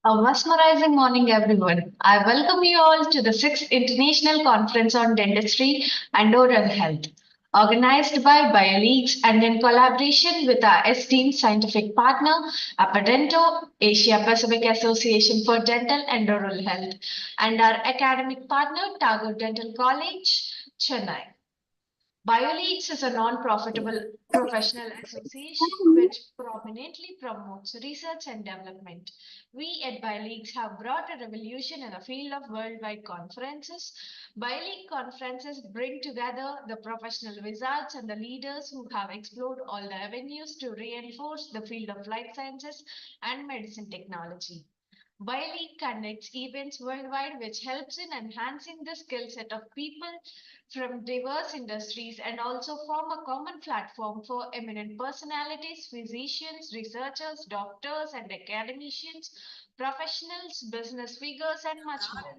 A mesmerizing morning, everyone. I welcome you all to the 6th International Conference on Dentistry and Oral Health, organized by BioLeaks and in collaboration with our esteemed scientific partner, Apadento, Asia Pacific Association for Dental and Oral Health, and our academic partner, Tagore Dental College, Chennai. BioLeaks is a non-profitable professional association which prominently promotes research and development. We at BioLeaks have brought a revolution in the field of worldwide conferences. BioLeague conferences bring together the professional wizards and the leaders who have explored all the avenues to reinforce the field of life sciences and medicine technology. BioLeague conducts events worldwide which helps in enhancing the skill set of people from diverse industries and also form a common platform for eminent personalities, physicians, researchers, doctors, and academicians, professionals, business figures, and much more.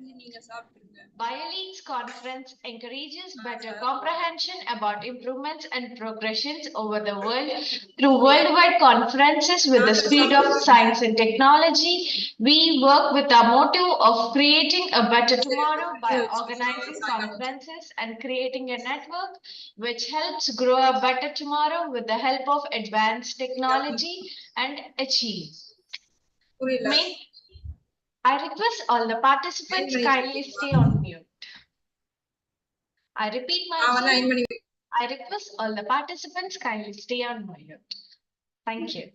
BioLeaks conference encourages better comprehension about improvements and progressions over the world through worldwide conferences with the speed of science and technology. We work with our motto of creating a better tomorrow by organizing conferences and creating a network which helps grow a better tomorrow with the help of advanced technology and achieve. May I request all the participants kindly stay on mute. I repeat myself. I request all the participants kindly stay on mute. Thank you.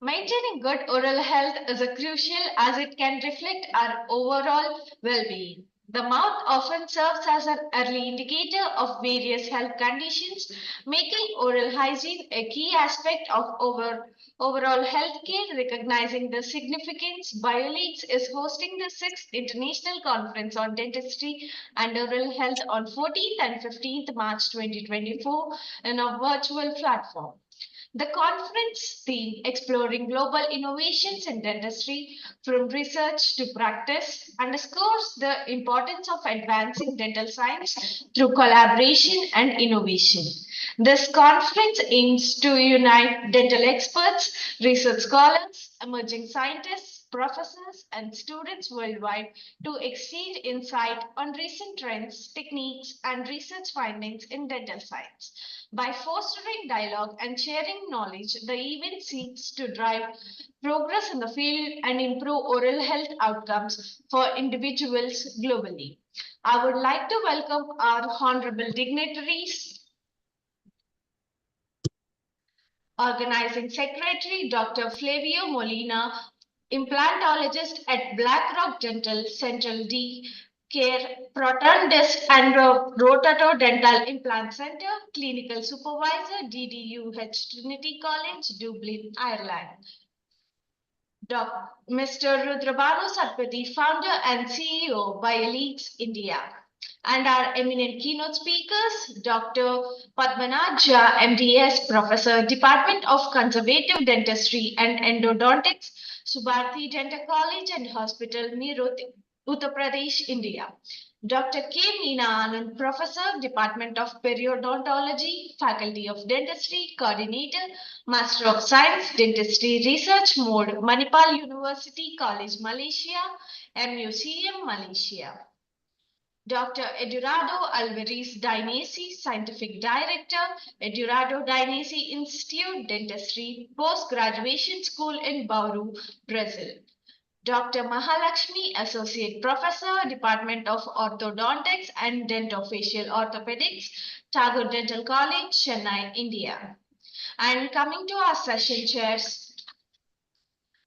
Maintaining good oral health is a crucial as it can reflect our overall well-being. The mouth often serves as an early indicator of various health conditions, making oral hygiene a key aspect of overall health care. Recognizing the significance, BioLeaks is hosting the 6th International Conference on Dentistry and Oral Health on 14th and 15th March 2024 in a virtual platform. The conference theme, Exploring Global Innovations in Dentistry from Research to Practice, underscores the importance of advancing dental science through collaboration and innovation. This conference aims to unite dental experts, research scholars, emerging scientists, professors, and students worldwide to exchange insight on recent trends, techniques, and research findings in dental science. By fostering dialogue and sharing knowledge, the event seeks to drive progress in the field and improve oral health outcomes for individuals globally. I would like to welcome our honorable dignitaries, Organizing Secretary Dr. Flavio Molina, implantologist at Blackrock Dental Central D Care Protondist and Rotato Dental Implant Center, Clinical Supervisor DDUH Trinity College, Dublin, Ireland. Mr. Rudrabanu Satpathy, founder and CEO, BioLeaks India. And our eminent keynote speakers, Dr. Padmanabh MDS, Professor, Department of Conservative Dentistry and Endodontics, Subharti Dental College and Hospital, Meerut, Uttar Pradesh, India. Dr. K. Meena Anand, Professor, Department of Periodontology, Faculty of Dentistry, Coordinator, Master of Science, Dentistry Research Mode, Manipal University College, Malaysia, MUCM, Malaysia. Dr. Eduardo Alvarez Dinesi, Scientific Director, Eduardo Dinesi Institute, Dentistry, Post-Graduation School in Bauru, Brazil. Dr. Mahalakshmi, Associate Professor, Department of Orthodontics and Dentofacial Orthopedics, Tagore Dental College, Chennai, India. And coming to our session chairs,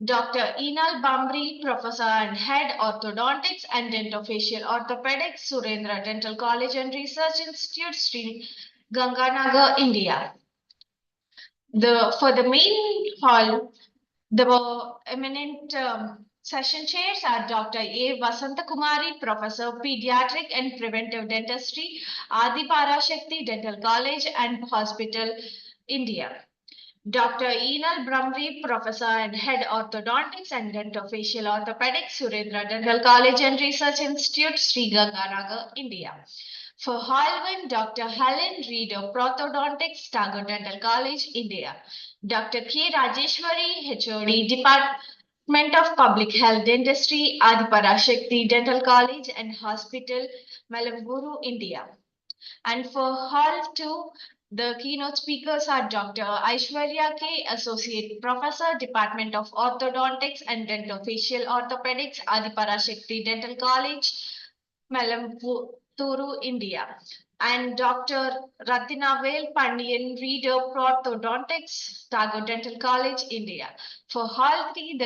Dr. Enal Bambri, Professor and Head Orthodontics and Dentofacial Orthopedics, Surendra Dental College and Research Institute, Sri Ganganagar, India. For the main hall, the eminent session chairs are Dr. A. Vasanta Kumari, Professor Pediatric and Preventive Dentistry, Adi Parashakti Dental College and Hospital, India. Dr. Enal Brahmri, Professor and Head Orthodontics and Dentofacial Orthopedics, Surendra Dental College and Research Institute, Sri Ganganagar, India. For Hall 1, Dr. Helen Reed of Orthodontics, Tagore Dental College, India. Dr. K. Rajeshwari, HOD, Department of Public Health Dentistry, Adiparashakti Dental College and Hospital, Malamburu, India. And for Hall 2, the keynote speakers are Dr. Aishwarya K., Associate Professor, Department of Orthodontics and Dentofacial Orthopedics, Adiparashakti Dental College, Malamburu, India. And Dr. Ratinavel Pandian, Reader, Orthodontics, Tagore Dental College, India. For Hall 3,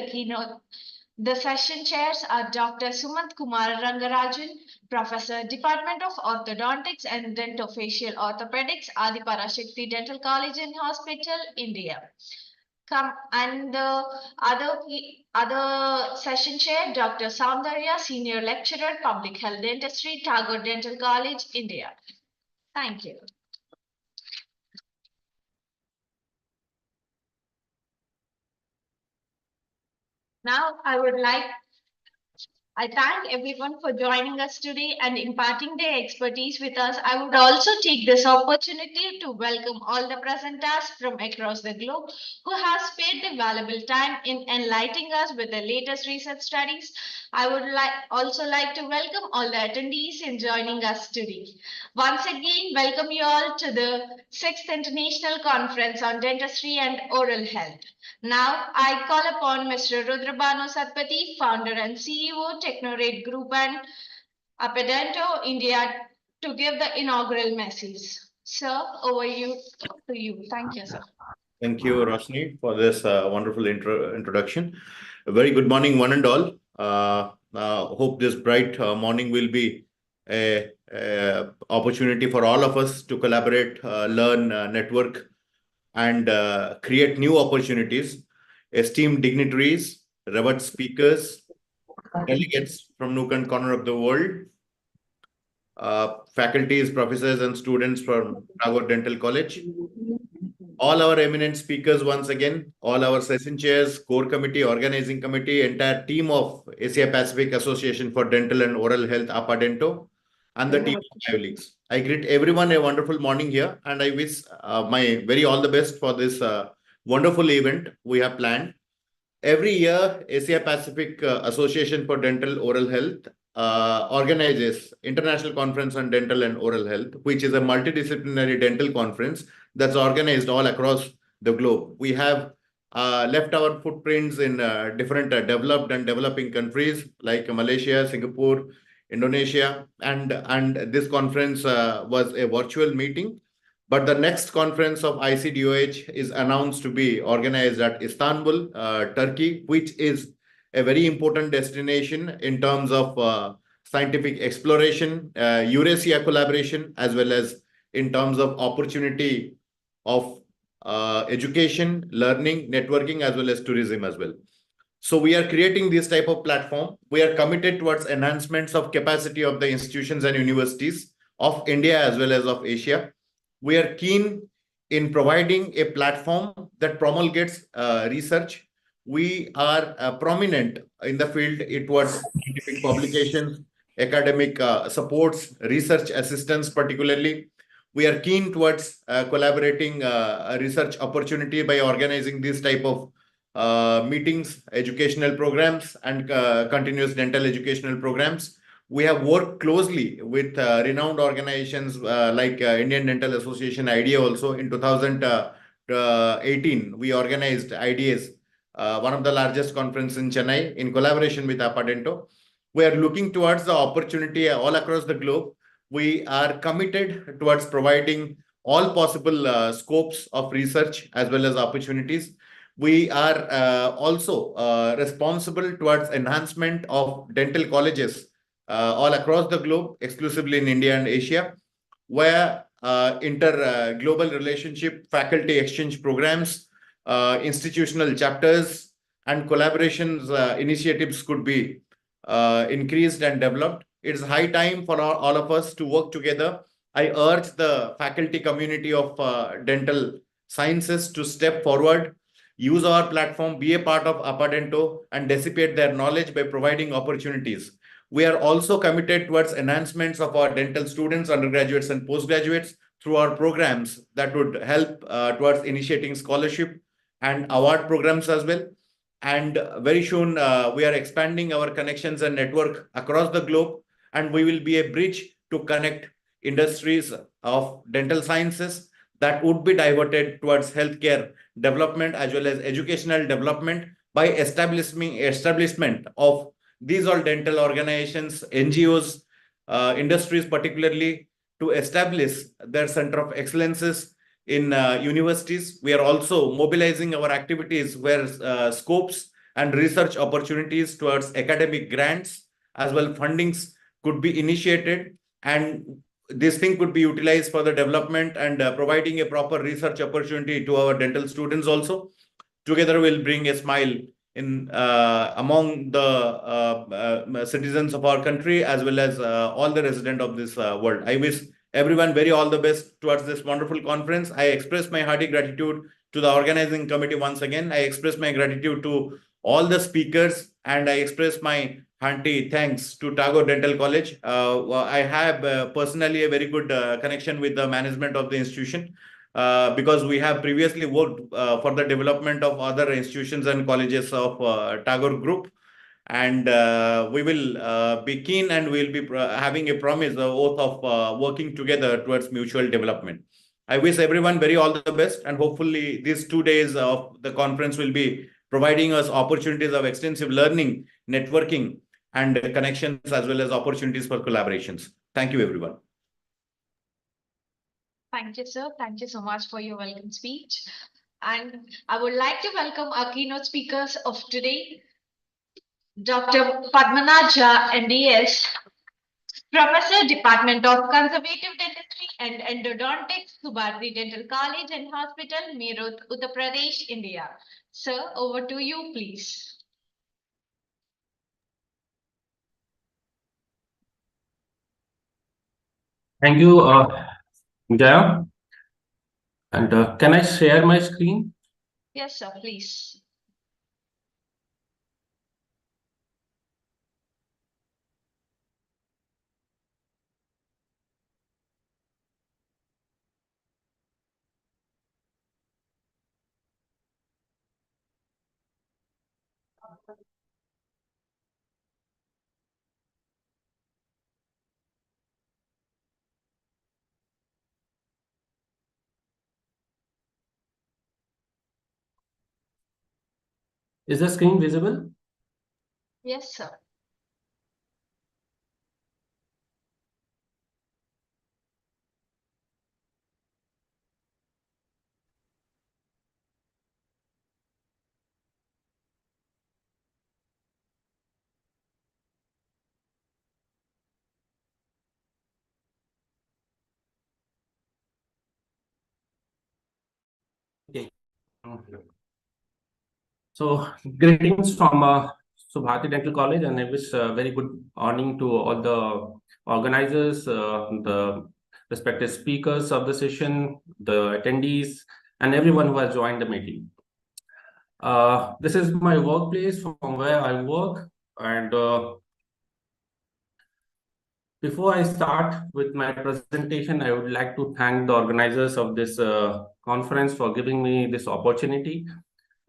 the session chairs are Dr. Sumant Kumar Rangarajan, Professor, Department of Orthodontics and Dentofacial Orthopedics, Adiparashakti Dental College and Hospital, India. And the other session chair, Dr. Soundarya, Senior Lecturer, Public Health Dentistry, Tagore Dental College, India. Thank you. Now I thank everyone for joining us today and imparting their expertise with us. I would also take this opportunity to welcome all the presenters from across the globe who have spared their valuable time in enlightening us with the latest research studies. I would also like to welcome all the attendees in joining us today. Once again, welcome you all to the 6th International Conference on Dentistry and Oral Health. Now, I call upon Mr. Rudrabanu Satpathy, founder and CEO, Technorate Group and Apedento, India, to give the inaugural message. Sir, over to you. Thank you, sir. Thank you, Roshni, for this wonderful introduction. A very good morning, one and all. Hope this bright morning will be a opportunity for all of us to collaborate, learn, network, and create new opportunities. Esteemed dignitaries, revered speakers, delegates from nook and corner of the world, faculties, professors, and students from Tagore Dental College, all our eminent speakers once again, all our session chairs, core committee, organizing committee, entire team of Asia Pacific Association for Dental and Oral Health, APADENTO, and the team of colleagues. I greet everyone a wonderful morning here, and I wish my very all the best for this wonderful event we have planned. Every year, Asia Pacific Association for Dental Oral Health organizes International Conference on Dental and Oral Health, which is a multidisciplinary dental conference that's organized all across the globe. We have left our footprints in different developed and developing countries like Malaysia, Singapore, Indonesia, and this conference was a virtual meeting. But the next conference of ICDOH is announced to be organized at Istanbul, Turkey, which is a very important destination in terms of scientific exploration, Eurasia collaboration, as well as in terms of opportunity of education, learning, networking, as well as tourism as well. So we are creating this type of platform. We are committed towards enhancements of capacity of the institutions and universities of India as well as of Asia. We are keen in providing a platform that promulgates research. We are prominent in the field towards scientific publications, academic supports, research assistance particularly. We are keen towards collaborating research opportunity by organizing this type of meetings, educational programs, and continuous dental educational programs. We have worked closely with renowned organizations like Indian Dental Association, IDA also. In 2018, we organized IDA's, one of the largest conference in Chennai in collaboration with Apadento. We are looking towards the opportunity all across the globe. We are committed towards providing all possible scopes of research as well as opportunities. We are also responsible towards enhancement of dental colleges all across the globe, exclusively in India and Asia, where global relationship, faculty exchange programs, institutional chapters, and collaborations initiatives could be increased and developed. It's high time for all of us to work together. I urge the faculty community of dental sciences to step forward, use our platform, be a part of Apadento, and dissipate their knowledge by providing opportunities. We are also committed towards enhancements of our dental students, undergraduates, and postgraduates through our programs that would help towards initiating scholarship and award programs as well. And very soon, we are expanding our connections and network across the globe, and we will be a bridge to connect industries of dental sciences that would be diverted towards healthcare development as well as educational development by establishment of these all dental organizations, NGOs, industries particularly, to establish their center of excellences in universities. We are also mobilizing our activities where scopes and research opportunities towards academic grants as well fundings could be initiated, and this thing could be utilized for the development and providing a proper research opportunity to our dental students also. Together we'll bring a smile in among the citizens of our country as well as all the residents of this world. I wish everyone very all the best towards this wonderful conference. I express my hearty gratitude to the organizing committee once again. I express my gratitude to all the speakers, and I express my hearty thanks to Tagore Dental College. I have personally a very good connection with the management of the institution because we have previously worked for the development of other institutions and colleges of Tagore Group. And we will be keen, and we'll be having a promise, a oath of working together towards mutual development. I wish everyone very all the best, and hopefully these 2 days of the conference will be providing us opportunities of extensive learning, networking, and connections as well as opportunities for collaborations. Thank you, everyone. Thank you, sir. Thank you so much for your welcome speech. And I would like to welcome our keynote speakers of today, Dr. Padmanath Jha, NDS, Professor, Department of Conservative Dentistry and Endodontics, Subhadri Dental College and Hospital, Meerut, Uttar Pradesh, India. Sir, over to you, please. Thank you, Jaya. And can I share my screen? Yes, sir, please. Is the screen visible? Yes, sir. Okay. So greetings from Subhati Dental College, and I wish very good morning to all the organizers, the respected speakers of the session, the attendees, and everyone who has joined the meeting. This is my workplace from where I work, and before I start with my presentation, I would like to thank the organizers of this conference for giving me this opportunity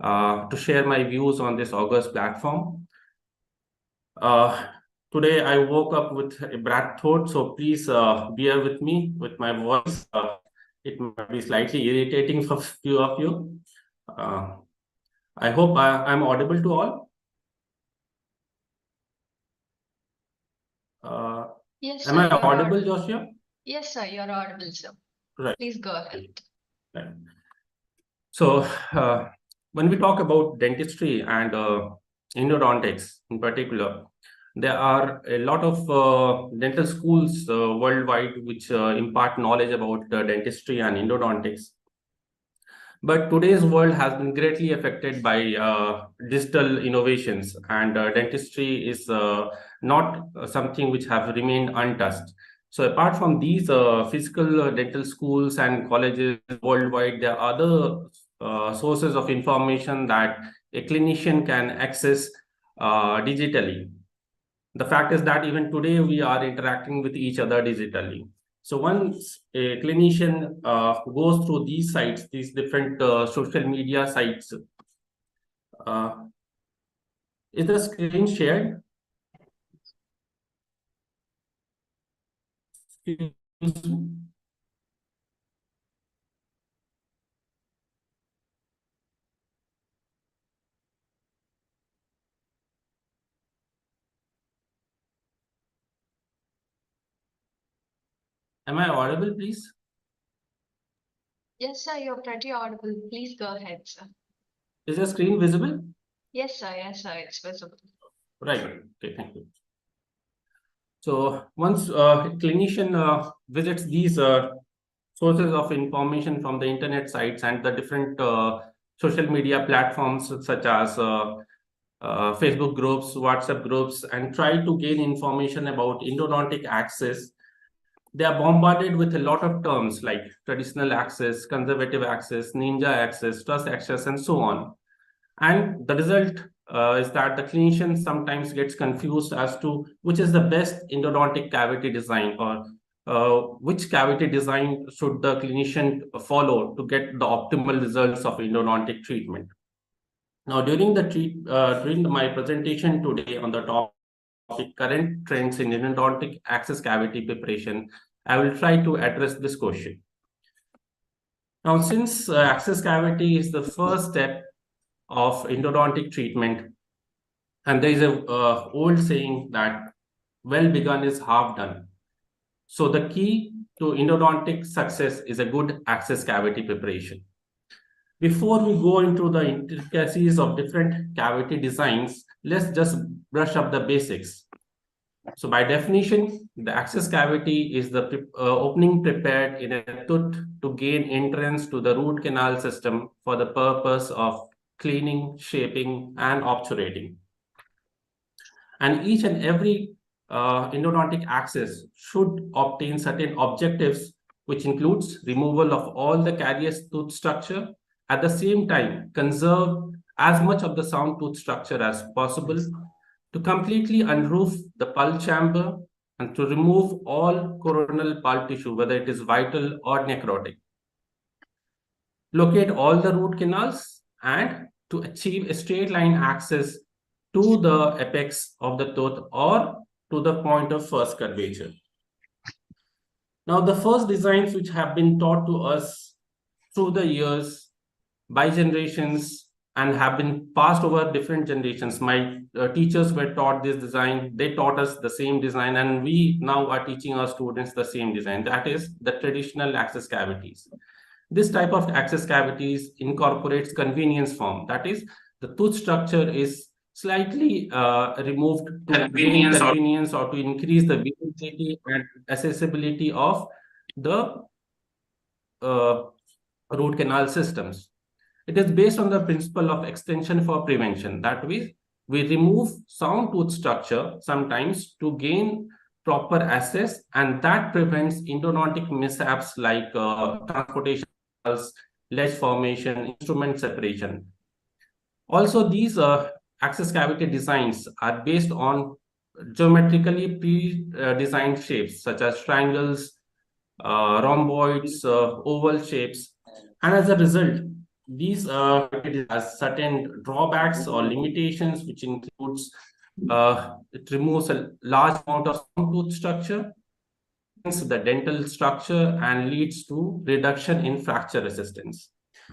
to share my views on this August platform. Today, I woke up with a bad throat, so please bear with me with my voice. It might be slightly irritating for a few of you. I hope I'm audible to all. Yes, Am sir, I you're audible, Joshua? Yes, sir, you're audible, sir. Right. Please go ahead. Right. So, when we talk about dentistry and endodontics in particular, there are a lot of dental schools worldwide which impart knowledge about dentistry and endodontics. But today's world has been greatly affected by digital innovations, and dentistry is not something which have remained untouched. So apart from these physical dental schools and colleges worldwide, there are other sources of information that a clinician can access digitally. The fact is that even today we are interacting with each other digitally. So once a clinician goes through these sites, these different social media sites, Is the screen shared? Excuse me. Am I audible, please? Yes, sir, you're pretty audible. Please go ahead, sir. Is the screen visible? Yes, sir, it's visible. Right. Okay, thank you. So once a clinician visits these sources of information from the internet sites and the different social media platforms such as Facebook groups, WhatsApp groups, and try to gain information about endodontic access, they are bombarded with a lot of terms like traditional access, conservative access, ninja access, trust access, and so on. And the result is that the clinician sometimes gets confused as to which is the best endodontic cavity design, or which cavity design should the clinician follow to get the optimal results of endodontic treatment. Now, during my presentation today on the topic current trends in endodontic access cavity preparation, I will try to address this question. Now, since access cavity is the first step of endodontic treatment, and there is a old saying that well begun is half done. So the key to endodontic success is a good access cavity preparation. Before we go into the intricacies of different cavity designs, let's just brush up the basics. So by definition, the access cavity is the opening prepared in a tooth to gain entrance to the root canal system for the purpose of cleaning, shaping, and obturating. And each and every endodontic access should obtain certain objectives, which includes removal of all the carious tooth structure, at the same time conserve as much of the sound tooth structure as possible, to completely unroof the pulp chamber, and to remove all coronal pulp tissue, whether it is vital or necrotic. Locate all the root canals and to achieve a straight line access to the apex of the tooth or to the point of first curvature. Now, the first designs which have been taught to us through the years by generations and have been passed over different generations. My teachers were taught this design, they taught us the same design, and we now are teaching our students the same design. That is the traditional access cavities. This type of access cavities incorporates convenience form. That is, the tooth structure is slightly removed to gain convenience or to increase the visibility and accessibility of the root canal systems. It is based on the principle of extension for prevention. That means we remove sound tooth structure sometimes to gain proper access, and that prevents endodontic mishaps like transportation, ledge formation, instrument separation. Also, these access cavity designs are based on geometrically pre-designed shapes such as triangles, rhomboids, oval shapes, and as a result, these has certain drawbacks or limitations, which includes it removes a large amount of tooth structure, the dental structure, and leads to reduction in fracture resistance.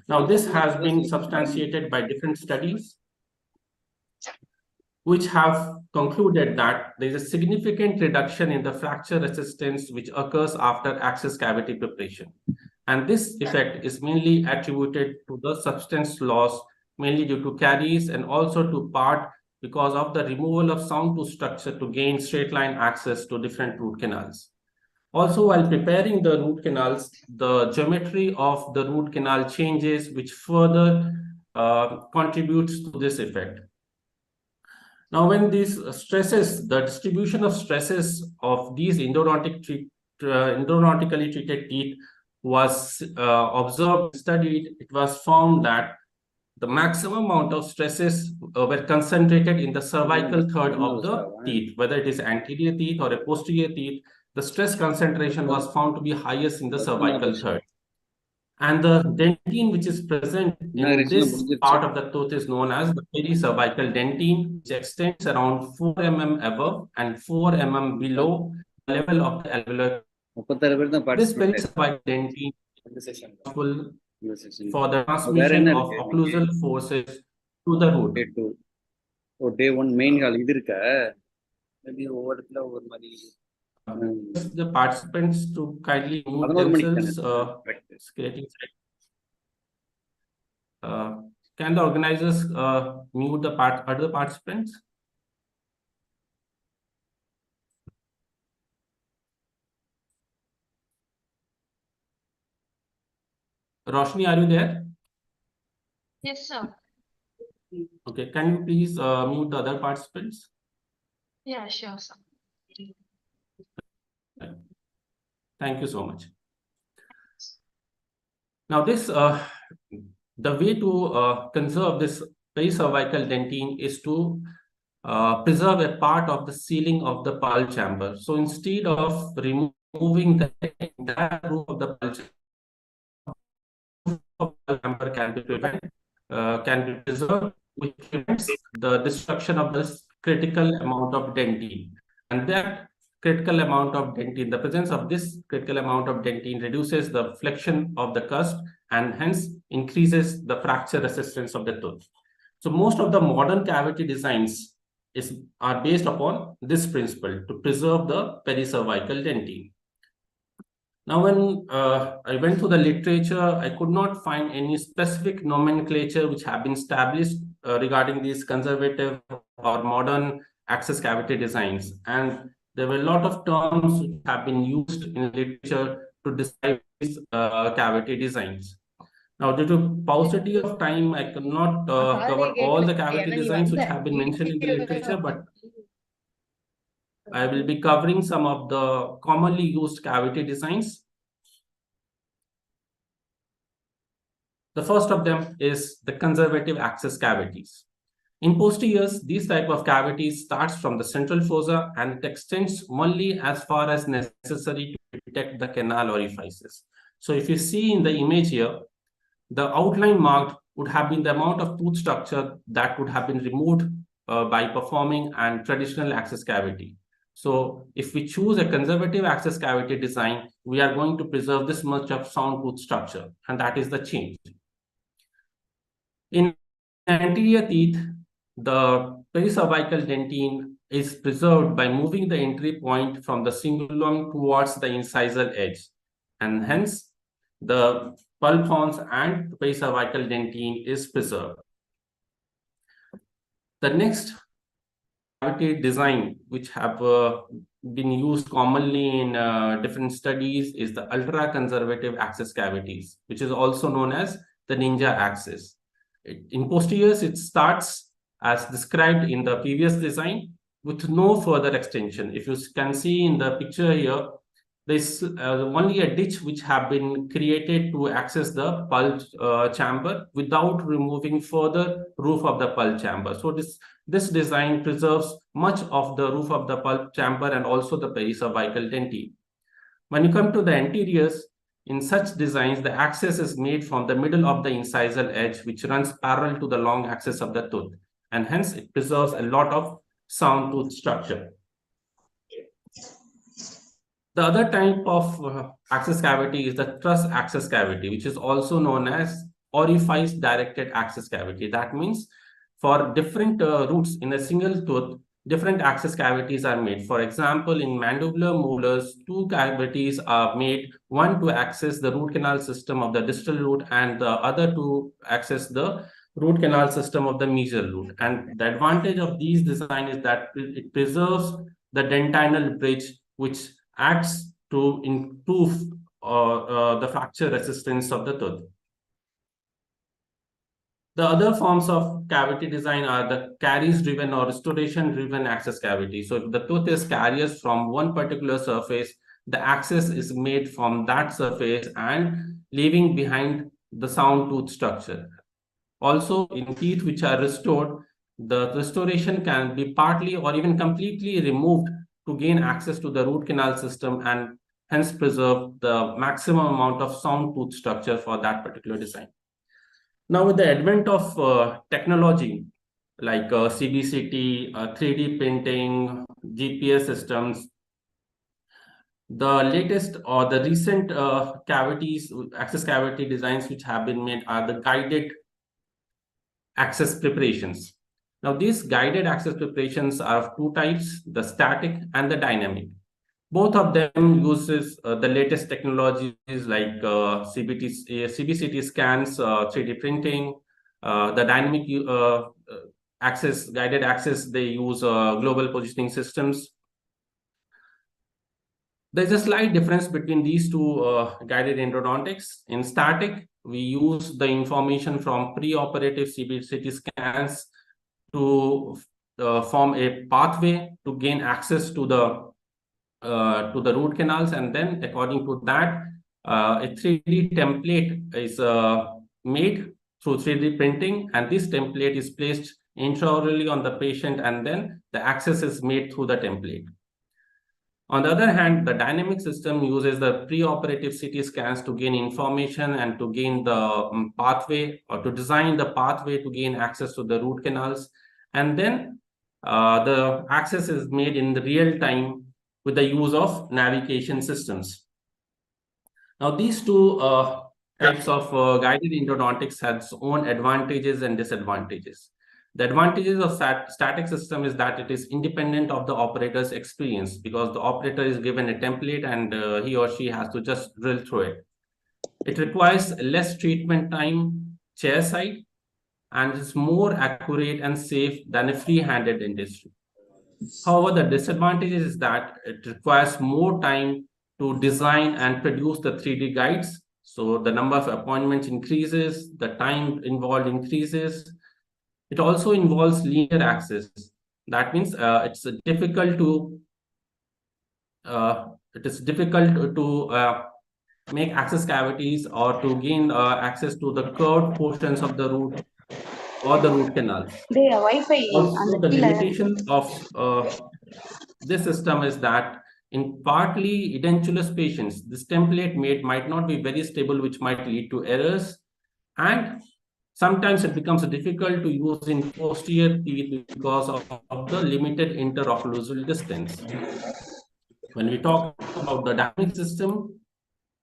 Now, this has been substantiated by different studies, which have concluded that there is a significant reduction in the fracture resistance which occurs after access cavity preparation. And this effect is mainly attributed to the substance loss, mainly due to caries, and also to part because of the removal of sound tooth structure to gain straight line access to different root canals. Also, while preparing the root canals, the geometry of the root canal changes, which further contributes to this effect. Now, when these stresses, the distribution of stresses of these endodontically treated teeth was observed, studied, it was found that the maximum amount of stresses were concentrated in the cervical third of the teeth, whether it is anterior teeth or a posterior teeth. The stress concentration was found to be highest in the cervical third. And the dentine which is present in this part of the tooth is known as the pericervical dentine, which extends around 4 mm above and 4 mm below the level of the alveolar. This pericervical dentine is responsible for the transmission of occlusal forces to the root. Day1 main hall இது இருக்க maybe ஒவ்வொரு இடத்துல ஒவ்வொரு மாதிரி The participants to kindly mute themselves. Can the organizers mute the other participants? Roshni, are you there? Yes, sir. Okay, can you please mute the other participants? Yeah, sure, sir. Thank you so much. Now, this the way to conserve this pericervical dentine is to preserve a part of the ceiling of the pulp chamber. So instead of removing the entire roof of the pulp chamber can be preserved, which prevents the destruction of this critical amount of dentine. And that critical amount of dentine, the presence of this critical amount of dentine reduces the flexion of the cusp and hence increases the fracture resistance of the tooth. So most of the modern cavity designs are based upon this principle to preserve the pericervical dentine. Now, when I went to the literature, I could not find any specific nomenclature which have been established regarding these conservative or modern access cavity designs. And there were a lot of terms which have been used in literature to describe these cavity designs. Now, due to paucity of time, I cannot cover all the cavity designs which have been mentioned in the literature, but I will be covering some of the commonly used cavity designs. The first of them is the conservative access cavities. In posteriors, this type of cavity starts from the central fossa and it extends only as far as necessary to detect the canal orifices. So if you see in the image here, the outline marked would have been the amount of tooth structure that would have been removed by performing a traditional access cavity. So if we choose a conservative access cavity design, we are going to preserve this much of sound tooth structure, and that is the change. In anterior teeth, the pericervical dentine is preserved by moving the entry point from the cingulum towards the incisal edge, and hence the pulp horns and pericervical dentine is preserved. The next cavity design which have been used commonly in different studies is the ultra-conservative access cavities, which is also known as the ninja access. In posteriors, it starts as described in the previous design with no further extension. If you can see in the picture here, there's only a ditch which have been created to access the pulp chamber without removing further roof of the pulp chamber. So this design preserves much of the roof of the pulp chamber and also the pericervical dentine. When you come to the anteriors, in such designs, the access is made from the middle of the incisal edge, which runs parallel to the long axis of the tooth, and hence it preserves a lot of sound tooth structure. The other type of access cavity is the truss access cavity, which is also known as orifice directed access cavity. That means for different roots in a single tooth, different access cavities are made. For example, in mandibular molars, two cavities are made, one to access the root canal system of the distal root and the other to access the root canal system of the mesial root. And the advantage of these design is that it preserves the dentinal bridge, which acts to improve the fracture resistance of the tooth. The other forms of cavity design are the caries-driven or restoration-driven access cavity. So if the tooth is caries from one particular surface, the access is made from that surface and leaving behind the sound tooth structure. Also, in teeth which are restored, the restoration can be partly or even completely removed to gain access to the root canal system and hence preserve the maximum amount of sound tooth structure for that particular design. Now, with the advent of technology like CBCT, 3D printing, GPS systems, the latest or the recent access cavity designs which have been made are the guided access preparations. Now, these guided access preparations are of two types, the static and the dynamic. Both of them uses the latest technologies like CBCT scans, 3D printing, the dynamic access, guided access, they use global positioning systems. There's a slight difference between these two guided endodontics. In static, we use the information from preoperative CBCT scans to form a pathway to gain access to the root canals, and then according to that, a 3D template is made through 3D printing, and this template is placed intraorally on the patient, and then the access is made through the template. On the other hand, the dynamic system uses the preoperative CT scans to gain information and to gain the pathway, or to design the pathway to gain access to the root canals. And then the access is made in the real time with the use of navigation systems. Now, these two types of guided endodontics has own advantages and disadvantages. The advantages of static system is that it is independent of the operator's experience, because the operator is given a template and he or she has to just drill through it. It requires less treatment time chairside and is more accurate and safe than a free-handed dentistry. However, the disadvantage is that it requires more time to design and produce the 3D guides. So the number of appointments increases, the time involved increases. It also involves linear access. That means it's difficult to make access cavities or to gain access to the curved portions of the root or the root canals. Also, the limitation of this system is that in partly edentulous patients, this template made might not be very stable, which might lead to errors, and sometimes it becomes difficult to use in posterior teeth because of the limited interocclusal distance. When we talk about the dynamic system,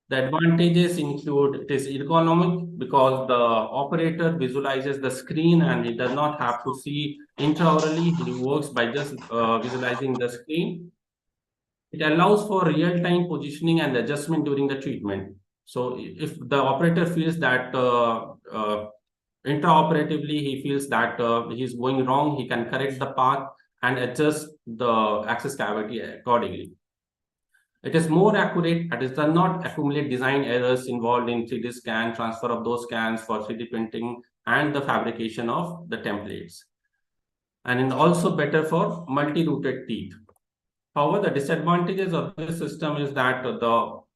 the advantages include it is ergonomic because the operator visualizes the screen and he does not have to see intraorally. He works by just visualizing the screen. It allows for real-time positioning and adjustment during the treatment. So if the operator feels that intraoperatively he feels that he's going wrong, he can correct the path and adjust the access cavity accordingly. It is more accurate and it does not accumulate design errors involved in 3D scan, transfer of those scans for 3D printing, and the fabrication of the templates. And it's also better for multi-rooted teeth. However, the disadvantages of this system is that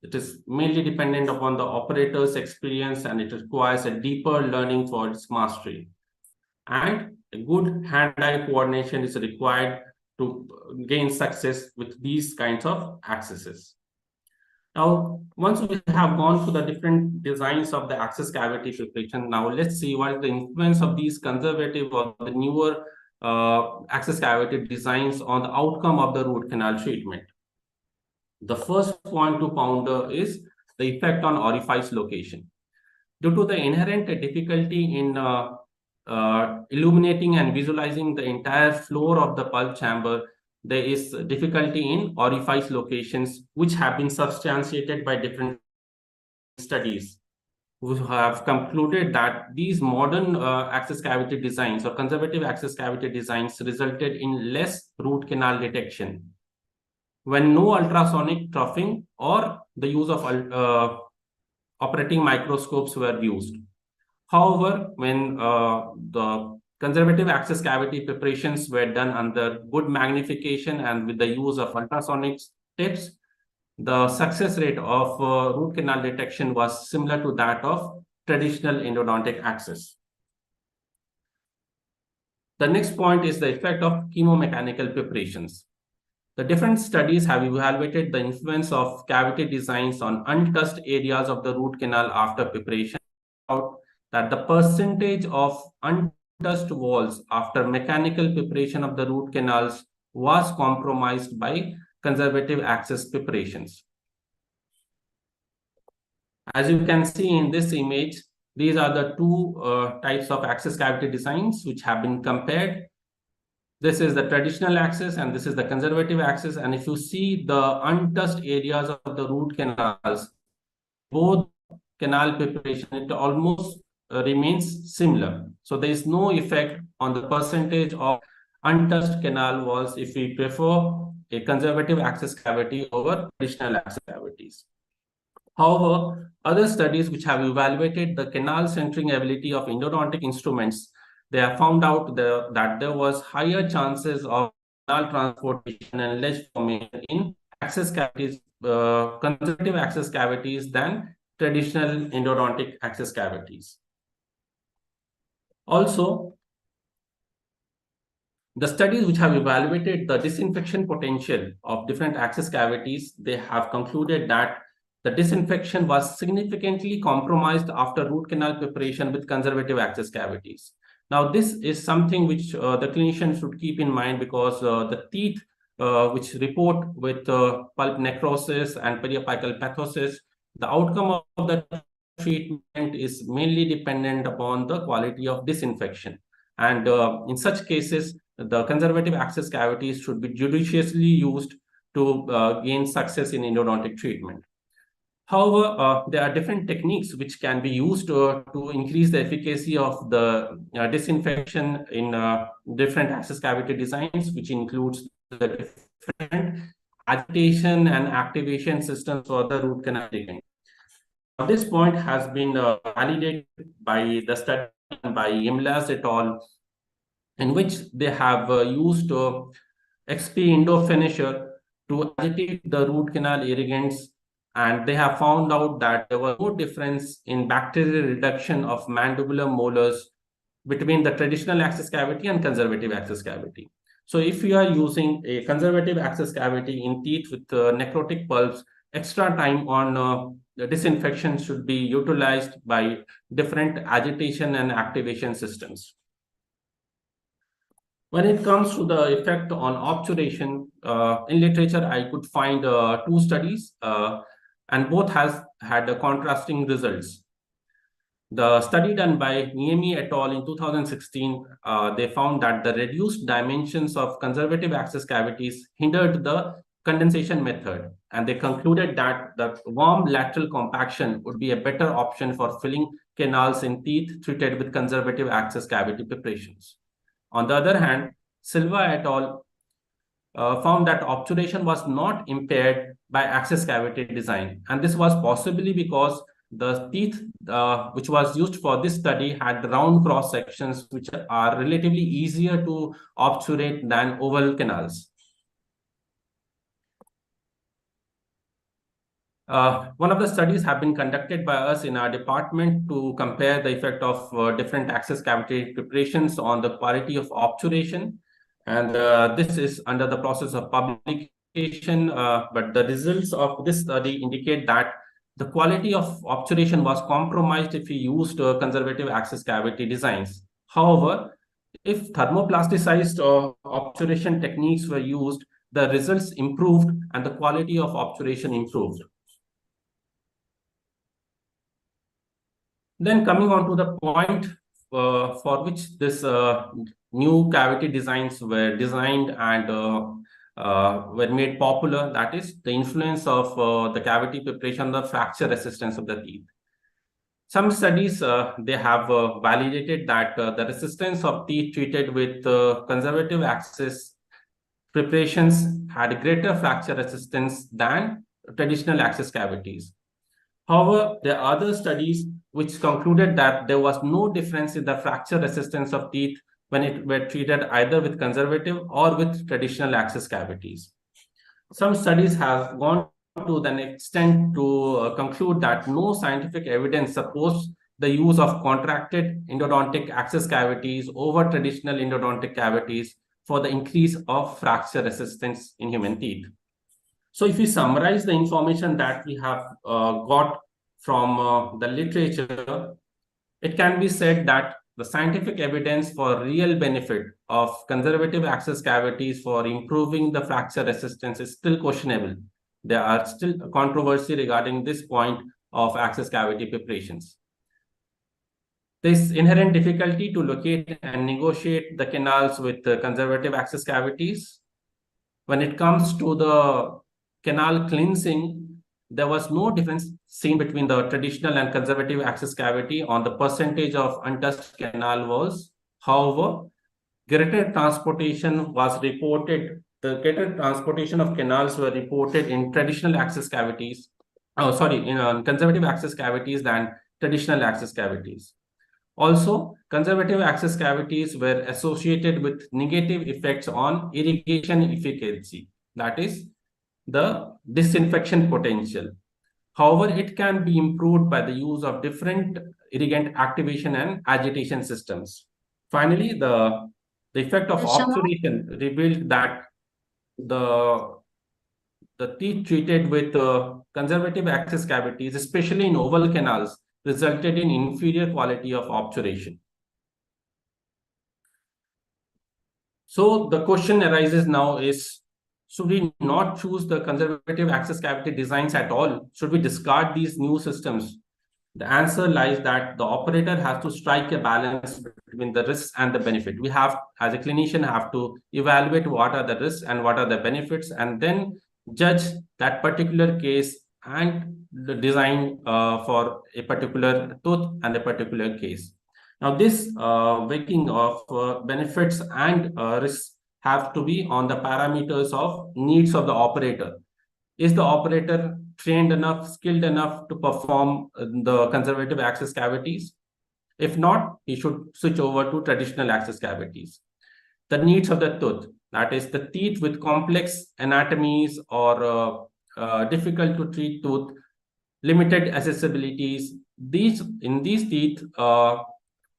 it is mainly dependent upon the operator's experience and it requires a deeper learning for its mastery. And a good hand-eye coordination is required to gain success with these kinds of accesses. Now, once we have gone through the different designs of the access cavity preparation, now let's see what the influence of these conservative or the newer access cavity designs on the outcome of the root canal treatment. The first point to ponder is the effect on orifice location. Due to the inherent difficulty in illuminating and visualizing the entire floor of the pulp chamber, there is difficulty in orifice locations, which have been substantiated by different studies, who have concluded that these modern access cavity designs or conservative access cavity designs resulted in less root canal detection when no ultrasonic troughing or the use of operating microscopes were used. However, when the conservative access cavity preparations were done under good magnification and with the use of ultrasonic tips, the success rate of root canal detection was similar to that of traditional endodontic access. The next point is the effect of chemomechanical preparations. The different studies have evaluated the influence of cavity designs on untouched areas of the root canal after preparation. Out that the percentage of untouched walls after mechanical preparation of the root canals was compromised by conservative access preparations. As you can see in this image, these are the two types of access cavity designs which have been compared. This is the traditional axis and this is the conservative axis. And if you see the untouched areas of the root canals, both canal preparation, it almost remains similar. So there is no effect on the percentage of untouched canal walls if we prefer a conservative access cavity over traditional access cavities. However, other studies which have evaluated the canal centering ability of endodontic instruments, they have found out that there was higher chances of canal transportation and ledge formation in access cavities, conservative access cavities than traditional endodontic access cavities. Also, the studies which have evaluated the disinfection potential of different access cavities, they have concluded that the disinfection was significantly compromised after root canal preparation with conservative access cavities. Now, this is something which the clinician should keep in mind because the teeth which report with pulp necrosis and periapical pathosis, the outcome of the treatment is mainly dependent upon the quality of disinfection. And in such cases, the conservative access cavities should be judiciously used to gain success in endodontic treatment. However, there are different techniques which can be used to increase the efficacy of the disinfection in different access cavity designs, which includes the different agitation and activation systems for the root canal treatment. This point has been validated by the study by Imlas et al., in which they have used XP Indo finisher to agitate the root canal irrigants, and they have found out that there was no difference in bacterial reduction of mandibular molars between the traditional access cavity and conservative access cavity. So if you are using a conservative access cavity in teeth with necrotic pulps, extra time on the disinfection should be utilized by different agitation and activation systems. When it comes to the effect on obturation, in literature, I could find two studies, and both has had contrasting results. The study done by Niemi et al. In 2016, they found that the reduced dimensions of conservative access cavities hindered the condensation method, and they concluded that the warm lateral compaction would be a better option for filling canals in teeth treated with conservative access cavity preparations. On the other hand, Silva et al. Found that obturation was not impaired by access cavity design. And this was possibly because the teeth which was used for this study had round cross sections, which are relatively easier to obturate than oval canals. One of the studies have been conducted by us in our department to compare the effect of different access cavity preparations on the quality of obturation. And this is under the process of publication, but the results of this study indicate that the quality of obturation was compromised if we used conservative access cavity designs. However, if thermoplasticized obturation techniques were used, the results improved and the quality of obturation improved. Then coming on to the point for which this new cavity designs were designed and were made popular, that is the influence of the cavity preparation on the fracture resistance of the teeth. Some studies, they have validated that the resistance of teeth treated with conservative access preparations had greater fracture resistance than traditional access cavities. However, there are other studies which concluded that there was no difference in the fracture resistance of teeth when it were treated either with conservative or with traditional access cavities. Some studies have gone to the extent to conclude that no scientific evidence supports the use of contracted endodontic access cavities over traditional endodontic cavities for the increase of fracture resistance in human teeth. So if we summarize the information that we have got from the literature, it can be said that the scientific evidence for real benefit of conservative access cavities for improving the fracture resistance is still questionable. There are still controversy regarding this point of access cavity preparations. This inherent difficulty to locate and negotiate the canals with the conservative access cavities. When it comes to the canal cleansing, there was no difference seen between the traditional and conservative access cavity on the percentage of untouched canal walls. However, greater transportation was reported. The greater transportation of canals were reported in traditional access cavities. In conservative access cavities than traditional access cavities. Also, conservative access cavities were associated with negative effects on irrigation efficacy, that is, the disinfection potential. However, it can be improved by the use of different irrigant activation and agitation systems. Finally, the effect of obturation revealed that the teeth treated with conservative access cavities, especially in oval canals, resulted in inferior quality of obturation. So the question arises now is, should we not choose the conservative access cavity designs at all? Should we discard these new systems? The answer lies that the operator has to strike a balance between the risks and the benefit. We have, as a clinician, have to evaluate what are the risks and what are the benefits, and then judge that particular case and the design for a particular tooth and a particular case. Now, this weighing of benefits and risks have to be on the parameters of needs of the operator. Is the operator trained enough, skilled enough to perform the conservative access cavities? If not, he should switch over to traditional access cavities. The needs of the tooth, that is, the teeth with complex anatomies or difficult to treat tooth, limited accessibilities. In these teeth,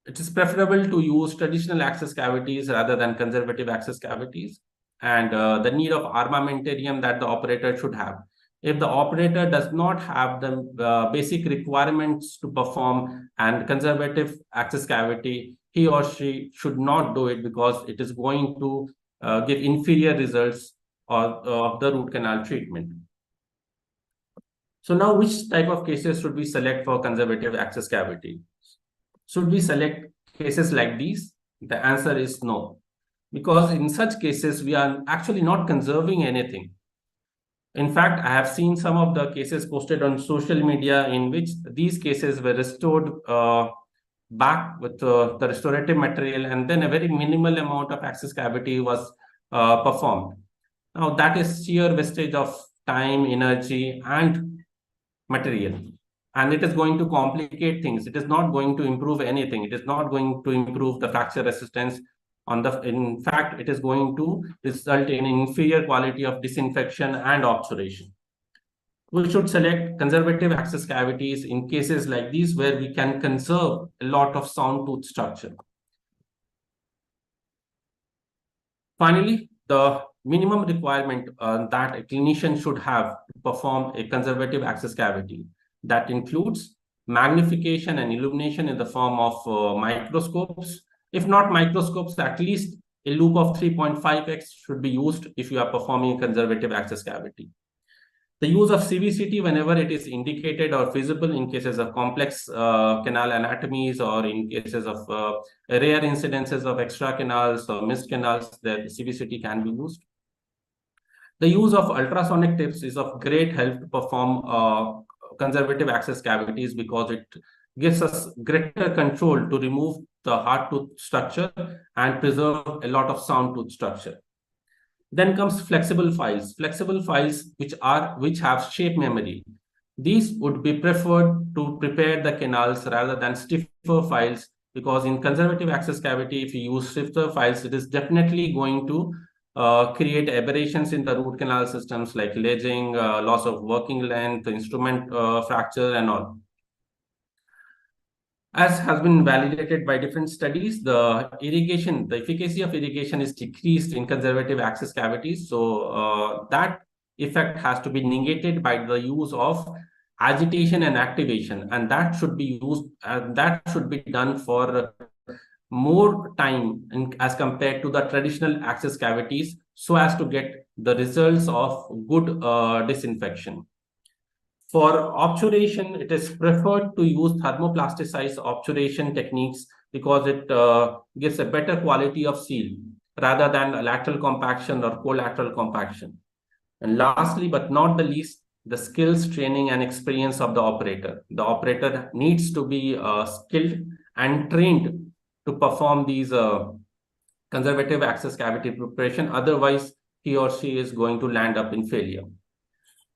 it is preferable to use traditional access cavities rather than conservative access cavities, and the need of armamentarium that the operator should have. If the operator does not have the basic requirements to perform and conservative access cavity, he or she should not do it because it is going to give inferior results of the root canal treatment. So now, which type of cases should we select for conservative access cavity? Should we select cases like these? The answer is no, because in such cases, we are actually not conserving anything. In fact, I have seen some of the cases posted on social media in which these cases were restored back with the restorative material, and then a very minimal amount of access cavity was performed. Now, that is sheer wastage of time, energy, and material. And it is going to complicate things. It is not going to improve anything. It is not going to improve the fracture resistance. In fact, it is going to result in inferior quality of disinfection and obturation. We should select conservative access cavities in cases like these where we can conserve a lot of sound tooth structure. Finally, the minimum requirement that a clinician should have to perform a conservative access cavity, that includes magnification and illumination in the form of microscopes. If not microscopes, at least a loop of 3.5x should be used if you are performing a conservative access cavity. The use of CVCT whenever it is indicated or feasible in cases of complex canal anatomies or in cases of rare incidences of extra canals or missed canals, the CVCT can be used. The use of ultrasonic tips is of great help to perform conservative access cavities because it gives us greater control to remove the hard tooth structure and preserve a lot of sound tooth structure. Then comes flexible files which have shape memory. These would be preferred to prepare the canals rather than stiffer files, because in conservative access cavity, if you use stiffer files, it is definitely going to create aberrations in the root canal systems like ledging, loss of working length, instrument fracture, and all. As has been validated by different studies, the efficacy of irrigation is decreased in conservative access cavities. So that effect has to be negated by the use of agitation and activation, and that should be used. That should be done for more time as compared to the traditional access cavities, so as to get the results of good disinfection. For obturation, it is preferred to use thermoplasticized obturation techniques because it gives a better quality of seal rather than lateral compaction or collateral compaction. And lastly, but not the least, the skills, training, and experience of the operator. The operator needs to be skilled and trained to perform these conservative access cavity preparation. Otherwise, he or she is going to land up in failure.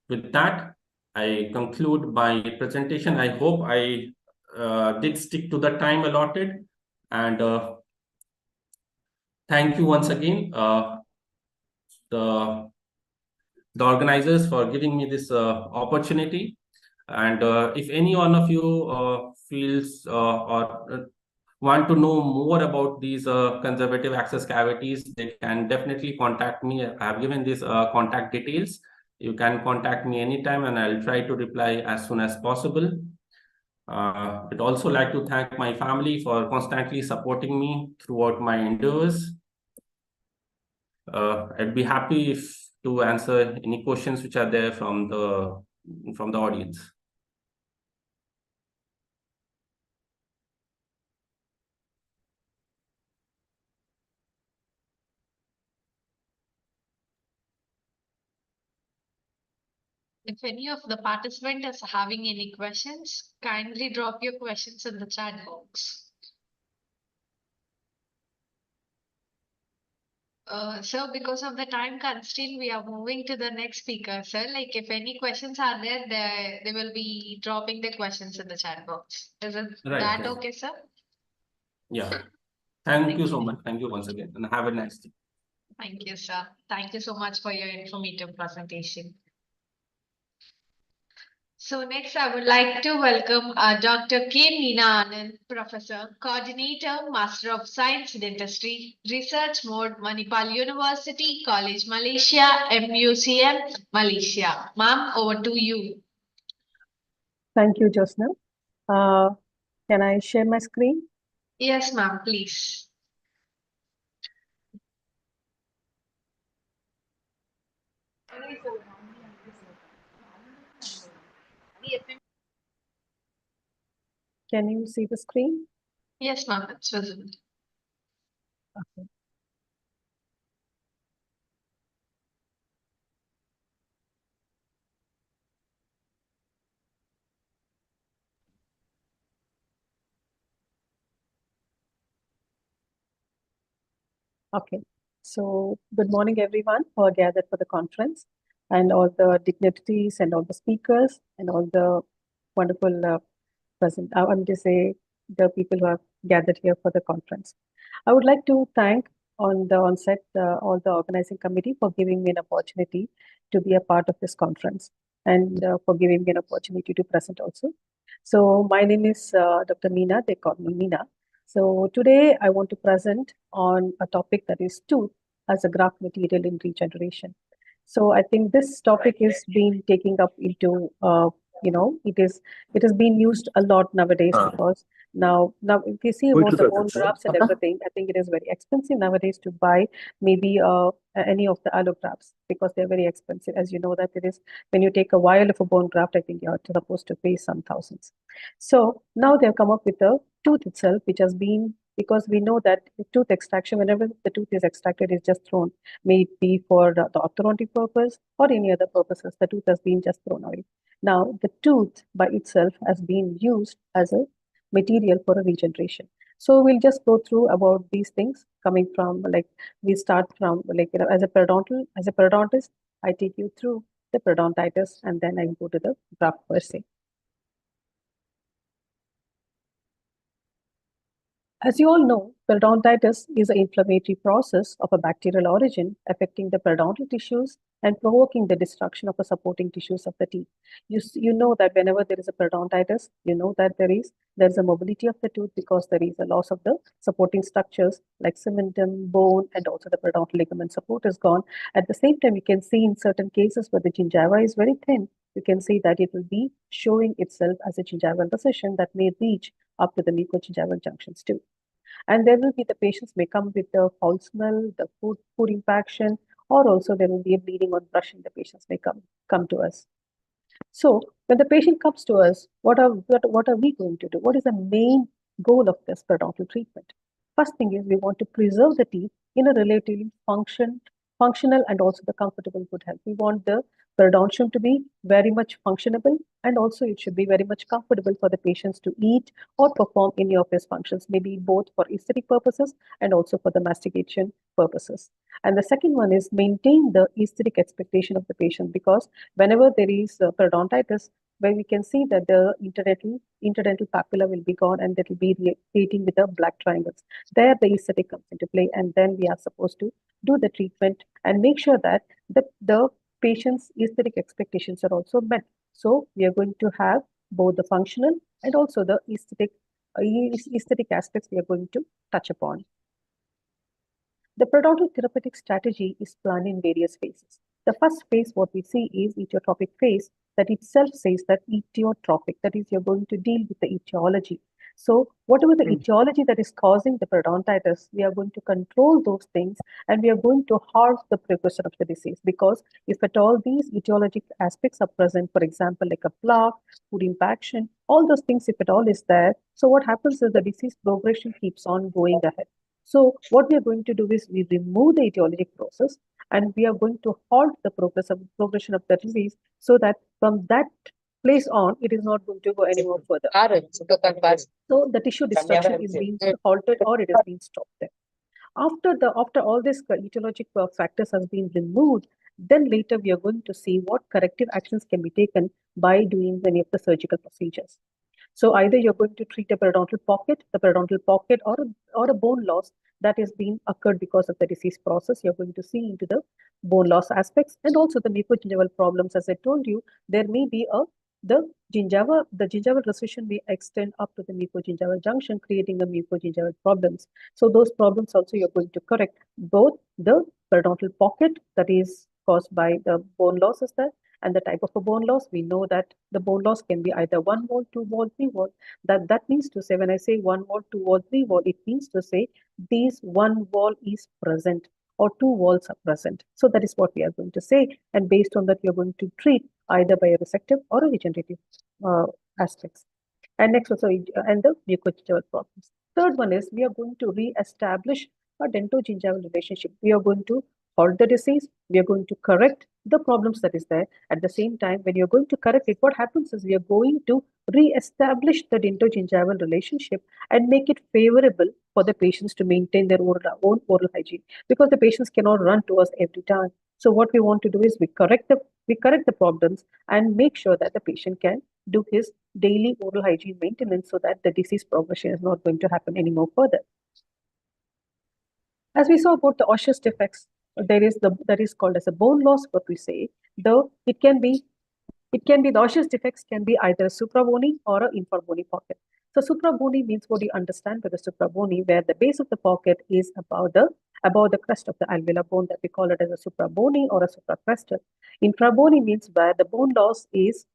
With that, I conclude my presentation. I hope I did stick to the time allotted. And thank you once again, the organizers, for giving me this opportunity. And if any one of you feels or want to know more about these conservative access cavities, they can definitely contact me. I have given these contact details. You can contact me anytime and I'll try to reply as soon as possible. I'd also like to thank my family for constantly supporting me throughout my endeavors. I'd be happy to answer any questions which are there from the audience. If any of the participant is having any questions, kindly drop your questions in the chat box. So because of the time constraint, we are moving to the next speaker, sir. Like if any questions are there, they will be dropping the questions in the chat box. Is it Right. that okay, sir? Yeah. Thank you so much. Thank you once again, and have a nice day. Thank you, sir. Thank you so much for your informative presentation. So next, I would like to welcome Dr. K. Meena Anand, Professor, Coordinator, Master of Science Dentistry, Research Mode, Manipal University, College, Malaysia, MUCM, Malaysia. Ma'am, over to you. Thank you, Josna. Can I share my screen? Yes, ma'am, please. Can you see the screen? Yes, ma'am, it's visible. Okay. Okay. So good morning, everyone who are gathered for the conference, and all the dignitaries and all the speakers and all the wonderful present. I want to say the people who have gathered here for the conference. I would like to thank on the onset all the organizing committee for giving me an opportunity to be a part of this conference and for giving me an opportunity to present also. So my name is Dr. Meena. They call me Meena. So today I want to present on a topic that is tooth as a graft material in regeneration. So I think this topic is being taken up into it has been used a lot nowadays because now if you see about the bone grafts and everything, I think it is very expensive nowadays to buy maybe any of the allografts because they're very expensive. As you know that it is when you take a vial of a bone graft, I think you're supposed to pay some thousands. So now they've come up with the tooth itself, which has been because we know that tooth extraction, whenever the tooth is extracted, is just thrown, may it be for the orthodontic purpose or any other purposes, the tooth has been just thrown away. Now, the tooth by itself has been used as a material for a regeneration. So we'll just go through about these things coming from we start from as a periodontist, I take you through the periodontitis and then I go to the graft per se. As you all know, periodontitis is an inflammatory process of a bacterial origin affecting the periodontal tissues and provoking the destruction of the supporting tissues of the teeth. You know that whenever there is a periodontitis, you know that there is a mobility of the tooth because there is a loss of the supporting structures like cementum, bone, and also the periodontal ligament support is gone. At the same time, you can see in certain cases where the gingiva is very thin, you can see that it will be showing itself as a gingival recession that may reach up to the mucogingival junctions too. And there will be the patients may come with the foul smell, the food impaction, or also there will be a bleeding on brushing. The patients may come to us. So when the patient comes to us, what are we going to do? What is the main goal of this periodontal treatment? First thing is we want to preserve the teeth in a relatively functional and also the comfortable good health. We want the periodontium to be very much functionable, and also it should be very much comfortable for the patients to eat or perform any of his functions, maybe both for aesthetic purposes and also for the mastication purposes. And the second one is maintain the aesthetic expectation of the patient, because whenever there is periodontitis, where we can see that the interdental papilla will be gone and that will be creating with the black triangles. There the aesthetic comes into play, and then we are supposed to do the treatment and make sure that the patient's aesthetic expectations are also met. So we are going to have both the functional and also the aesthetic aspects we are going to touch upon. The periodontal therapeutic strategy is planned in various phases. The first phase, what we see is etiotropic phase, that itself says that etiotropic, that is, you're going to deal with the etiology. So whatever the etiology that is causing the periodontitis, we are going to control those things and we are going to halt the progression of the disease. Because if at all these etiologic aspects are present, for example, like a plaque, food impaction, all those things, if at all is there, so what happens is the disease progression keeps on going ahead. So what we are going to do is we remove the etiologic process and we are going to halt the progression of the disease, so that from that place on, it is not going to go any more further. So the tissue destruction is being halted or it is being stopped there. After all this etiologic factors has been removed, then later we are going to see what corrective actions can be taken by doing any of the surgical procedures. So either you're going to treat the periodontal pocket, or a bone loss that is being occurred because of the disease process. You're going to see into the bone loss aspects and also the mucogingival problems. As I told you, there may be the gingival recession may extend up to the mucogingival junction, creating the mucogingival problems. So those problems also you're going to correct, both the periodontal pocket that is caused by the bone loss is there, and the type of a bone loss. We know that the bone loss can be either 1 wall, 2 wall, 3 wall. That means to say, when I say 1 wall, 2 wall, 3 wall, it means to say these 1 wall is present or 2 walls are present. So that is what we are going to say, and based on that, we are going to treat either by a resective or a regenerative aspects. And next also, and the mucogingival problems. Third one is we are going to re-establish a dentogingival relationship. We are going to halt the disease. We are going to correct the problems that is there. At the same time, when you're going to correct it, what happens is we are going to re-establish the dentogingival relationship and make it favorable for the patients to maintain their own oral hygiene, because the patients cannot run to us every time. So what we want to do is we correct the problems and make sure that the patient can do his daily oral hygiene maintenance, so that the disease progression is not going to happen anymore further. As we saw about the osseous defects, there is that is called as a bone loss. What we say, though it can be the osseous defects can be either a suprabony or an infrabony pocket. So suprabony means, what you understand by the suprabony, where the base of the pocket is above the crest of the alveolar bone, that we call it as a suprabony or a supracrestal. Infrabony means where the bone loss is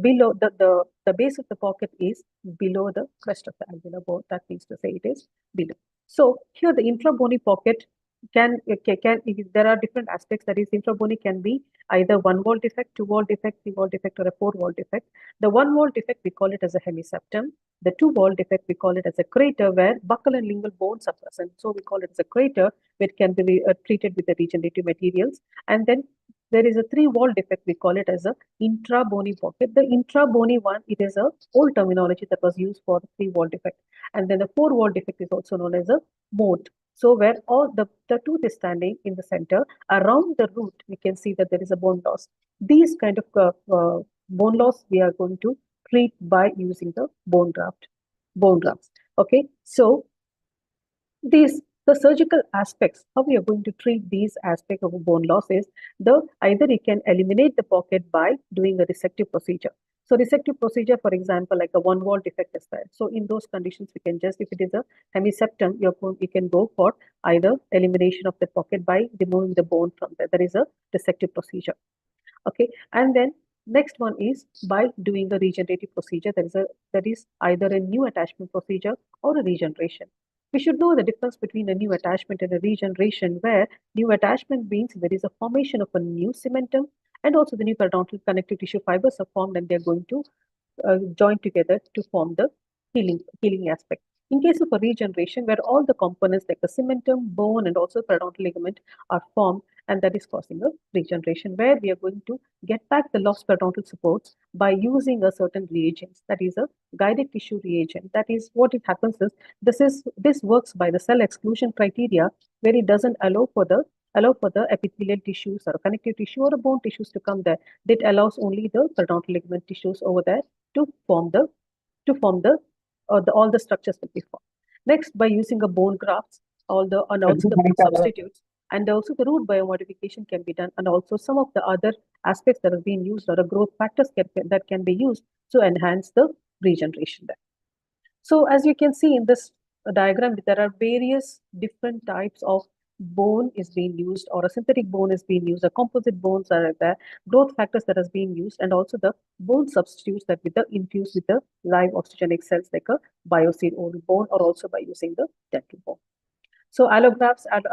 below the base of the pocket is below the crest of the alveolar bone. That means to say it is below. So here the infrabony pocket can there are different aspects. That is, infrabony can be either 1 wall defect, 2 wall defect, 3 wall defect, or a 4 wall defect. The 1 wall defect, we call it as a hemiseptum. The 2 wall defect, we call it as a crater, where buccal and lingual bones are present. So we call it as a crater, which can be treated with the regenerative materials. And then there is a 3 wall defect, we call it as a intrabony pocket. The intrabony one, it is a old terminology that was used for 3 wall defect. And then the 4 wall defect is also known as a moat. So where all the tooth is standing in the center, around the root, we can see that there is a bone loss. These kind of bone loss we are going to treat by using the bone grafts. Okay, so The surgical aspects, how we are going to treat these aspects of bone loss is either you can eliminate the pocket by doing a resective procedure. So resective procedure, for example, like a one wall defect is there. So in those conditions, we can just, if it is a hemiseptum, you can go for either elimination of the pocket by removing the bone from there. That is a resective procedure. Okay, and then next one is by doing a regenerative procedure. That is either a new attachment procedure or a regeneration. We should know the difference between a new attachment and a regeneration, where new attachment means there is a formation of a new cementum, and also the new periodontal connective tissue fibers are formed, and they're going to join together to form the healing aspect. In case of a regeneration, where all the components like the cementum, bone, and also periodontal ligament are formed, and that is causing a regeneration, where we are going to get back the lost periodontal supports by using a certain reagents. That is a guided tissue reagent. That is what it happens is this works by the cell exclusion criteria, where it doesn't allow for the epithelial tissues or connective tissue or bone tissues to come there. That allows only the periodontal ligament tissues over there to form the all the structures will be formed. Next, by using a bone grafts, and also the bone substitutes, and also the root biomodification can be done, and also some of the other aspects that have been used or the growth factors that can be used to enhance the regeneration there. So as you can see in this diagram, there are various different types of bone is being used, or a synthetic bone is being used, a composite bones are there, growth factors that has been used, and also the bone substitutes that with the infused with the live osteogenic cells like a biosyn old bone, or also by using the dental bone. So allografts and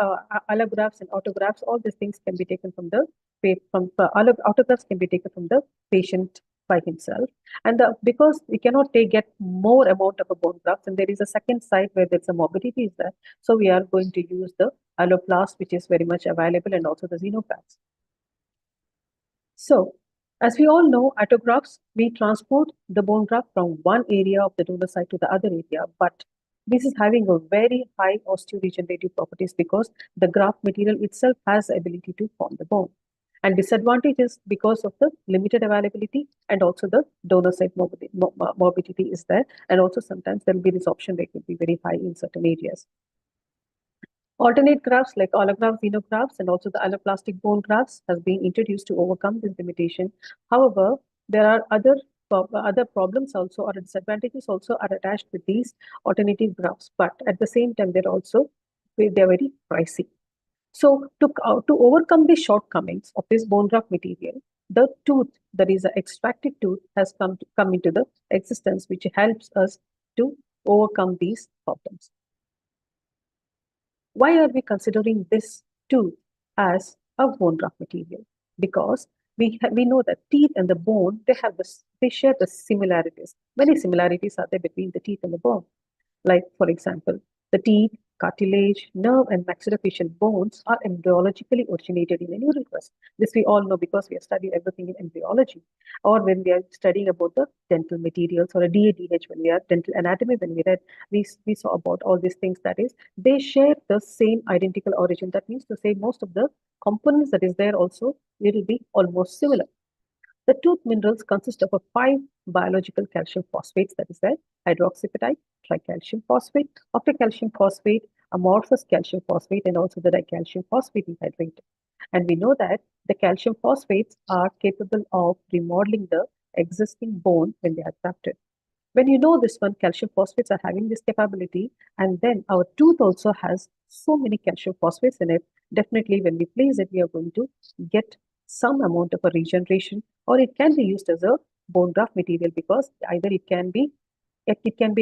autografts, all these things can be taken from the autografts can be taken from the patient by himself, and because we cannot get more amount of a bone graft, and there is a second site where there's a morbidity is there, so we are going to use the alloplast, which is very much available, and also the xenografts. So as we all know, autografts, we transport the bone graft from one area of the donor site to the other area, but this is having a very high osteoregenerative properties because the graft material itself has the ability to form the bone. And disadvantage is because of the limited availability, and also the donor site morbidity is there, and also sometimes there will be resorption rate will be very high in certain areas. Alternate grafts like allograft, xenografts, and also the alloplastic bone grafts has been introduced to overcome this limitation. However, there are other problems also, or disadvantages also are attached with these alternative grafts, but at the same time they're very pricey. So to overcome the shortcomings of this bone graft material, the tooth, that is the extracted tooth, has come into the existence, which helps us to overcome these problems. Why are we considering this tooth as a bone graft material? Because we know that teeth and the bone, they share the similarities. Many similarities are there between the teeth and the bone. Like, for example, the teeth, cartilage, nerve, and maxillofacial bones are embryologically originated in a neural crest. This we all know because we have studied everything in embryology, or when we are studying about the dental materials, or a DADH, when we are dental anatomy, when we read, we saw about all these things. That is, they share the same identical origin. That means to say most of the components that is there also will be almost similar. The tooth minerals consist of 5 biological calcium phosphates, that is there, hydroxyapatite, tricalcium phosphate, octocalcium phosphate, amorphous calcium phosphate, and also the dicalcium phosphate anhydride. And we know that the calcium phosphates are capable of remodeling the existing bone when they are grafted. When you know this one, calcium phosphates are having this capability, and then our tooth also has so many calcium phosphates in it, definitely when we place it, we are going to get some amount of a regeneration, or it can be used as a bone graft material, because either it can be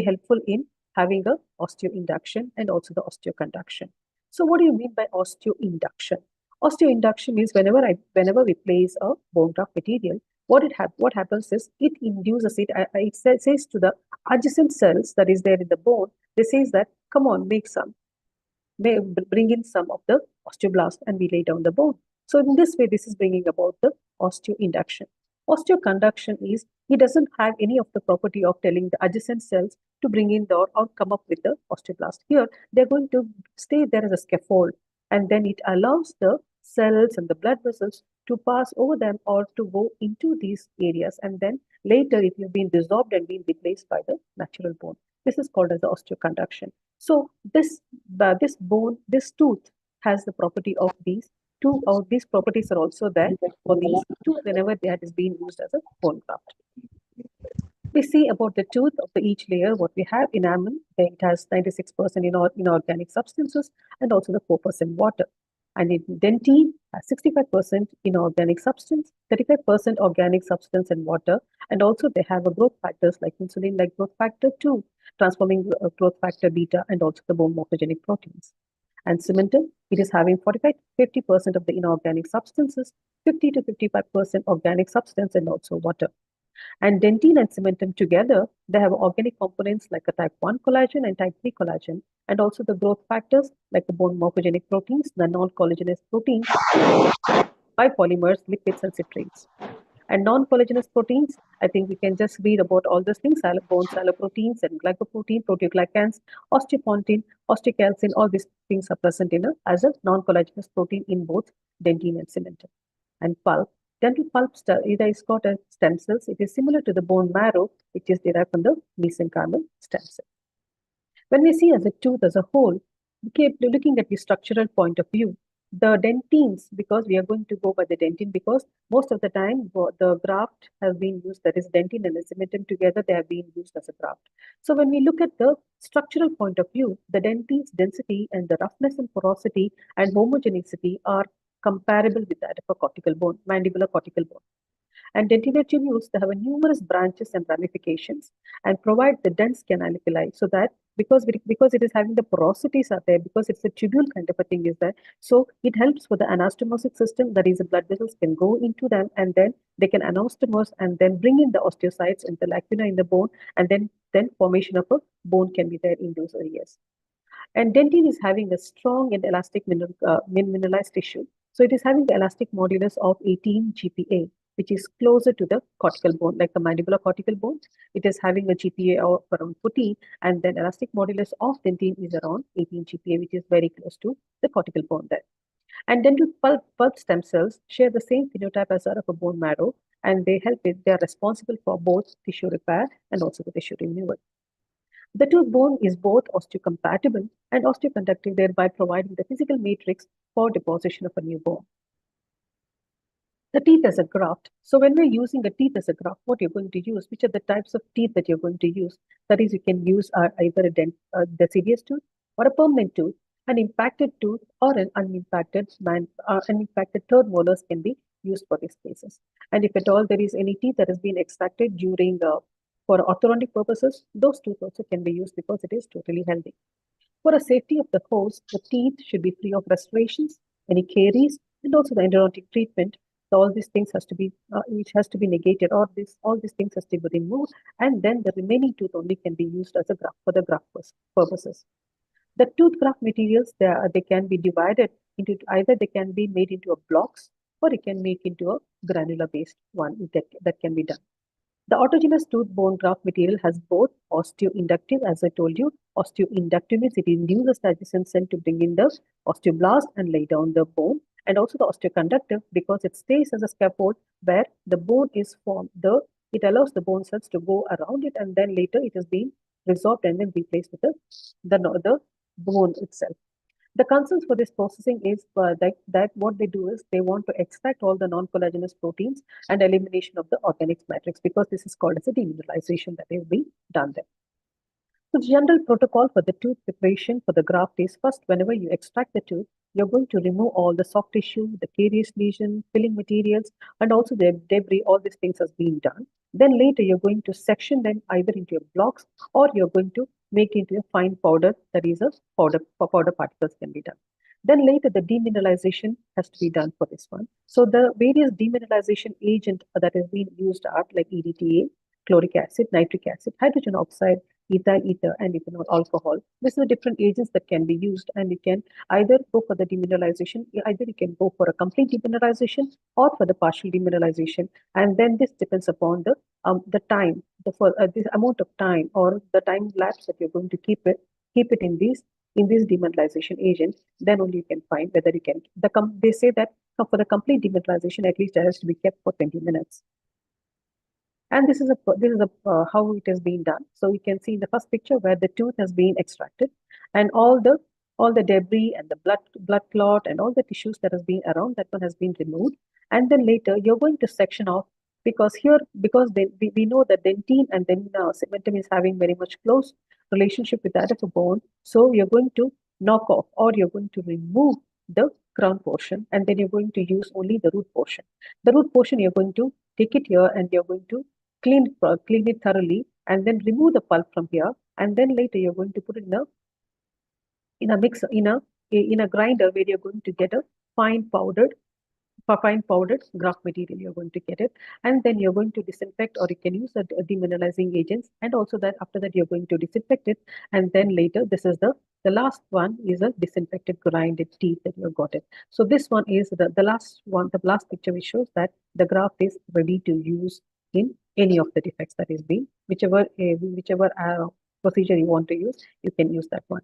helpful in having a osteoinduction and also the osteoconduction. So what do you mean by osteoinduction? Osteoinduction means whenever we place a bone graft material, what happens is it induces it says to the adjacent cells that is there in the bone, they says that, come on, bring in some of the osteoblast, and we lay down the bone. So in this way, this is bringing about the osteoinduction. Osteoconduction is, it doesn't have any of the property of telling the adjacent cells to bring in or come up with the osteoblast. Here, they're going to stay there as a scaffold, and then it allows the cells and the blood vessels to pass over them or to go into these areas, and then later it will be dissolved and being replaced by the natural bone. This is called as the osteoconduction. So this this tooth has the property of these two, or these properties are also there for these tooth whenever that is being used as a bone graft. We see about the tooth of each layer, what we have enamel, it has 96% inorganic substances and also the 4% water. And in dentine has 65% inorganic substance, 35% organic substance and water. And also they have a growth factors like insulin, like growth factor 2, transforming growth factor beta, and also the bone morphogenic proteins. And cementum, it is having 45-50% of the inorganic substances, 50 to 55% organic substance, and also water. And dentine and cementum together, they have organic components like a type 1 collagen and type 3 collagen, and also the growth factors like the bone morphogenic proteins, the non-collagenous proteins, biopolymers, lipids, and citrates. And non-collagenous proteins, I think we can just read about all those things, bone proteins and glycoprotein, proteoglycans, osteopontin, osteocalcin, all these things are present as a non-collagenous protein in both dentine and cementum. And pulp, dental pulp it is got as stem cells. It is similar to the bone marrow, which is derived from the mesenchymal stem cell. When we see as a tooth as a whole, we keep looking at the structural point of view. The dentines, because we are going to go by the dentine, because most of the time the graft has been used, that is dentine and the cementum together, they have been used as a graft. So when we look at the structural point of view, the dentine's density and the roughness and porosity and homogeneity are comparable with that of a cortical bone, mandibular cortical bone. And dentinar tubules, they have numerous branches and ramifications and provide the dense canaliculi, so that because it is having the porosities are there, because it's a tubule kind of a thing is there, so it helps for the anastomosis system, that is the blood vessels can go into them and then they can anastomose and then bring in the osteocytes and the lacuna in the bone, and then formation of a bone can be there in those areas. And dentine is having a strong and elastic mineralized tissue. So it is having the elastic modulus of 18 GPa, which is closer to the cortical bone, like the mandibular cortical bone. It is having a GPa of around 14, and then elastic modulus of dentine is around 18 GPa, which is very close to the cortical bone there. And dental pulp stem cells share the same phenotype as that of a bone marrow, and they are responsible for both tissue repair and also the tissue renewal. The tooth bone is both osteocompatible and osteoconductive, thereby providing the physical matrix for deposition of a new bone. The teeth as a graft. So when we're using a teeth as a graft, what you're going to use, which are the types of teeth that you're going to use? That is, you can use either a deciduous tooth or a permanent tooth, an impacted tooth or an unimpacted third molars can be used for these cases. And if at all there is any teeth that has been extracted during for orthodontic purposes, those teeth also can be used because it is totally healthy. For a safety of the host, the teeth should be free of restorations, any caries, and also the endodontic treatment. So all these things has to be, which has to be negated, or all these things has to be removed, and then the remaining tooth only can be used as a graft for the graft purposes. The tooth graft materials, they can be divided into either they can be made into a blocks, or it can make into a granular based one that can be done. The autogenous tooth bone graft material has both osteoinductive, as I told you. Osteoinductive means it induces the adjacent cell to bring in the osteoblast and lay down the bone, and also the osteoconductive because it stays as a scaffold where the bone is formed. It allows the bone cells to go around it, and then later it is being resorbed and then replaced with the bone itself. The concerns for this processing is that what they do is they want to extract all the non-collagenous proteins and elimination of the organic matrix, because this is called as a demineralization that is being done there. The general protocol for the tooth preparation for the graft is first, whenever you extract the tooth, you're going to remove all the soft tissue, the carious lesion, filling materials, and also the debris. All these things has been done. Then later you're going to section them either into blocks, or you're going to make into a fine powder, that is a powder particles can be done. Then later the demineralization has to be done for this one. So the various demineralization agent that is being used are like EDTA, chloric acid, nitric acid, hydrogen oxide, ethyl ether, and ethanol alcohol. These are different agents that can be used, and you can either go for the demineralization, either you can go for a complete demineralization or for the partial demineralization. And then this depends upon the time, this amount of time or the time lapse that you're going to keep it in this demineralization agent. Then only you can find whether you can. They say that for the complete demineralization, at least it has to be kept for 20 minutes. And this is how it has been done. So you can see in the first picture where the tooth has been extracted, and all the all the debris and the blood clot and all the tissues that has been around, that one has been removed. And then later you're going to section off, because we know that dentine and then cementum is having very much close relationship with that of a bone. So you're going to knock off, or you're going to remove the crown portion, and then you're going to use only the root portion. The root portion, you're going to take it here and you're going to clean it thoroughly, and then remove the pulp from here, and then later you're going to put it in a mix in a grinder, where you're going to get a fine powdered graft material. You're going to get it, and then you're going to disinfect, or you can use the demineralizing agents, and also that after that you're going to disinfect it, and then later this is the last one is a disinfected grinded teeth that you've got it. So this one is the last one, the last picture which shows that the graft is ready to use in any of the defects that is being, whichever procedure you want to use, you can use that one.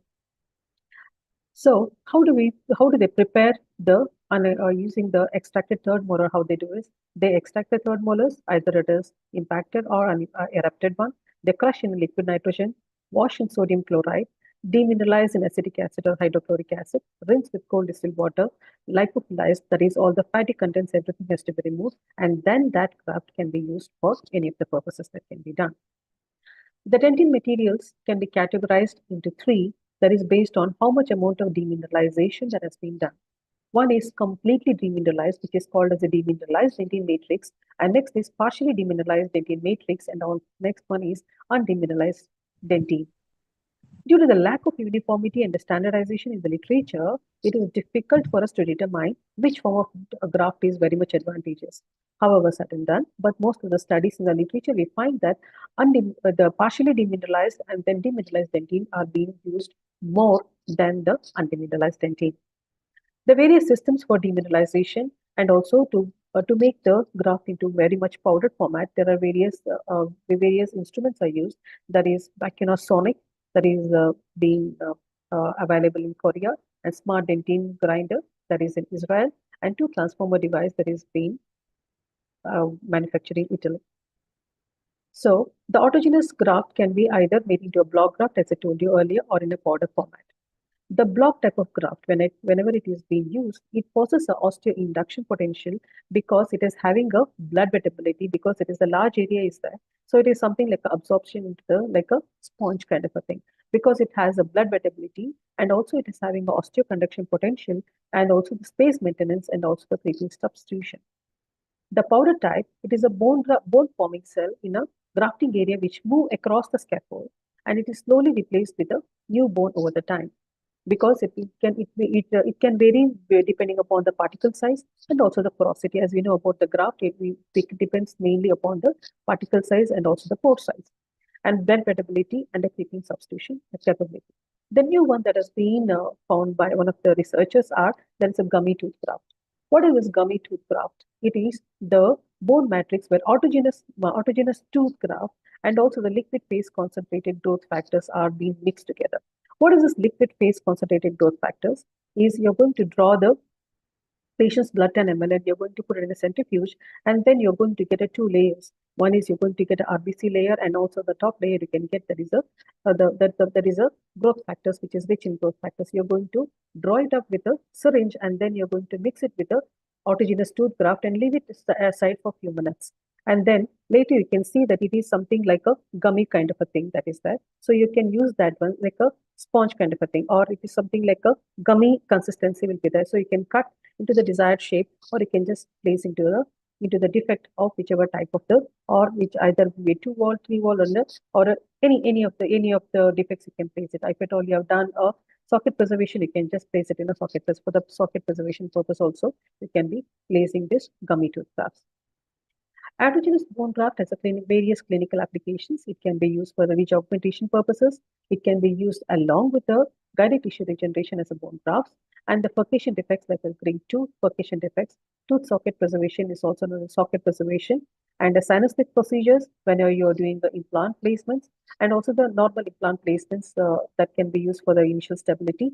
So how do they prepare the using the extracted third molar? How they do is they extract the third molars, either it is impacted or erupted one. They crush in liquid nitrogen, wash in sodium chloride, demineralize in acetic acid or hydrochloric acid, rinse with cold distilled water, lipophilize, that is all the fatty contents, everything has to be removed, and then that graft can be used for any of the purposes that can be done. The dentine materials can be categorized into three, that is based on how much amount of demineralization that has been done. One is completely demineralized, which is called as a demineralized dentine matrix, and next is partially demineralized dentine matrix, and next one is undemineralized dentine. Due to the lack of uniformity and the standardization in the literature, it is difficult for us to determine which form of a graft is very much advantageous. However, said and done, but most of the studies in the literature, we find that the partially demineralized and then demineralized dentine are being used more than the undemineralized dentine. The various systems for demineralization and also to make the graft into very much powdered format, there are various instruments are used. That is Sonic, that is being available in Korea, and smart dentine grinder, that is in Israel, and two transformer device that is being manufactured in Italy. So the autogenous graft can be either made into a block graft, as I told you earlier, or in a powder format. The block type of graft, whenever it is being used, it possesses an osteoinduction potential because it is having a blood wettability, because it is a large area is there. So it is something like absorption into like a sponge kind of a thing, because it has a blood wettability, and also it is having an osteoconduction potential, and also the space maintenance, and also the plating substitution. The powder type, it is a bone forming cell in a grafting area which move across the scaffold, and it is slowly replaced with a new bone over the time, because it can vary depending upon the particle size and also the porosity. As we know about the graft, it depends mainly upon the particle size and also the pore size, and blood wettability and the clipping substitution capability. The new one that has been found by one of the researchers there is a gummy tooth graft. What is this gummy tooth graft? It is the bone matrix where autogenous tooth graft and also the liquid phase concentrated growth factors are being mixed together. What is this liquid phase concentrated growth factors? Is you're going to draw the patient's blood 10 ml and you're going to put it in a centrifuge, and then you're going to get two layers. One is you're going to get an RBC layer, and also the top layer you can get that is a growth factors, which is rich in growth factors. You're going to draw it up with a syringe, and then you're going to mix it with a autogenous tooth graft and leave it aside for a few minutes. And then later you can see that it is something like a gummy kind of a thing that is there. So you can use that one like a sponge kind of a thing, or it is something like a gummy consistency will be there. So you can cut into the desired shape, or you can just place into the defect of whichever type of or which either be 2-wall, 3-wall, or any of the defects you can place it. If at all you have done a socket preservation, you can just place it in a socket. For the socket preservation purpose also, you can be placing this gummy tooth grafts. Autogenous bone graft has various clinical applications. It can be used for the ridge augmentation purposes. It can be used along with the guided tissue regeneration as a bone graft, and the furcation defects like grade 2 furcation defects. Tooth socket preservation is also known as socket preservation, and the sinus-lift procedures whenever you're doing the implant placements, and also the normal implant placements that can be used for the initial stability.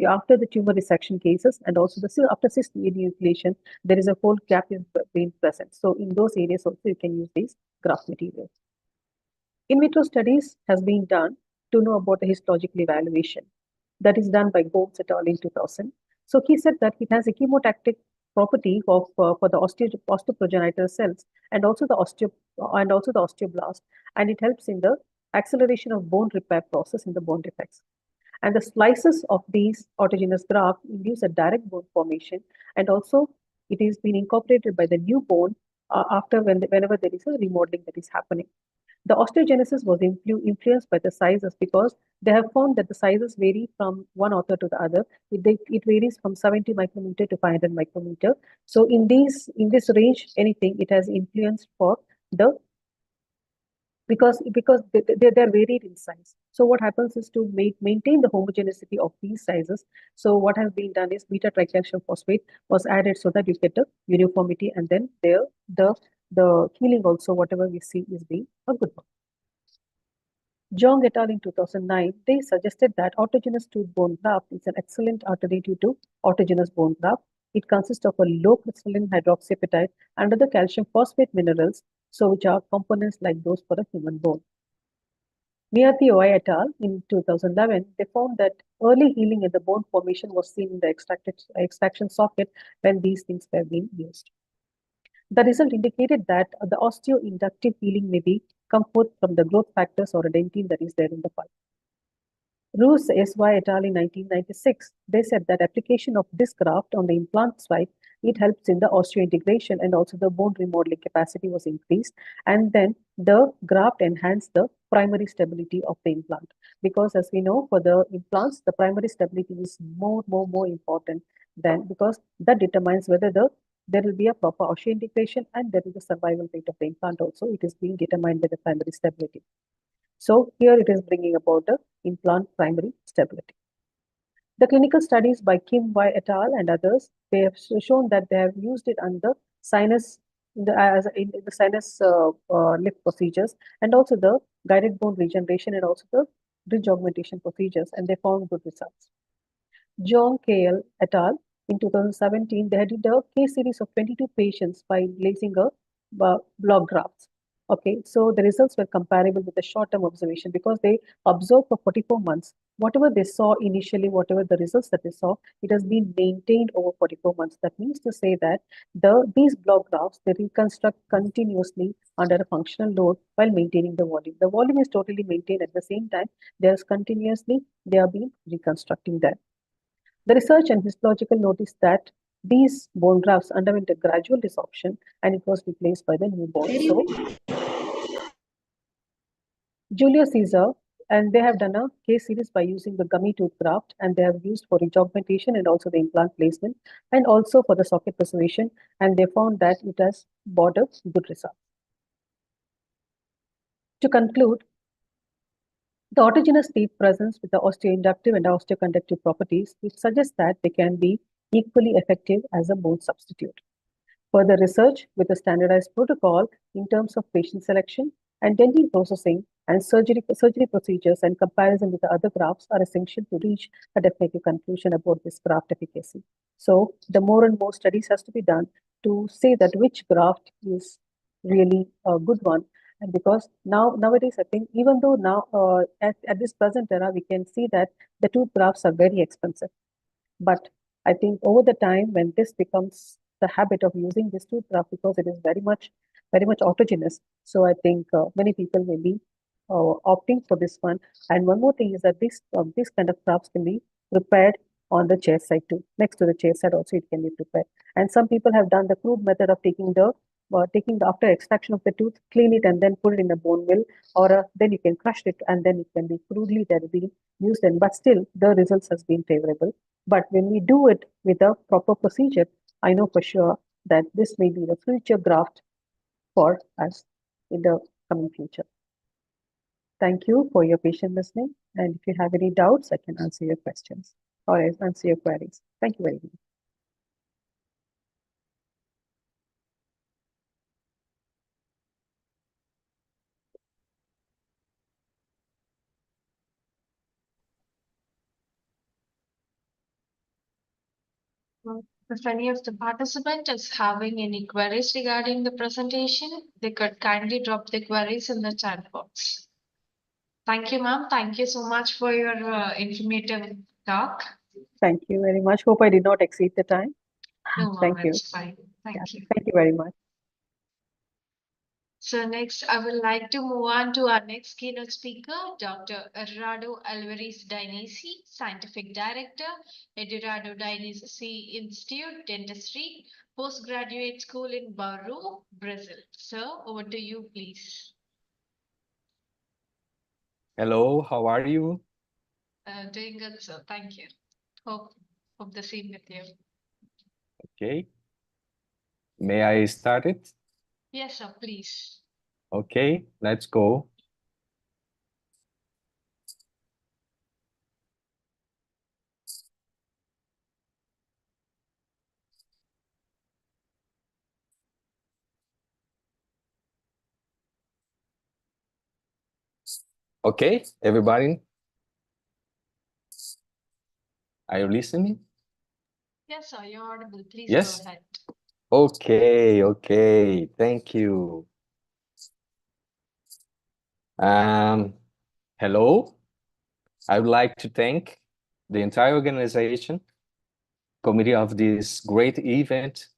After the tumor resection cases, and also after cyst enucleation, there is a whole gap being present. So in those areas also you can use these graft materials. In vitro studies has been done to know about the histological evaluation. that is done by Gomes et al. In 2000. So he said that it has a chemotactic property of for the osteoprogenitor cells and also the osteoblast, and it helps in the acceleration of bone repair process in the bone defects. And the slices of these autogenous graft induce a direct bone formation, and also it is being incorporated by the new bone whenever there is a remodeling that is happening. The osteogenesis was influenced by the sizes because they have found that the sizes vary from one author to the other. It varies from 70 micrometer to 500 micrometer. So in this range, anything it has influence for the because they're varied in size. So what happens is to maintain the homogeneity of these sizes. So what has been done is beta tricalcium phosphate was added so that you get a uniformity, and then the healing also, whatever we see, is being a good one. Jong et al. In 2009, they suggested that autogenous tooth bone graft is an excellent alternative to autogenous bone graft. It consists of a low crystalline hydroxyapatite and other calcium phosphate minerals, so which are components like those for a human bone. Miyati Oi et al. In 2011, they found that early healing in the bone formation was seen in the extraction socket when these things were being used. The result indicated that the osteoinductive healing may be come forth from the growth factors or a dentine that is there in the pulp. Roos S.Y. et al. In 1996, they said that application of this graft on the implant site, it helps in the osseointegration, and also the bone remodeling capacity was increased. And then the graft enhanced the primary stability of the implant. Because as we know, for the implants, the primary stability is more important than, because that determines whether there will be a proper osseointegration and there is a survival rate of the implant also. It is being determined by the primary stability. So here it is bringing about the implant primary stability. The clinical studies by Kim Y et al. And others, they have shown that they have used it under sinus in the sinus lift procedures, and also the guided bone regeneration, and also the bridge augmentation procedures, and they found good results. John KL et al. In 2017, they did a case series of 22 patients by placing a block grafts. Okay, so the results were comparable with the short-term observation because they observed for 44 months. Whatever they saw initially, whatever the results that they saw, it has been maintained over 44 months. That means to say that these block grafts, they reconstruct continuously under a functional load while maintaining the volume. The volume is totally maintained at the same time. They are being reconstructing that. The research and histological noticed that these bone grafts underwent a gradual desorption and it was replaced by the new bone. So, Julio Caesar, and they have done a case series by using the gummy tooth graft, and they have used for ridge augmentation and also the implant placement and also for the socket preservation, and they found that it has brought a good result. To conclude, the autogenous teeth presents with the osteoinductive and osteoconductive properties, which suggests that they can be equally effective as a bone substitute. Further research with a standardized protocol in terms of patient selection and dental processing and surgery procedures and comparison with the other grafts are essential to reach a definitive conclusion about this graft efficacy. So the more and more studies has to be done to say that which graft is really a good one. And because nowadays, I think even though now at this present era, we can see that the tooth grafts are very expensive. But I think over the time when this becomes the habit of using this tooth graft, because it is very much autogenous, so I think many people may be opting for this one. And one more thing is that this kind of grafts can be prepared on the chair side too. Next to the chair side also it can be prepared. And some people have done the crude method of taking the after extraction of the tooth, clean it and then put it in a bone mill, or then you can crush it and then it can be crudely that be used in, but still the results has been favorable. But when we do it with a proper procedure, I know for sure that this may be the future graft for us in the coming future. Thank you for your patient listening. And if you have any doubts, I can answer your questions or answer your queries. Thank you very much. If any of the participant is having any queries regarding the presentation, they could kindly drop the queries in the chat box. Thank you, ma'am. Thank you so much for your informative talk. Thank you very much. Hope I did not exceed the time. No, ma'am, Thank you. it's fine. Yeah, Thank you. thank you very much. So next, I would like to move on to our next keynote speaker, Dr. Eduardo Alvarez Dainese, Scientific Director, Eduardo Dainese Institute, Dentistry, Postgraduate School in Bauru, Brazil. Sir, over to you, please. Hello, how are you? Doing good, sir. Thank you. Hope the same with you. Okay. May I start it? Yes, sir, please. Okay, let's go. Okay, everybody, are you listening? Yes, sir, you're audible. Please Yes? go ahead. Okay, thank you. Hello. I would like to thank the entire organization committee of this great event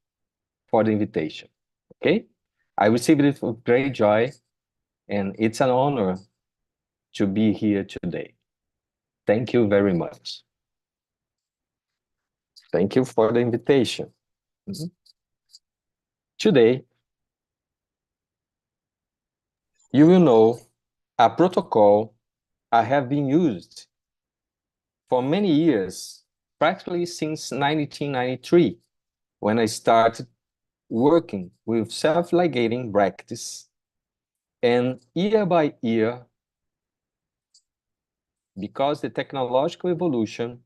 for the invitation. Okay, I received it with great joy, and it's an honor to be here today. Thank you very much. Thank you for the invitation. Today, you will know a protocol I have been used for many years, practically since 1993, when I started working with self-ligating practice. And year by year, because the technological evolution,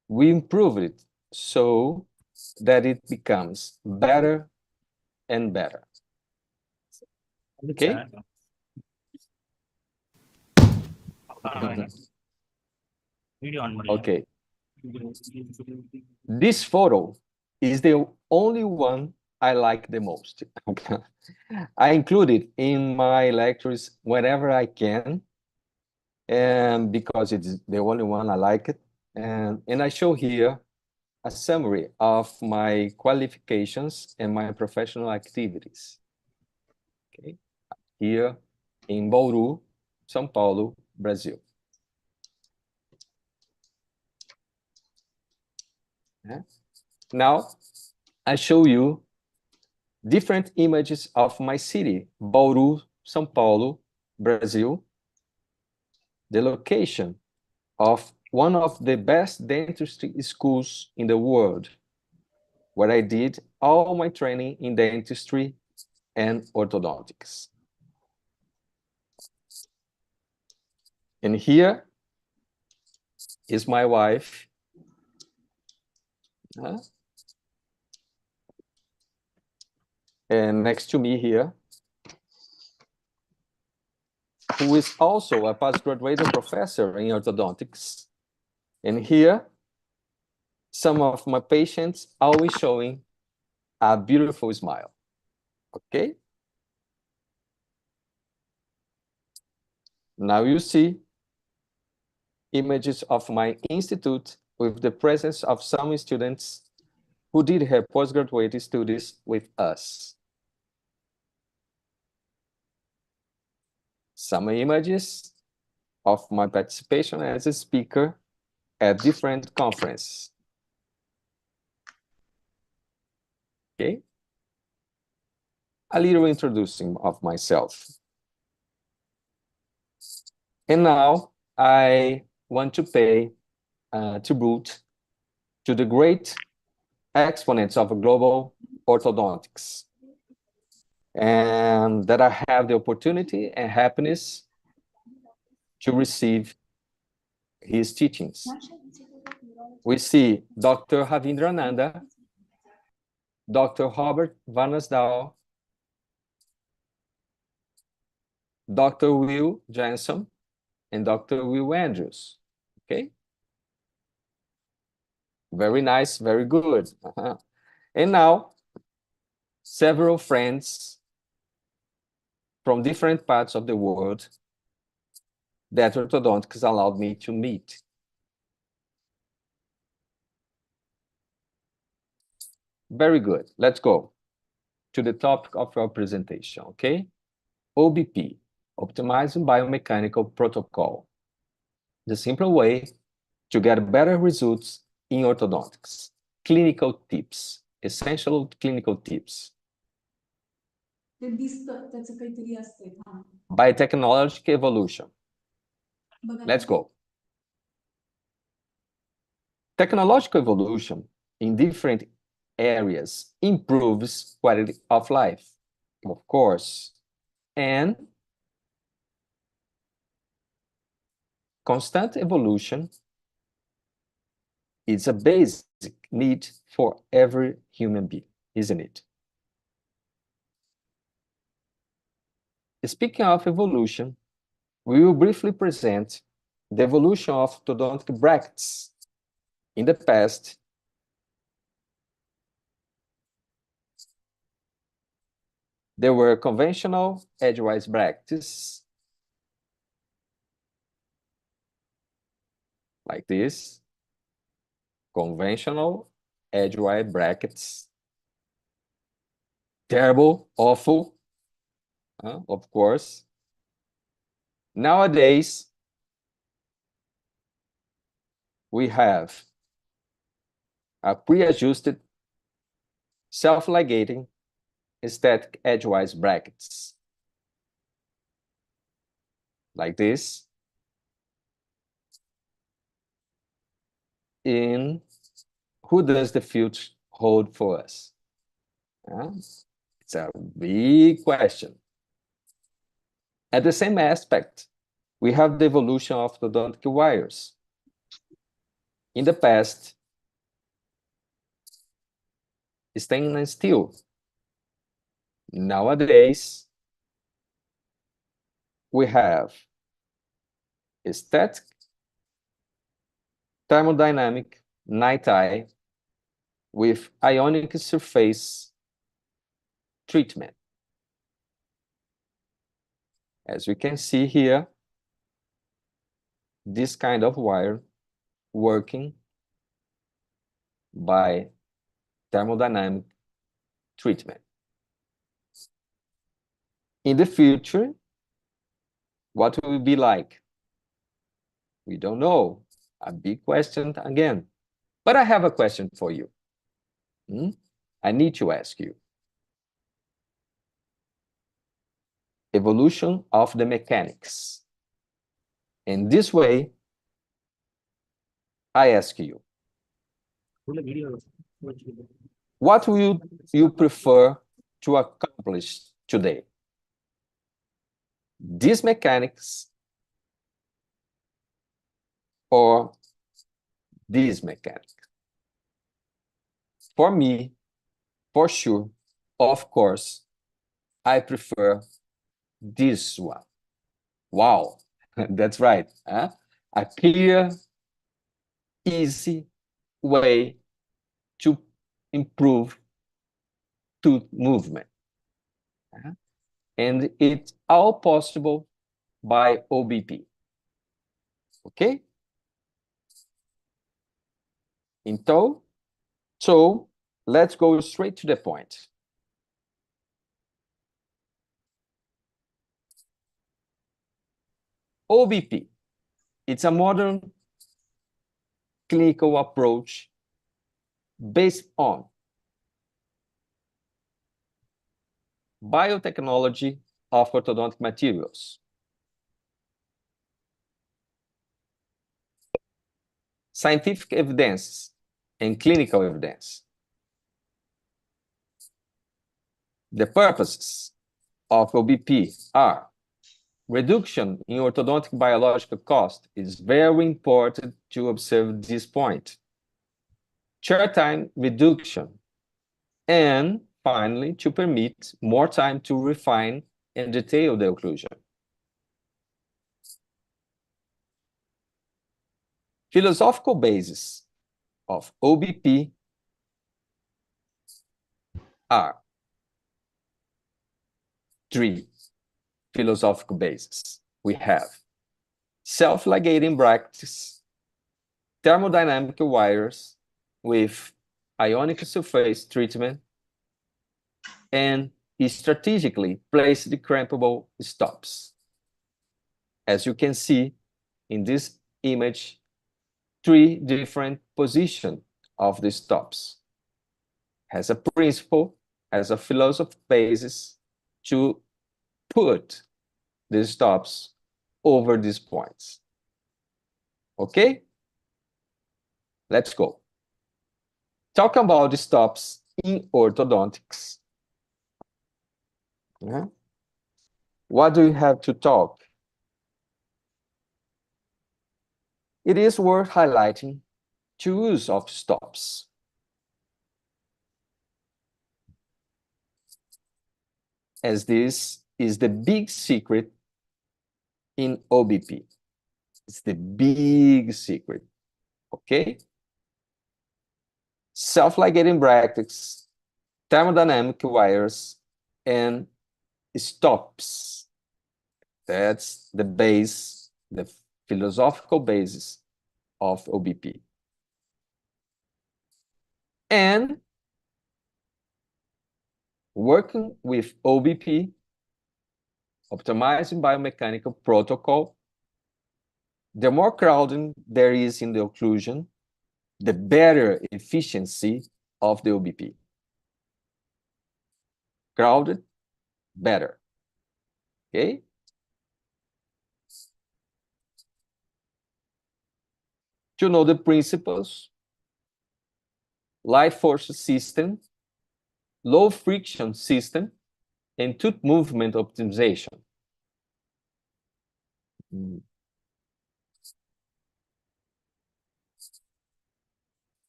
we improve it so that it becomes better and better. Okay? Okay. This photo is the only one I like the most. I include it in my lectures whenever I can, and because it's the only one I like it. And I show here a summary of my qualifications and my professional activities. Okay, here in Bauru, São Paulo, Brazil. Yeah. Now, I show you different images of my city, Bauru, São Paulo, Brazil, the location of one of the best dentistry schools in the world, where I did all my training in dentistry and orthodontics. And here is my wife. And next to me here, who is also a postgraduate professor in orthodontics. And here, some of my patients always showing a beautiful smile. Okay? Now you see images of my institute with the presence of some students who did her postgraduate studies with us. Some images of my participation as a speaker at different conferences. Okay? A little introducing of myself. And now I want to pay tribute to the great exponents of global orthodontics, and that I have the opportunity and happiness to receive his teachings. We see Dr. Ravindrananda, Dr. Robert Vanasdal, Dr. Will Jansen, and Dr. Will Andrews. Okay? Very nice, very good. And now, several friends from different parts of the world that orthodontics allowed me to meet. Very good. Let's go to the topic of our presentation, okay? OBP, Optimizing Biomechanical Protocol. The simple way to get better results in orthodontics. Clinical tips, essential clinical tips. ते दिसतं त्याचं काहीतरी असतंय हा Biotechnological evolution. बघा Let's go. Technological evolution in different areas improves quality of life, of course, and constant evolution is a basic need for every human being, isn't it? Speaking of evolution, we will briefly present the evolution of orthodontic brackets. In the past, there were conventional edgewise brackets, like this, conventional edgewise brackets. Terrible, awful, of course. Nowadays, we have a pre-adjusted, self-ligating, static edgewise brackets, like this. In who does the future hold for us? It's a big question. At the same aspect, we have the evolution of orthodontic wires. In the past, stainless steel. Nowadays, we have static, thermodynamic, night eye with ionic surface treatment. As we can see here, this kind of wire working by thermodynamic treatment. In the future, what will it be like? We don't know. A big question again. But I have a question for you. I need to ask you. Evolution of the mechanics. In this way, I ask you, what will you prefer to accomplish today? These mechanics or these mechanics? For me, for sure, of course, I prefer this one. Wow, that's right. A clear, easy way to improve tooth movement. And it's all possible by OBP. Okay? So let's go straight to the point. OBP, it's a modern clinical approach based on biotechnology of orthodontic materials, scientific evidence and clinical evidence. The purposes of OBP are reduction in orthodontic biological cost. Is very important to observe this point. Chair time reduction. And finally, to permit more time to refine and detail the occlusion. Philosophical basis of OBP are 3 philosophical bases. We have self-ligating brackets, thermodynamic wires with ionic sulfate treatment, and strategically place the crampable stops. As you can see in this image, 3 different positions of the stops. Has a principle, has a philosophy basis to put the stops over these points. Okay? Let's go. Talk about the stops in orthodontics. Yeah. What do you have to talk? It is worth highlighting two use of stops. As this is the big secret in OBP. It's the big secret, okay? Self-ligating brackets, thermodynamic wires, and stops. That's the base, the philosophical basis of OBP. And working with OBP, optimizing biomechanical protocol, the more crowding there is in the occlusion, the better efficiency of the OBP. Crowded, better. Okay? To know the principles, light force system, low friction system, and tooth movement optimization.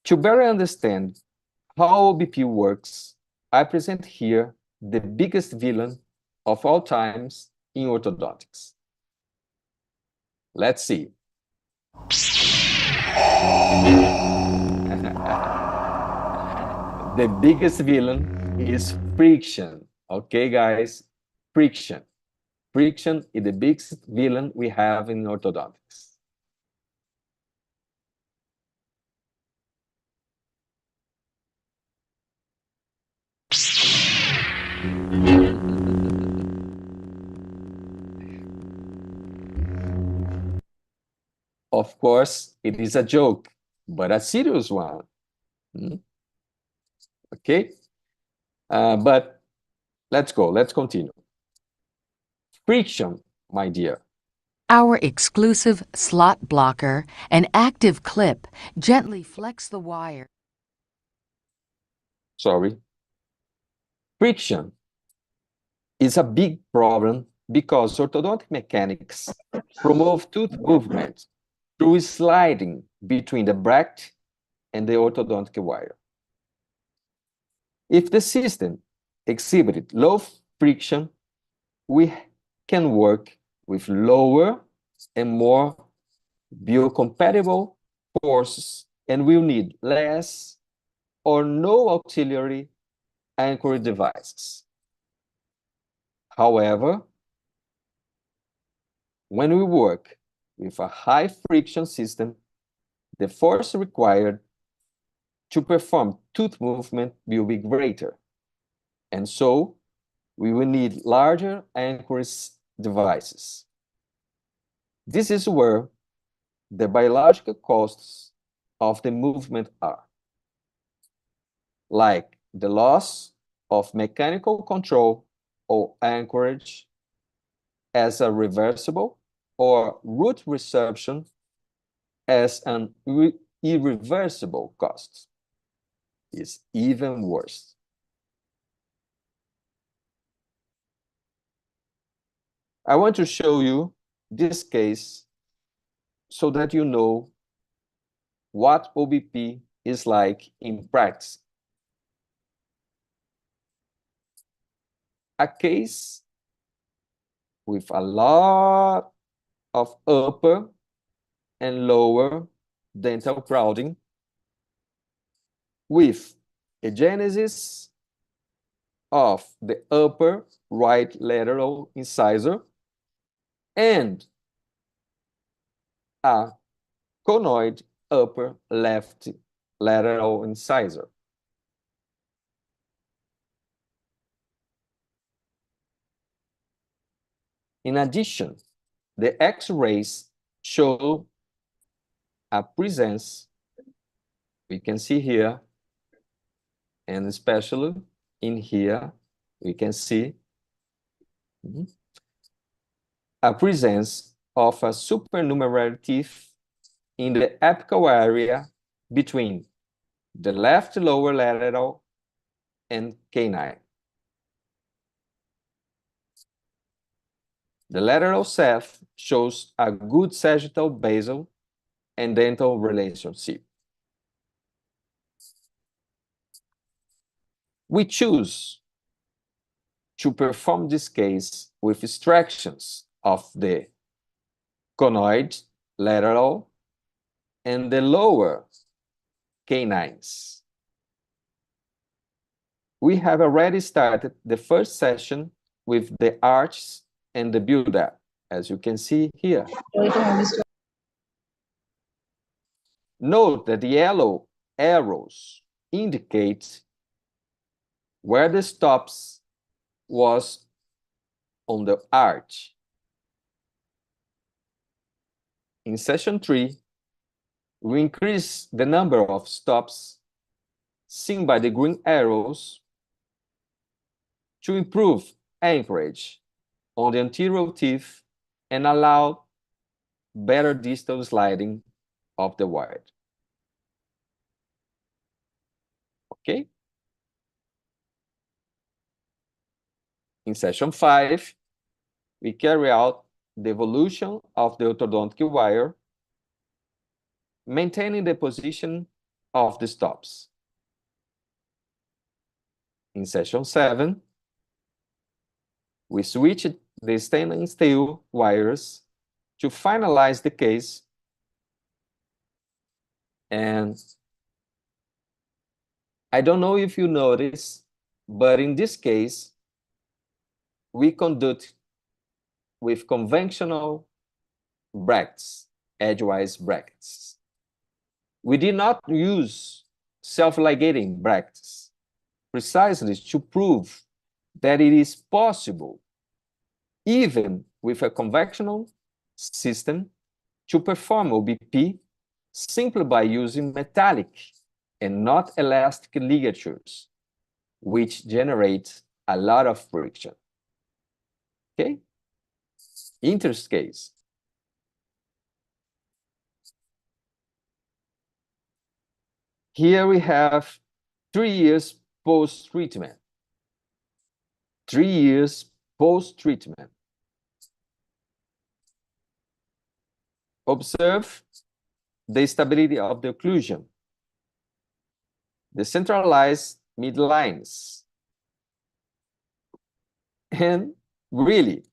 To better understand how OBP works, I present here the biggest villain of all times in orthodontics. Let's see. The biggest villain is friction. Okay, guys? Friction. Friction is the biggest villain we have in orthodontics. Of course, it is a joke, but a serious one. Okay? But let's go. Let's continue. Friction, my dear. Our exclusive slot blocker and active clip gently flex the wire. Sorry. Friction is a big problem because orthodontic mechanics promote tooth movement through sliding between the bracket and the orthodontic wire. If the system exhibited low friction, we can work with lower and more biocompatible forces and will need less or no auxiliary anchor devices. However, when we work with a high friction system, the force required to perform tooth movement will be greater. And so we will need larger anchorage devices. This is where the biological costs of the movement are, like the loss of mechanical control or anchorage as a reversible or root resorption as an irreversible cost is even worse. I want to show you this case so that you know what OBP is like in practice. A case with a lot of upper and lower dental crowding with a genesis of the upper right lateral incisor and a conoid upper left lateral incisor. In addition, the X-rays show a presence, we can see here, and especially in here, we can see a presence of a supernumerary teeth in the apical area between the left lower lateral and canine. The lateral ceph shows a good sagittal basal and dental relationship. We choose to perform this case with extractions of the conoid, lateral, and the lower canines. We have already started the first session with the arches and the build-up, as you can see here. Note that the yellow arrows indicate where the stops was on the arch. In session 3, we increase the number of stops seen by the green arrows to improve anchorage on the anterior teeth and allow better distal sliding of the wire. Okay? In session 5, we carry out the evolution of the orthodontic wire, maintaining the position of the stops. In session 7, we switch the stainless steel wires to finalize the case, and I don't know if you notice, but in this case, we conduct with conventional brackets, edgewise brackets. We did not use self-ligating brackets, precisely to prove that it is possible, even with a conventional system, to perform OBP simply by using metallic and not elastic ligatures, which generate a lot of friction. Okay? Interest case. Here we have 3 years post-treatment. 3 years post-treatment. Observe the stability of the occlusion, the centralized midlines, and really,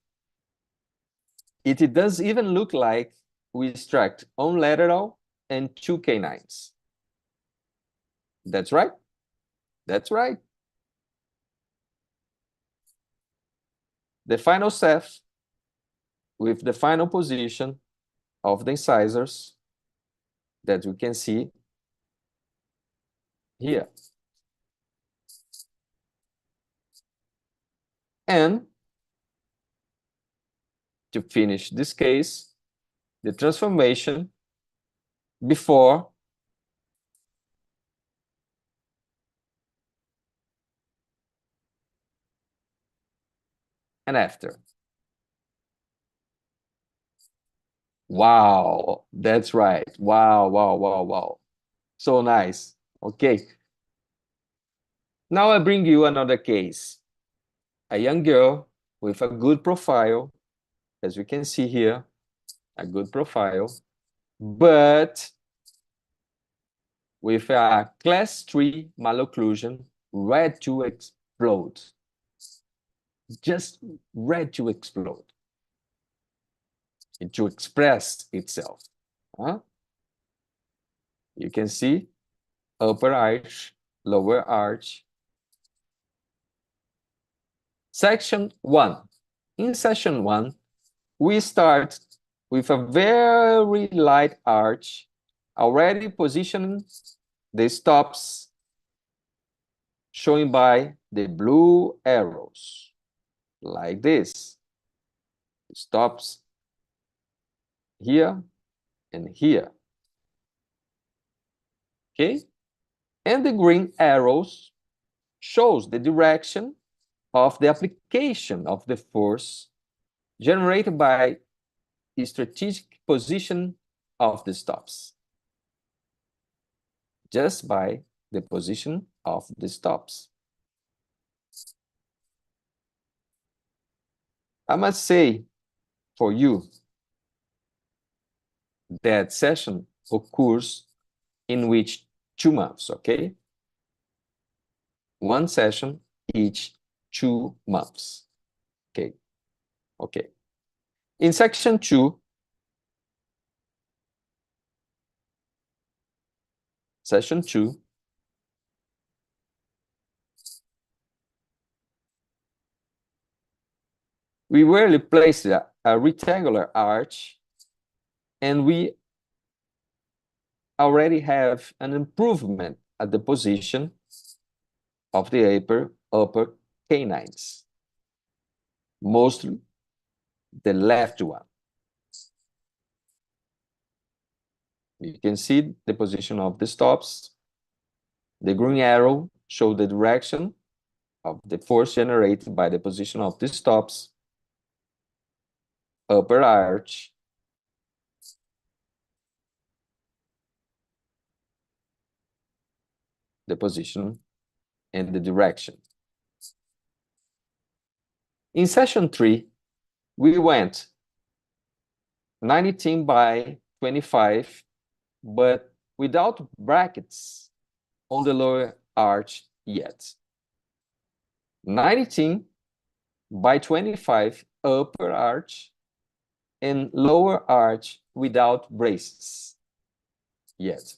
it does even look like we extract on lateral and 2 canines. That's right. That's right. The final ceph with the final position of the incisors that we can see here. And to finish this case, the transformation before and after. Wow, that's right. Wow, wow, wow, wow. So nice. Okay. Now I bring you another case. A young girl with a good profile, as you can see here, a good profile, but with a class 3 malocclusion ready to explode. Just ready to explode. And to express itself. Huh? You can see upper arch, lower arch. Section 1. In session 1, we start with a very light arch, already positioning the stops shown by the blue arrows, like this. stops here and here. Okay? And the green arrows shows the direction of the application of the force generated by the strategic position of the stops. Just by the position of the stops. I must say for you that session occurs in which 2 months, okay? One session each 2 months. Okay. Okay. In section 2, session 2, we rarely place a rectangular arch, and we already have an improvement at the position of the upper canines, mostly the left one. You can see the position of the stops. The green arrow shows the direction of the force generated by the position of the stops, upper arch, the position and the direction. In session 3, we went 19 by 25, but without brackets on the lower arch yet. 19 by 25 upper arch and lower arch without braces yet.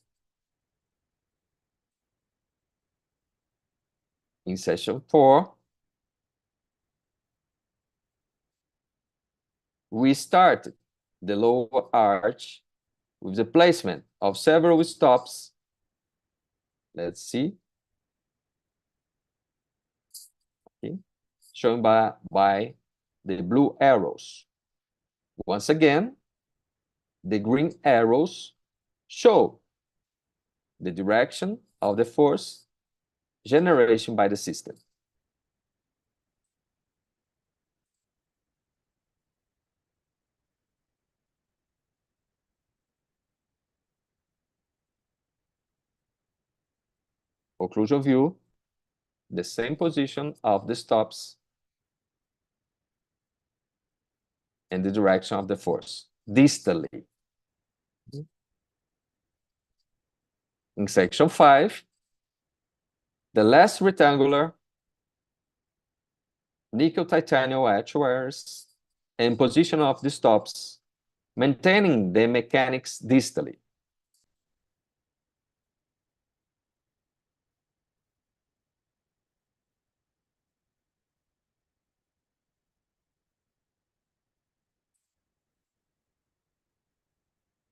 In session 4, we started the lower arch with the placement of several stops. Let's see. Okay. Shown by the blue arrows. Once again, the green arrows show the direction of the force generation by the system. Occlusion view, the same position of the stops and the direction of the force, distally. In section 5, the last rectangular nickel titanium edge wires and position of the stops, maintaining the mechanics distally.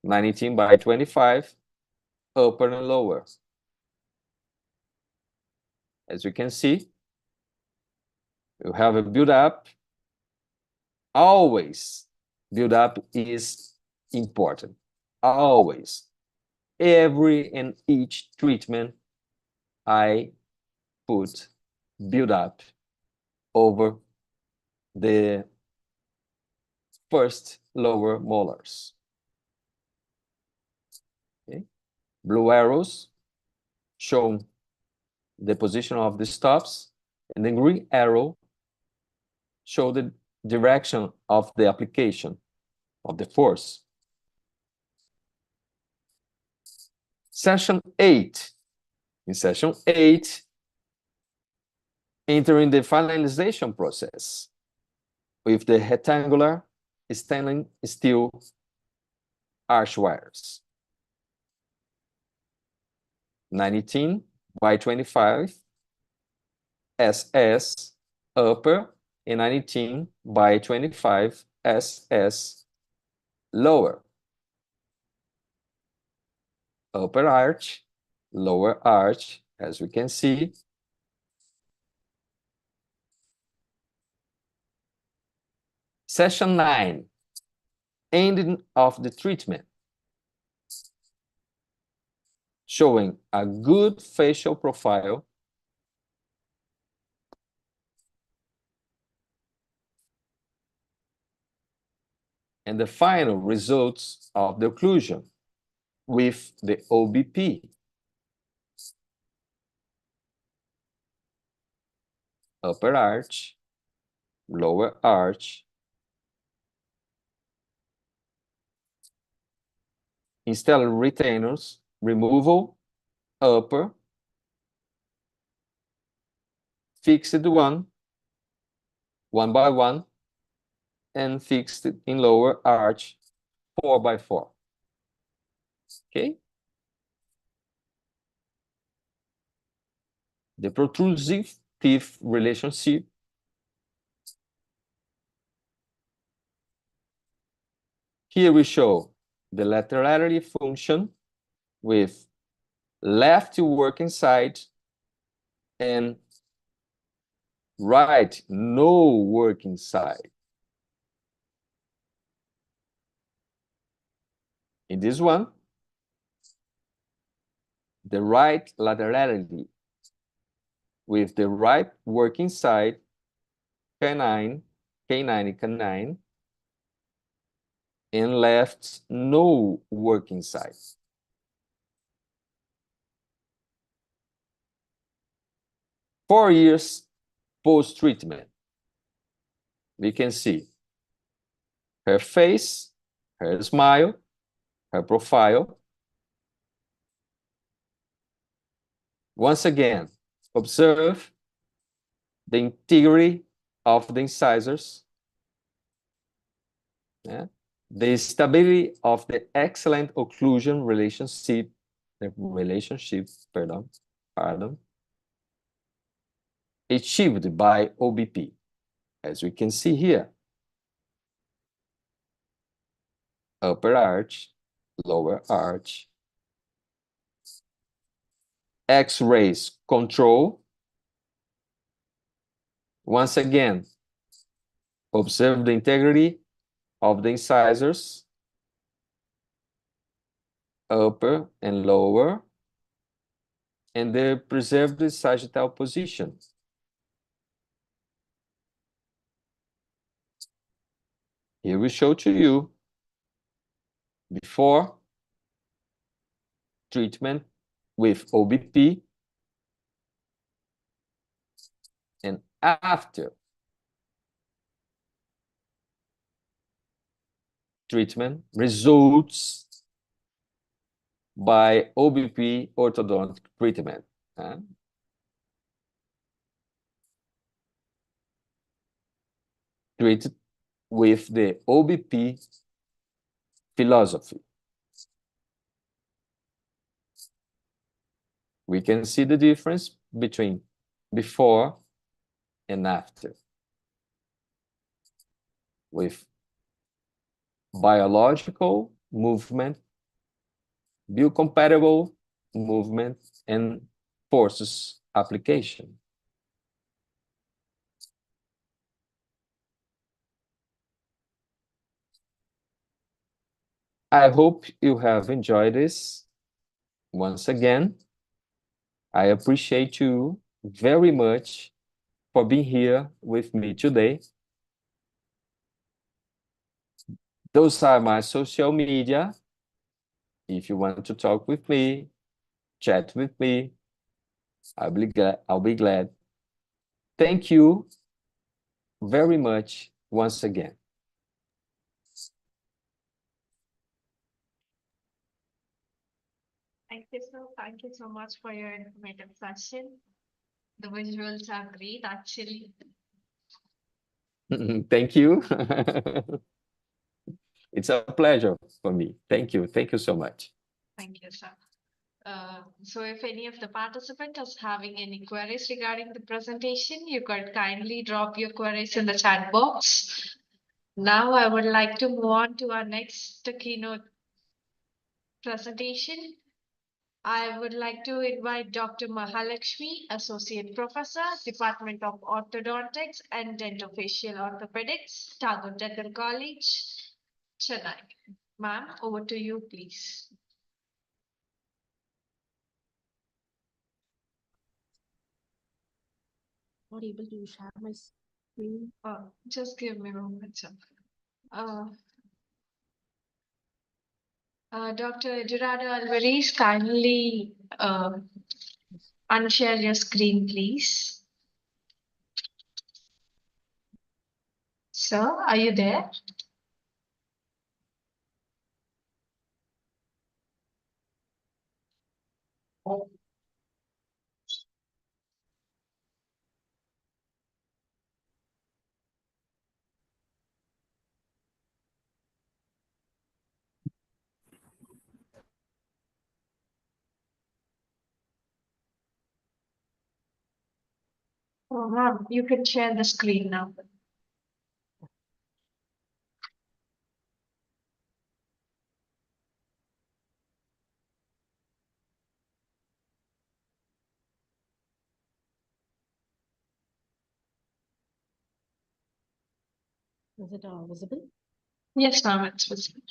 (19 by 25), upper and lower. As you can see, you have a build-up. Always, build-up is important. Always. Every and each treatment, I put build-up over the first lower molars. Okay. Blue arrows show the position of the stops, and the green arrow show the direction of the application of the force. Session 8. In session 8, entering the finalization process with the rectangular stainless steel arch wires. 19 by 25 SS upper and 19 by 25 SS lower. Upper arch, lower arch, as we can see. Session 9, ending of the treatment. Showing a good facial profile, and the final results of the occlusion with the OBP. Upper arch, lower arch, instead retainers, removal, upper, fixed one by one, and fixed in lower arch, 4 by 4. Okay? The protrusive teeth relationship. Here we show the laterality function with left working side and right no working side. In this one, the right laterality with the right working side, canine, canine, and left no working side. Four years post-treatment, we can see her face, her smile, her profile. Once again, observe the integrity of the incisors, the stability of the excellent occlusion relationship, achieved by OBP, as we can see here. Upper arch, lower arch, X-rays control. Once again, observe the integrity of the incisors, upper and lower, and the preserved sagittal position. Here we show to you before treatment with OBP and after treatment results by OBP orthodontic treatment. Treated with the OBP philosophy. We can see the difference between before and after, with biological movement, biocompatible movement, and forces application. I hope you have enjoyed this. Once again, I appreciate you very much for being here with me today. Those are my social media. If you want to talk with me, chat with me, I'll be glad. Thank you very much once again. Thank you, sir. Thank you so much for your informative session. The visuals are great, actually. Thank you. It's a pleasure for me. Thank you. Thank you so much. Thank you, sir. So if any of the participants is having any queries regarding the presentation, you could kindly drop your queries in the chat box. Now I would like to move on to our next keynote presentation. I would like to invite Dr. Mahalakshmi, Associate Professor, Department of Orthodontics and Dentofacial Orthopedics, Tagore Dental College, Chennai. Ma'am, over to you, please. Not able to share my screen. Just give me a moment, sir. Dr. Gerardo Alvarez, kindly unshare your screen, please. Sir, are you there? Ma'am, you can share the screen now. Is it visible? Yes, ma'am, it's visible.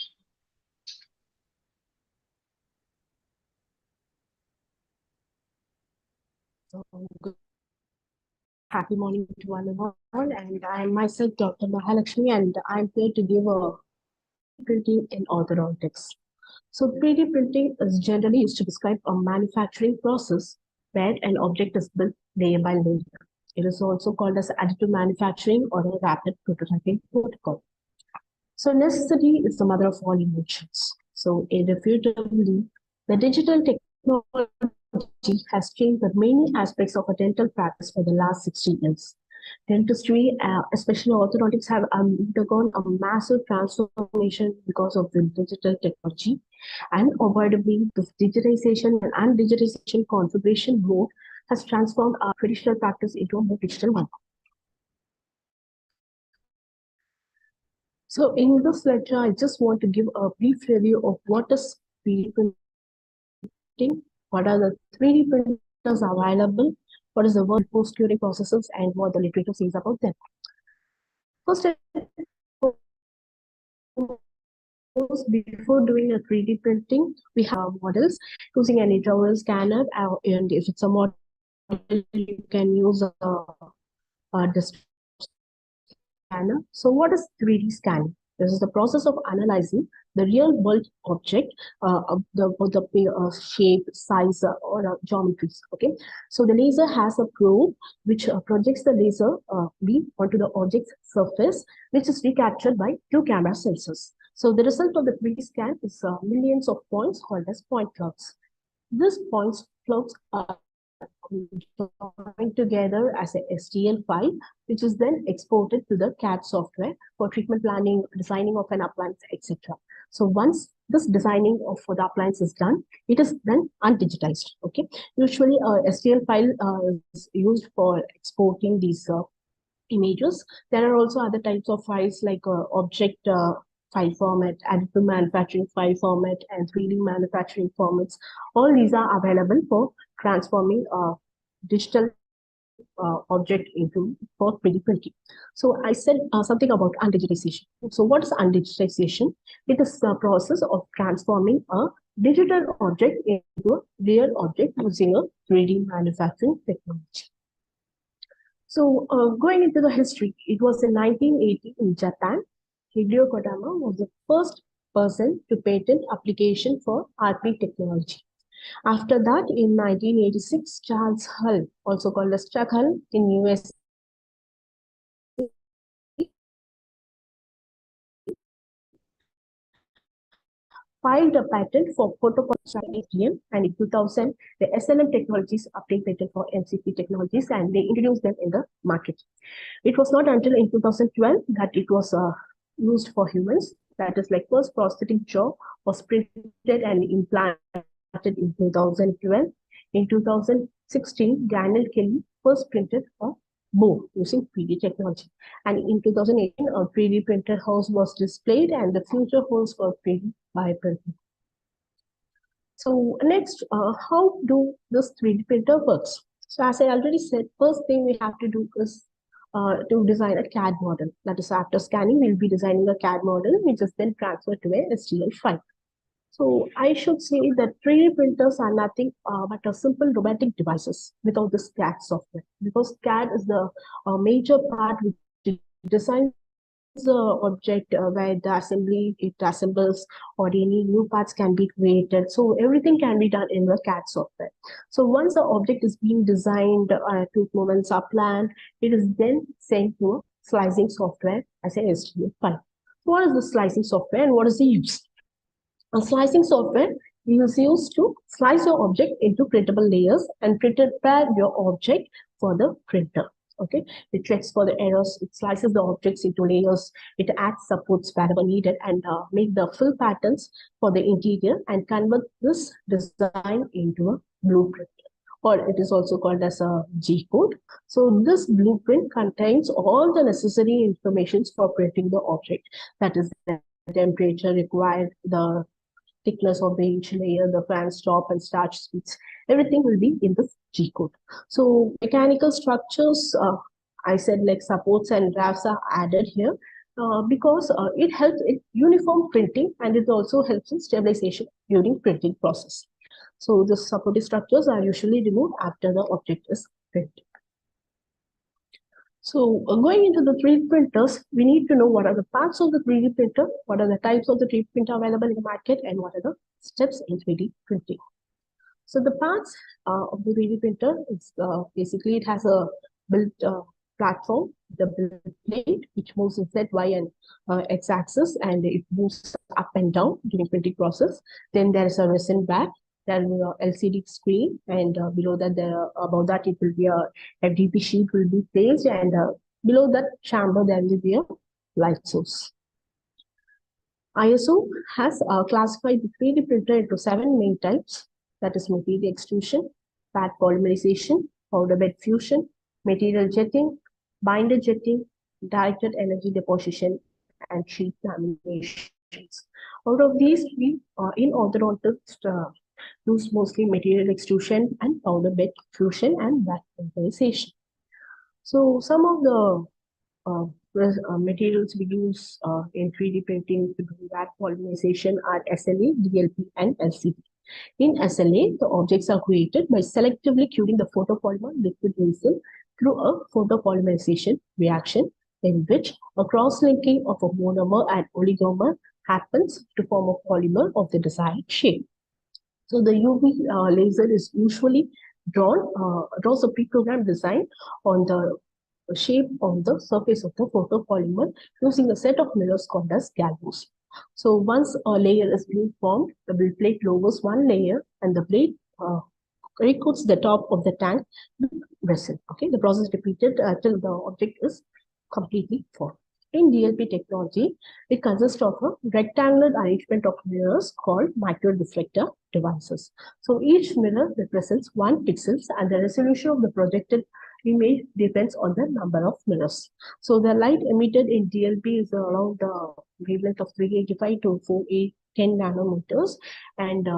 So, good. Happy morning to one and all, and I am myself Dr. Mahalakshmi, and I'm here to give a printing in orthodontics. So 3D printing is generally used to describe a manufacturing process where an object is built layer by layer. It is also called as additive manufacturing or a rapid prototyping protocol. So necessity is the mother of all inventions. So irrefutably, the digital technology has changed the many aspects of a dental practice for the last 60 years. Dentistry, especially orthodontics, have undergone a massive transformation because of the digital technology. And avoidably, this digitization and digitization configuration mode has transformed our traditional practice into a more digital one. So in this lecture, I just want to give a brief review of what is 3D printing, what are the 3D printers available, what is the word post-curing processes, and what the literature says about them. First, before doing a 3D printing, we have models using an intraoral scanner, and if it's a model, you can use a display scanner. So what is 3D scanning? This is the process of analyzing the real world object, the shape, size, or geometries. Okay, so the laser has a probe which projects the laser beam onto the object's surface, which is recaptured by two camera sensors. So the result of the 3D scan is millions of points called as point clouds. These point clouds are joined together as a STL file, which is then exported to the CAD software for treatment planning, designing of an appliance, etc. So once this designing of the appliance is done, it is then undigitized. Okay, usually a STL file is used for exporting these images. There are also other types of files like object file format, additive manufacturing file format, and 3D manufacturing formats. All these are available for transforming digital object into for 3D printing. So I said something about undigitization. So what is undigitization? It is the process of transforming a digital object into a real object using a 3D manufacturing technology. So going into the history, it was in 1980 in Japan. Hideo Kodama was the first person to patent application for RP technology. After that, in 1986, Charles Hull, also called as Chuck Hull in US, filed a patent for photopolymerization ATM, and in 2000, the SLM Technologies obtained patent for MCP technologies, and they introduced them in the market. It was not until in 2012 that it was used for humans. That is, like, first prosthetic jaw was printed and implanted in 2012. In 2016, Daniel Kelly first printed a bow using 3D technology. And in 2018, a 3D printed house was displayed, and the future holds for 3D bioprinting. So next, how do this 3D printer works? So as I already said, first thing we have to do is to design a CAD model. That is, after scanning, we'll be designing a CAD model, which is then transferred to a STL file. So I should say that 3D printers are nothing but a simple robotic devices without this CAD software, because CAD is the major part which designs the object where the assembly it assembles or any new parts can be created. So everything can be done in the CAD software. So once the object is being designed, two movements are planned, it is then sent to a slicing software as a STL file. What is the slicing software and what is the use? A slicing software is used to slice your object into printable layers and prepare your object for the printer. Okay, it checks for the errors, it slices the objects into layers, it adds supports wherever needed, and make the fill patterns for the interior and convert this design into a blueprint, or it is also called as a G code. So this blueprint contains all the necessary information for printing the object. That is the temperature required, the thickness of the each layer, the fan stop and start speeds, everything will be in the G code. So mechanical structures, I said like supports and rafts are added here because it helps in uniform printing and it also helps in stabilization during printing process. So the supporting structures are usually removed after the object is printed. So going into the 3D printers, we need to know what are the parts of the 3D printer, what are the types of the 3D printer available in the market, and what are the steps in 3D printing. So the parts of the 3D printer is basically it has a built platform, the build plate, which moves in Z, Y, and X axis, and it moves up and down during printing process. Then there is a resin bag, there is a LCD screen, and below that, above that, it will be a FDP sheet will be placed, and below that chamber, there will be a light source. ISO has classified the 3D printer into 7 main types, that is material extrusion, pad polymerization, powder bed fusion, material jetting, binder jetting, directed energy deposition, and sheet laminations. Out of these, we in orthodontists use mostly material extrusion and powder bed fusion and pad polymerization. So some of the materials we use in 3D printing to do pad polymerization are SLA, DLP, and LCD. In SLA, the objects are created by selectively curing the photopolymer liquid resin through a photopolymerization reaction in which a cross-linking of a monomer and oligomer happens to form a polymer of the desired shape. So the UV laser is usually draws a pre-programmed design on the shape of the surface of the photopolymer using a set of mirrors called as galvos. So once a layer is being formed, the build plate lowers one layer and the blade recoats the top of the tank with resin. Okay, the process is repeated till the object is completely formed. In DLP technology, it consists of a rectangular arrangement of mirrors called micro-deflector devices. So each mirror represents 1 pixel and the resolution of the projected image depends on the number of mirrors. So the light emitted in DLP is around the wavelength of 385 to 410 nanometers, and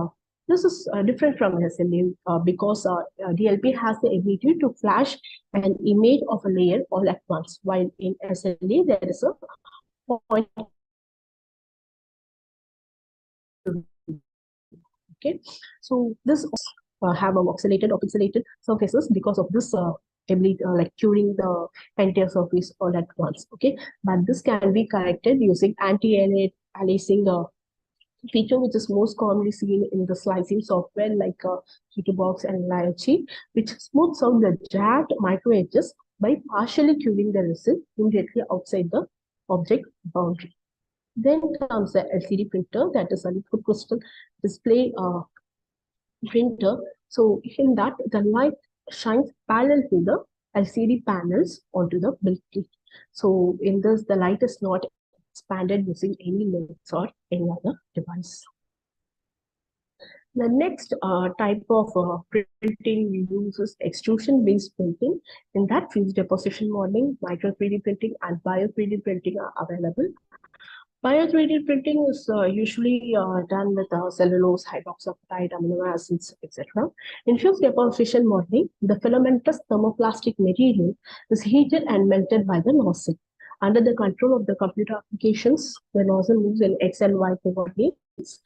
this is different from SLA because DLP has the ability to flash an image of a layer all at once, while in SLA there is a point. Okay, so this have a voxelated or pixelated surfaces because of this ability, like curing the entire surface all at once. Okay, but this can be corrected using anti-aliasing feature, which is most commonly seen in the slicing software like Box and Lychee, which smooths out the jagged micro edges by partially curing the resin immediately outside the object boundary. Then comes the LCD printer, that is a liquid crystal display printer. So in that, the light shines parallel to the LCD panels onto the build plate. So in this, the light is not expanded using any lens or any other device. The next type of printing we use is extrusion-based printing. In that, fused deposition modeling, micro 3D printing, and bio 3D printing are available. Bio 3D printing is usually done with cellulose, hydroxyapatite, amino acids, etc. Infused deposition modeling, the filamentous thermoplastic material is heated and melted by the nozzle. Under the control of the computer applications, the nozzle moves in X and Y coordinates,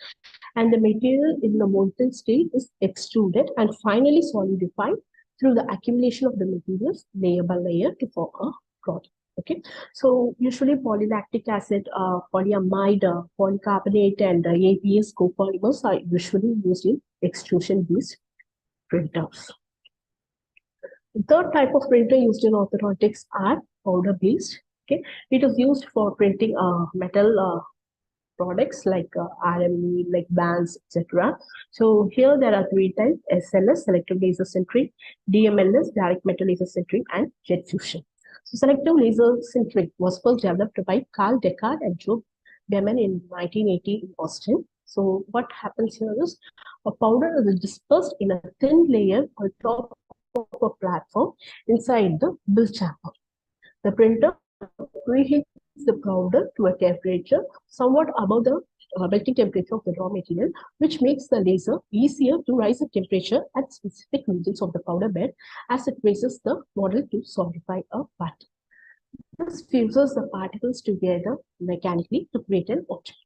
and the material in the molten state is extruded and finally solidified through the accumulation of the materials layer by layer to form a product. Okay, so usually polylactic acid, polyamide, polycarbonate, and ABS copolymers are usually used in extrusion-based printers. The third type of printer used in orthodontics are powder-based. Okay, it is used for printing metal products like RME, like bands, etc. So here there are three types: SLS, selective laser sintering; DMLS, direct metal laser sintering; and jet fusion. So selective laser sintering was first developed by Carl Deckard and Joe Behmen in 1980 in Boston. So what happens here is a powder is dispersed in a thin layer on top of a platform inside the build chamber. The printer preheats the powder to a temperature somewhat above the melting temperature of the raw material, which makes the laser easier to rise the temperature at specific regions of the powder bed as it raises the model to solidify a pattern. This fuses the particles together mechanically to create an object.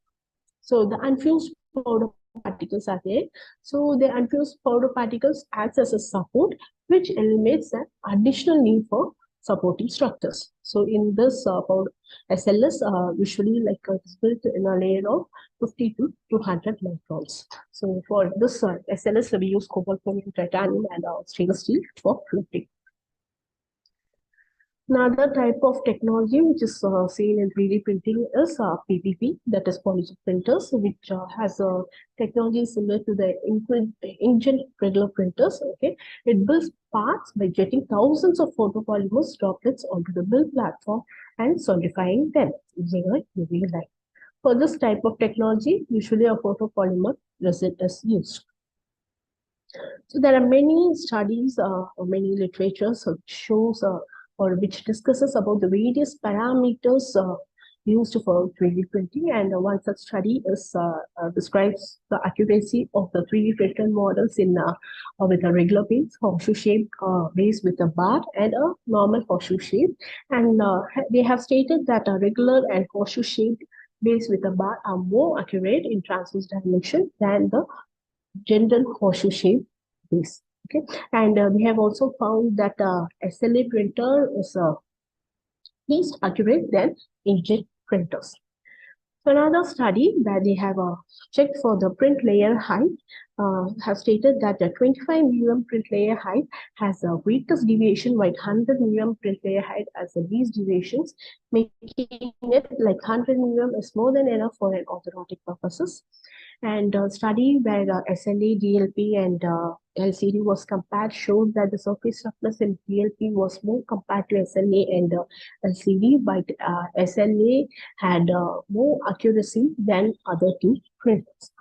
So the unfused powder particles are there. So the unfused powder particles acts as a support, which eliminates an additional need for supporting structures. So in this powder SLS, usually it's built in a layer of 50 to 200 microns. So for this SLS, we use cobalt, chromium, titanium, and stainless steel for fluting. Another type of technology which is seen in 3D printing is PPP, that is polyjet printers, which has a technology similar to the inkjet regular printers. Okay, it builds parts by jetting thousands of photopolymers droplets onto the build platform and solidifying them using a UV light. For this type of technology, usually a photopolymer resin is used. So there are many studies or many literatures which shows or which discusses about the various parameters used for 3D printing, and one such study is describes the accuracy of the 3D printed models in with a regular base, horseshoe-shaped base with a bar, and a normal horseshoe shape. And they have stated that a regular and horseshoe-shaped base with a bar are more accurate in transverse dimension than the general horseshoe-shaped base. Okay, and we have also found that SLA printer is least accurate than inkjet printers. So another study where they have checked for the print layer height have stated that the 25 mm print layer height has a greatest deviation, while 100 mm print layer height has the least deviations, making it like 100 mm is more than enough for an orthodontic purposes. And a study where SLA, DLP, and LCD was compared showed that the surface roughness in DLP was more compared to SLA and LCD, but SLA had more accuracy than other two printers.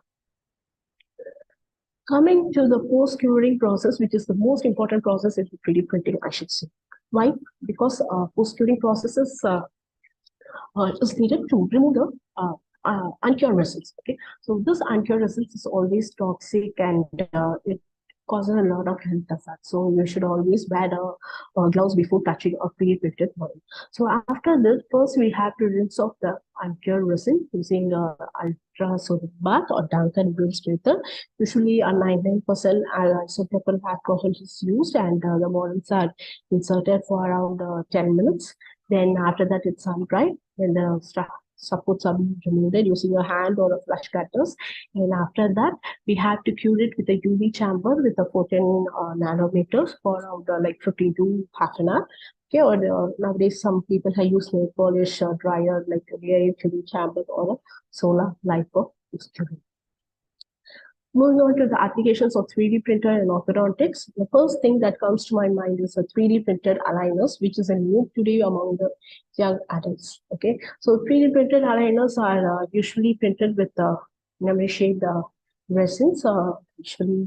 Coming to the post-curing process, which is the most important process in 3D printing, I should say. Why? Because post-curing processes is needed to remove the uncured resins. Okay, so this uncured resins is always toxic and it causes a lot of health effects. So you should always wear gloves before touching a pre-printed model. So after this, first we have to rinse off the uncured resin using ultrasonic bath or Duncan rinse method. Usually a 99% isopropyl alcohol is used, and the models are inserted for around 10 minutes. Then after that, it's sun-dried. Then the supports are being removed using a hand or a flash cutters. And after that, we have to cure it with a UV chamber with a 14 nanometers for around like 15 to half an hour. Okay, or nowadays some people have used nail polish dryer like a very UV chamber or a solar light for curing. Moving on to the applications of 3D printer in orthodontics, the first thing that comes to my mind is a 3D printed aligners, which is a new today among the young adults. Okay, so 3D printed aligners are usually printed with memory shaped resins, usually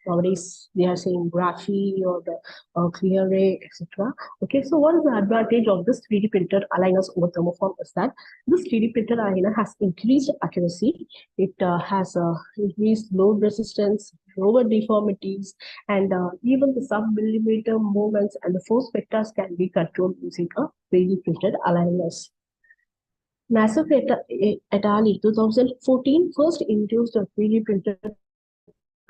nowadays they are saying graphy or the clear ray, etc. Okay, so what is the advantage of this 3D printed aligners over thermoform is that this 3D printed aligner has increased accuracy. It has increased load resistance, lower deformities, and even the sub-millimeter movements and the force vectors can be controlled using a 3D printed aligners. Nassif et al. In 2014 first introduced a 3D printed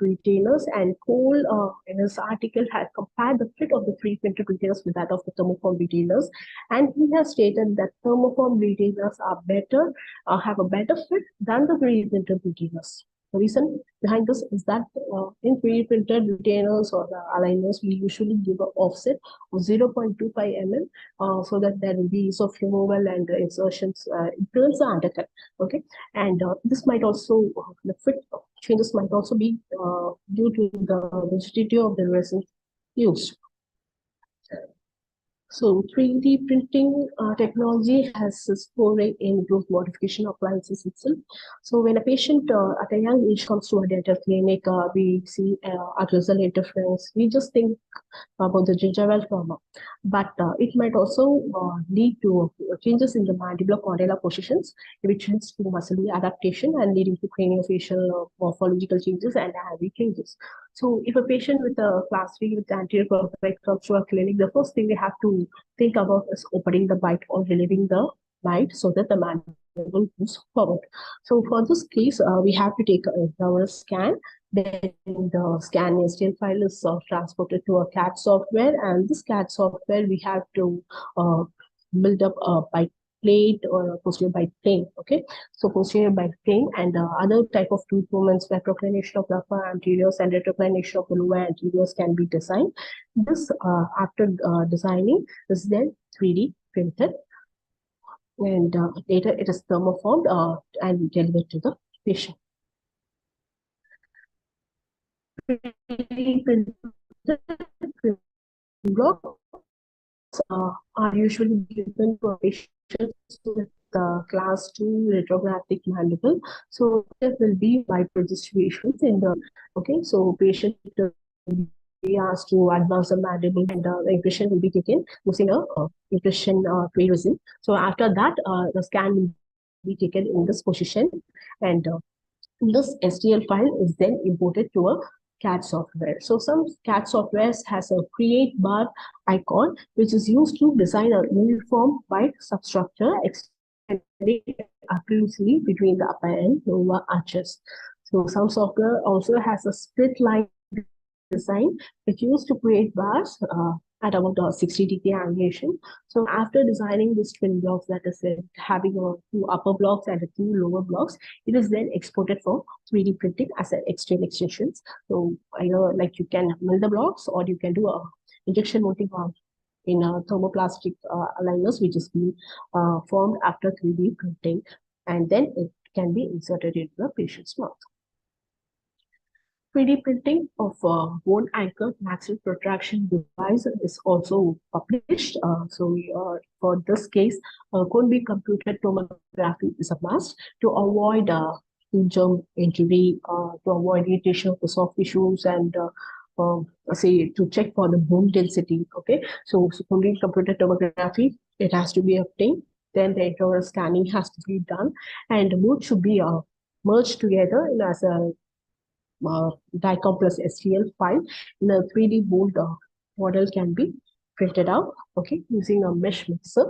retainers, and Cole in his article had compared the fit of the 3D printed retainers with that of the thermoform retainers, and he has stated that thermoform retainers are better, have a better fit than the 3D printed retainers. The reason behind this is that in 3D printed retainers or the aligners, we usually give an offset of 0.25 mm so that there will be ease of removal and insertions. It prevents the undercut. Okay, and this might also the fit changes might also be due to the rigidity of the resin used. So 3D printing technology has its foray in growth modification appliances itself. So when a patient at a young age comes to a dental clinic, we see addressal interference. We just think about the gingival trauma, but it might also lead to changes in the mandibular condylar positions, which leads to muscle adaptation and leading to craniofacial morphological changes and heavy changes. So if a patient with a class 3 with anterior perfect comes to a clinic, the first thing they have to think about is opening the bite or relieving the bite so that the mandible moves forward. So for this case, we have to take a scan. Then the scan STL file is transported to a CAD software, and this CAD software we have to build up a bite plate or a posterior bite plane. Okay, so posterior bite plane and other type of tooth movements where proclination of the upper anteriors and retroclination of the lower anteriors can be designed. This after designing is then 3D printed, and later it is thermoformed and delivered to the patient. 3D printed blocks are usually given to patients with class 2 retrographic mandible. So there will be micro distributions in the, okay, so patient will be asked to advance the mandible, and the impression will be taken using a impression tray resin. So after that, the scan will be taken in this position, and this STL file is then imported to a CAD software. So some CAD softwares has a create bar icon, which is used to design a uniform bite substructure extending accuracy between the upper and lower arches. So some software also has a split line design, which used to create bars at about 60-degree angulation. So after designing these twin blocks, that is having two upper blocks and two lower blocks, it is then exported for 3D printing as an external extensions. So like you can mill the blocks, or you can do a injection molding in thermoplastic aligners, which is being formed after 3D printing, and then it can be inserted into the patient's mouth. 3D printing of bone anchored maxillary protraction device is also published. For this case, cone beam computed tomography is a must to avoid germ injury, to avoid irritation of the soft tissues, and say to check for the bone density. Okay, so cone beam computed tomography, it has to be obtained. Then the intraoral scanning has to be done, and both should be merged together as a DICOM plus STL file. In a 3D board model can be printed out, okay, using a mesh mixer.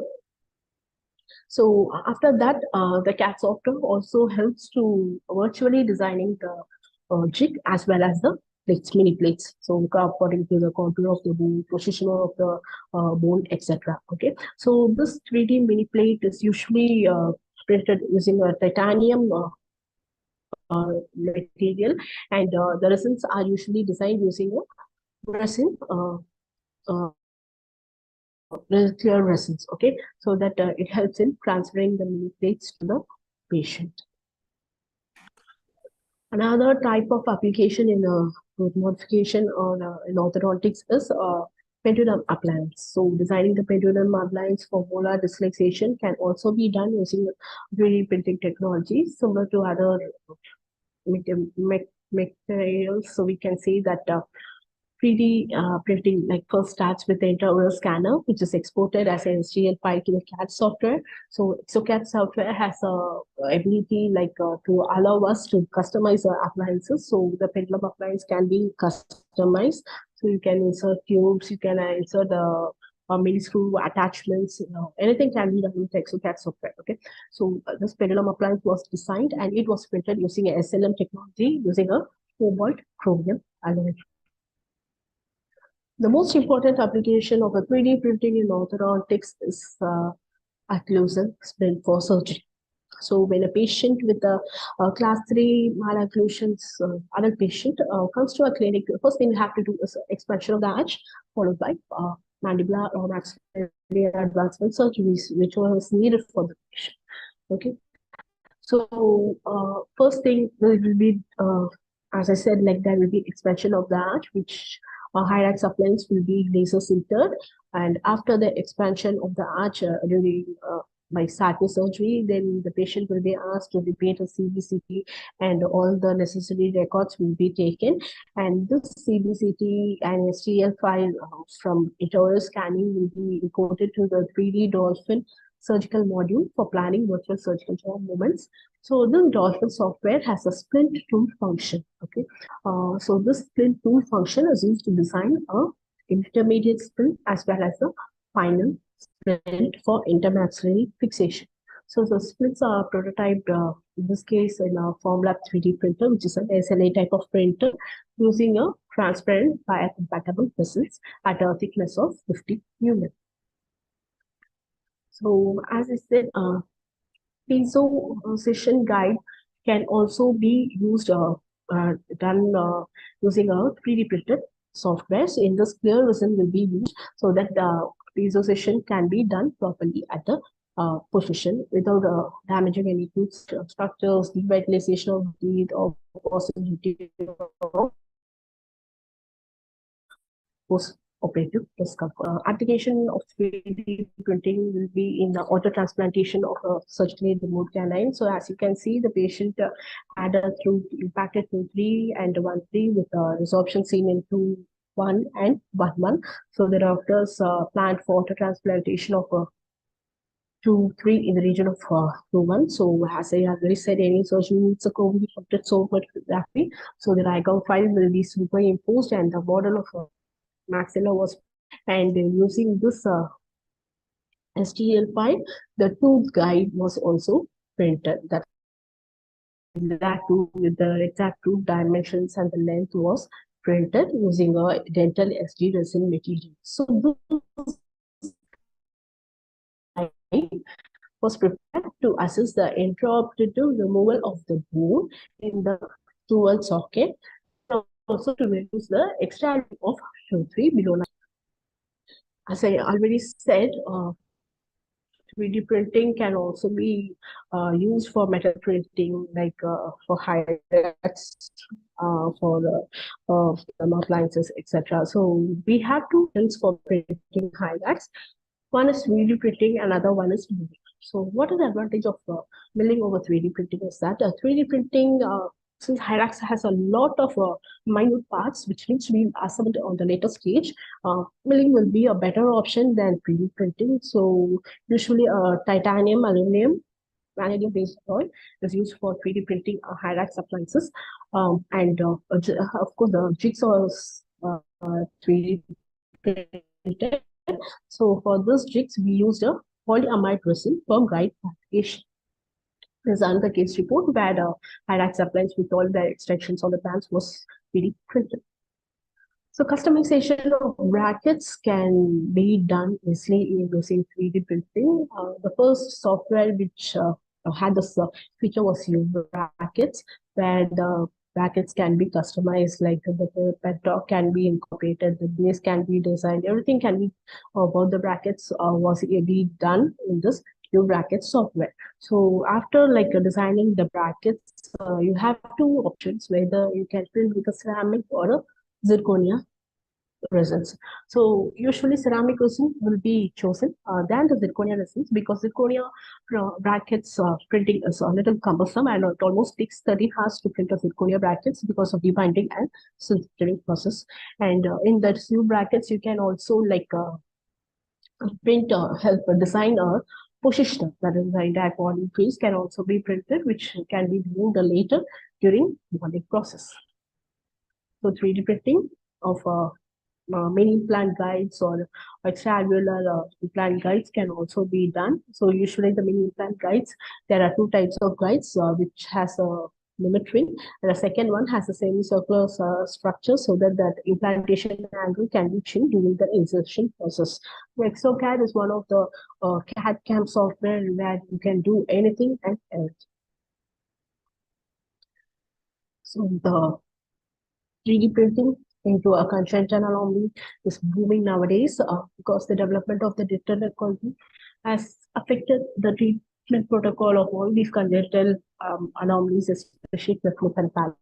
So after that, the CAD software also helps to virtually designing the jig as well as the plates, mini plates. So according to the contour of the bone, position of the bone, etc. Okay, so this 3D mini plate is usually printed using a titanium material, and the resins are usually designed using a resin, clear resins, okay, so that it helps in transferring the mini plates to the patient. Another type of application in growth modification or in orthodontics is pendulum appliance. So designing the pendulum appliance for molar dislocation can also be done using 3D printing technology, similar to other materials. So we can see that 3D printing like first starts with the intraoral scanner, which is exported as an STL file to the CAD software. So CAD software has a ability like to allow us to customize our appliances. So the pendulum appliance can be customized. So you can insert tubes, you can insert the mini screw attachments, anything can be done with CAD software. Okay, so this pendulum appliance was designed and it was printed using a SLM technology using a cobalt chromium alloy. The most important application of a 3D printing in orthodontics is occlusal splint for surgery. So when a patient with a class 3 malocclusions, adult patient comes to a clinic, the first thing we have to do is expansion of the arch, followed by mandibular or maxillary advancement surgeries, which was needed for the patient. Okay. So first thing will be, as I said, like there will be expansion of the arch, which Hyrax appliance will be laser sintered. And after the expansion of the arch during by SATO surgery, then the patient will be asked to repeat a CBCT and all the necessary records will be taken. And this CBCT and STL file from intraoral scanning will be encoded to the 3D Dolphin surgical module for planning virtual surgical job movements. So the Dolphin software has a splint tool function. Okay, so this splint tool function is used to design a intermediate splint as well as a final splint for intermaxillary fixation. So the splits are prototyped in this case in a Formlab 3D printer, which is an SLA type of printer using a transparent biocompatible vessels at a thickness of 50 units. So as I said, piezo session guide can also be used done using a 3D printed software. So in this clear resin will be used so that the piezo session can be done properly at the position without damaging any tooth structures, devitalization of teeth, or possibility of post-operative discomfort. Application of 3D printing will be in the auto transplantation of a surgically removed canine. So as you can see, the patient had a tooth impacted tooth 3 and 1-3 with resorption seen in 2-1 and 1-1. So the doctors planned for auto transplantation of 2-3 in the region of 2-1. So as I already said, any surgery needs a COVID so much therapy. So the IGOV file will be superimposed and the model of maxilla was, and using this STL file, the tooth guide was also printed. That too, with the exact tooth dimensions and the length was printed using a dental SD resin material. So this was prepared to assist the intraoperative removal of the bone in the dual socket, also to reduce the extra of Q3 below 9. As I already said, 3D printing can also be used for metal printing, like for highlights, for the appliances, etc. So we have two things for printing highlights. One is 3D printing, another one is milling. So what is the advantage of milling over 3D printing is that 3D printing, since Hyrax has a lot of minute parts which needs to be assembled on the later stage, milling will be a better option than 3D printing. So usually titanium, aluminum, vanadium-based alloy is used for 3D printing Hyrax appliances. And of course, the jigsaw is 3D printed. So for this jigs, we used a polyamide resin for guide fabrication. There's another case report where the Hyrax appliance with all the extensions on the pants was 3D printed. So customization of brackets can be done easily using 3D printing. The first software which had this feature was brackets, where the brackets can be customized, like the padlock can be incorporated, the base can be designed, everything can be about the brackets was really done in this bracket software. So after like designing the brackets, you have two options, whether you can print with a ceramic or a zirconia resins. So usually ceramic resin will be chosen than the zirconia resins because zirconia brackets printing is a little cumbersome and it almost takes 30 hours to print a zirconia brackets because of debinding and sintering process. And in that few brackets, you can also like print help design a positioner, that is the entire body piece can also be printed, which can be removed later during bonding process. So 3D printing of many implant guides or triangular implant guides can also be done. So usually the mini implant guides, there are two types of guides which has a limit ring, and the second one has a semicircular structure so that that implantation angle can be changed during the insertion process. So ExoCAD is one of the CAD CAM software where you can do anything and everything. So the 3D printing into a congenital anomaly is booming nowadays because the development of the digital technology has affected the treatment protocol of all these congenital anomalies, especially the flip and palate.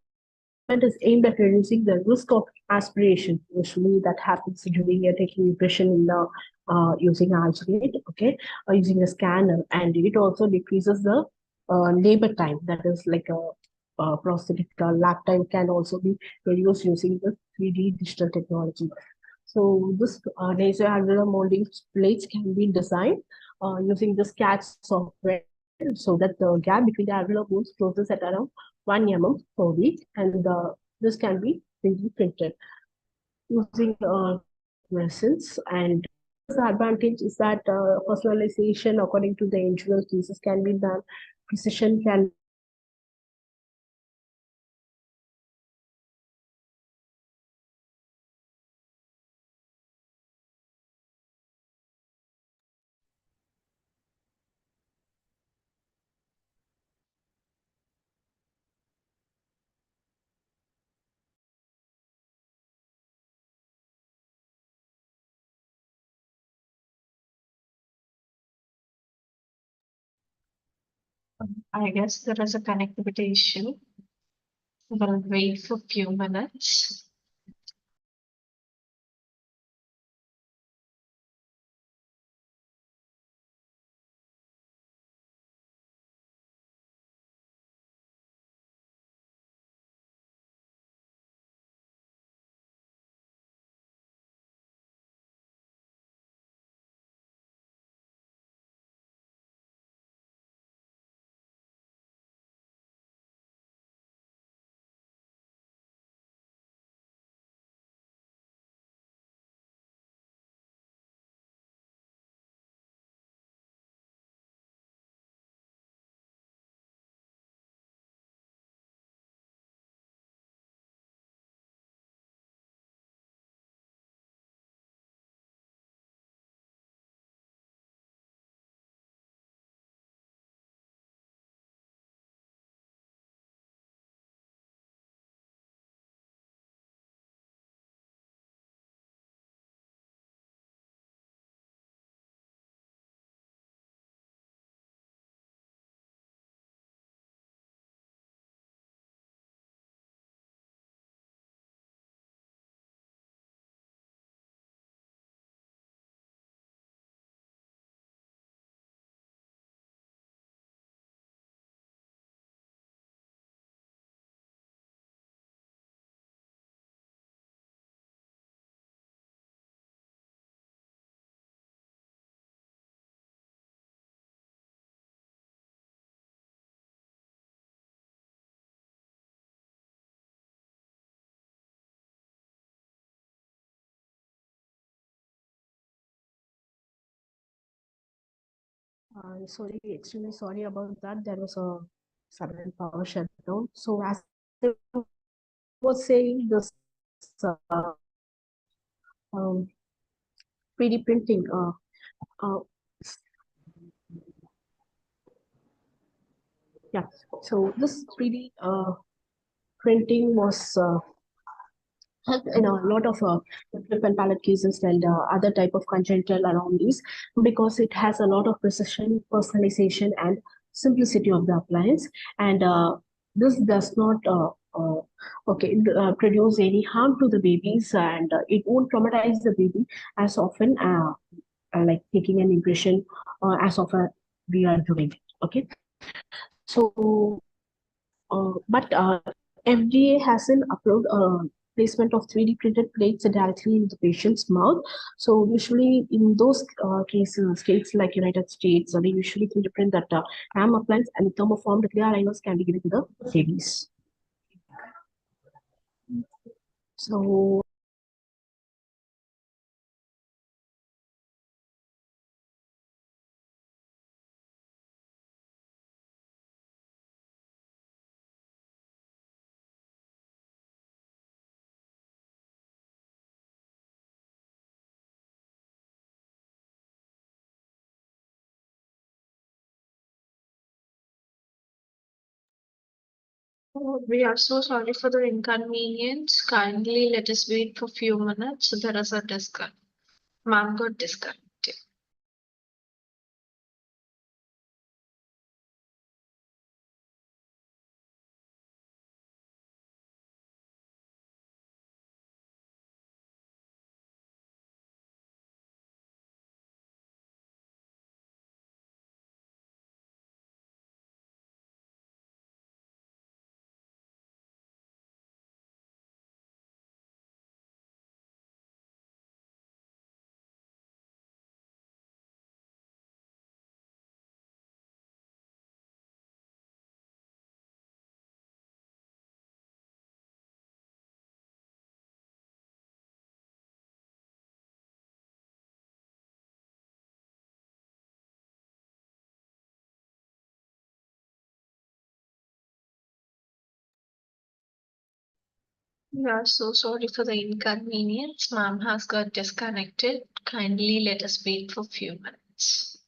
It is aimed at reducing the risk of aspiration. Usually that happens during taking impression in the using alginate, okay, or using a scanner, and it also decreases the labor time. That is like a prosthetic lab time can also be reduced using the 3D digital technology. So this laser alveolar molding plates can be designed using the CAD software so that the gap between the alveolar molds closes at around 1 mm per week, and this can be 3D printed using resins. And the advantage is that personalization according to the individual cases can be done, precision can I guess there is a connectivity issue. We'll wait for a few minutes. sorry, extremely sorry about that. There was a sudden power shutdown. So as I was saying, this um, 3D printing. Yeah. So this 3D printing was helped in a lot of flip and palette cases and other type of congenital anomalies because it has a lot of precision, personalization, and simplicity of the appliance. And this does not produce any harm to the babies, and it won't traumatize the baby as often like taking an impression as often we are doing it. Okay, so but FDA hasn't approved placement of 3D printed plates directly in the patient's mouth. So usually in those cases, states like United States, they usually 3D print that RAM appliance and thermoformed clear aligners can be given to the babies. So Oh, we are so sorry for the inconvenience. Kindly let us wait for few minutes. There is a disconnect. Ma'am got disconnected. We are so sorry for the inconvenience. Ma'am has got disconnected. Kindly let us wait for few minutes.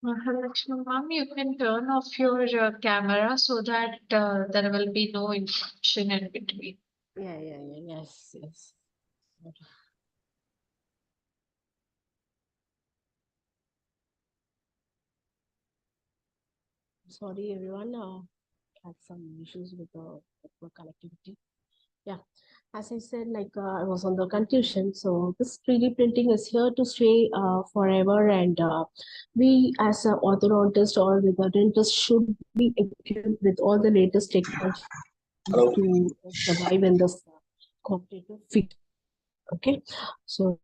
Mahalakshmi ma'am, you can turn off your camera so that there will be no interruption in between. yes. Okay. Sorry, everyone. Had some issues with the network connectivity. Yeah, as I said, like I was on the conclusion. So this 3D printing is here to stay forever, and we as an orthodontist or with a dentist should be equipped with all the latest technology to survive in this competitive field. Okay, so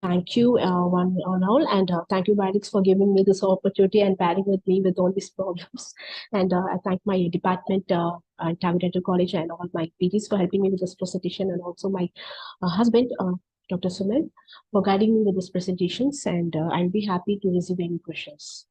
thank you, one and all, and thank you, Alex, for giving me this opportunity and bearing with me with all these problems. And I thank my department and Dental College and all my PTs for helping me with this presentation, and also my husband, Dr. Sumit, for guiding me with these presentations. And I'll be happy to receive any questions.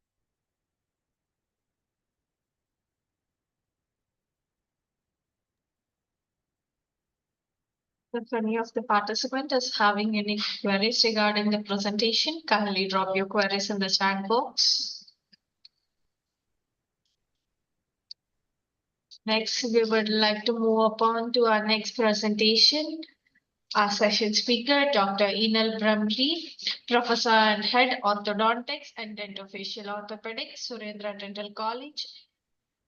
If any of the participant is having any queries regarding the presentation, kindly drop your queries in the chat box. Next, we would like to move upon to our next presentation. Our session speaker, Dr. Enel Brahmli, Professor and Head Orthodontics and Dentofacial Orthopedics, Surendra Dental College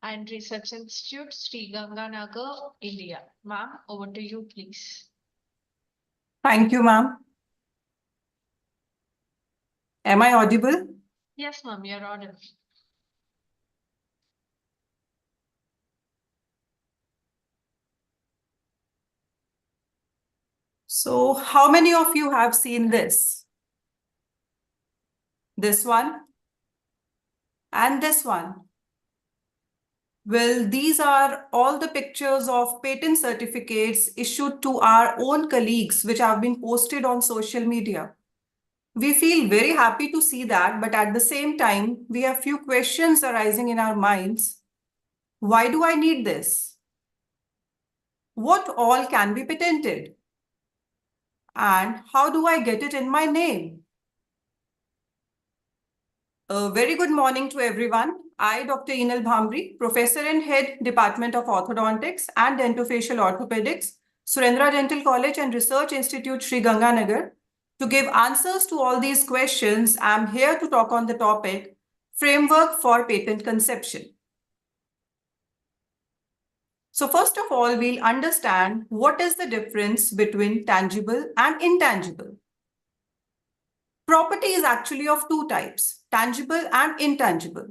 and Research Institute, Sri Ganganagar, India. Ma'am, over to you, please. Thank you, ma'am. Am I audible? Yes, ma'am, you're audible. So how many of you have seen this? This one and this one. Well, these are all the pictures of patent certificates issued to our own colleagues, which have been posted on social media. We feel very happy to see that, but at the same time, we have few questions arising in our minds. Why do I need this? What all can be patented? And how do I get it in my name? A very good morning to everyone. I, Dr. Enal Bhamri, Professor and Head, Department of Orthodontics and Dentofacial Orthopedics, Surendra Dental College and Research Institute, Sri Ganganagar. To give answers to all these questions, I'm here to talk on the topic, Framework for Patent Conception. So first of all, we'll understand what is the difference between tangible and intangible. Property is actually of two types, tangible and intangible.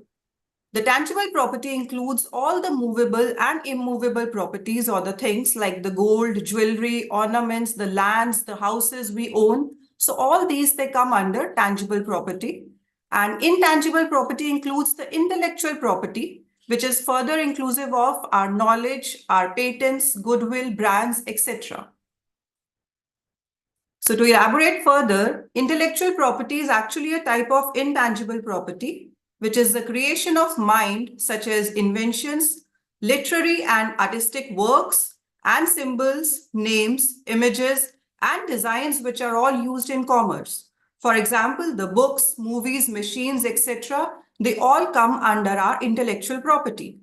The tangible property includes all the movable and immovable properties or the things like the gold, jewelry, ornaments, the lands, the houses we own. So all these, they come under tangible property. And intangible property includes the intellectual property, which is further inclusive of our knowledge, our patents, goodwill, brands, etc. So to elaborate further, intellectual property is actually a type of intangible property, which is the creation of mind, such as inventions, literary and artistic works, and symbols, names, images, and designs which are all used in commerce. For example, the books, movies, machines, etc., they all come under our intellectual property.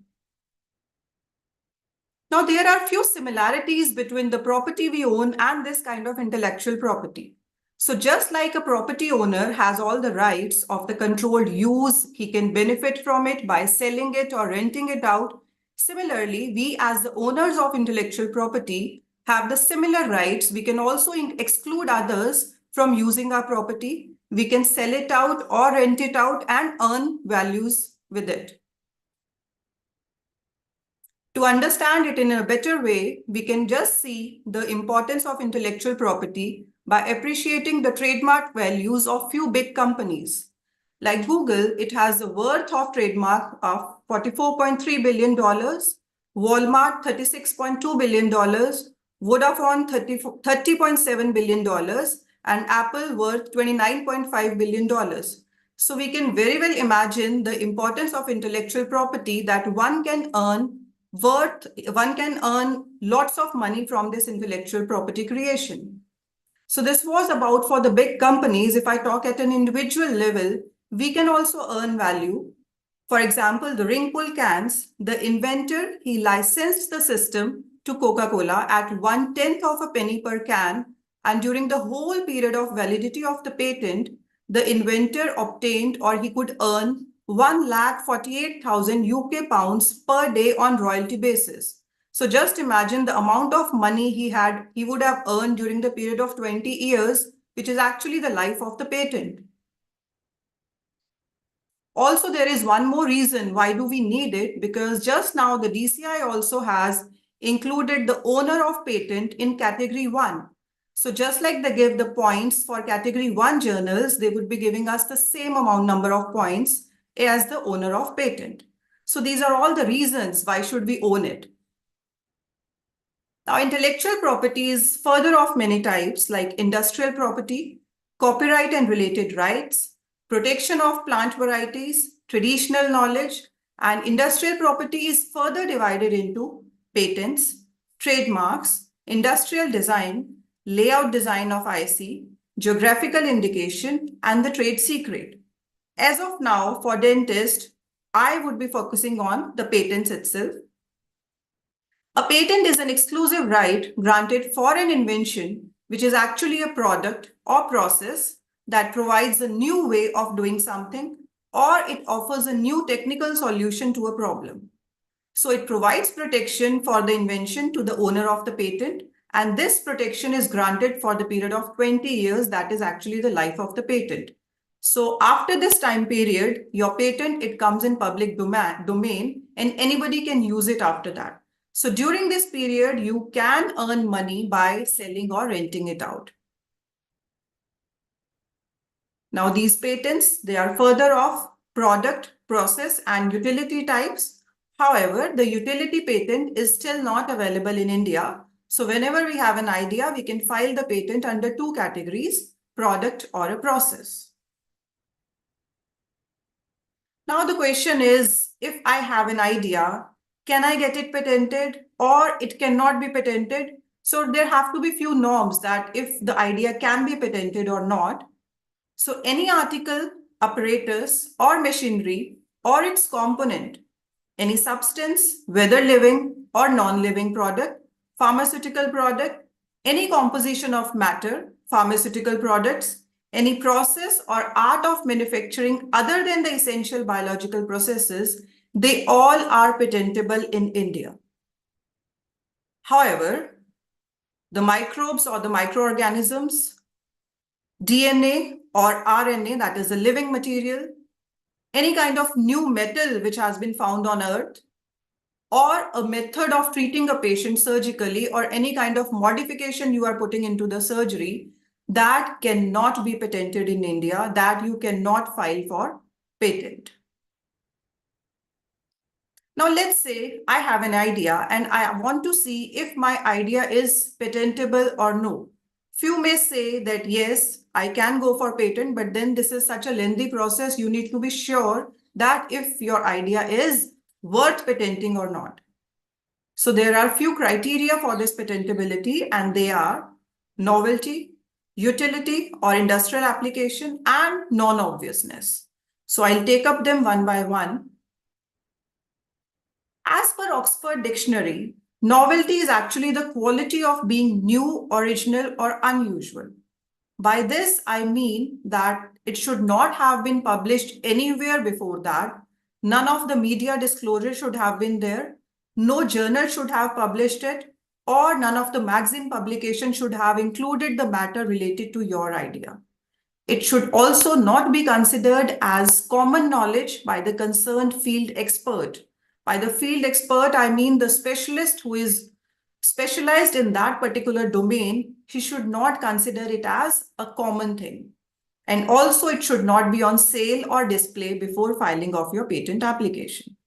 Now, there are few similarities between the property we own and this kind of intellectual property. So just like a property owner has all the rights of the controlled use, he can benefit from it by selling it or renting it out. Similarly, we as the owners of intellectual property have the similar rights. We can also exclude others from using our property. We can sell it out or rent it out and earn values with it. To understand it in a better way, we can just see the importance of intellectual property by appreciating the trademark values of few big companies. Like Google, it has a worth of trademark of $44.3 billion, Walmart $36.2 billion, Vodafone $30.7 billion, and Apple worth $29.5 billion. So we can very well imagine the importance of intellectual property that one can earn lots of money from this intellectual property creation. So this was about for the big companies. If I talk at an individual level, we can also earn value. For example, the ring pull cans, the inventor, he licensed the system to Coca-Cola at 1/10 of a penny per can. And during the whole period of validity of the patent, the inventor obtained or he could earn 1,48,000 UK pounds per day on royalty basis. So just imagine the amount of money he would have earned during the period of 20 years, which is actually the life of the patent. Also, there is one more reason why do we need it, because just now the DCI also has included the owner of patent in category 1. So just like they give the points for category 1 journals, they would be giving us the same number of points as the owner of patent. So these are all the reasons why should we own it. Now, intellectual property is further of many types like industrial property, copyright and related rights, protection of plant varieties, traditional knowledge, and industrial property is further divided into patents, trademarks, industrial design, layout design of IC, geographical indication, and the trade secret. As of now, for dentists, I would be focusing on the patents itself. A patent is an exclusive right granted for an invention, which is actually a product or process that provides a new way of doing something, or it offers a new technical solution to a problem. So it provides protection for the invention to the owner of the patent, and this protection is granted for the period of 20 years. That is actually the life of the patent. So after this time period, your patent, it comes in public domain and anybody can use it after that. So during this period, you can earn money by selling or renting it out. Now these patents, they are further of product, process and utility types. However, the utility patent is still not available in India. So whenever we have an idea, we can file the patent under two categories, product or a process. Now the question is, if I have an idea, can I get it patented or it cannot be patented? So there have to be few norms that if the idea can be patented or not. So any article, apparatus or machinery or its component, any substance, whether living or non-living product, pharmaceutical product, any composition of matter, pharmaceutical products, any process or art of manufacturing other than the essential biological processes, they all are patentable in India. However, the microbes or the microorganisms, DNA or RNA, that is a living material, any kind of new metal which has been found on earth, or a method of treating a patient surgically, or any kind of modification you are putting into the surgery, that cannot be patented in India, that you cannot file for patent. Now let's say I have an idea and I want to see if my idea is patentable or no. Few may say that yes, I can go for patent, but then this is such a lengthy process. You need to be sure that if your idea is worth patenting or not. So there are few criteria for this patentability, and they are novelty, utility or industrial application, and non-obviousness. So I'll take up them one by one. As per Oxford Dictionary, novelty is actually the quality of being new, original, or unusual. By this, I mean that it should not have been published anywhere before that. None of the media disclosure should have been there. No journal should have published it, or none of the magazine publication should have included the matter related to your idea. It should also not be considered as common knowledge by the concerned field expert. By the field expert, I mean the specialist who is specialized in that particular domain. He should not consider it as a common thing. And also it should not be on sale or display before filing of your patent application.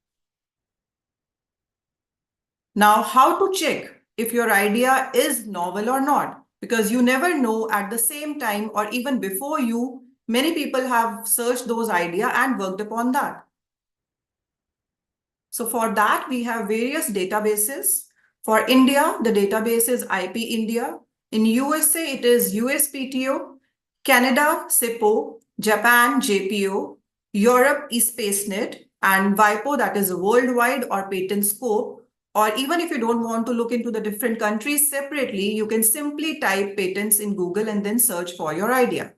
Now, how to check if your idea is novel or not? Because you never know, at the same time or even before you, many people have searched those ideas and worked upon that. So for that, we have various databases. For India, the database is IP India. In USA, it is USPTO, Canada, SIPO, Japan, JPO, Europe, eSpaceNet, and WIPO, that is Worldwide or Patent Scope. Or even if you don't want to look into the different countries separately, you can simply type patents in Google and then search for your idea.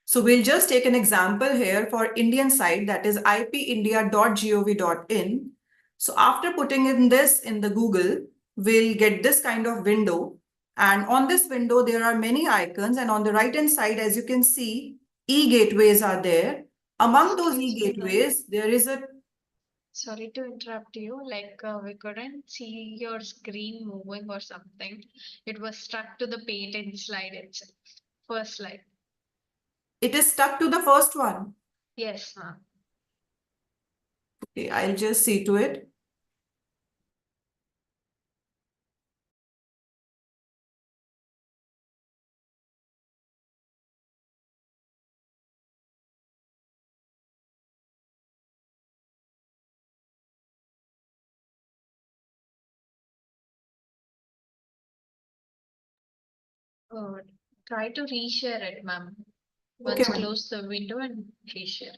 So we'll just take an example here for Indian site, that is ipindia.gov.in. So after putting in this in the Google, we'll get this kind of window. And on this window, there are many icons. And on the right-hand side, as you can see, e-gateways are there. Among those e-gateways, there is a... Sorry to interrupt you. We couldn't see your screen moving or something. It was stuck to the patent slide itself. First slide. It is stuck to the first one. Yes, ma'am. Okay, I'll just see to it. Try to reshare it, ma'am. Okay, Once close the window and reshare.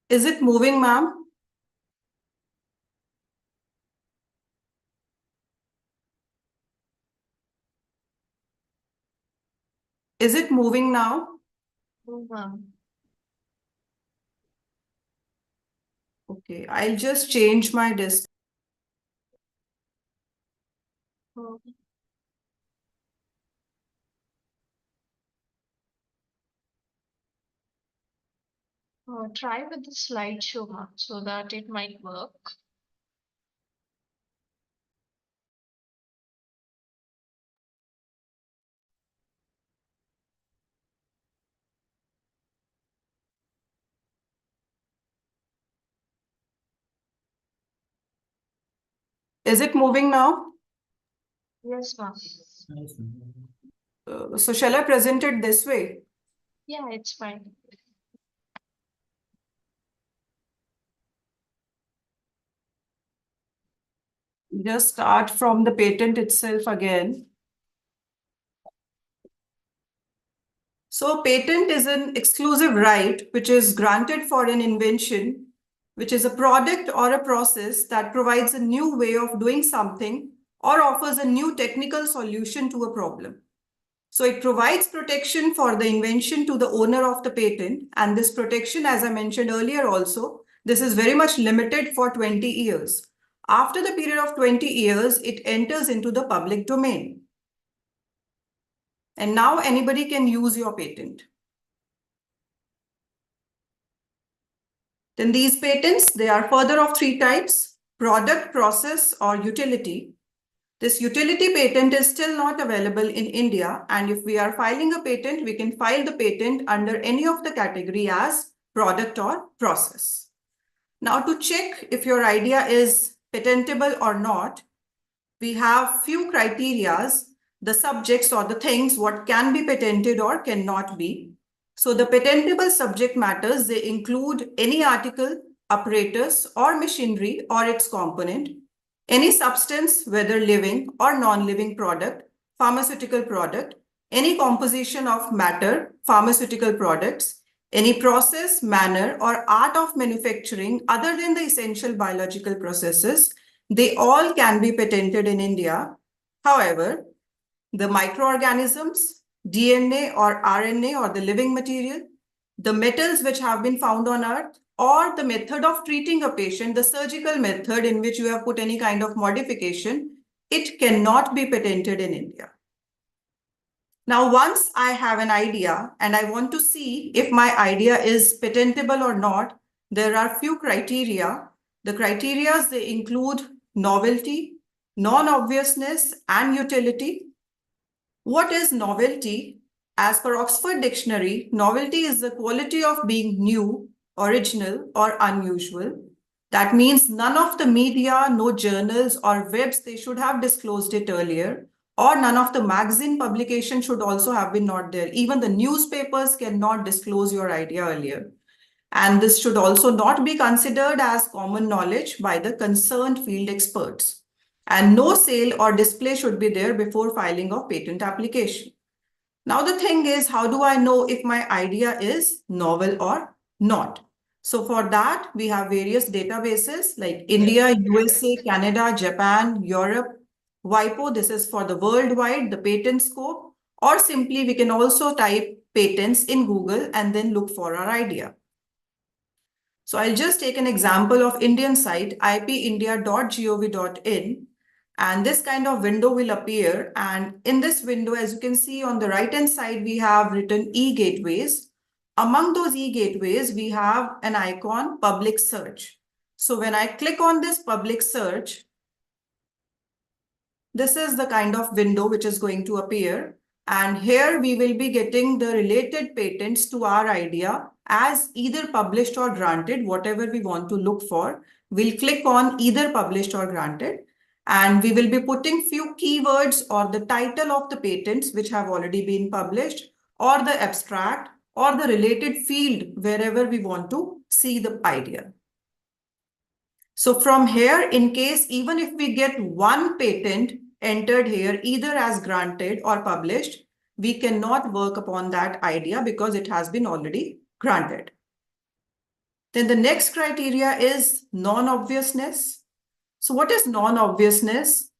Is it moving, ma'am? Is it moving now? Okay, I'll just change my display. Try with the slideshow, ma'am, so that it might work. Is it moving now? Yes, ma'am. So shall I present it this way? Yeah, it's fine. Just start from the patent itself again. So patent is an exclusive right which is granted for an invention, which is a product or a process that provides a new way of doing something or offers a new technical solution to a problem. So it provides protection for the invention to the owner of the patent. And this protection, as I mentioned earlier also, this is very much limited for 20 years. After the period of 20 years, it enters into the public domain. And now anybody can use your patent. Then these patents, they are further of three types: product, process, or utility. This utility patent is still not available in India. And if we are filing a patent, we can file the patent under any of the category as product or process. Now to check if your idea is patentable or not, we have few criterias, the subjects or the things what can be patented or cannot be. So the patentable subject matters, they include any article, apparatus or machinery or its component, any substance, whether living or non-living product, pharmaceutical product, any composition of matter, pharmaceutical products, any process, manner or art of manufacturing other than the essential biological processes, they all can be patented in India. However, the microorganisms, DNA or RNA or the living material, the metals which have been found on Earth, or the method of treating a patient, the surgical method in which you have put any kind of modification, it cannot be patented in India. Now, once I have an idea and I want to see if my idea is patentable or not, there are few criteria. The criteria, they include novelty, non-obviousness, and utility. What is novelty? As per Oxford Dictionary, novelty is the quality of being new, original, or unusual. That means none of the media, no journals or webs, they should have disclosed it earlier, or none of the magazine publication should also have been not there. Even the newspapers cannot disclose your idea earlier. And this should also not be considered as common knowledge by the concerned field experts. And no sale or display should be there before filing of patent application. Now the thing is, how do I know if my idea is novel or not? So for that, we have various databases like India, USA, Canada, Japan, Europe, WIPO. This is for the worldwide, the patent scope, or simply we can also type patents in Google and then look for our idea. So I'll just take an example of Indian site ipindia.gov.in, and this kind of window will appear. And in this window, as you can see on the right hand side, we have written e-gateways. Among those e-gateways, we have an icon public search. So when I click on this public search, this is the kind of window which is going to appear. And here we will be getting the related patents to our idea as either published or granted, whatever we want to look for. We'll click on either published or granted, and we will be putting few keywords or the title of the patents which have already been published, or the abstract, or the related field wherever we want to see the idea. So from here, in case even if we get one patent entered here, either as granted or published, we cannot work upon that idea because it has been already granted. Then the next criteria is non-obviousness. So what is non-obviousness?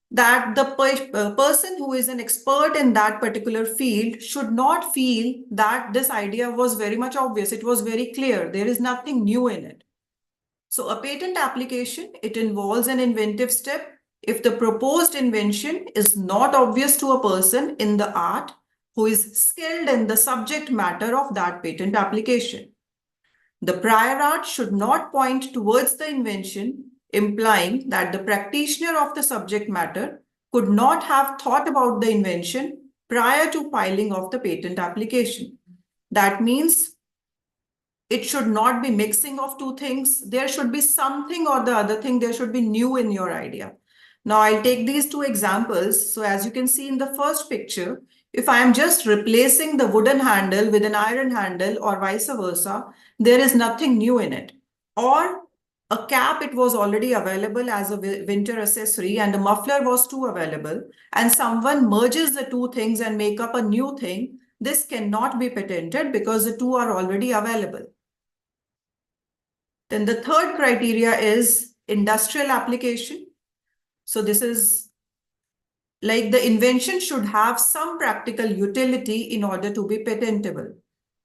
That the person who is an expert in that particular field should not feel that this idea was very much obvious. It was very clear. There is nothing new in it. So a patent application, it involves an inventive step. If the proposed invention is not obvious to a person in the art who is skilled in the subject matter of that patent application. The prior art should not point towards the invention, implying that the practitioner of the subject matter could not have thought about the invention prior to filing of the patent application. That means it should not be mixing of two things. There should be something or the other thing. There should be new in your idea. Now I'll take these two examples. So as you can see in the first picture, if I am just replacing the wooden handle with an iron handle or vice versa, there is nothing new in it. Or a cap, it was already available as a winter accessory and a muffler was too available, and someone merges the two things and make up a new thing. This cannot be patented because the two are already available. Then the third criteria is industrial application. So this is like the invention should have some practical utility in order to be patentable.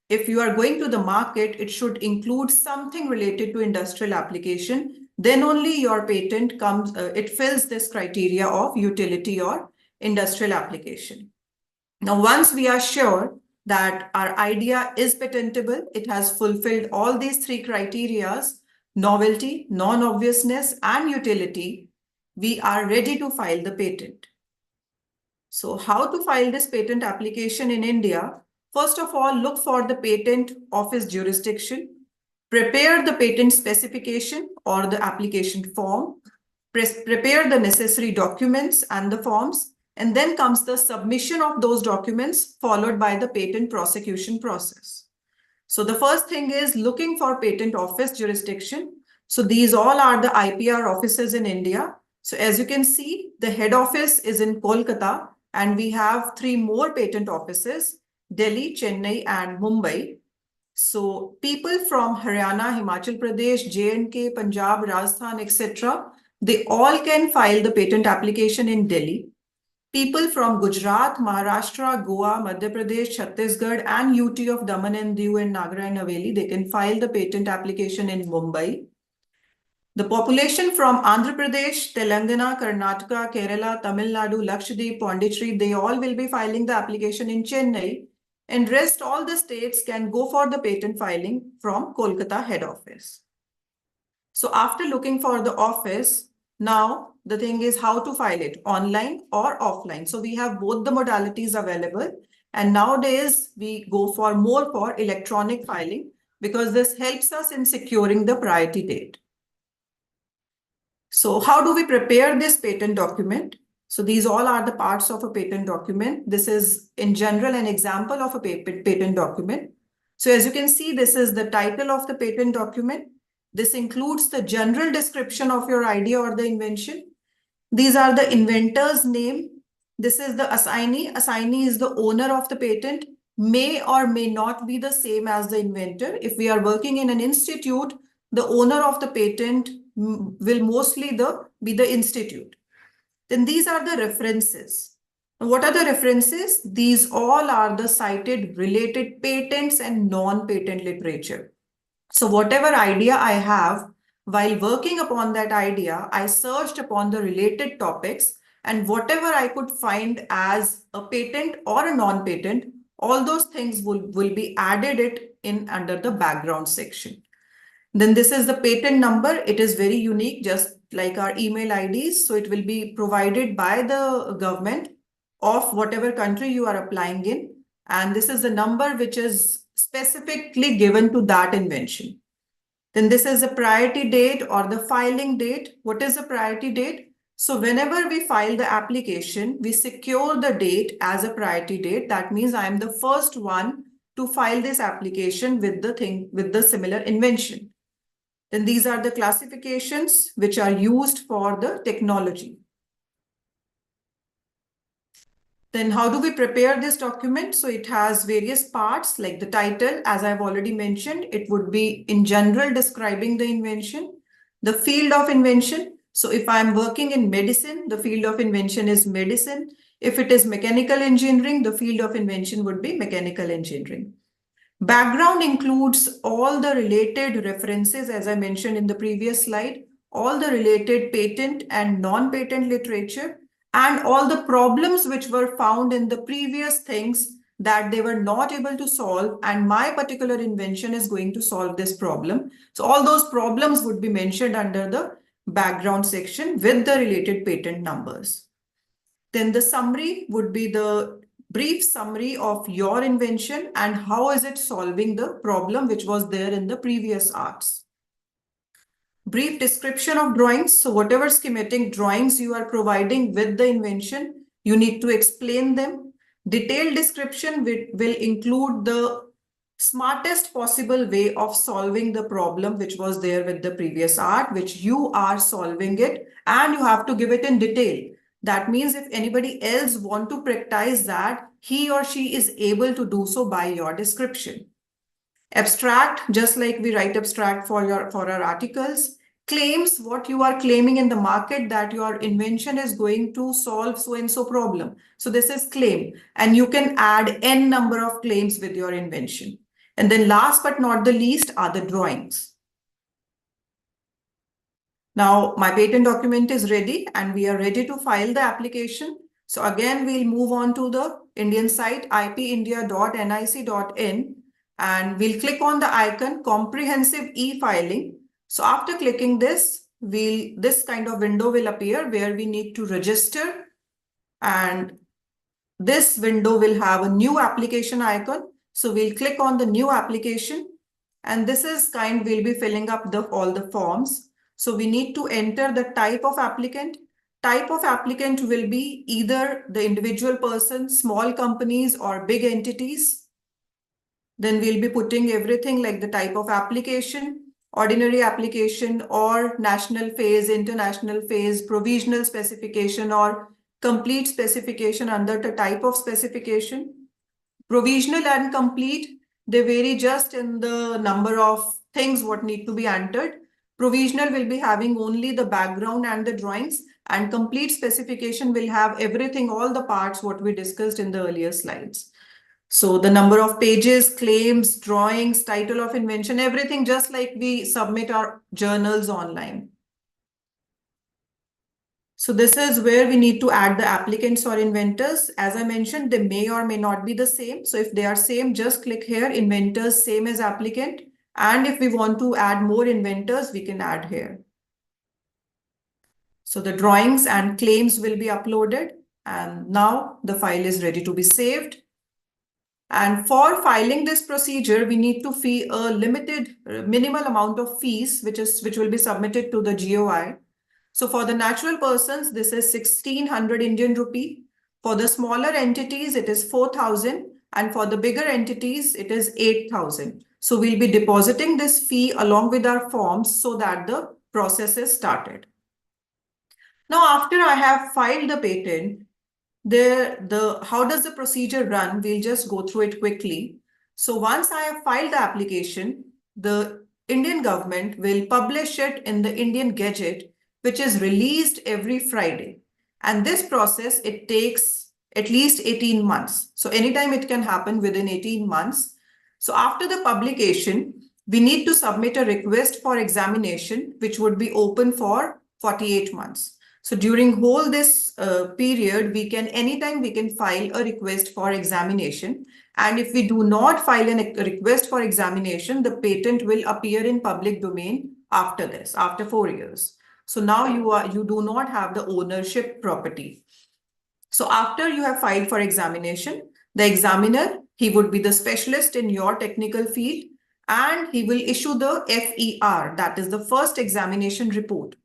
If you are going to the market, it should include something related to industrial application. Then only your patent comes, it fills this criteria of utility or industrial application. Now, once we are sure that our idea is patentable, it has fulfilled all these three criteria, novelty, non-obviousness, and utility, we are ready to file the patent. So how to file this patent application in India? First of all, look for the patent office jurisdiction, prepare the patent specification or the application form, prepare the necessary documents and the forms, and then comes the submission of those documents followed by the patent prosecution process. So the first thing is looking for patent office jurisdiction. So these all are the IPR offices in India. So as you can see, the head office is in Kolkata, and we have 3 more patent offices, Delhi, Chennai, and Mumbai. So people from Haryana, Himachal Pradesh, J&K, Punjab, Rajasthan, etc., they all can file the patent application in Delhi. People from Gujarat, Maharashtra, Goa, Madhya Pradesh, Chhattisgarh, and UT of Daman and Diu and Nagar and Haveli, they can file the patent application in Mumbai. The population from Andhra Pradesh, Telangana, Karnataka, Kerala, Tamil Nadu, Lakshadweep, Pondicherry, they all will be filing the application in Chennai, and rest all the states can go for the patent filing from Kolkata head office. So after looking for the office, now the thing is how to file it, online or offline. So we have both the modalities available, and nowadays we go for more for electronic filing because this helps us in securing the priority date. So how do we prepare this patent document? So these all are the parts of a patent document. This is in general an example of a patent document. So as you can see, this is the title of the patent document. This includes the general description of your idea or the invention. These are the inventor's name. This is the assignee. Assignee is the owner of the patent, may or may not be the same as the inventor. If we are working in an institute, the owner of the patent will mostly be the institute. Then these are the references. Now, what are the references? These all are the cited related patents and non-patent literature. So whatever idea I have, while working upon that idea, I searched upon the related topics, and whatever I could find as a patent or a non-patent, all those things will be added it in under the background section. Then this is the patent number. It is very unique, just like our email IDs. So it will be provided by the government of whatever country you are applying in. And this is the number which is specifically given to that invention. Then this is the priority date or the filing date. What is the priority date? So whenever we file the application, we secure the date as a priority date. That means I am the first one to file this application with the similar invention. Then these are the classifications which are used for the technology. Then how do we prepare this document? So it has various parts like the title, as I've already mentioned, it would be in general describing the invention, the field of invention. So if I'm working in medicine, the field of invention is medicine. If it is mechanical engineering, the field of invention would be mechanical engineering. Background includes all the related references, as I mentioned in the previous slide, all the related patent and non-patent literature, and all the problems which were found in the previous things that they were not able to solve, and my particular invention is going to solve this problem. So all those problems would be mentioned under the background section with the related patent numbers. Then the summary would be the brief summary of your invention and how is it solving the problem which was there in the previous arts. Brief description of drawings. So whatever schematic drawings you are providing with the invention, you need to explain them. Detailed description will include the smartest possible way of solving the problem which was there with the previous art, which you are solving it, and you have to give it in detail. That means if anybody else want to practice that, he or she is able to do so by your description. Abstract, just like we write abstract for our articles. Claims, what you are claiming in the market that your invention is going to solve so and so problem. So this is claim, and you can add n number of claims with your invention. And then last but not the least are the drawings. Now my patent document is ready and we are ready to file the application. So again, we'll move on to the Indian site ipindia.nic.in and we'll click on the icon comprehensive e-filing. So after clicking this, this kind of window will appear where we need to register, and this window will have a new application icon. So we'll click on the new application, and this is we'll be filling up all the forms. So we need to enter the type of applicant. Type of applicant will be either the individual person, small companies, or big entities. Then we'll be putting everything like the type of application, ordinary application, or national phase, international phase, provisional specification, or complete specification under the type of specification. Provisional and complete, they vary just in the number of things what need to be entered. Provisional will be having only the background and the drawings, and complete specification will have everything, all the parts what we discussed in the earlier slides. So the number of pages, claims, drawings, title of invention, everything just like we submit our journals online. So this is where we need to add the applicants or inventors. As I mentioned, they may or may not be the same. So if they are same, just click here, inventors, same as applicant. And if we want to add more inventors, we can add here. So the drawings and claims will be uploaded. And now the file is ready to be saved. And for filing this procedure, we need to fee a limited minimal amount of fees, which will be submitted to the GOI. So for the natural persons, this is 1600 Indian rupee. For the smaller entities, it is 4,000. And for the bigger entities, it is 8,000. So we'll be depositing this fee along with our forms so that the process is started. Now, after I have filed the patent, how does the procedure run? We'll just go through it quickly. So once I have filed the application, the Indian government will publish it in the Indian Gazette, which is released every Friday. And this process, it takes at least 18 months. So anytime it can happen within 18 months. So after the publication, we need to submit a request for examination, which would be open for 48 months. So during whole this period, anytime we can file a request for examination. And if we do not file a request for examination, the patent will appear in public domain after this, after 4 years. So now you do not have the ownership property. So after you have filed for examination, the examiner, he would be the specialist in your technical field, and he will issue the FER, that is the first examination report.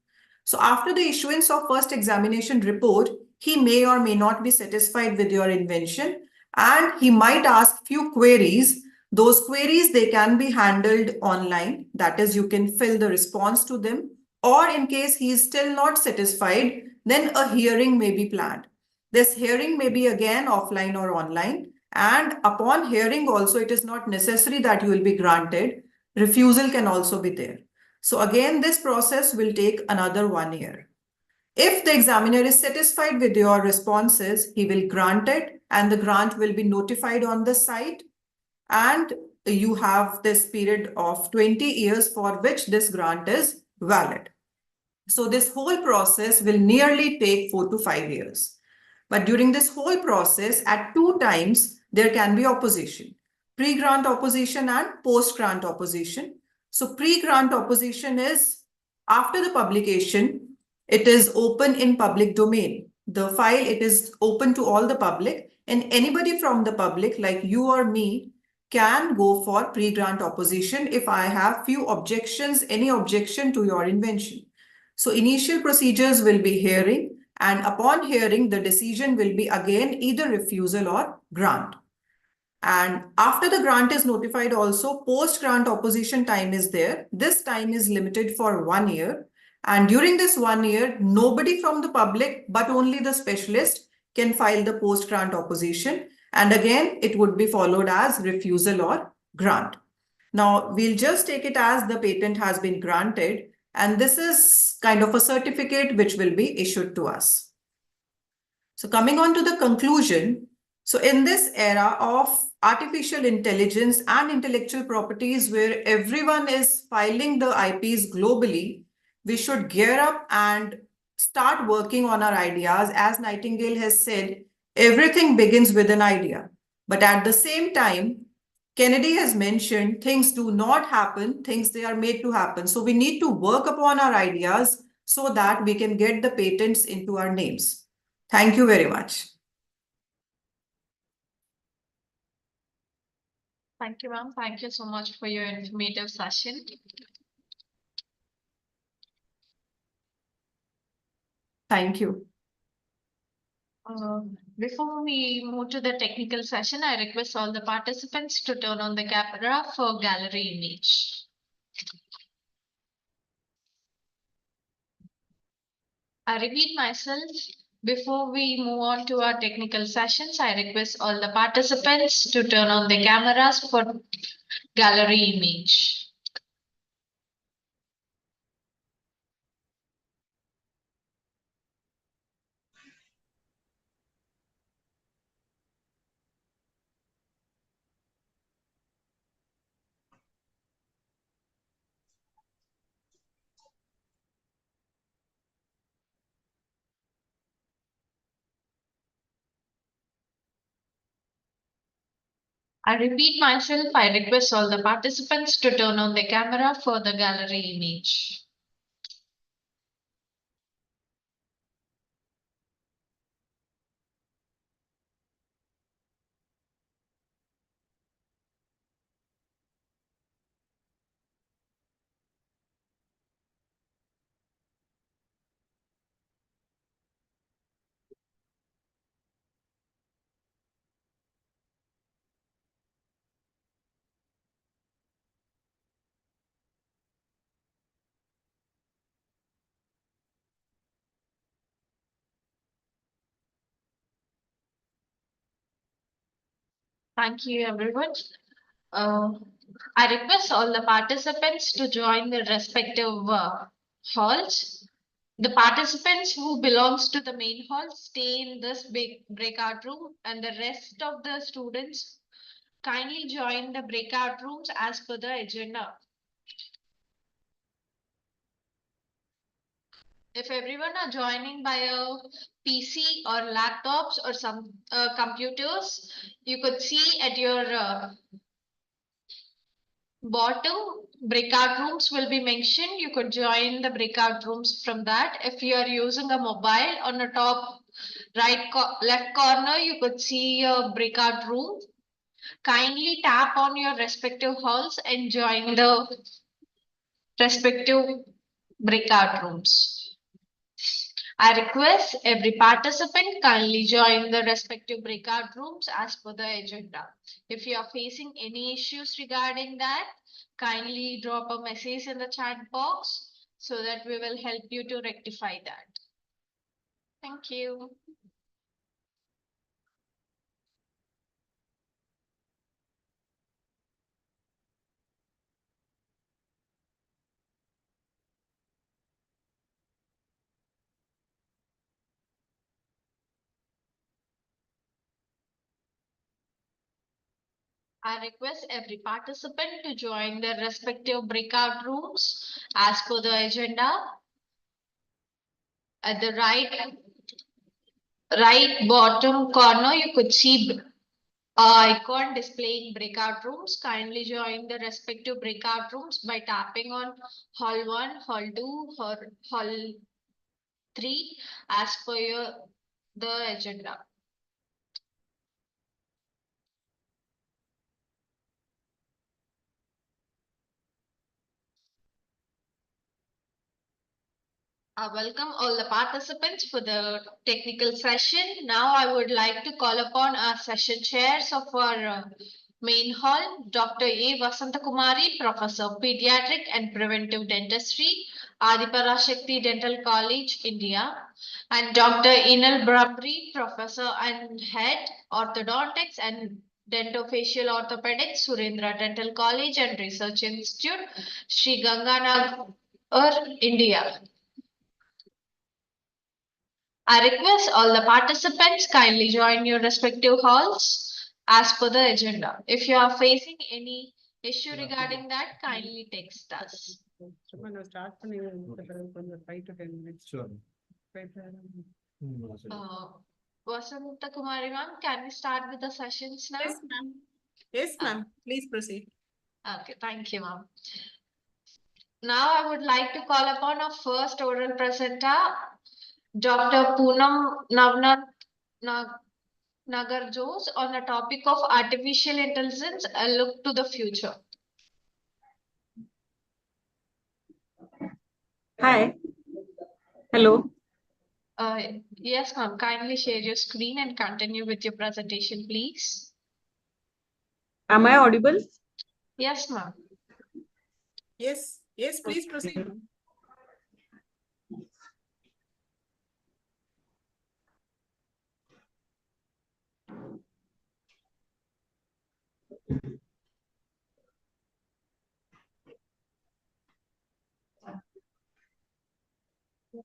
So after the issuance of first examination report, he may or may not be satisfied with your invention, and he might ask few queries. Those queries, they can be handled online. That is, you can fill the response to them. Or in case he is still not satisfied, then a hearing may be planned. This hearing may be again offline or online. And upon hearing also, it is not necessary that you will be granted. Refusal can also be there. So again, this process will take another 1 year. If the examiner is satisfied with your responses, he will grant it and the grant will be notified on the site. And you have this period of 20 years for which this grant is valid. So this whole process will nearly take 4 to 5 years. But during this whole process, at 2 times, there can be opposition. Pre-grant opposition and post-grant opposition. So pre-grant opposition is after the publication, it is open in public domain. The file, it is open to all the public, and anybody from the public like you or me can go for pre-grant opposition if I have few objections, any objection to your invention. So initial procedures will be hearing, and upon hearing, the decision will be again either refusal or grant. And after the grant is notified also, post-grant opposition time is there. This time is limited for 1 year. And during this 1 year, nobody from the public, but only the specialist can file the post-grant opposition. And again, it would be followed as refusal or grant. Now, we'll just take it as the patent has been granted. And this is kind of a certificate which will be issued to us. So coming on to the conclusion, so in this era of artificial intelligence and intellectual properties where everyone is filing the IPs globally, we should gear up and start working on our ideas. As Nightingale has said, everything begins with an idea. But at the same time, Kennedy has mentioned things do not happen, things they are made to happen. So we need to work upon our ideas so that we can get the patents into our names. Thank you very much. Thank you, ma'am. Thank you so much for your informative session. Thank you. Before we move to the technical session, I request all the participants to turn on the camera for gallery image. I repeat myself. Before we move on to our technical sessions, I request all the participants to turn on the cameras for gallery image. I repeat myself, I request all the participants to turn on the camera for the gallery image. Thank you, everyone. I request all the participants to join their respective halls. The participants who belongs to the main hall stay in this big breakout room, and the rest of the students kindly join the breakout rooms as per the agenda. If everyone are joining by a PC or laptops or some computers, you could see at your bottom breakout rooms will be mentioned. You could join the breakout rooms from that. If you are using a mobile, on the top left corner, you could see a breakout room. Kindly tap on your respective halls and join the respective breakout rooms. I request every participant kindly join the respective breakout rooms as per the agenda. If you are facing any issues regarding that, kindly drop a message in the chat box so that we will help you to rectify that. Thank you. I request every participant to join their respective breakout rooms as per the agenda. At the right bottom corner, you could see icon displaying breakout rooms. Kindly join the respective breakout rooms by tapping on Hall 1, Hall 2, Hall 3 as per the agenda. I welcome all the participants for the technical session. Now I would like to call upon our session chairs of our main hall, Dr. A. Vasantakumari, Professor Pediatric and Preventive Dentistry, Adiparashakti Dental College, India, and Dr. Inal Brahmri, Professor and Head, Orthodontics and Dentofacial Orthopedics, Surendra Dental College and Research Institute, Sri Ganganagar, India. I request all the participants kindly join your respective halls as per the agenda. If you are facing any issue regarding that, kindly text us. Start 5 to 10 minutes. Sure. Vasanta Kumari ma'am, can we start with the sessions now? Yes, ma'am. Yes, ma'am. Please proceed. Okay, thank you, ma'am. Now I would like to call upon our first oral presenter, Dr. Poonam Nagar Jose, on the topic of artificial intelligence, a look to the future. Hi. Hello. Yes, ma'am. Kindly share your screen and continue with your presentation, please. Am I audible? Yes, ma'am. Yes, yes, please proceed.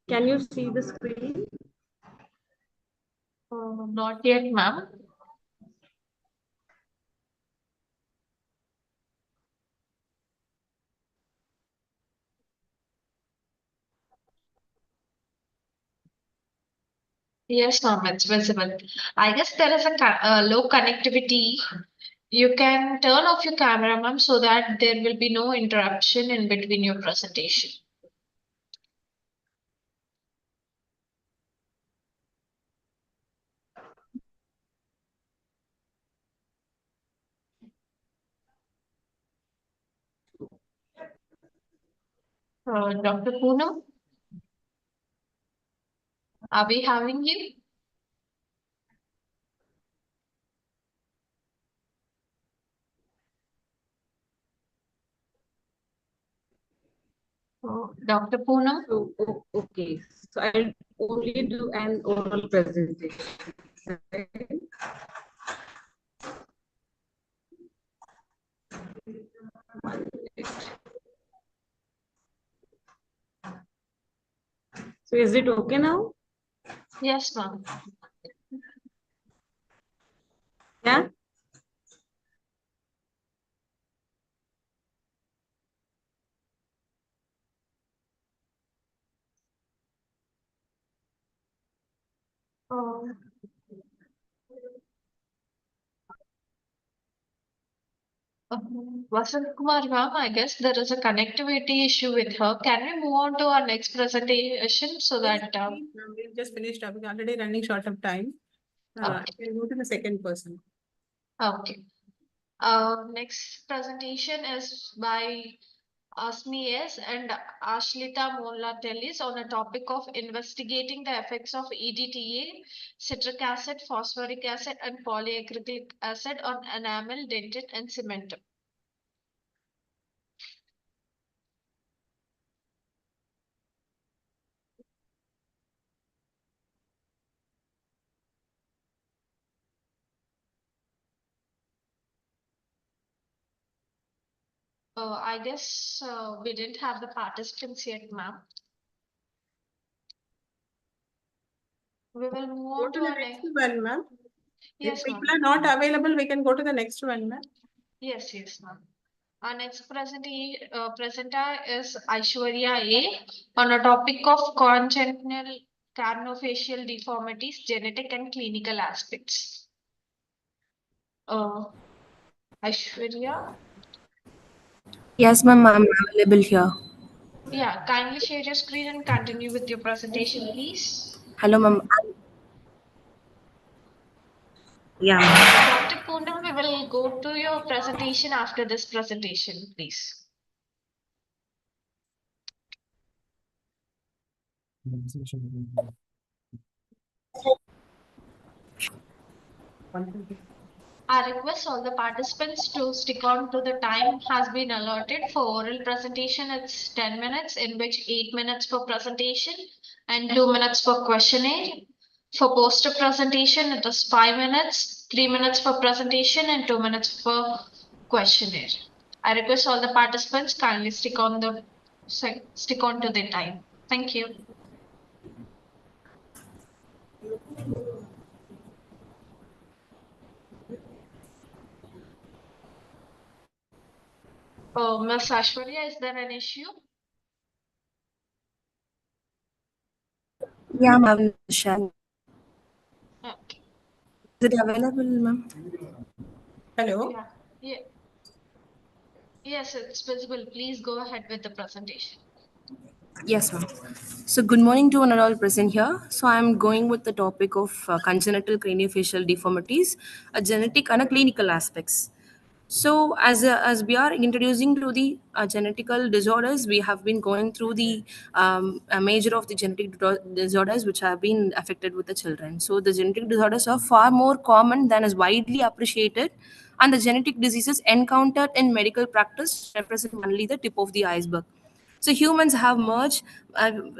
Can you see the screen? Not yet, ma'am. Yes, ma'am, it's visible. I guess there is a low connectivity. You can turn off your camera, ma'am, so that there will be no interruption in between your presentation. Dr. Poonam, are we having you? Dr. Poonam? So, okay. So I'll only do an oral presentation. Right? So is it okay now? Yes, ma'am. Yeah. Vasant Kumar ma'am, I guess there is a connectivity issue with her. Can we move on to our next presentation so that We've just finished up. We're already running short of time. We'll go to the second person. okay. Next presentation is by Asmi S and Ashlita Molla Tellis on a topic of investigating the effects of EDTA, citric acid, phosphoric acid, and polyacrylic acid on enamel, dentin, and cementum. I guess we didn't have the participants yet, ma'am. We will move Go on to to the our next next. one, ma'am. Yes, If ma'am. people are not available, we can go to the next one, ma'am. Yes, ma'am. Our next presenter is Aishwarya A on a topic of congenital carnofacial deformities, genetic and clinical aspects. Aishwarya, Yes, ma'am, I'm available here. yeah, kindly share your screen and continue with your presentation, please. Hello, ma'am. Yeah, ma'am. Dr. Poonam, we will go to your presentation after this presentation, please. I request all the participants to stick on to the time has been allotted for oral presentation. It's 10 minutes, in which 8 minutes for presentation and 2 minutes for questionnaire. For poster presentation, it is 5 minutes, 3 minutes for presentation and 2 minutes for questionnaire. I request all the participants kindly stick on to the time. Thank you. Ms. Ashwarya, is there an issue? Yeah, ma'am. Shall Okay. is it available, ma'am? Hello. Yeah. Yes, it's visible. Please go ahead with the presentation. Yes, ma'am. So, good morning to one and all present here. So, I'm going with the topic of congenital craniofacial deformities, a genetic and a clinical aspects. So, as we are introducing to the genetical disorders, we have been going through the a major of the genetic disorders which have been affected with the children. So, the genetic disorders are far more common than is widely appreciated, and the genetic diseases encountered in medical practice represent only the tip of the iceberg. So humans have merged.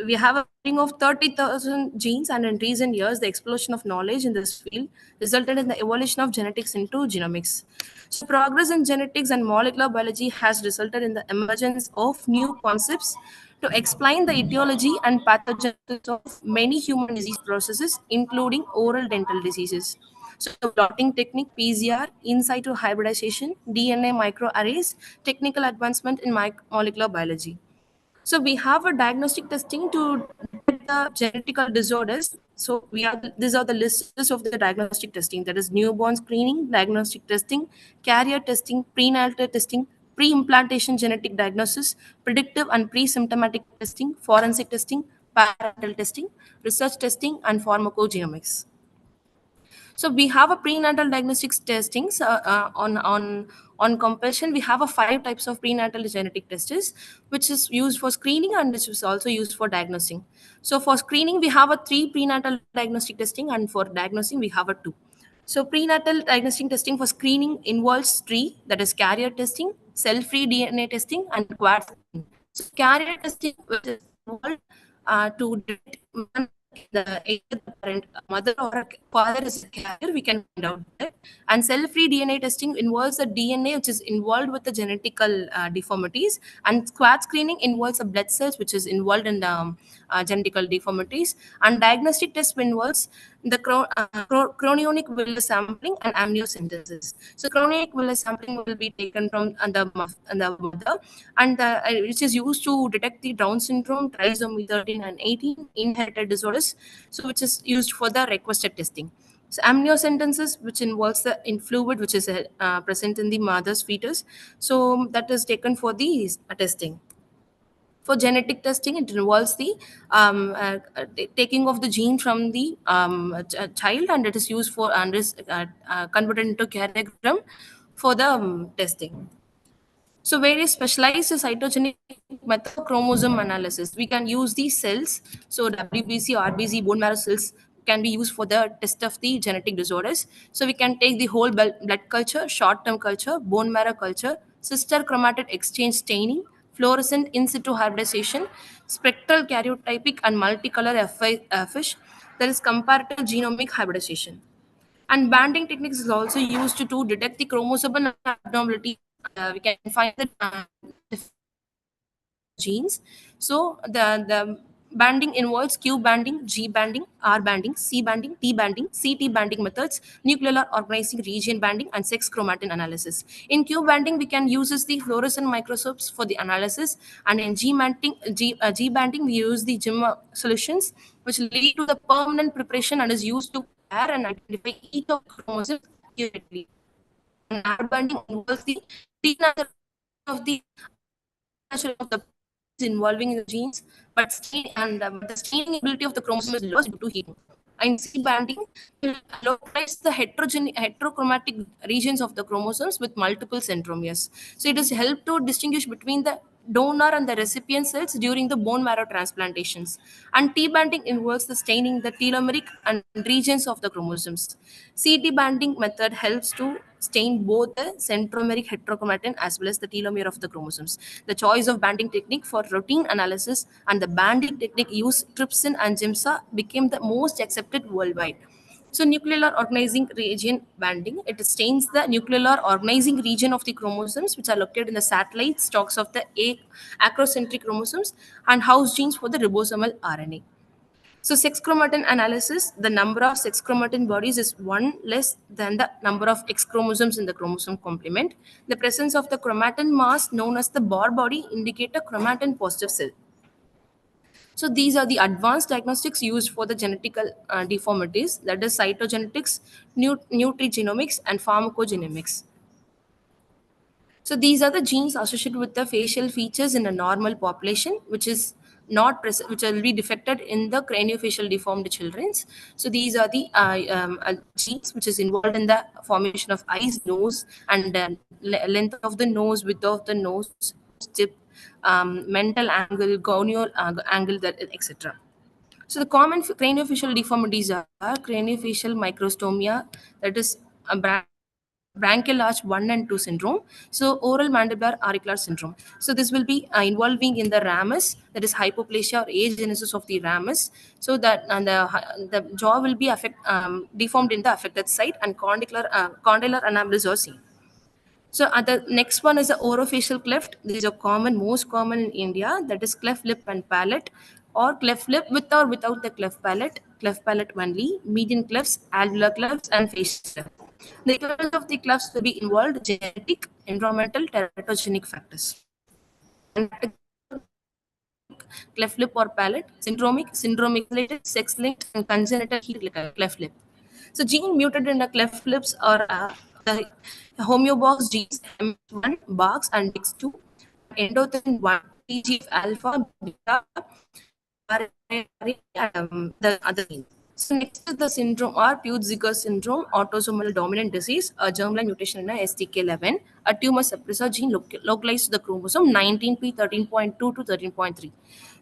We have a ring of 30,000 genes, and in recent years, the explosion of knowledge in this field resulted in the evolution of genetics into genomics. So progress in genetics and molecular biology has resulted in the emergence of new concepts to explain the etiology and pathogenesis of many human disease processes, including oral dental diseases. So the blotting technique, PCR, in situ hybridization, DNA microarrays, technical advancement in molecular biology. So we have a diagnostic testing to detect the genetical disorders. So these are the lists of the diagnostic testing. That is newborn screening, diagnostic testing, carrier testing, prenatal testing, pre-implantation genetic diagnosis, predictive and pre-symptomatic testing, forensic testing, parental testing, research testing, and pharmacogenomics. So we have a prenatal diagnostics testings on compulsion. We have a 5 types of prenatal genetic tests, which is used for screening and which is also used for diagnosing. So for screening, we have a 3 prenatal diagnostic testing, and for diagnosing, we have a 2. So prenatal diagnostic testing for screening involves 3, that is carrier testing, cell-free DNA testing, and quad testing. So carrier testing, which is involved to detect either the parent, mother or a father is a carrier, we can find out that. And cell-free DNA testing involves the DNA which is involved with the genetical deformities, and squad screening involves the blood cells which is involved in the genetical deformities, and diagnostic test involves the chorionic villus sampling and amniocentesis. So chorionic villus sampling will be taken from the mother, and which is used to detect the Down syndrome, trisomy 13 and 18 inherited disorders, so which is used for the requested testing. So amniocentesis, which involves the in fluid which is present in the mother's fetus, so that is taken for the testing. For genetic testing, it involves the taking of the gene from the child, and it is used for and is converted into karyogram for the testing. So various specialized cytogenic method of chromosome analysis. We can use these cells. So WBC, RBC, bone marrow cells can be used for the test of the genetic disorders. So we can take the whole blood culture, short-term culture, bone marrow culture, sister chromatid exchange staining, fluorescent in situ hybridization, spectral karyotypic and multicolor FISH. There is comparative genomic hybridization. And banding techniques is also used to detect the chromosomal abnormality. We can find the genes. So the Banding involves Q banding, G banding, R banding, C banding, T banding, CT banding methods, nuclear organizing region banding, and sex chromatin analysis. In Q banding, we can use the fluorescent microscopes for the analysis, and in G banding, we use the GIM solutions, which lead to the permanent preparation and is used to pair and identify each of the chromosomes accurately. And R banding involves the denaturation of the involving in the genes, but the staining ability of the chromosome is lost due to heating. And C banding will localize the heterochromatic regions of the chromosomes with multiple centromeres. So it is helped to distinguish between the donor and the recipient cells during the bone marrow transplantations. And T banding involves the staining the telomeric and regions of the chromosomes. CT banding method helps to stain both the centromeric heterochromatin as well as the telomere of the chromosomes. The choice of banding technique for routine analysis and the banding technique used trypsin and GIMSA became the most accepted worldwide. So nuclear organizing region banding, it stains the nuclear organizing region of the chromosomes which are located in the satellite stalks of the acrocentric chromosomes and house genes for the ribosomal RNA. So sex chromatin analysis, the number of sex chromatin bodies is one less than the number of X chromosomes in the chromosome complement. The presence of the chromatin mass known as the Bohr body indicate a chromatin positive cell. So these are the advanced diagnostics used for the genetical deformities, that is cytogenetics, nutrigenomics, and pharmacogenomics. So these are the genes associated with the facial features in a normal population, which is not present, which will be defected in the craniofacial deformed childrens. So these are the genes which is involved in the formation of eyes, nose, and length of the nose, width of the nose, tip, mental angle, gonial angle, that etc. So the common craniofacial deformities are craniofacial microstomia, that is a branchial arch 1 and 2 syndrome. So oral mandibular auricular syndrome. So this will be involving in the ramus, that is hypoplasia or agenesis of the ramus. So that and the jaw will be deformed in the affected site, and condylar anomalies are seen. So the next one is the orofacial cleft. This is most common in India. That is cleft lip and palate, or cleft lip with or without the cleft palate only, median clefts, alveolar clefts, and facial cleft. The equivalent of the clefts will be involved genetic, environmental, teratogenic factors. And cleft lip or palate, syndromic related, sex-linked, and congenital cleft lip. So gene muted in the cleft lips are the homeobox genes M1, box, and DIX2, endothelin 1, TGF alpha, beta, the other genes. So next is the syndrome or Peutz-Jeghers syndrome, autosomal dominant disease, a germline mutation in a STK11, a tumor suppressor gene localized to the chromosome 19p13.2 to 13.3.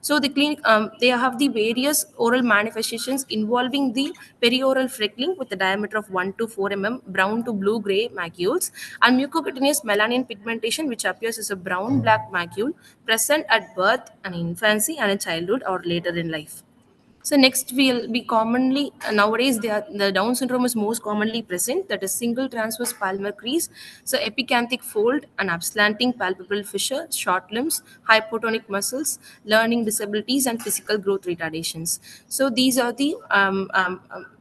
So the clinic, they have the various oral manifestations involving the perioral freckling with a diameter of 1 to 4 mm, brown to blue-gray macules, and mucocutaneous melanin pigmentation, which appears as a brown-black macule present at birth and infancy and in childhood or later in life. So next we'll be commonly, nowadays the Down syndrome is most commonly present, that is single transverse palmar crease, so epicanthic fold, and upslanting palpebral fissure, short limbs, hypotonic muscles, learning disabilities, and physical growth retardations. So these are the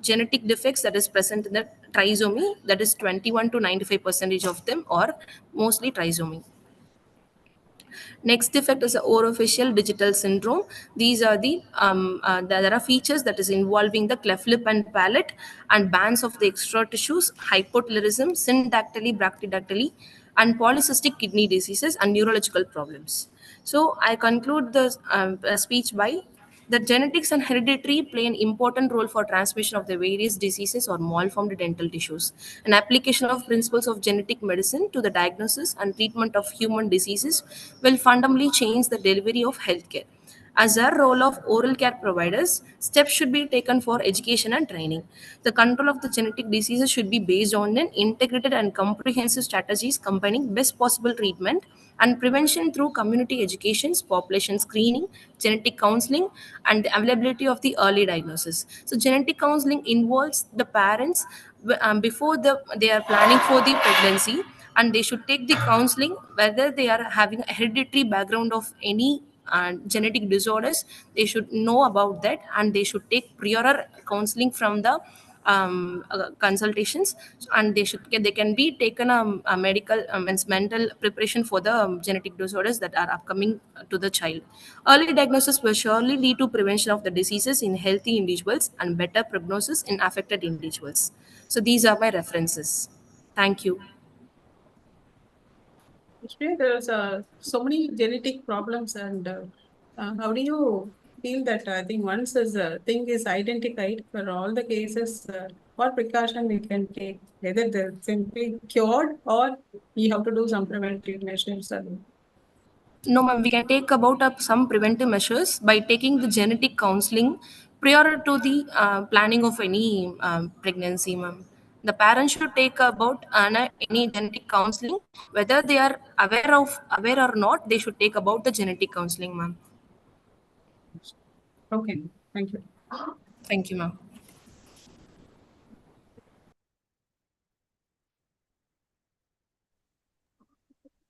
genetic defects that is present in the trisomy, that is 21 to 95% of them are mostly trisomy. Next defect is the orofacial digital syndrome. These are there are features that is involving the cleft lip and palate, and bands of the extra tissues, hypotelorism, syndactyly, brachydactyly, and polycystic kidney diseases and neurological problems. So I conclude the speech by the genetics and hereditary play an important role for transmission of the various diseases or malformed dental tissues. An application of principles of genetic medicine to the diagnosis and treatment of human diseases will fundamentally change the delivery of healthcare. As a role of oral care providers, steps should be taken for education and training. The control of the genetic diseases should be based on an integrated and comprehensive strategies combining best possible treatment and prevention through community educations, population screening, genetic counseling, and the availability of the early diagnosis. So genetic counseling involves the parents before they are planning for the pregnancy, and they should take the counseling whether they are having a hereditary background of any genetic disorders, they should know about that, and they should take prior counseling from the consultations, and they can be taken a medical means mental preparation for the genetic disorders that are upcoming to the child. Early diagnosis will surely lead to prevention of the diseases in healthy individuals and better prognosis in affected individuals. So these are my references. Thank you. Actually, there's so many genetic problems, and how do you feel that? I think once this thing is identified for all the cases, what precaution we can take, whether they're simply cured or we have to do some preventive measures. No, ma'am, we can take about some preventive measures by taking the genetic counseling prior to the planning of any pregnancy, ma'am. The parents should take about any genetic counseling, whether they are aware or not. They should take about the genetic counseling, ma'am. Okay, thank you. Thank you, ma'am.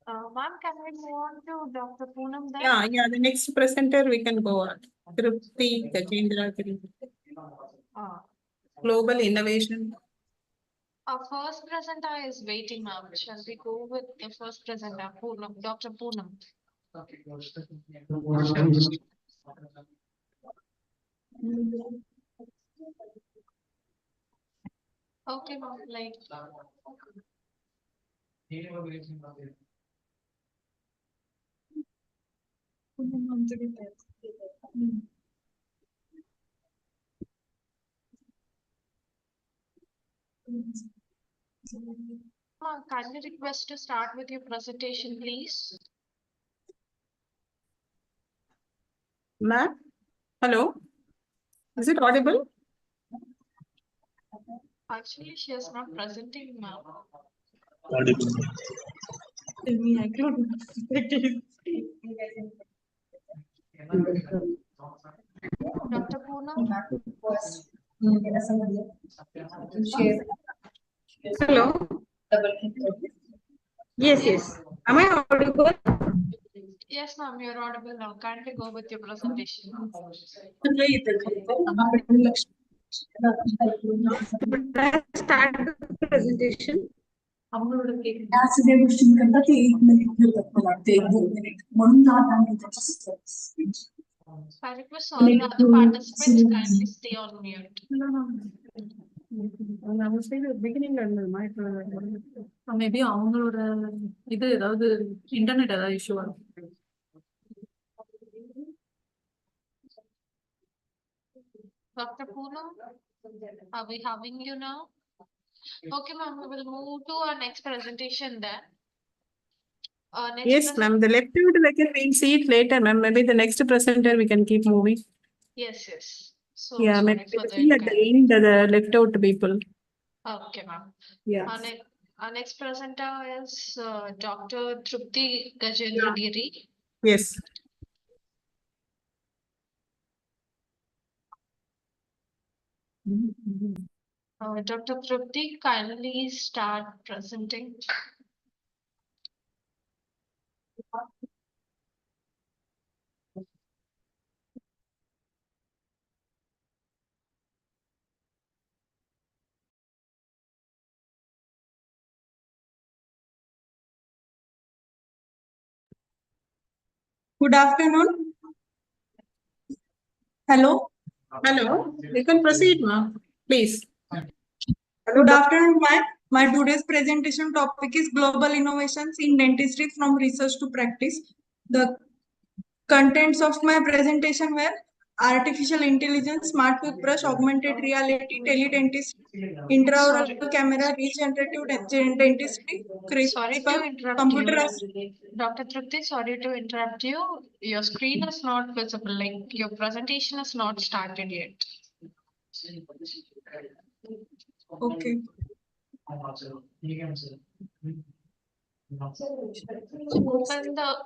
Ma'am, can we move on to Dr. Poonam then? Yeah, the next presenter we can go on. Trupti Gajendra. Global Innovation. Our first presenter is waiting, ma'am. Shall we go with the first presenter, Poonam, Dr. Poonam? Okay, ma'am. Like. Ma'am, kindly request to start with your presentation, please. Ma'am, hello. Is it audible? Actually, she is not presenting, ma'am. Dr. Poonam? Hello. Yes. Am I audible? Yes, ma'am, you're audible now. Kindly go with your presentation. Start the presentation. I request all the other participants kindly stay on mute. I would say the beginning maybe அவங்களோட இது ஏதாவது internet ஏதாவது இஷ்யூவா Dr. Poonam, are we having you now? Okay, ma'am, we will move to our next presentation then. Yes, ma'am. The left out we'll see it later, ma'am. Maybe the next presenter we can keep moving. Yes. So Yeah, sorry maybe for the at the end the left out people. Okay, ma'am. Yeah. Our next presenter is Dr. Trupti Gajendra Giri. Yes. Dr. Trupti, kindly start presenting. Good afternoon. Hello. You can proceed, ma'am. Please. Good afternoon, ma'am. My today's presentation topic is global innovations in dentistry from research to practice. The contents of my presentation were artificial intelligence, smart toothbrush, augmented reality, teledentistry, intraoral camera, regenerative dentistry, Sorry to CRISPR, interrupt computer. you. Dr. Trupti, sorry to interrupt you. Your screen is not visible, like your presentation is not started yet. Okay.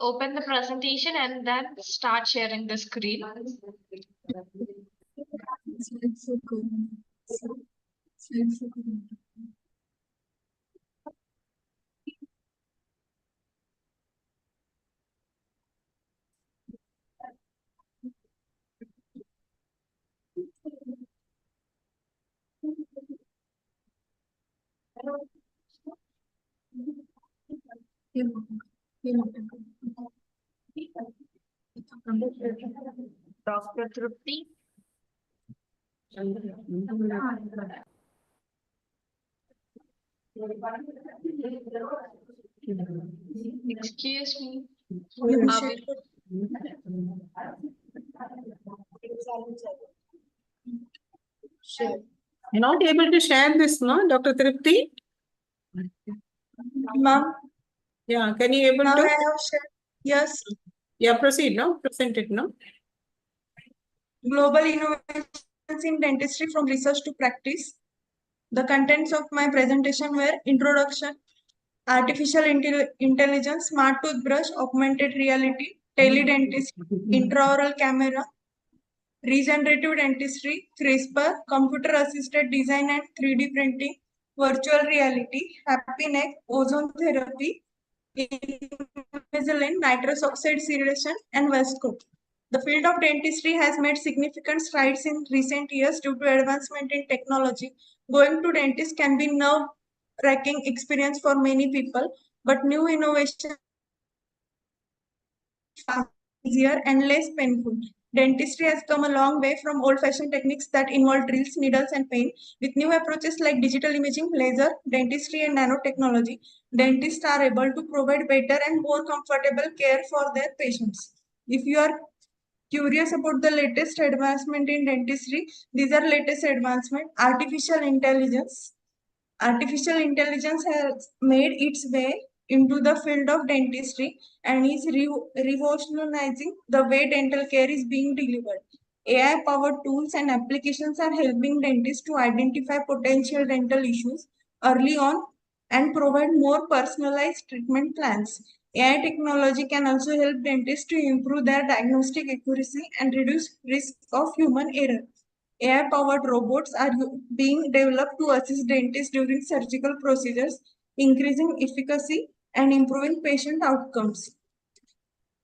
Open the presentation and then start sharing the screen. Dr. Trupti. Excuse me. You're not able to share this, no, Dr. Tripti? Ma'am, Yeah, can you able now to? I have shared. Yes. Yeah, proceed, no? Present it, no? Global innovations in dentistry from research to practice. The contents of my presentation were introduction, artificial intelligence, smart toothbrush, augmented reality, teledentistry, intraoral camera, regenerative dentistry, CRISPR, computer-assisted design and 3D printing, virtual reality, happy neck, ozone therapy, Invisalign, nitrous oxide sedation, and Westcote. The field of dentistry has made significant strides in recent years due to advancement in technology. Going to dentist can be nerve-wracking experience for many people, but new innovation easier and less painful. Dentistry has come a long way from old-fashioned techniques that involve drills, needles, and pain. With new approaches like digital imaging, laser, dentistry, and nanotechnology, dentists are able to provide better and more comfortable care for their patients. If you are curious about the latest advancement in dentistry, these are latest advancement. Artificial intelligence. Artificial intelligence has made its way into the field of dentistry and is revolutionizing the way dental care is being delivered. AI-powered tools and applications are helping dentists to identify potential dental issues early on and provide more personalized treatment plans. AI technology can also help dentists to improve their diagnostic accuracy and reduce risk of human error. AI-powered robots are being developed to assist dentists during surgical procedures, increasing efficacy and improving patient outcomes.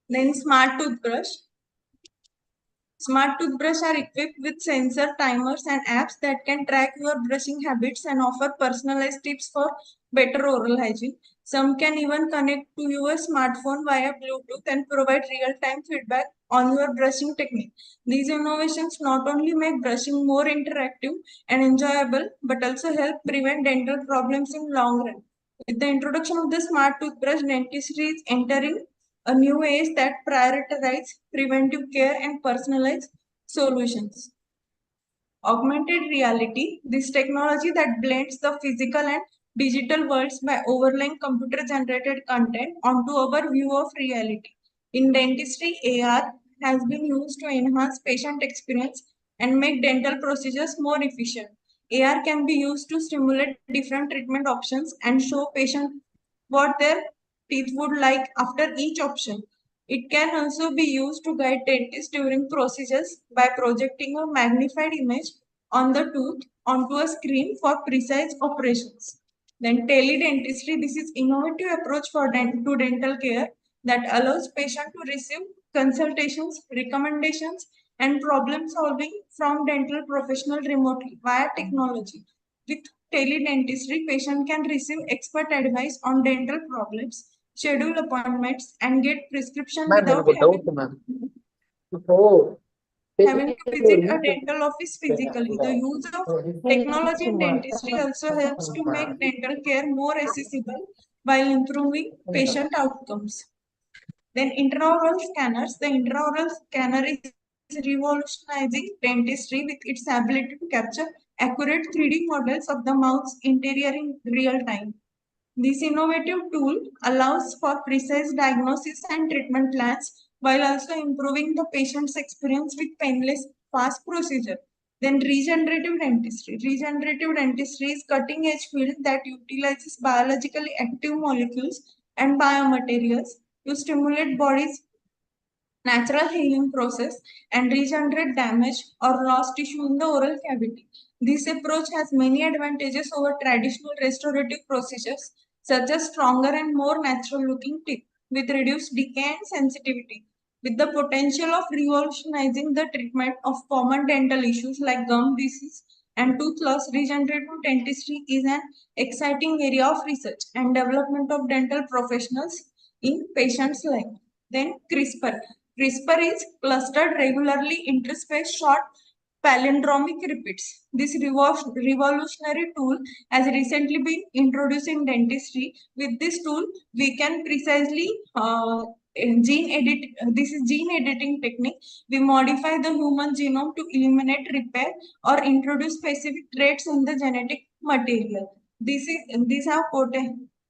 Then smart toothbrush. Smart toothbrush are equipped with sensor, timers, and apps that can track your brushing habits and offer personalized tips for better oral hygiene. Some can even connect to your smartphone via Bluetooth and provide real-time feedback on your brushing technique. These innovations not only make brushing more interactive and enjoyable, but also help prevent dental problems in long run. With the introduction of the smart toothbrush, dentistry is entering a new age that prioritizes preventive care and personalized solutions. Augmented reality, this technology that blends the physical and digital worlds by overlaying computer-generated content onto our view of reality. In dentistry, AR has been used to enhance patient experience and make dental procedures more efficient. AR can be used to stimulate different treatment options and show patients what their teeth would like after each option. It can also be used to guide dentists during procedures by projecting a magnified image on the tooth onto a screen for precise operations. Then teledentistry, this is innovative approach for to dental care that allows patient to receive consultations, recommendations, and problem solving from dental professional remotely via technology. With teledentistry, patient can receive expert advice on dental problems, schedule appointments, and get prescription without having to visit a dental office physically. The use of technology in dentistry also helps to make dental care more accessible while improving patient outcomes. Then intraoral scanners. The intraoral scanner is revolutionizing dentistry with its ability to capture accurate 3D models of the mouth's interior in real time. This innovative tool allows for precise diagnosis and treatment plans while also improving the patient's experience with painless, fast procedure. Then regenerative dentistry. Regenerative dentistry is cutting-edge field that utilizes biologically active molecules and biomaterials to stimulate body's natural healing process and regenerate damaged or lost tissue in the oral cavity. This approach has many advantages over traditional restorative procedures, such as stronger and more natural looking teeth with reduced decay and sensitivity, with the potential of revolutionizing the treatment of common dental issues like gum disease, and tooth loss. Regenerative dentistry is an exciting area of research and development of dental professionals in patients' life. Then CRISPR. CRISPR is clustered regularly interspaced short palindromic repeats. This revolutionary tool has recently been introduced in dentistry. With this tool, we can precisely gene edit. This is gene editing technique. We modify the human genome to eliminate, repair, or introduce specific traits in the genetic material. This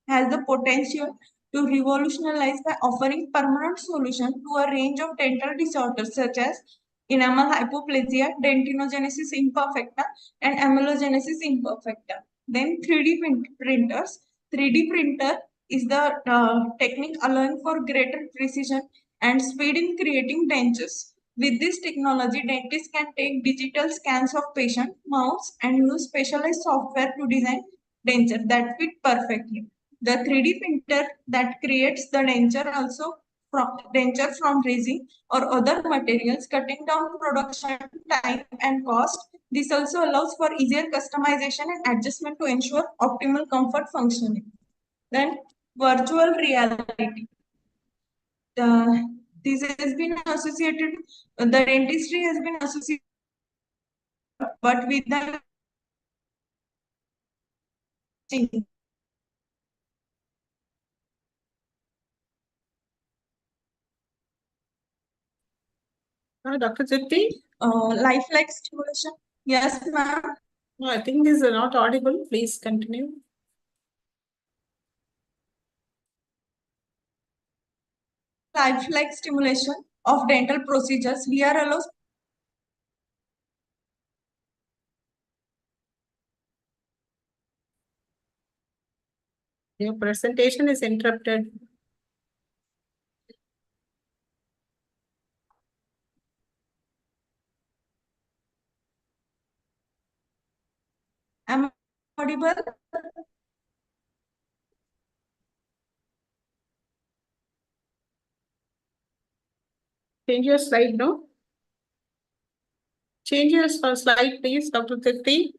has the potential to revolutionize by offering permanent solution to a range of dental disorders such as enamel hypoplasia, dentinogenesis imperfecta, and amelogenesis imperfecta. Then 3D printers. 3D printer is the technique allowing for greater precision and speed in creating dentures. With this technology, dentists can take digital scans of patient mouths and use specialized software to design dentures that fit perfectly. The 3D printer that creates the denture from resin or other materials, cutting down production time and cost. This also allows for easier customization and adjustment to ensure optimal comfort functioning. Then virtual reality. This has been associated, the dentistry has been associated, but with the Dr. Chitti? Lifelike stimulation. Yes, ma'am. No, I think this is not audible. Please continue. Lifelike stimulation of dental procedures. VR allows Your presentation is interrupted. Am I audible? Change your slide, no? Change your slide, please, Dr. Chitti.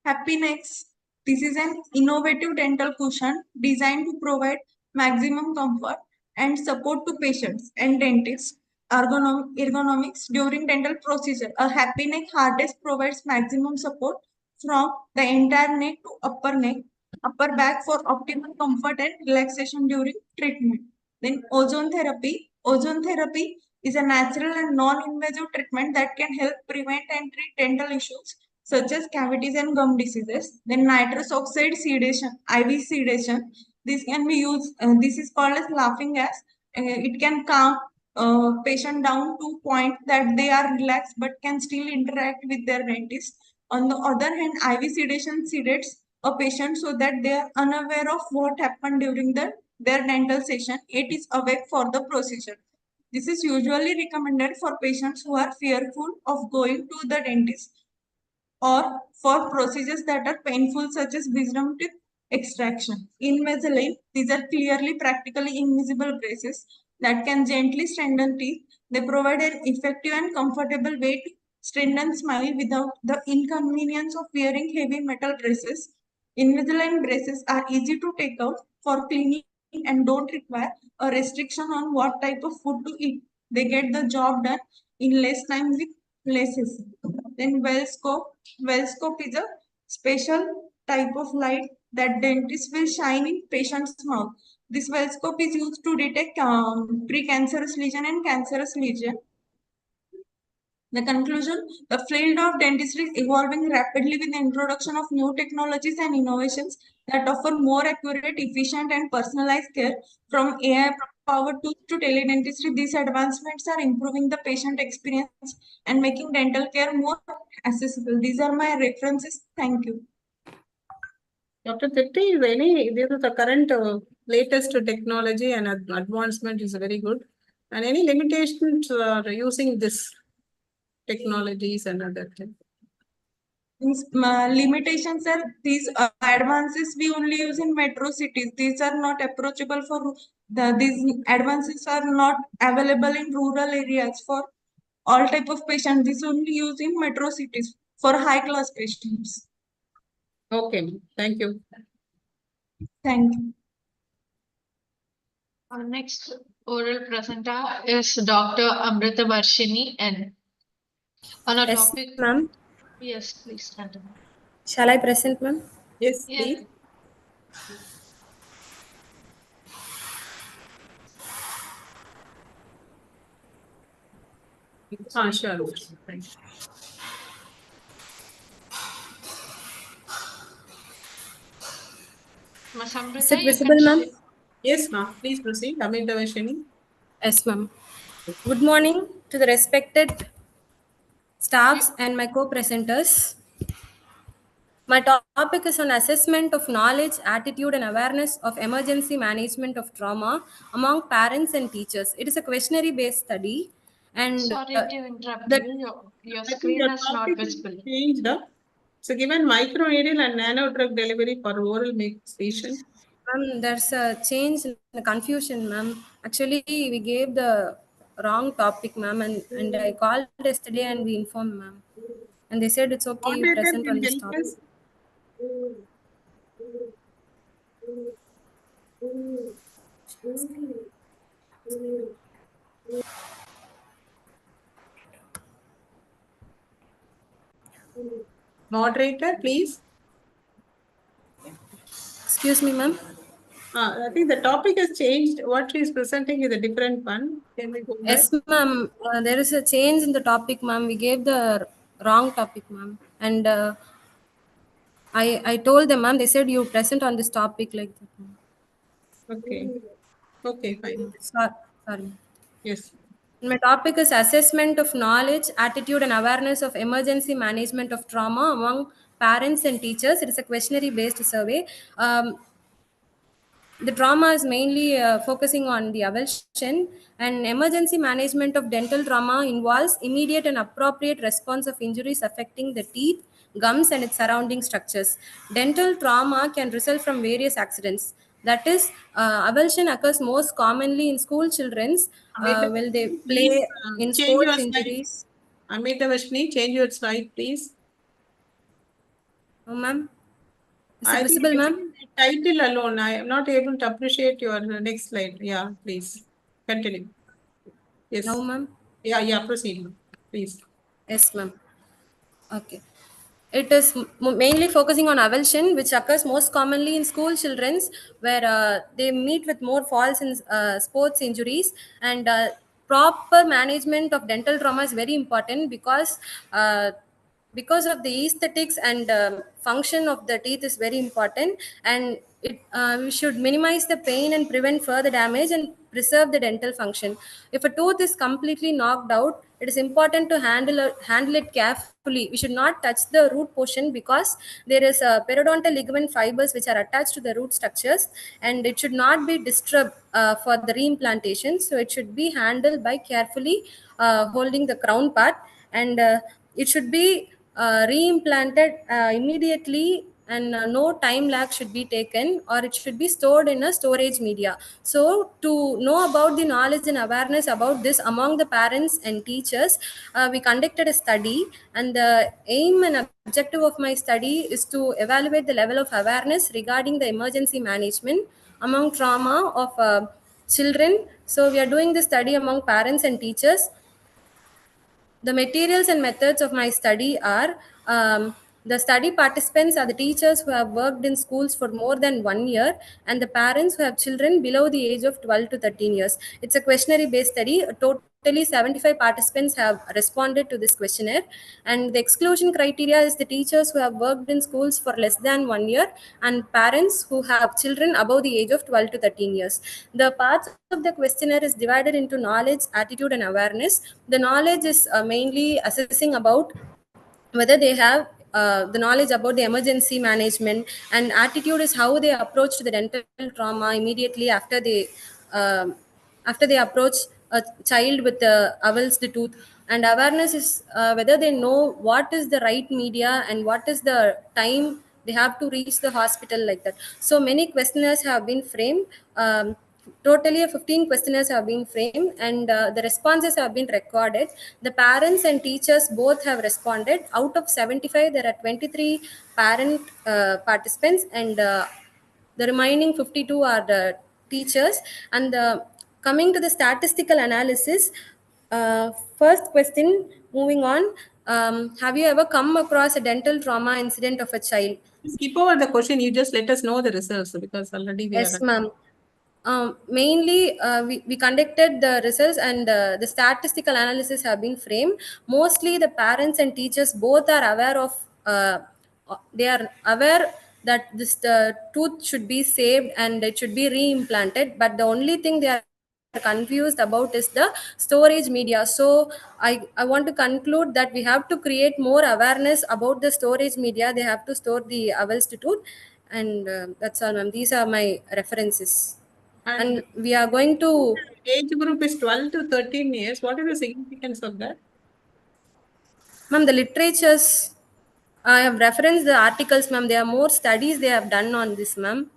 Happy Necks. This is an innovative dental cushion designed to provide maximum comfort and support to patients and dentists. Ergonomics during dental procedure. A Happy Neck harness provides maximum support from the entire neck to upper back for optimal comfort and relaxation during treatment. Then ozone therapy. Ozone therapy is a natural and non-invasive treatment that can help prevent and treat dental issues such as cavities and gum diseases. Then nitrous oxide sedation, IV sedation. This can be used, this is called as laughing gas. It can calm patient down to point that they are relaxed but can still interact with their dentist. On the other hand, IV sedation sedates a patient so that they are unaware of what happened during their dental session. It is awake for the procedure. This is usually recommended for patients who are fearful of going to the dentist or for procedures that are painful such as wisdom tooth extraction. Invisalign, these are clearly practically invisible braces that can gently strengthen teeth. They provide an effective and comfortable way to strengthen smile without the inconvenience of wearing heavy metal braces. Invisalign braces are easy to take out for cleaning and don't require a restriction on what type of food to eat. They get the job done in less time with less hassle. Then Wellscope. Wellscope is a special type of light that dentists will shine in patient's mouth. This Wellscope is used to detect precancerous lesion and cancerous lesion. The conclusion, the field of dentistry is evolving rapidly with the introduction of new technologies and innovations that offer more accurate, efficient, and personalized care. From AI-powered tools to teledentistry, these advancements are improving the patient experience and making dental care more accessible. These are my references. Thank you. Dr. Chitti, this is the current latest technology and advancement is very good. And any limitations using this technologies and other things? Limitations are these advances we only use in metro cities. These are not approachable for these advances are not available in rural areas for all type of patients. This only used in metro cities for high class patients. Okay, thank you. Thank you. Our next oral presenter is Dr. Amrita Varshini N. On a Yes, topic. ma'am. Yes, please continue. Shall I present, ma'am? Yes, Yes. please. Sure. Thanks. Ms. Is Amrita, it you visible, can ma'am? Yes, ma'am. Please proceed. Amrita Varshini. Yes, ma'am. Good morning to the respected staffs and my co-presenters. My topic is on assessment of knowledge, attitude, and awareness of emergency management of trauma among parents and teachers. It is a questionnaire-based study, and Sorry to interrupt the you. Your I think screen your is not topic is visible. changed. So given microneedle and nano drug delivery for oral mix patient. Ma'am, there's a change in the confusion, ma'am. Actually, we gave the wrong topic, ma'am, and I called yesterday and we informed, ma'am. And they said it's okay, you Moderator present can on this help topic. us. Moderator, please. Excuse me, ma'am. I think the topic has changed. What she is presenting is a different one. Can we go back? Yes, ma'am. There is a change in the topic, ma'am. We gave the wrong topic, ma'am. And I told them, ma'am. They said you present on this topic like that, ma'am. Okay. Okay, fine. Sorry. Yes. My topic is assessment of knowledge, attitude, and awareness of emergency management of trauma among parents and teachers. It is a questionnaire-based survey. The trauma is mainly focusing on the avulsion, and emergency management of dental trauma involves immediate and appropriate response of injuries affecting the teeth, gums, and its surrounding structures. Dental trauma can result from various accidents. That is, avulsion occurs most commonly in school children's when they Please play in change your sports slide. injuries. Amrita Varshini, change your slide, please. Oh, ma'am. Is it I think visible, it is ma'am? title alone. I am not able to appreciate your next slide. Yeah, please continue. Yes. No, ma'am. Yeah, proceed, please. Yes, ma'am. Okay. It is mainly focusing on avulsion, which occurs most commonly in school children's, where they meet with more falls in sports injuries, and proper management of dental trauma is very important because of the aesthetics and function of the teeth is very important, and we should minimize the pain and prevent further damage and preserve the dental function. If a tooth is completely knocked out, it is important to handle it carefully. We should not touch the root portion because there is periodontal ligament fibers which are attached to the root structures, and it should not be disturbed for the reimplantation. So it should be handled by carefully holding the crown part, and it should be reimplanted immediately, and no time lag should be taken, or it should be stored in a storage media. So to know about the knowledge and awareness about this among the parents and teachers, we conducted a study, and the aim and objective of my study is to evaluate the level of awareness regarding the emergency management among trauma of children. So we are doing the study among parents and teachers. The materials and methods of my study are the study participants are the teachers who have worked in schools for more than 1 year, and the parents who have children below the age of 12 to 13 years. It's a questionnaire based study. Totally 75 participants have responded to this questionnaire, and the exclusion criteria is the teachers who have worked in schools for less than 1 year and parents who have children above the age of 12 to 13 years. The parts of the questionnaire is divided into knowledge, attitude, and awareness. The knowledge is mainly assessing about whether they have the knowledge about the emergency management, and attitude is how they approach to the dental trauma immediately after they approach a child with the avulsed tooth, and awareness is whether they know what is the right media and what is the time they have to reach the hospital, like that. So many questionnaires have been framed. totally 15 questionnaires have been framed, and the responses have been recorded. The parents and teachers both have responded. Out of 75, there are 23 parent participants, and the remaining 52 are the teachers. And coming to the statistical analysis, first question, moving on. Have you ever come across a dental trauma incident of a child? Skip over the question. You just let us know the results because already we Yes, are. ma'am. Mainly, we conducted the results, and the statistical analysis have been framed. Mostly, the parents and teachers both are aware of. They are aware that this tooth should be saved and it should be reimplanted. But the only thing they are confused about is the storage media. So I want to conclude that we have to create more awareness about the storage media. They have to store the avels tooth, and that's all, ma'am. These are my references. And we are going to. Age group is 12 to 13 years. What is the significance of that? Ma'am, the literatures, I have referenced the articles, ma'am. There are more studies they have done on this, ma'am.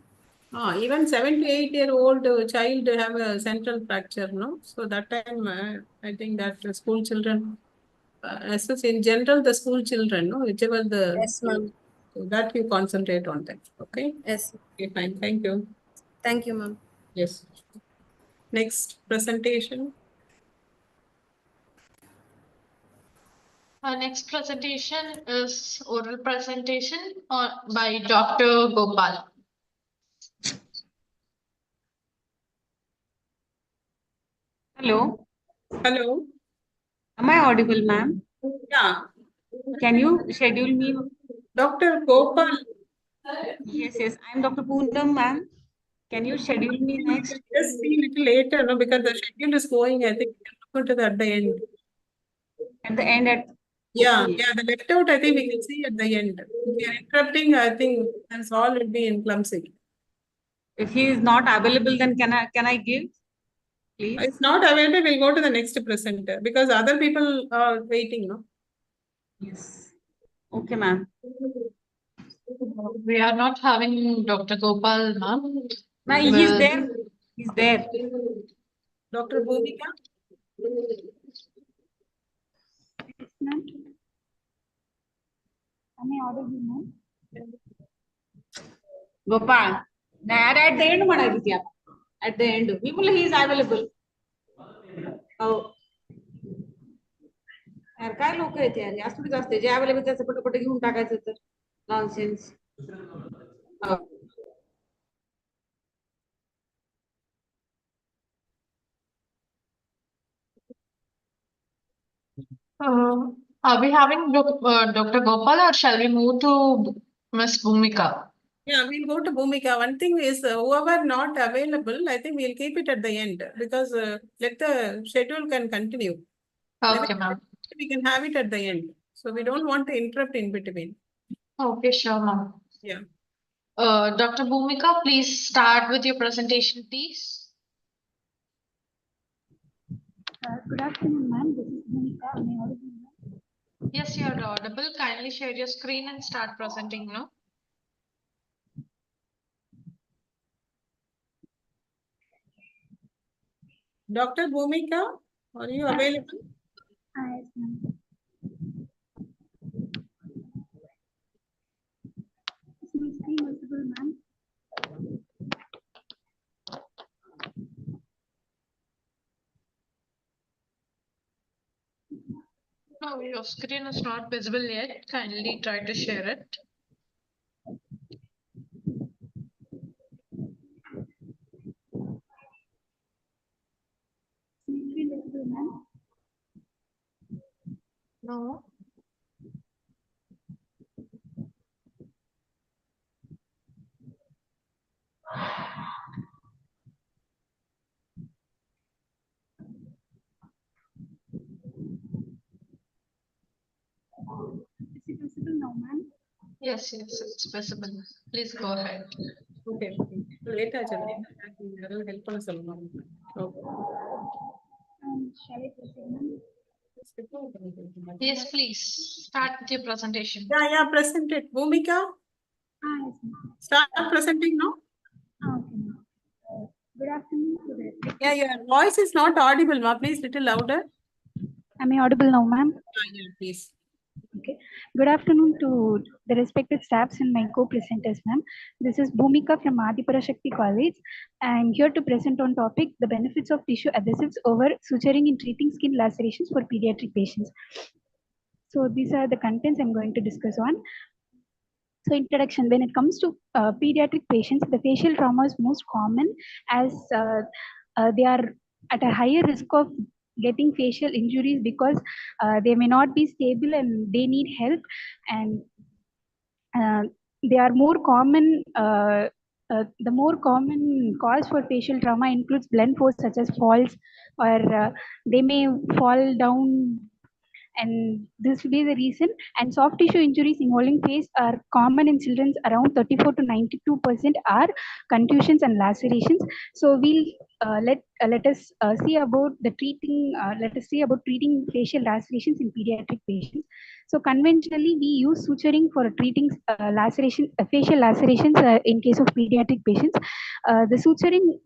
Even 7 to 8-year-old child have a central fracture, no? So that time, I think that school children, in general, the school children, no, whichever the. Yes, ma'am. So that you concentrate on that. Okay. Yes. Okay, fine. Thank you. Thank you, ma'am. Yes. Next presentation. Our next presentation is oral presentation by Dr. Gopal. Hello. Hello. Am I audible, ma'am? Yeah. Can you schedule me? Dr. Gopal. Yes. I'm Dr. Poonam, ma'am. Can you schedule me next? Just see little later, no, because the schedule is going. I think we can look at it at the end. At the end, Yeah, okay. yeah, the left out, I think we can see at the end. If you are interrupting, I think that's all will be in clumsy. If he is not available, then can I give? Please. It's not available, we'll go to the next presenter because other people are waiting, no? Yes. Okay, ma'am. We are not having Dr. Gopal, ma'am. Ma'am, he's there. He's there. Dr. Bhumika? Ma'am. Am I audible, ma'am? Gopal. At the end, madam. At the end. People, he is available. Oh. यार काय लोक आहेत यार असं थोडीच असते जे available त्याचं पटपट घेऊन टाकायचं तर nonsense Are we having Dr. Gopal or shall we move to Miss Bhumika? Yeah, we'll go to Bhumika. One thing is whoever not available, I think we'll keep it at the end because let the schedule can continue. Okay, ma'am. We can have it at the end. So we don't want to interrupt in between. Okay, sure, ma'am. Yeah. Dr. Bhumika, please start with your presentation, please. Good afternoon, ma'am. This is Bhumika. Am I audible, ma'am? Yes, you are audible. Kindly share your screen and start presenting now. Dr. Bhumika, are you available? Yes, ma'am. Is my screen visible, ma'am? No, your screen is not visible yet. Kindly try to share it. Is my screen visible, ma'am? No. Is it visible now, ma'am? Yes, it's visible. Please go ahead. Okay. Later, help us along. Okay. Shall I proceed, ma'am? Yes, please. Start with your presentation. Yeah, present it. Bhumika, Yes, ma'am. start presenting now. Okay, ma'am. Good afternoon, Yeah, your voice is not audible, ma. Please little louder. Am I audible now, ma'am? Yeah, please. Okay. Good afternoon to the respected staffs and my co-presenters, ma'am. This is Bhumika from Adipara Shakti College. I'm here to present on topic the benefits of tissue adhesives over suturing in treating skin lacerations for pediatric patients. So these are the contents I'm going to discuss on. So introduction, when it comes to pediatric patients, the facial trauma is most common as they are at a higher risk of getting facial injuries because they may not be stable and they need help, and they are more common. The more common cause for facial trauma includes blunt force such as falls, or they may fall down, and this will be the reason. And soft tissue injuries involving face are common in children. Around 34 to 92% are contusions and lacerations. So we'll let us see about the treating. Let us see about treating facial lacerations in pediatric patients. So conventionally, we use suturing for treating facial lacerations in case of pediatric patients. The suturing,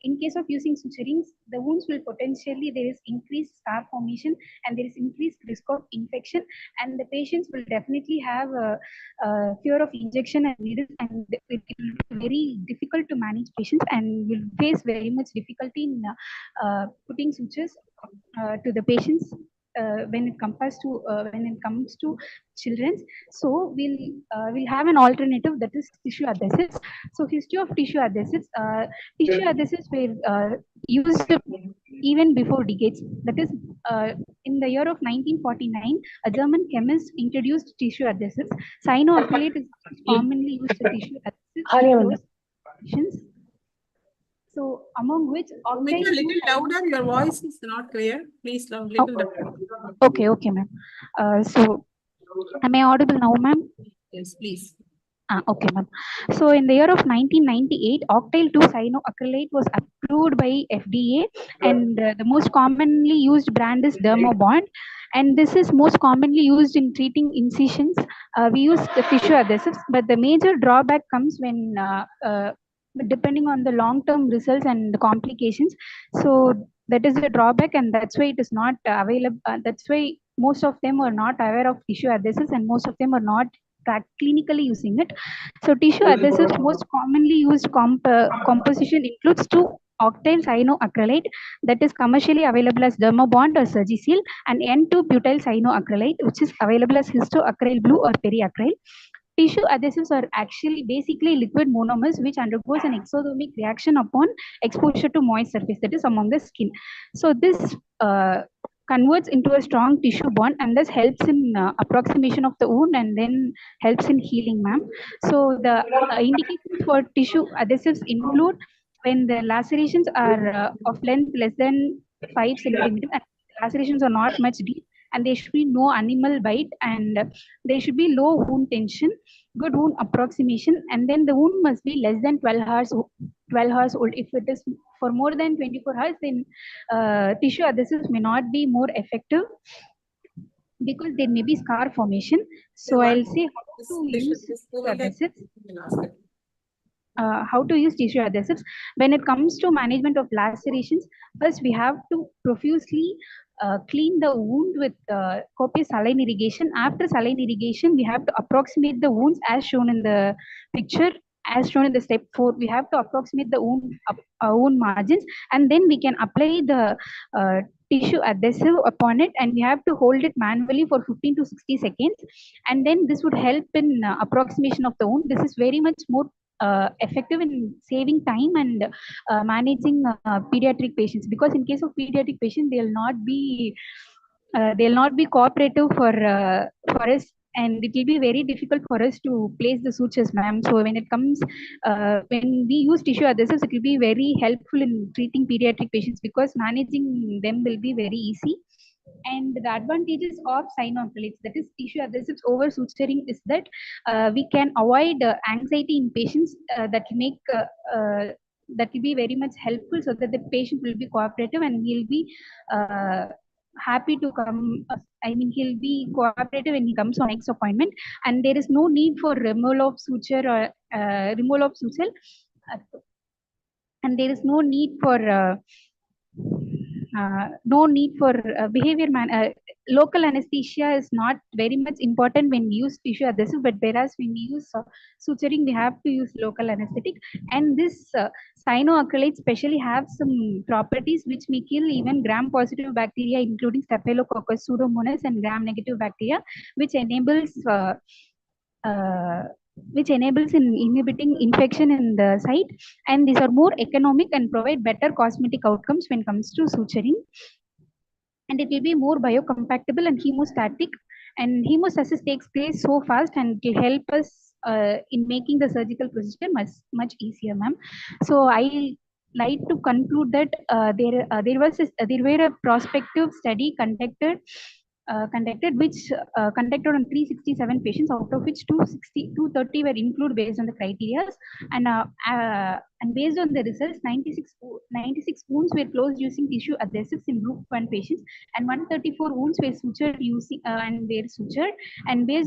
in case of using suturings, the wounds will potentially, there is increased scar formation and there is increased risk of infection, and the patients will definitely have a fear of injection and needles, and it will be very difficult to manage patients and will face very much difficulty in putting sutures to the patients when it comes to children. So we'll have an alternative, that is tissue adhesives. So history of tissue adhesives. Tissue adhesives were used even before decades. That is, in the year of 1949, a German chemist introduced tissue adhesives. Cyanoacrylate is commonly used as tissue adhesives to close conditions. So among which Make a little louder. Your voice is not clear. Please little louder. Okay, ma'am. So am I audible now, ma'am? Yes, please. Okay, ma'am. So in the year of 1998, octyl 2 cyanoacrylate was approved by FDA, and the most commonly used brand is Dermabond, and this is most commonly used in treating incisions. We use the tissue adhesives, but the major drawback comes when depending on the long-term results and the complications. So that is the drawback, and that's why it is not available. That's why most of them are not aware of tissue adhesives, and most of them are not clinically using it. So tissue adhesives most commonly used composition includes 2-octyl cyanoacrylate, that is commercially available as Dermabond or Surgisil, and N2-butyl cyanoacrylate, which is available as histoacryl blue or periacryl. Tissue adhesives are actually basically liquid monomers which undergoes an exothermic reaction upon exposure to moist surface, that is among the skin. So this converts into a strong tissue bond and thus helps in approximation of the wound and then helps in healing, ma'am. So the indications for tissue adhesives include when the lacerations are of length less than 5 centimeters, and lacerations are not much deep, and there should be no animal bite, and there should be low wound tension, good wound approximation, and then the wound must be less than 12 hours old. If it is for more than 24 hours, then tissue adhesives may not be more effective because there may be scar formation. So I'll say how to use tissue adhesives. How to use tissue adhesives. When it comes to management of lacerations, first we have to profusely clean the wound with copious saline irrigation. After saline irrigation, we have to approximate the wounds as shown in the picture. As shown in the step 4, we have to approximate the wound margins, and then we can apply the tissue adhesive upon it, and we have to hold it manually for 15 to 60 seconds, and then this would help in approximation of the wound. This is very much more effective in saving time and managing pediatric patients, because in case of pediatric patients they'll not be cooperative for us, and it will be very difficult for us to place the sutures, ma'am. So when it comes when we use tissue adhesives, it will be very helpful in treating pediatric patients because managing them will be very easy. And the advantages of cyanoacrylates, that is tissue adhesives over suturing, is that we can avoid anxiety in patients. That will be very much helpful, so that the patient will be cooperative and he'll be happy to come. He'll be cooperative when he comes on next appointment, and there is no need for removal of suture or removal of suture. and there is no need for local anesthesia is not very much important when we use tissue adhesive, but whereas when we use suturing, we have to use local anesthetic. And this cyanoacrylate specially have some properties which may kill even gram-positive bacteria, including Staphylococcus pseudomonas and gram-negative bacteria, which enables in inhibiting infection in the site, and these are more economic and provide better cosmetic outcomes when it comes to suturing, and it will be more biocompatible and hemostatic, and hemostasis takes place so fast and it will help us in making the surgical procedure much easier, ma'am. So I like to conclude that there were a prospective study conducted which conducted on 367 patients, out of which 230 were included based on the criteria, and based on the results, 96 wounds were closed using tissue adhesives in group 1 patients, and 134 wounds were sutured using and based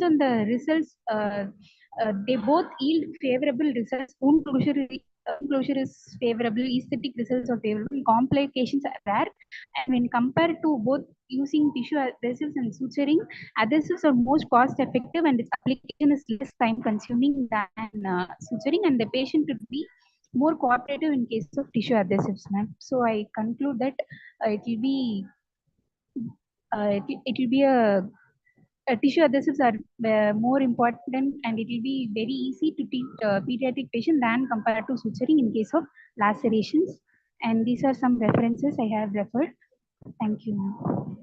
on the results, they both yield favorable results. Wound closure is favorable, aesthetic results are favorable, complications are rare, and when compared to both using tissue adhesives and suturing, adhesives are most cost effective and its application is less time consuming than suturing, and the patient would be more cooperative in case of tissue adhesives, ma'am. So I conclude that it will be tissue adhesives are more important, and it will be very easy to treat pediatric patients than compared to suturing in case of lacerations. And these are some references I have referred. Thank you, ma'am.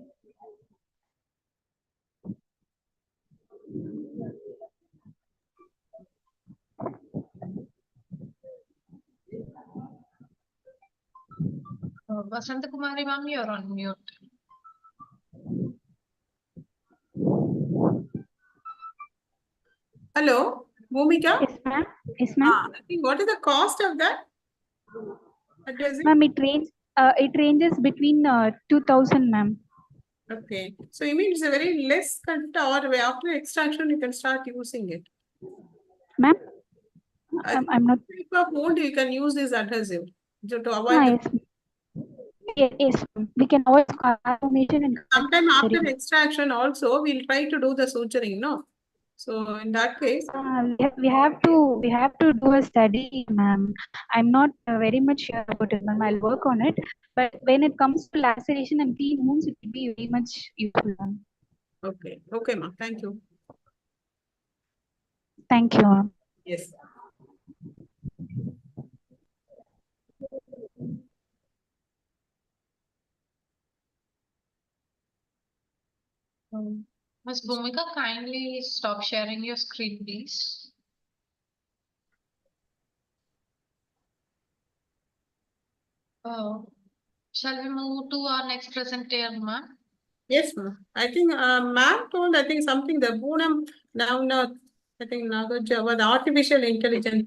Vasanta Kumari ma'am, you're on mute. Hello, Bhumika? Yes, ma'am. Yes, ma'am. I think what is the cost of that? Ma'am, it ranges between 2,000, ma'am. Okay. So you mean it's a very less content, or after extraction you can start using it? Ma'am? I'm not. Type of wound you can use this adhesive to avoid Yes, we can avoid formation and sometime after extraction also we'll try to do the suturing, no? So in that case, we have to do a study, ma'am. I'm not very much sure about it, ma'am. I'll work on it. But when it comes to laceration and clean wounds, it will be very much useful, ma'am. okay. Okay, ma'am. Thank you. Thank you, ma'am. Yes. Ms. Bhumika, kindly stop sharing your screen, please. Shall we move to our next presenter, ma'am? Yes, ma'am. I think ma'am told, I think something the Poonam now I think Nagarjava, the artificial intelligence.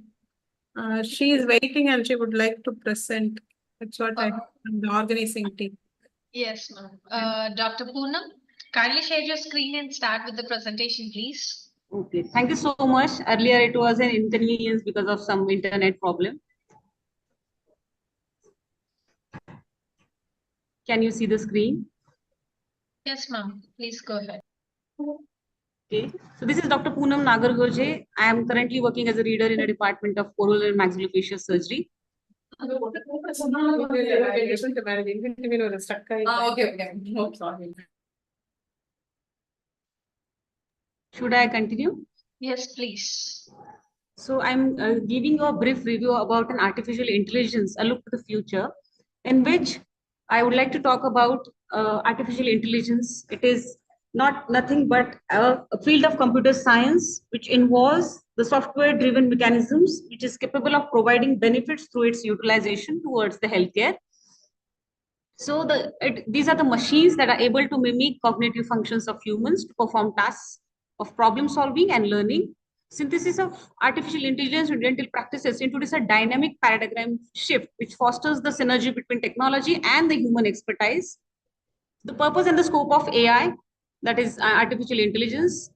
She is waiting and she would like to present. That's what I heard from the organizing team. Yes, ma'am. Dr. Poonam, kindly share your screen and start with the presentation, please. Okay, thank you so much. Earlier it was an inconvenience because of some internet problem. Can you see the screen? Yes, ma'am. Please go ahead. Okay, so this is Dr. Poonam Nagargoje. I am currently working as a reader in a department of oral and maxillofacial surgery. Should I continue? Yes, please. So I'm giving you a brief review about an artificial intelligence, a look to the future, in which I would like to talk about artificial intelligence. It is nothing but a field of computer science which involves the software-driven mechanisms which is capable of providing benefits through its utilization towards the healthcare. So these are the machines that are able to mimic cognitive functions of humans to perform tasks of problem solving and learning. Synthesis of artificial intelligence in dental practices introduces a dynamic paradigm shift which fosters the synergy between technology and the human expertise. The purpose and the scope of AI, that is artificial intelligence,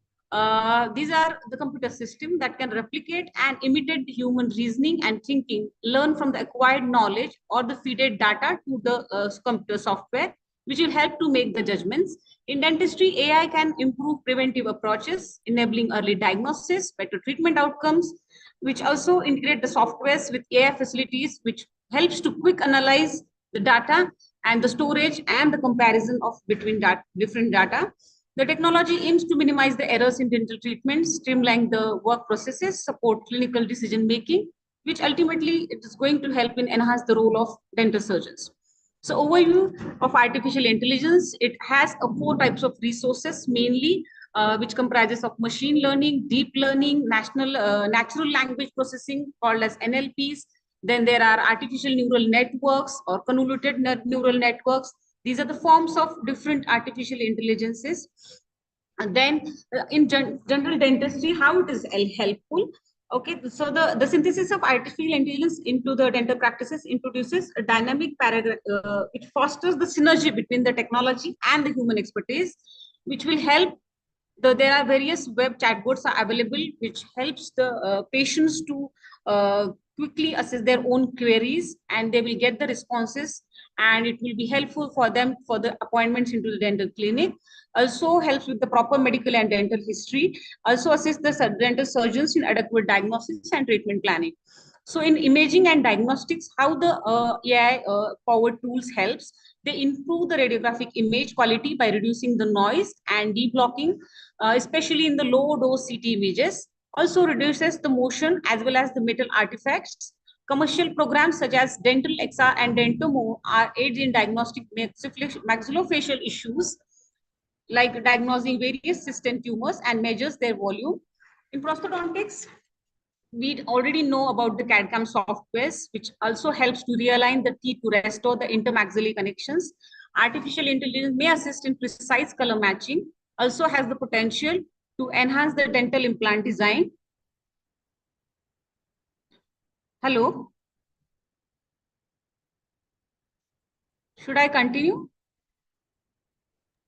These are the computer system that can replicate and imitate human reasoning and thinking, learn from the acquired knowledge or the fed data to the computer software, which will help to make the judgments. In dentistry, AI can improve preventive approaches, enabling early diagnosis, better treatment outcomes, which also integrate the softwares with AI facilities, which helps to quick analyze the data and the storage and the comparison of between different data. The technology aims to minimize the errors in dental treatment, streamline the work processes, support clinical decision making, which ultimately it is going to help in enhance the role of dental surgeons. So overview of artificial intelligence, it has 4 types of resources mainly, which comprises of machine learning, deep learning, natural language processing called as NLPs. Then there are artificial neural networks or convoluted neural networks. These are the forms of different artificial intelligences. And then in general dentistry, how it is helpful. Okay, so the synthesis of artificial intelligence into the dental practices introduces a dynamic paragraph. It fosters the synergy between the technology and the human expertise, which will help. There are various web chatbots are available, which helps the patients to quickly assess their own queries, and they will get the responses, and it will be helpful for them for the appointments into the dental clinic. Also helps with the proper medical and dental history. Also assists the dental surgeons in adequate diagnosis and treatment planning. So in imaging and diagnostics, how the AI powered tools helps. They improve the radiographic image quality by reducing the noise and deblocking, especially in the low dose CT images. Also reduces the motion as well as the metal artifacts. Commercial programs such as Dental XR and Dentomo are aids in diagnostic maxillofacial issues like diagnosing various system tumors and measures their volume. In prosthodontics, we already know about the CAD/CAM softwares, which also helps to realign the teeth to restore the intermaxillary connections. Artificial intelligence may assist in precise color matching, also has the potential to enhance the dental implant design. Hello? Should I continue?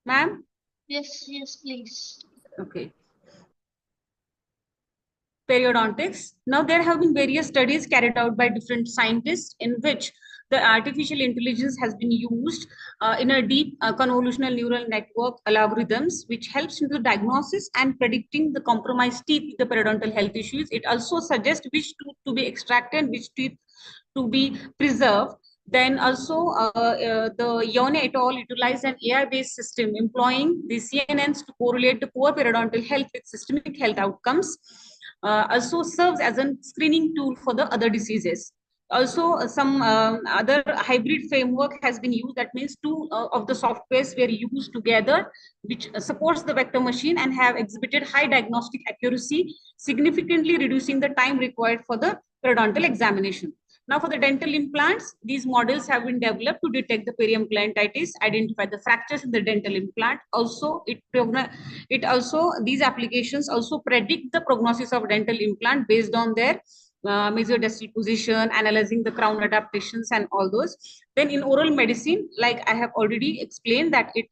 Ma'am? Yes, yes, please. Okay. Periodontics. Now, there have been various studies carried out by different scientists in which the artificial intelligence has been used in a deep convolutional neural network algorithms, which helps in the diagnosis and predicting the compromised teeth with the periodontal health issues. It also suggests which tooth to be extracted, which teeth to be preserved. Then also the Yone et al. Utilized an AI-based system employing the CNNs to correlate the poor periodontal health with systemic health outcomes. Also serves as a screening tool for the other diseases. Also, some other hybrid framework has been used. That means 2 of the softwares were used together, which supports the vector machine and have exhibited high diagnostic accuracy, significantly reducing the time required for the periodontal examination. Now, for the dental implants, these models have been developed to detect the periimplantitis, identify the fractures in the dental implant. Also, these applications also predict the prognosis of dental implant based on their mesodistal position, analyzing the crown adaptations and all those. Then in oral medicine, like I have already explained, that it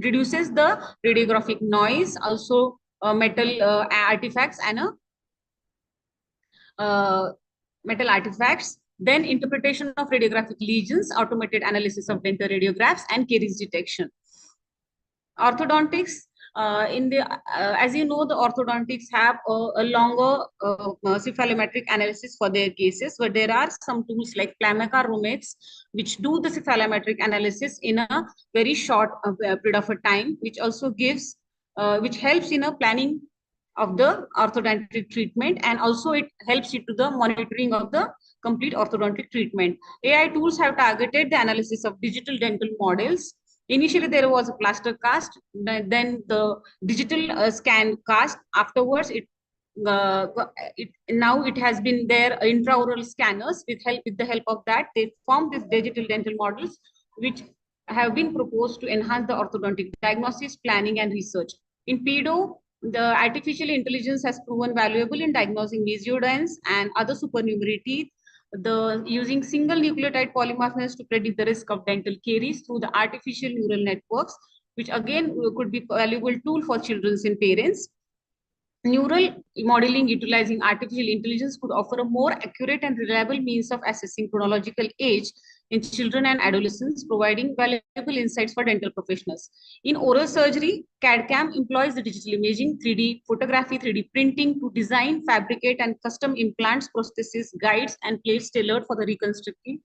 reduces the radiographic noise, also metal artifacts and metal artifacts. Then interpretation of radiographic lesions, automated analysis of dental radiographs, and caries detection. Orthodontics, as you know, the orthodontics have a longer cephalometric analysis for their cases, but there are some tools like Plamacar Roommates, which do the cephalometric analysis in a very short period of a time, which also gives, which helps in a planning of the orthodontic treatment, and also it helps you to the monitoring of the complete orthodontic treatment. AI tools have targeted the analysis of digital dental models. Initially, there was a plaster cast, then the digital scan cast. Afterwards, now it has been there intraoral scanners. With the help of that, they form these digital dental models, which have been proposed to enhance the orthodontic diagnosis, planning, and research. In pedo, the artificial intelligence has proven valuable in diagnosing mesiodonts and other supernumerary teeth. Using single nucleotide polymorphisms to predict the risk of dental caries through the artificial neural networks, which again could be a valuable tool for children and parents. Neural modeling utilizing artificial intelligence could offer a more accurate and reliable means of assessing chronological age in children and adolescents, providing valuable insights for dental professionals. In oral surgery, CAD/CAM employs the digital imaging, 3D photography, 3D printing to design, fabricate, and custom implants, prostheses, guides, and plates tailored for the reconstructing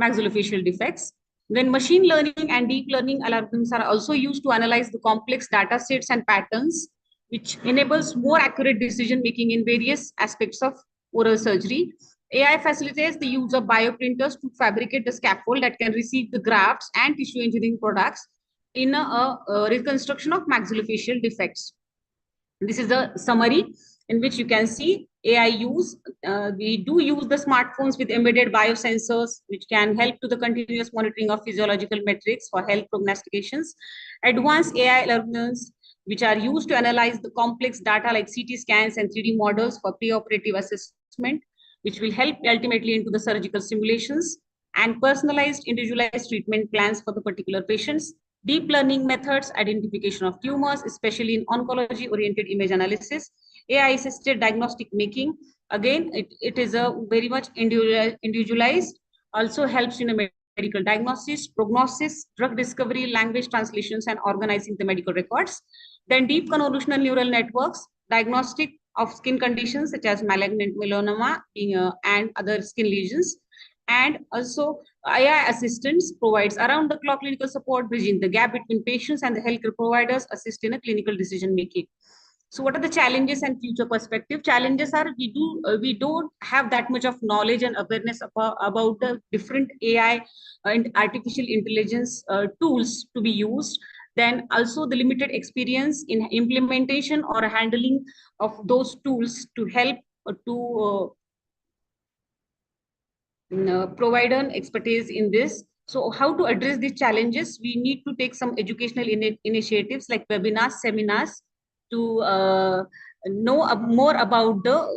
maxillofacial defects. Then machine learning and deep learning algorithms are also used to analyze the complex data sets and patterns, which enables more accurate decision making in various aspects of oral surgery. AI facilitates the use of bioprinters to fabricate the scaffold that can receive the grafts and tissue engineering products in a reconstruction of maxillofacial defects. This is a summary in which you can see AI use. We do use the smartphones with embedded biosensors, which can help to the continuous monitoring of physiological metrics for health prognostications. Advanced AI algorithms, which are used to analyze the complex data like CT scans and 3D models for preoperative assessment, which will help ultimately into the surgical simulations and personalized, individualized treatment plans for the particular patients. Deep learning methods, identification of tumors, especially in oncology-oriented image analysis, AI-assisted diagnostic making. Again, it is a very much individualized, also helps in a medical diagnosis, prognosis, drug discovery, language translations, and organizing the medical records. Then deep convolutional neural networks, diagnostic of skin conditions such as malignant melanoma and other skin lesions. And also AI assistance provides around the clock clinical support, bridging the gap between patients and the healthcare providers, assist in a clinical decision making. So what are the challenges and future perspective? Challenges are we don't have that much of knowledge and awareness about the different AI and artificial intelligence tools to be used. Then also the limited experience in implementation or handling of those tools to help to provide an expertise in this. So how to address these challenges? We need to take some educational initiatives like webinars, seminars to know more about the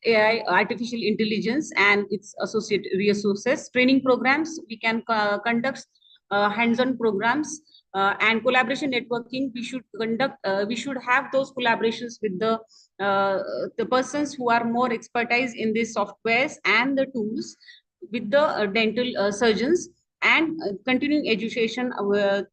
AI, artificial intelligence, and its associated resources. Training programs, we can conduct hands-on programs and collaboration networking. We should conduct, we should have those collaborations with the persons who are more expertise in these softwares and the tools, with the dental surgeons, and continuing education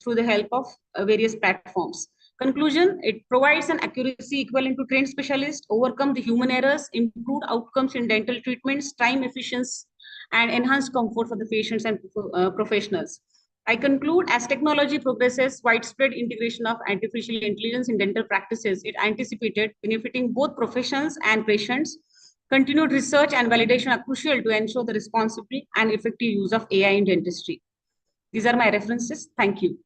through the help of various platforms. Conclusion, it provides an accuracy equivalent to trained specialists, overcome the human errors, improved outcomes in dental treatments, time efficiency, and enhanced comfort for the patients and professionals. I conclude, as technology progresses, widespread integration of artificial intelligence in dental practices, it anticipated benefiting both professions and patients. Continued research and validation are crucial to ensure the responsible and effective use of AI in dentistry. These are my references. Thank you.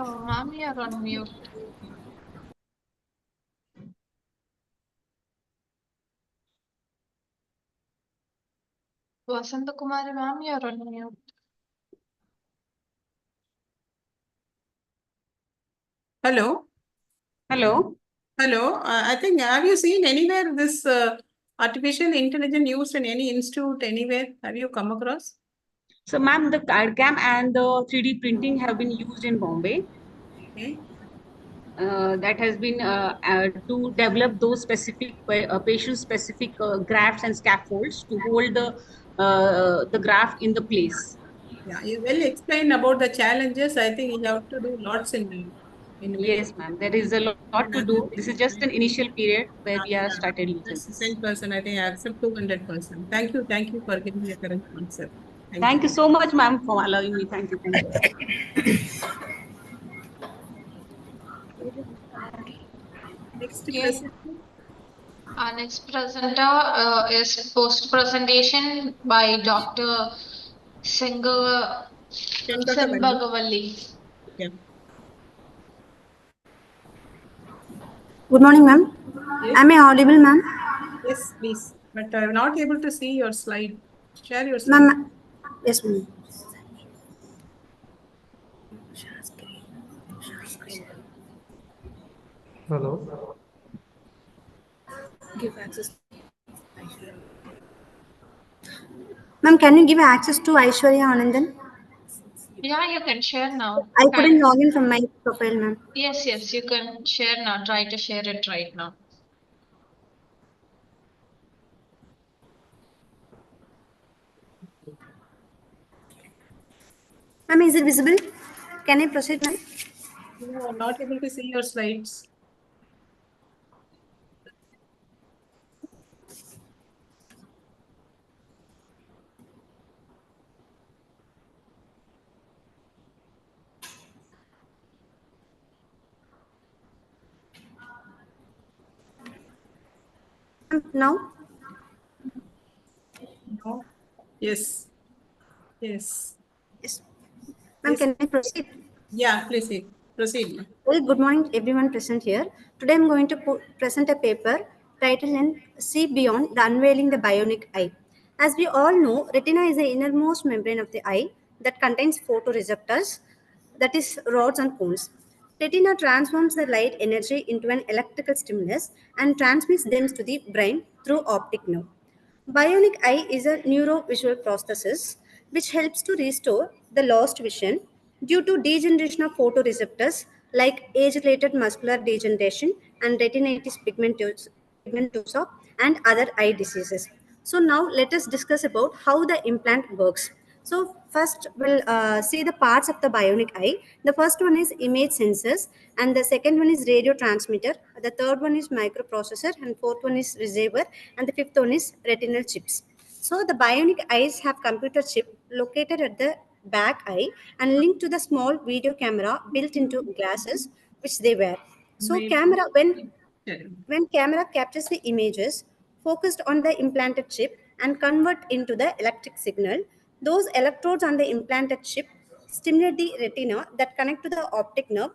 Oh, ma'am, you're on mute. Vasanta Kumari, ma'am, you're on mute. Hello. Hello. Hello. I think, have you seen anywhere this artificial intelligence used in any institute, anywhere? Have you come across? So, ma'am, the CAD/CAM and the 3D printing have been used in Bombay. Okay. That has been to develop those specific patient-specific grafts and scaffolds to hold the graft in the place. Yeah, you well explained about the challenges. I think you have to do lots in Yes, ma'am. There is a lot to do. This is just an initial period where we are started using That's this. 10%. I think I accept 200%. Thank you. Thank you for giving me a correct answer. Thank you so much, ma'am, for allowing me. Thank you. Thank you. Next Okay. presentation. Our next presenter is post-presentation by Dr. Sembagavalli. Yeah. Good morning, ma'am. Yes. Am I audible, ma'am? Yes, please. But I'm not able to see your slide. Share your slide. Ma'am, yes, ma'am. Hello. Give access. Ma'am, can you give access to Aishwarya Anandan? Yeah, you can share now. I couldn't Try. log in from my profile, ma'am. Yes, yes, you can share now. Try to share it right now. Ma'am, is it visible? Can I proceed, ma'am? No, I'm not able to see your slides. Now? No. Yes. Yes. Yes. Ma'am, Yes. can I proceed? Yeah, please proceed. Well, good morning to everyone present here. Today I'm going to present a paper titled in See Beyond the Unveiling the Bionic Eye. As we all know, retina is the innermost membrane of the eye that contains photoreceptors, that is rods and cones. Retina transforms the light energy into an electrical stimulus and transmits them to the brain through optic nerve. Bionic eye is a neurovisual prosthesis which helps to restore the lost vision due to degeneration of photoreceptors like age-related muscular degeneration and retinitis pigmentosa and other eye diseases. So now let us discuss about how the implant works. So first we'll see the parts of the bionic eye. The first one is image sensors and the second one is radio transmitter. The third one is microprocessor and fourth one is receiver and the fifth one is retinal chips. So the bionic eyes have computer chip located at the back eye and linked to the small video camera built into glasses which they wear. So camera when camera captures the images focused on the implanted chip and convert into the electric signal, those electrodes on the implanted chip stimulate the retina that connect to the optic nerve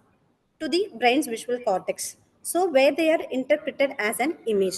to the brain's visual cortex. So where they are interpreted as an image.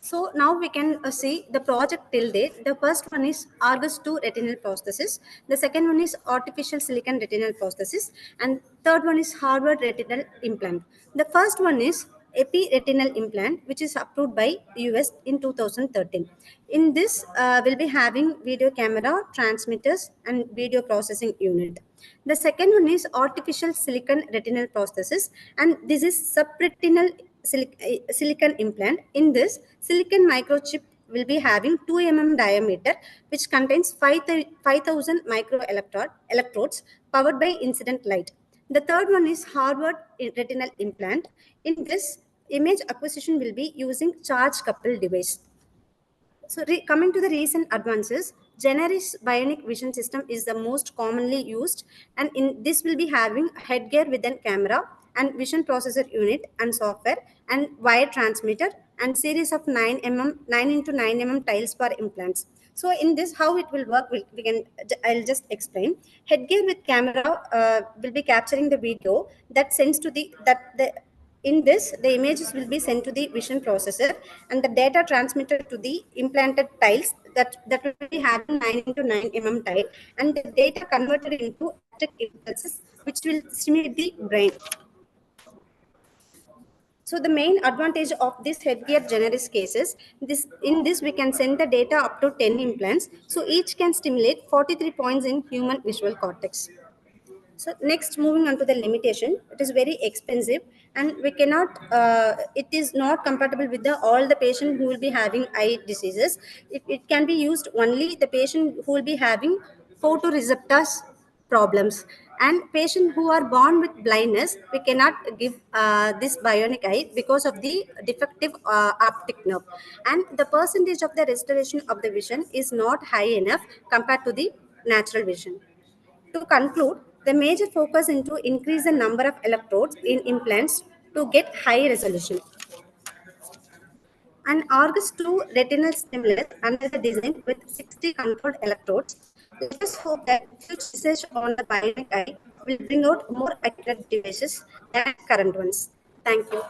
So now we can see the project till date. The first one is Argus 2 retinal prosthesis. The second one is artificial silicon retinal prosthesis. And third one is Harvard retinal implant. The first one is epi-retinal implant, which is approved by US in 2013. In this, we'll be having video camera, transmitters, and video processing unit. The second one is artificial silicon retinal prosthesis, and this is subretinal silicon implant. In this, silicon microchip will be having 2 mm diameter, which contains 5,000 electrodes powered by incident light. The third one is Harvard retinal implant. In this, image acquisition will be using charge coupled device. So coming to the recent advances, Generis bionic vision system is the most commonly used, and in this will be having headgear with a camera and vision processor unit and software and wire transmitter and series of 9 into 9 mm tiles for implants. So in this, how it will work, I'll just explain. Headgear with camera will be capturing the video that sends to the in this, the images will be sent to the vision processor and the data transmitted to the implanted tiles that will be having 9 into 9 mm tile and the data converted into electric impulses which will stimulate the brain. So the main advantage of this headgear Generis cases, in this we can send the data up to 10 implants. So each can stimulate 43 points in human visual cortex. So next, moving on to the limitation, it is very expensive and we cannot, it is not compatible with all the patient who will be having eye diseases. It can be used only the patient who will be having photoreceptors problems and patient who are born with blindness, we cannot give this bionic eye because of the defective optic nerve. And the percentage of the restoration of the vision is not high enough compared to the natural vision. To conclude, the major focus into increase the number of electrodes in implants to get high resolution. An Argus 2 retinal stimulus under the design with 60 controlled electrodes. Let us hope that future research on the bionic eye will bring out more accurate devices than current ones. Thank you.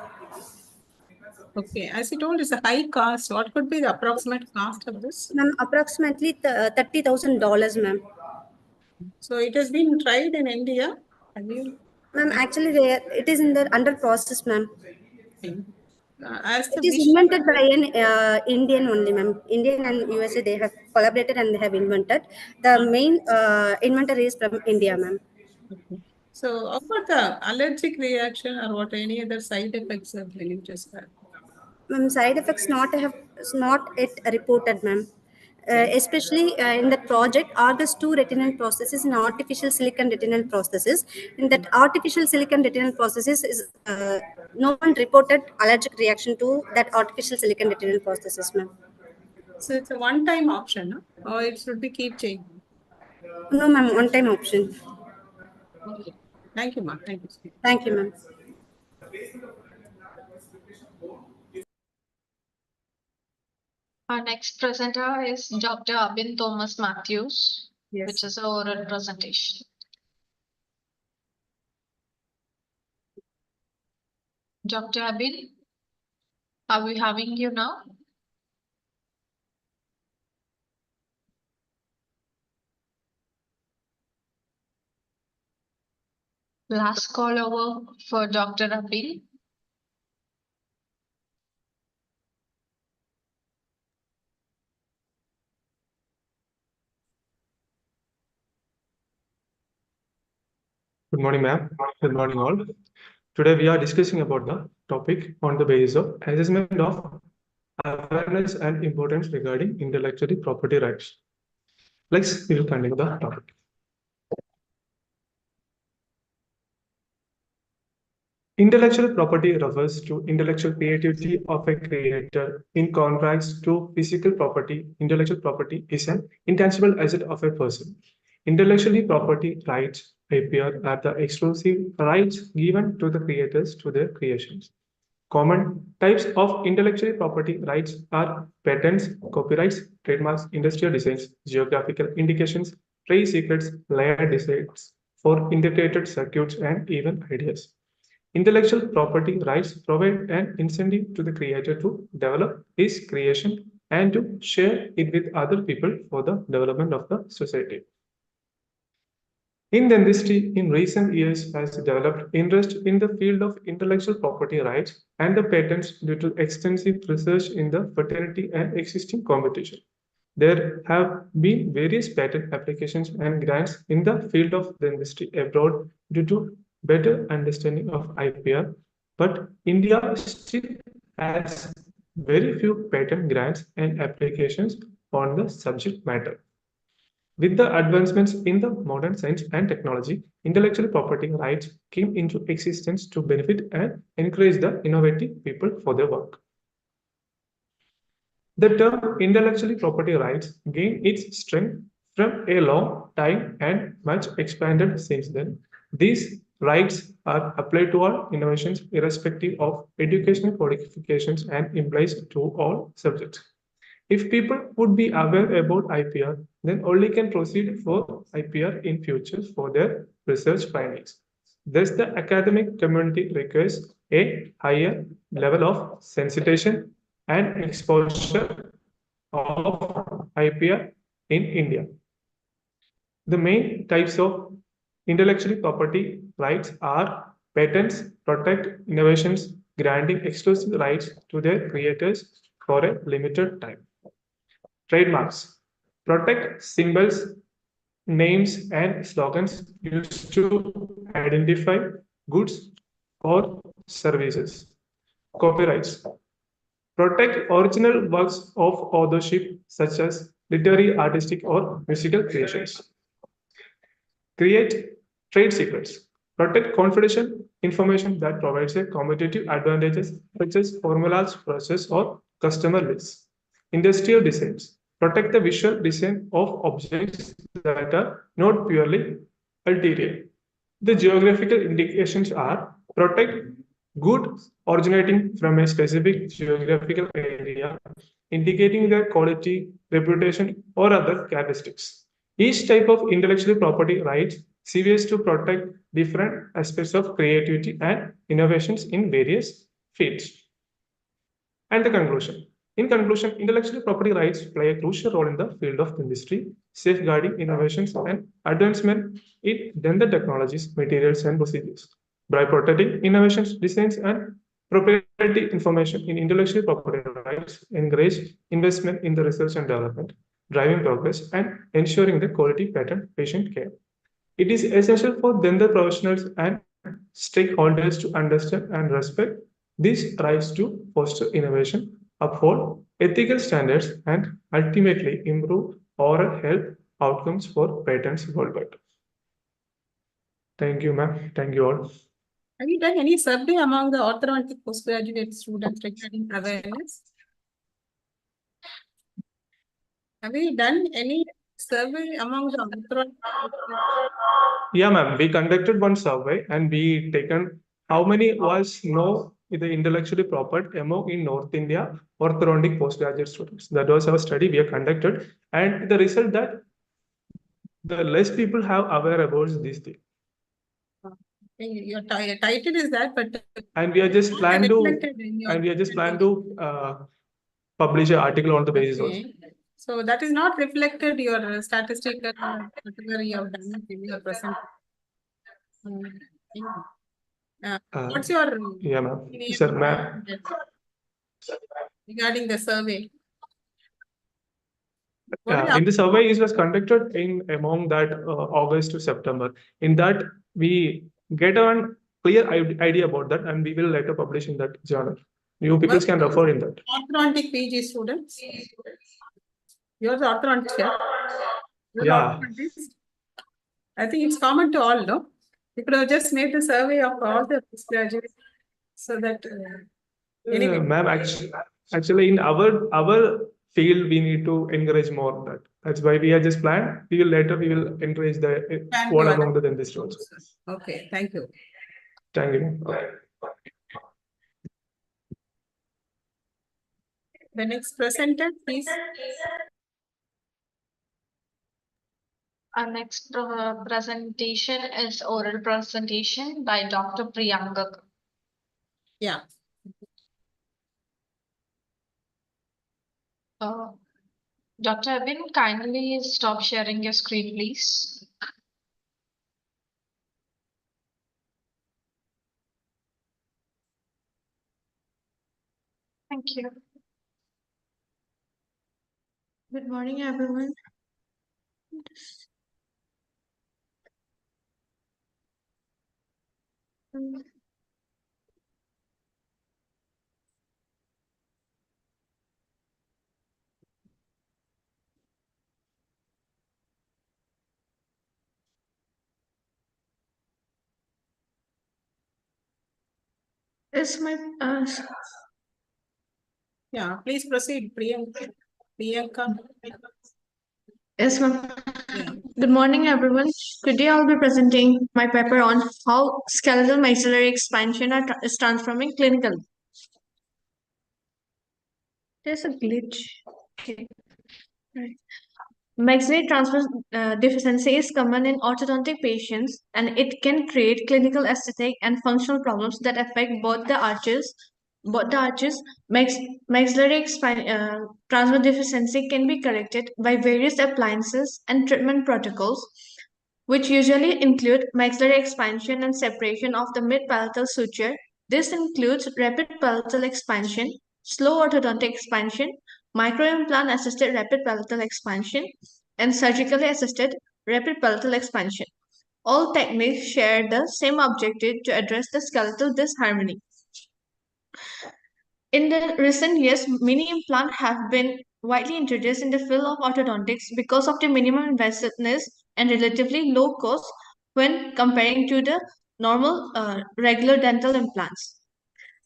Okay, as you told, it's a high cost. What could be the approximate cost of this? Ma'am, approximately $30,000, ma'am. So it has been tried in India. Have you? Ma'am, actually, it is in the under process, ma'am. as the It is vision. invented by an Indian only, ma'am. Indian and USA, they have collaborated and they have invented. The main inventor is from India, ma'am. So, how about the allergic reaction or what any other side effects of when you just had? Ma'am, side effects not yet reported, ma'am. Especially in that project, Argus 2 retinal processes and artificial silicon retinal processes. In that artificial silicon retinal processes, is no one reported allergic reaction to that artificial silicon retinal processes, ma'am. So it's a one-time option, no? Or it should be keep changing. No, ma'am, one-time option. Okay. Thank you, ma'am. Thank you. Thank you, ma'am. Our next presenter is Dr. Abin Thomas Matthews, which is an oral presentation. Dr. Abin, are we having you now? Last call over for Dr. Abin. Good morning, ma'am. Good morning, all. Today we are discussing about the topic on the basis of assessment of awareness and importance regarding intellectual property rights. Let's we will continue the topic. Intellectual property refers to intellectual creativity of a creator. In contrast to physical property, intellectual property is an intangible asset of a person. Intellectual property rights appear are the exclusive rights given to the creators to their creations. Common types of intellectual property rights are patents, copyrights, trademarks, industrial designs, geographical indications, trade secrets, layered designs for integrated circuits, and even ideas. Intellectual property rights provide an incentive to the creator to develop his creation and to share it with other people for the development of the society. In dentistry, in recent years, has developed interest in the field of intellectual property rights and the patents due to extensive research in the fraternity and existing competition. There have been various patent applications and grants in the field of dentistry abroad due to better understanding of IPR, but India still has very few patent grants and applications on the subject matter. With the advancements in the modern science and technology, intellectual property rights came into existence to benefit and encourage the innovative people for their work. The term intellectual property rights gained its strength from a long time and much expanded since then. These rights are applied to all innovations irrespective of educational qualifications and implies to all subjects. If people would be aware about IPR, then only can proceed for IPR in future for their research findings. Thus, the academic community requires a higher level of sensitization and exposure of IPR in India. The main types of intellectual property rights are patents protect innovations, granting exclusive rights to their creators for a limited time. Trademarks protect symbols, names, and slogans used to identify goods or services. Copyrights protect original works of authorship such as literary, artistic, or musical creations. Create trade secrets. Protect confidential information that provides a competitive advantages such as formulas, process, or customer lists. Industrial designs. Protect the visual design of objects that are not purely ulterior. The geographical indications are protect goods originating from a specific geographical area, indicating their quality, reputation, or other characteristics. Each type of intellectual property rights serves to protect different aspects of creativity and innovations in various fields. And the conclusion. In conclusion, intellectual property rights play a crucial role in the field of dentistry, safeguarding innovations and advancement in dental technologies, materials, and procedures. By protecting innovations, designs, and Proprietary information in intellectual property rights encourage investment in the research and development, driving progress and ensuring the quality pattern patient care. It is essential for dental professionals and stakeholders to understand and respect these rights to foster innovation, uphold ethical standards, and ultimately improve oral health outcomes for patients worldwide. Thank you, ma'am. Thank you all. Have you done any survey among the orthodontic postgraduate students regarding awareness? Have you done any survey among the orthodontic? Yeah, ma'am. We conducted one survey and we taken how many was know the intellectually proper among in North India orthodontic postgraduate students. That was our study we have conducted, and the result that the less people have aware about this thing. Your title is that, but And we are just plan to reflected in your publish an article on the basis also. okay. So that is not reflected your statistical whatever you have done in your present. What's your Yeah, ma'am. opinion Sir, ma'am. regarding the survey? What is In the survey, it was conducted in among that August to September. In that, we get a clear idea about that, and we will later publish in that journal. You people can refer in that. orthodontic PG students? You're the orthodontist, yeah? You're the Yeah. orthodontist? I think it's common to all, no? You could have just made the survey of all the postgraduates so that anyway. Ma'am, actually, in our field, we need to encourage more of that. That's why we are just planned. We will encourage the Plan all to along the dentistry also. Okay, thank you. Thank you. The next presenter, please. Our next presentation is oral presentation by Dr. Priyanka. Yeah. Dr. Abin, kindly stop sharing your screen, please. Thank you. Good morning, everyone. Is my Yeah, please proceed, Priyanka. Yes, ma'am. Yeah. Good morning, everyone. Today I'll be presenting my paper on how skeletal maxillary expansion is transforming clinical. There's a glitch. Okay. Right. Maxillary transfer deficiency is common in orthodontic patients, and it can create clinical, aesthetic, and functional problems that affect both the arches. Maxillary transfer deficiency can be corrected by various appliances and treatment protocols, which usually include maxillary expansion and separation of the mid-palatal suture. This includes rapid palatal expansion, slow orthodontic expansion, microimplant assisted rapid palatal expansion, and surgically assisted rapid palatal expansion. All techniques share the same objective to address the skeletal disharmony. In the recent years, mini implants have been widely introduced in the field of orthodontics because of the minimum invasiveness and relatively low cost when comparing to the normal regular dental implants.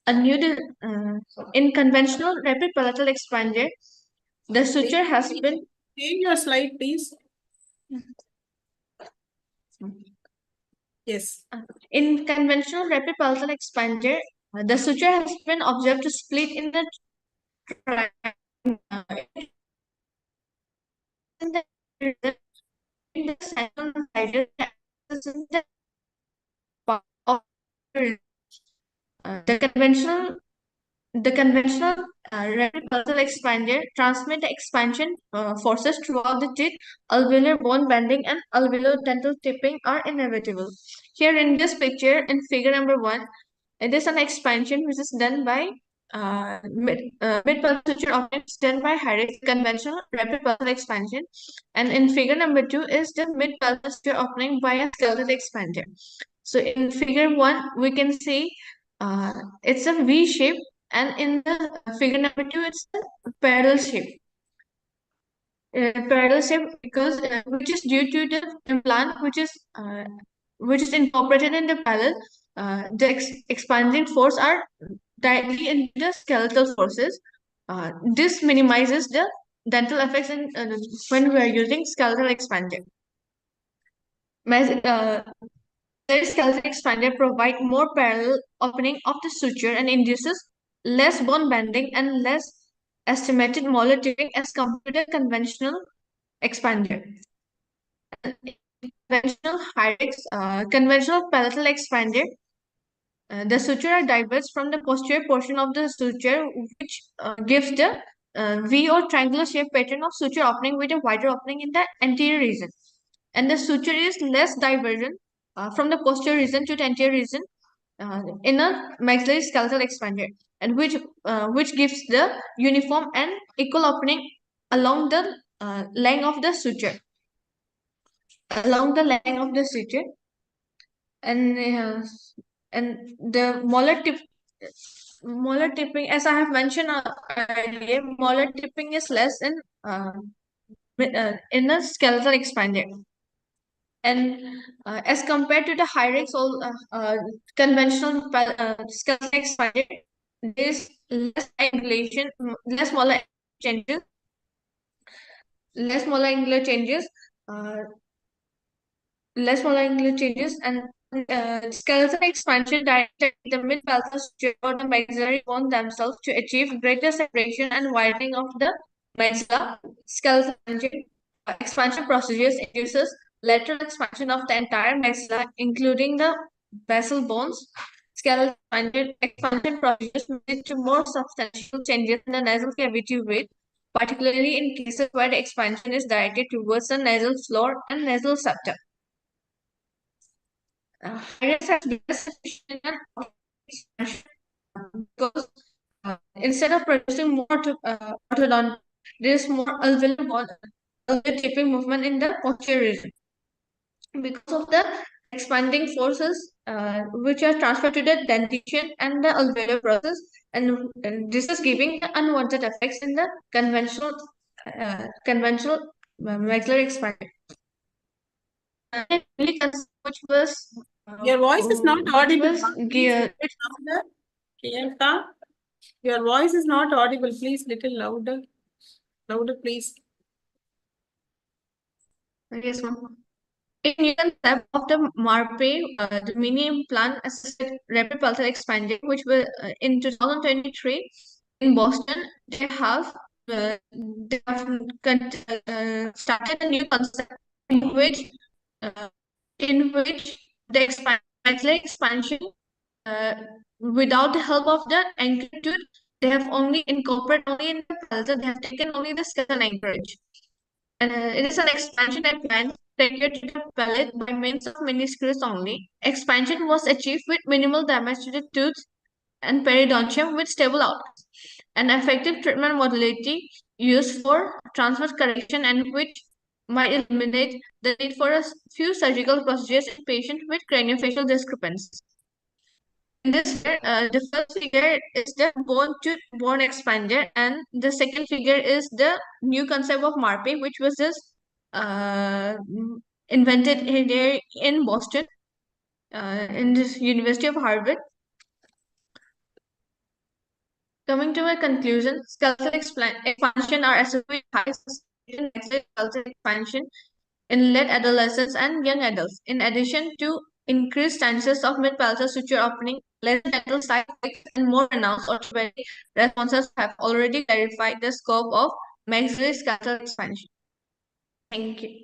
In conventional rapid palatal expander, the suture has been. Change your slide, please. Yes. In conventional rapid palatal expander, the suture has been observed to split in the the conventional rapid palatal expander transmit the expansion forces throughout the teeth. Alveolar bone bending and alveolar dental tipping are inevitable. Here in this picture, in figure number 1, It is an expansion which is done by mid-pulsar suture opening is done by Harris conventional rapid pulsar expansion, and in figure number 2 is the mid-pulsar suture opening by a skeletal expander. So in figure 1 we can see it's a V shape, and in the figure number 2 it's a parallel shape. Parallel shape because which is due to the implant which is incorporated in the parallel. The expanding force are directly in the skeletal forces. This minimizes the dental effects in, when we are using skeletal expander. The skeletal expander provide more parallel opening of the suture and induces less bone bending and less estimated molar tipping as compared to conventional expander. Conventional palatal expander, the suture diverges from the posterior portion of the suture, which gives the V or triangular shape pattern of suture opening with a wider opening in the anterior region. And the suture is less divergent from the posterior region to the anterior region in a maxillary skeletal expander, and which gives the uniform and equal opening along the length of the suture. And the molar tipping, as I have mentioned earlier, molar tipping is less in a skeletal expander. And as compared to the Hyrax or conventional skeletal expander, there is less angulation, less molar changes, and skeletal expansion directed the mid-palatal suture or the maxillary bone themselves to achieve greater separation and widening of the maxilla. Skeletal expansion procedures induces lateral expansion of the entire maxilla, including the basal bones. Skeletal expansion procedures lead to more substantial changes in the nasal cavity width, particularly in cases where the expansion is directed towards the nasal floor and nasal septum. Hyrax has been sufficient expansion because instead of producing more orthodont, there is more alveolar tipping movement in the posterior region. Because of the expanding forces which are transferred to the dentition and the alveolar process, and this is giving the unwanted effects in the conventional maxillary expander. Which was Your voice is not audible. Priyanka, Your voice is not audible. Please, little louder. Louder, please. Yes, ma'am. In new concept of the MARPE, the mini implant assisted rapid pulsar expander, which was in 2023 in Boston, they have started a new concept in which the maxillary expansion without the help of the anchor tooth, they have only incorporated only in the palatal, they have taken only the skeleton anchorage. And it is an expansion appliance tailored to the palate by means of mini screws only. Expansion was achieved with minimal damage to the tooth and periodontium with stable outcomes. An effective treatment modality used for transverse correction and which might eliminate the need for a few surgical procedures in patients with craniofacial discrepancies. In this figure, the first figure is the bone expander, and the second figure is the new concept of MARPE, which was just invented here in Boston, in this University of Harvard. Coming to a conclusion, skeletal expansion are associated with high skeletal expansion in late adolescents and young adults. In addition to increased chances of mid-palatal suture opening, less dental side effects, and more pronounced orthopedic responses have already clarified the scope of maxillary skeletal expansion. Thank you.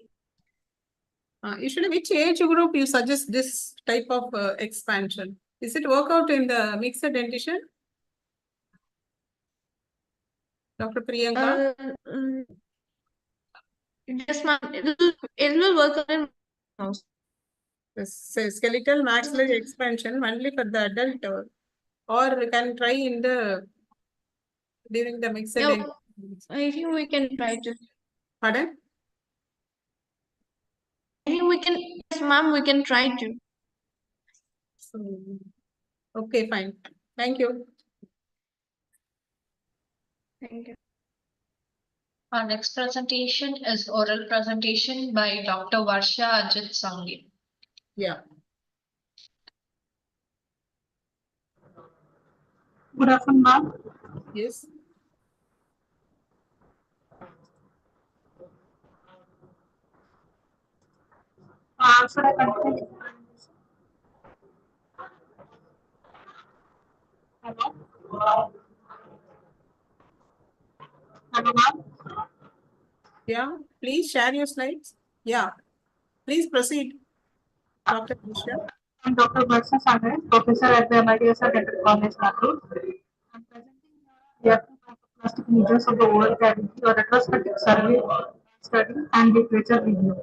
Usually, which age group you suggest this type of expansion? Is it work out in the mixed dentition? Dr. Priyanka? Yes, ma'am. It will work out in house. Skeletal maxillary expansion only for the adult or we can try in the during the mixed Yeah, day. I think we can try to. Pardon? I think we can, yes, ma'am, we can try to. So, okay, fine. Thank you. Thank you. Our next presentation is oral presentation by Dr. Varsha Ajit Sanghi. Yeah. Good afternoon, ma'am. Yes. Should I continue? Hello? Hello, ma'am. Yeah, please share your slides. Yeah, please proceed, Dr. Krishna. I'm Dr. Varsha Sangre, professor at the MITS Dental College, Latur. I'm presenting the plastic measures of the oral cavity or retrospective survey, study, and literature review.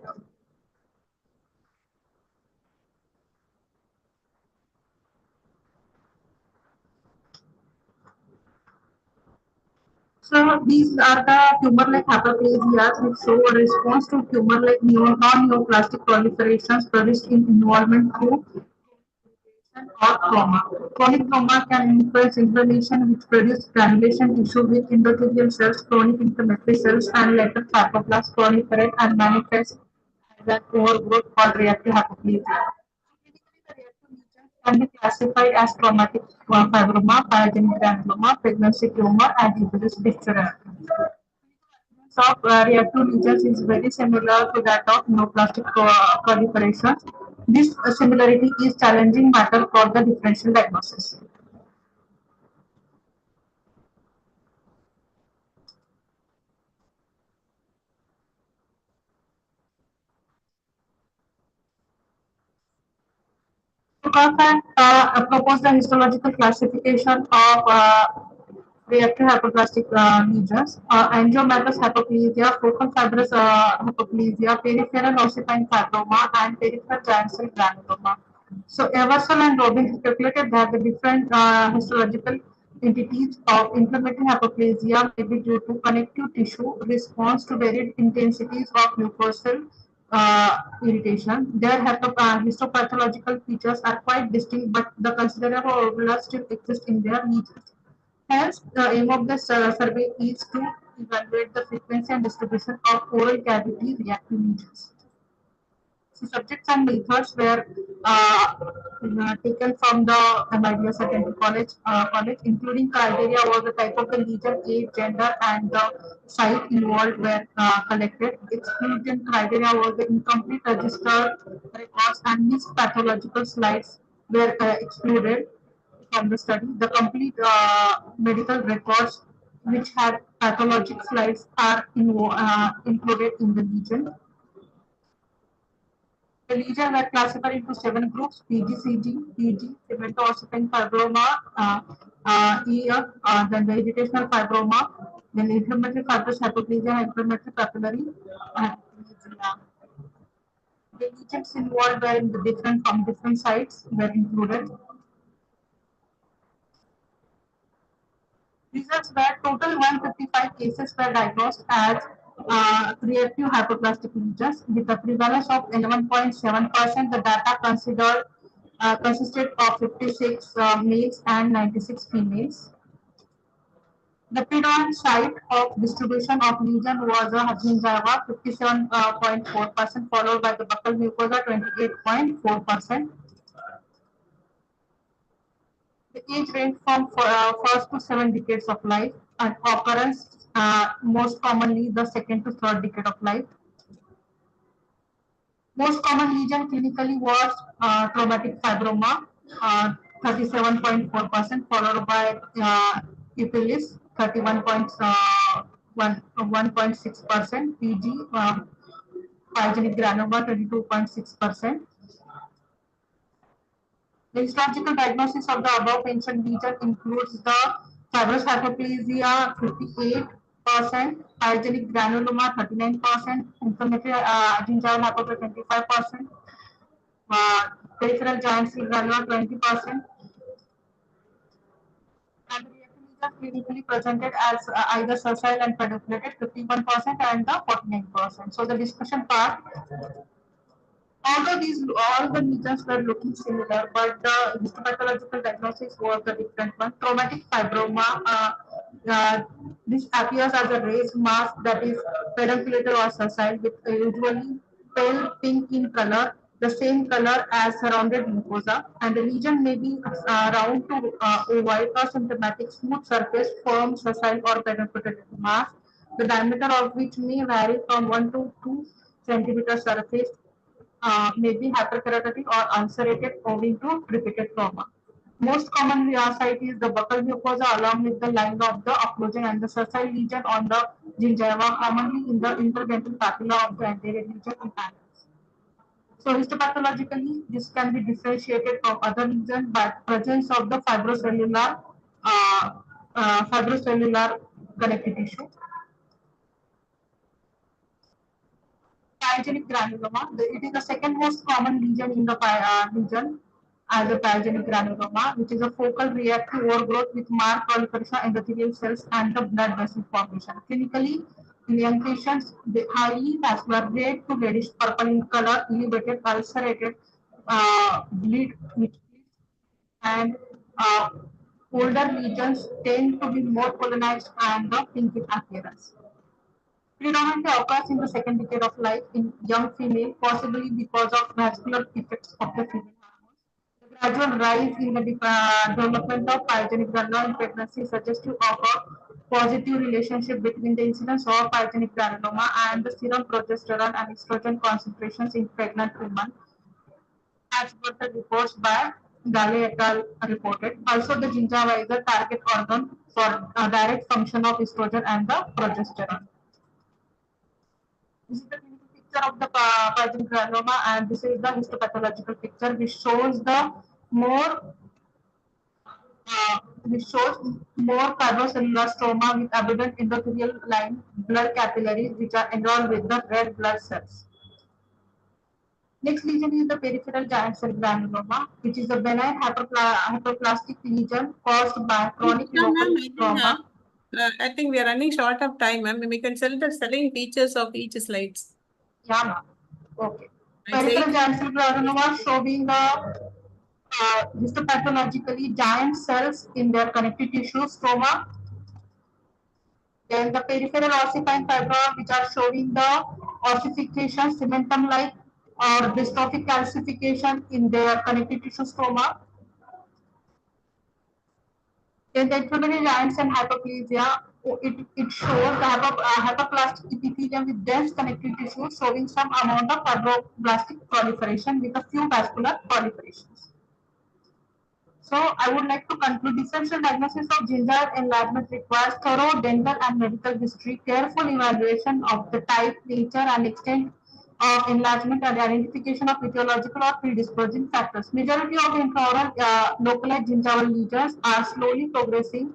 So these are the tumor-like hyperplasias which show a response to tumor-like non-neoplastic proliferations produced in involvement through or trauma. Chronic trauma can influence inflammation which produces granulation tissue with endothelial cells, chronic inflammatory cells, and later fibroblasts proliferate and manifest as an overgrowth called reactive hypoplasia. Can be classified as traumatic fibroma, pyogenic granuloma, pregnancy tumor, and uterus fistula. So, reactive lesions is very similar to that of neoplastic proliferations. This similarity is challenging matter for the differential diagnosis. Propose the histological classification of reactive hypoplastic lesions, angiomatous hypoplasia, focal fibrous hypoplasia, peripheral ossifying fibroma, and peripheral giant cell granuloma. So Eversole and Robin speculated that the different histological entities of inflammatory hypoplasia may be due to connective tissue response to varied intensities of mucosal irritation. Their histopathological features are quite distinct, but the considerable overlap still exists in their lesions. Hence, the aim of the survey is to evaluate the frequency and distribution of oral cavity reactive lesions. So subjects and methods were taken from the MIDS Dental College, including criteria was the type of the lesion, age, gender, and the site involved were collected. Exclusion criteria was the incomplete registered records and missed pathological slides were excluded from the study. The complete medical records which had pathologic slides are included in the lesion. The lesions were classified into 7 groups: PG, PG, cemento-ossifying fibroma, EF, then the irritational fibroma, then inflammatory fibrous hypoplasia, inflammatory papillary hypoplasia. The lesions involved were in the different sites were included. Results were total 155 cases were diagnosed as reactive hypoplastic lesions with a prevalence of 11.7%. The data consisted of 56 males and 96 females. The predominant site of distribution of lesion was Hutchinson 57.4%, followed by the buccal mucosa 28.4%. The age range from first to 7 decades of life, and occurrence most commonly the second to third decade of life. Most common lesion clinically was traumatic fibroma, 37.4%, followed by epilis, 1.6%, PG, pyogenic granuloma, 22.6%. The histological diagnosis of the above mentioned lesion includes the fibrous hypoplasia 58%, pyogenic granuloma 39%, inflammatory gingival hypoplasia 25%, peripheral giant cell granuloma 20%, lesions clinically presented as either sessile and pedunculated, 51% and the 49%. So the discussion part, although all the lesions were looking similar, but the histopathological diagnosis was a different one. Traumatic fibroma, this appears as a raised mass that is pedunculated or sessile with usually pale pink in color, the same color as surrounded mucosa, and the lesion may be round to ovoid or symptomatic, smooth surface, firm, sessile or pedunculated mass, the diameter of which may vary from 1 to 2 centimeter surface, may be hyperkeratotic or ulcerated owing to repeated trauma. Most common site is the buccal mucosa along with the line of the occlusion and the sessile lesion on the gingiva, commonly in the interdental papilla of the anterior lesion in adults. So histopathologically, this can be differentiated from other lesions by presence of the fibrocellular connective tissue. Pyogenic granuloma. It is the second most common lesion in the lesion as a pyogenic granuloma, which is a focal reactive overgrowth with marked proliferation of endothelial cells and the blood vessel formation. Clinically, in young patients, the highly vascular, red to reddish purple in color, elevated, ulcerated, bleed, and older lesions tend to be more colonized and the pink in appearance. Predominantly occurs in the second decade of life in young female, possibly because of vascular effects of the female hormones. The gradual rise in the development of pyogenic granuloma in pregnancy suggestive of a positive relationship between the incidence of pyogenic granuloma and the serum progesterone and estrogen concentrations in pregnant women, as per the reports by Gale et al. Reported. Also, the gingiva is the target organ for direct function of estrogen and the progesterone. This is the clinical picture of the pyogenic granuloma, and this is the histopathological picture, which shows the more fibrocellular stroma with abundant endothelial line blood capillaries, which are enrolled with the red blood cells. Next lesion is the peripheral giant cell granuloma, which is a benign hyperplastic lesion caused by chronic local trauma. I think we are running short of time, ma'am. We can tell the selling features of each slides. Yeah, ma'am. Okay. Peripheral giant cell granuloma showing the histopathologically giant cells in their connective tissue stroma. Then the peripheral ossifying fibroma, which are showing the ossification, cementum-like or dystrophic calcification in their connective tissue stroma. Then the inflammatory giant cell hyperplasia, it shows the hyperplastic epithelium with dense connective tissue showing some amount of fibroblastic proliferation with a few vascular proliferations. So I would like to conclude differential diagnosis of gingival enlargement requires thorough dental and medical history, careful evaluation of the type, nature, and extent of enlargement, and identification of etiological or predisposing factors. Majority of intraoral localized gingival lesions are slowly progressing,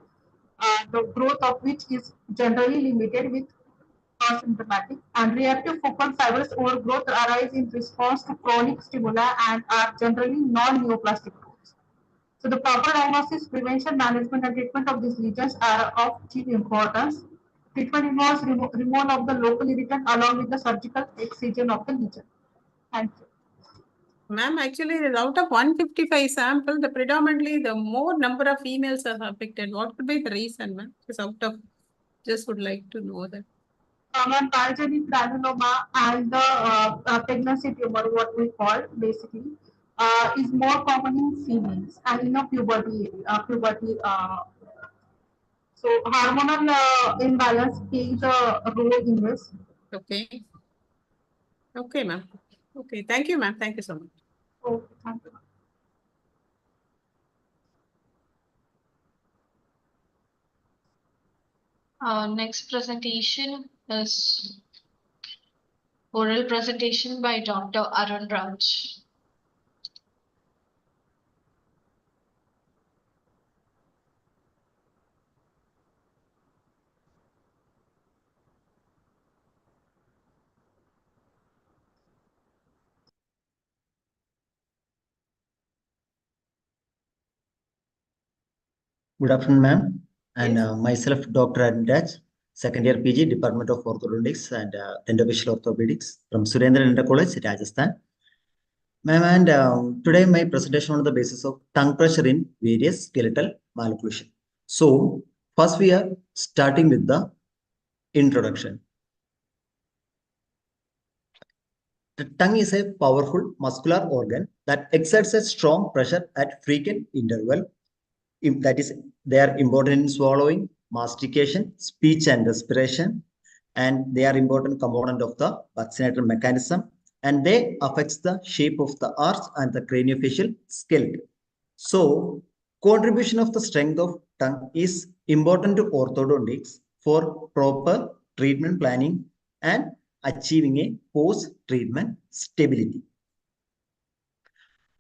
the growth of which is generally limited with asymptomatic, and reactive focal fibrous overgrowth arise in response to chronic stimuli and are generally non-neoplastic. So the proper diagnosis, prevention, management, and treatment of these lesions are of chief importance. Treatment involves removal of the local irritant along with the surgical excision of the lesion. Thank you. Ma'am, actually, out of 155 samples, predominantly the more number of females are affected. What could be the reason, ma'am? Just would like to know that. Common pyogenic granuloma and the pregnancy tumor, what we call basically, is more common in females and in a puberty. So hormonal imbalance plays a role in this. Okay. Okay, ma'am. Okay, thank you, ma'am. Thank you so much. Okay, thank you. Next presentation is oral presentation by Dr. Arun Raj. Good afternoon, ma'am. And myself, Dr. Anuraj, second year PG, Department of Orthodontics and Dentofacial Orthopedics from Surendra Dental College, Rajasthan. Ma'am, and today my presentation on the basis of tongue pressure in various skeletal malocclusion. So, first we are starting with the introduction. The tongue is a powerful muscular organ that exerts a strong pressure at frequent interval. That is, they are important in swallowing, mastication, speech and respiration, and they are important component of the vaccinator mechanism, and they affects the shape of the arch and the craniofacial skeleton. So, contribution of the strength of tongue is important to orthodontics for proper treatment planning and achieving a post-treatment stability.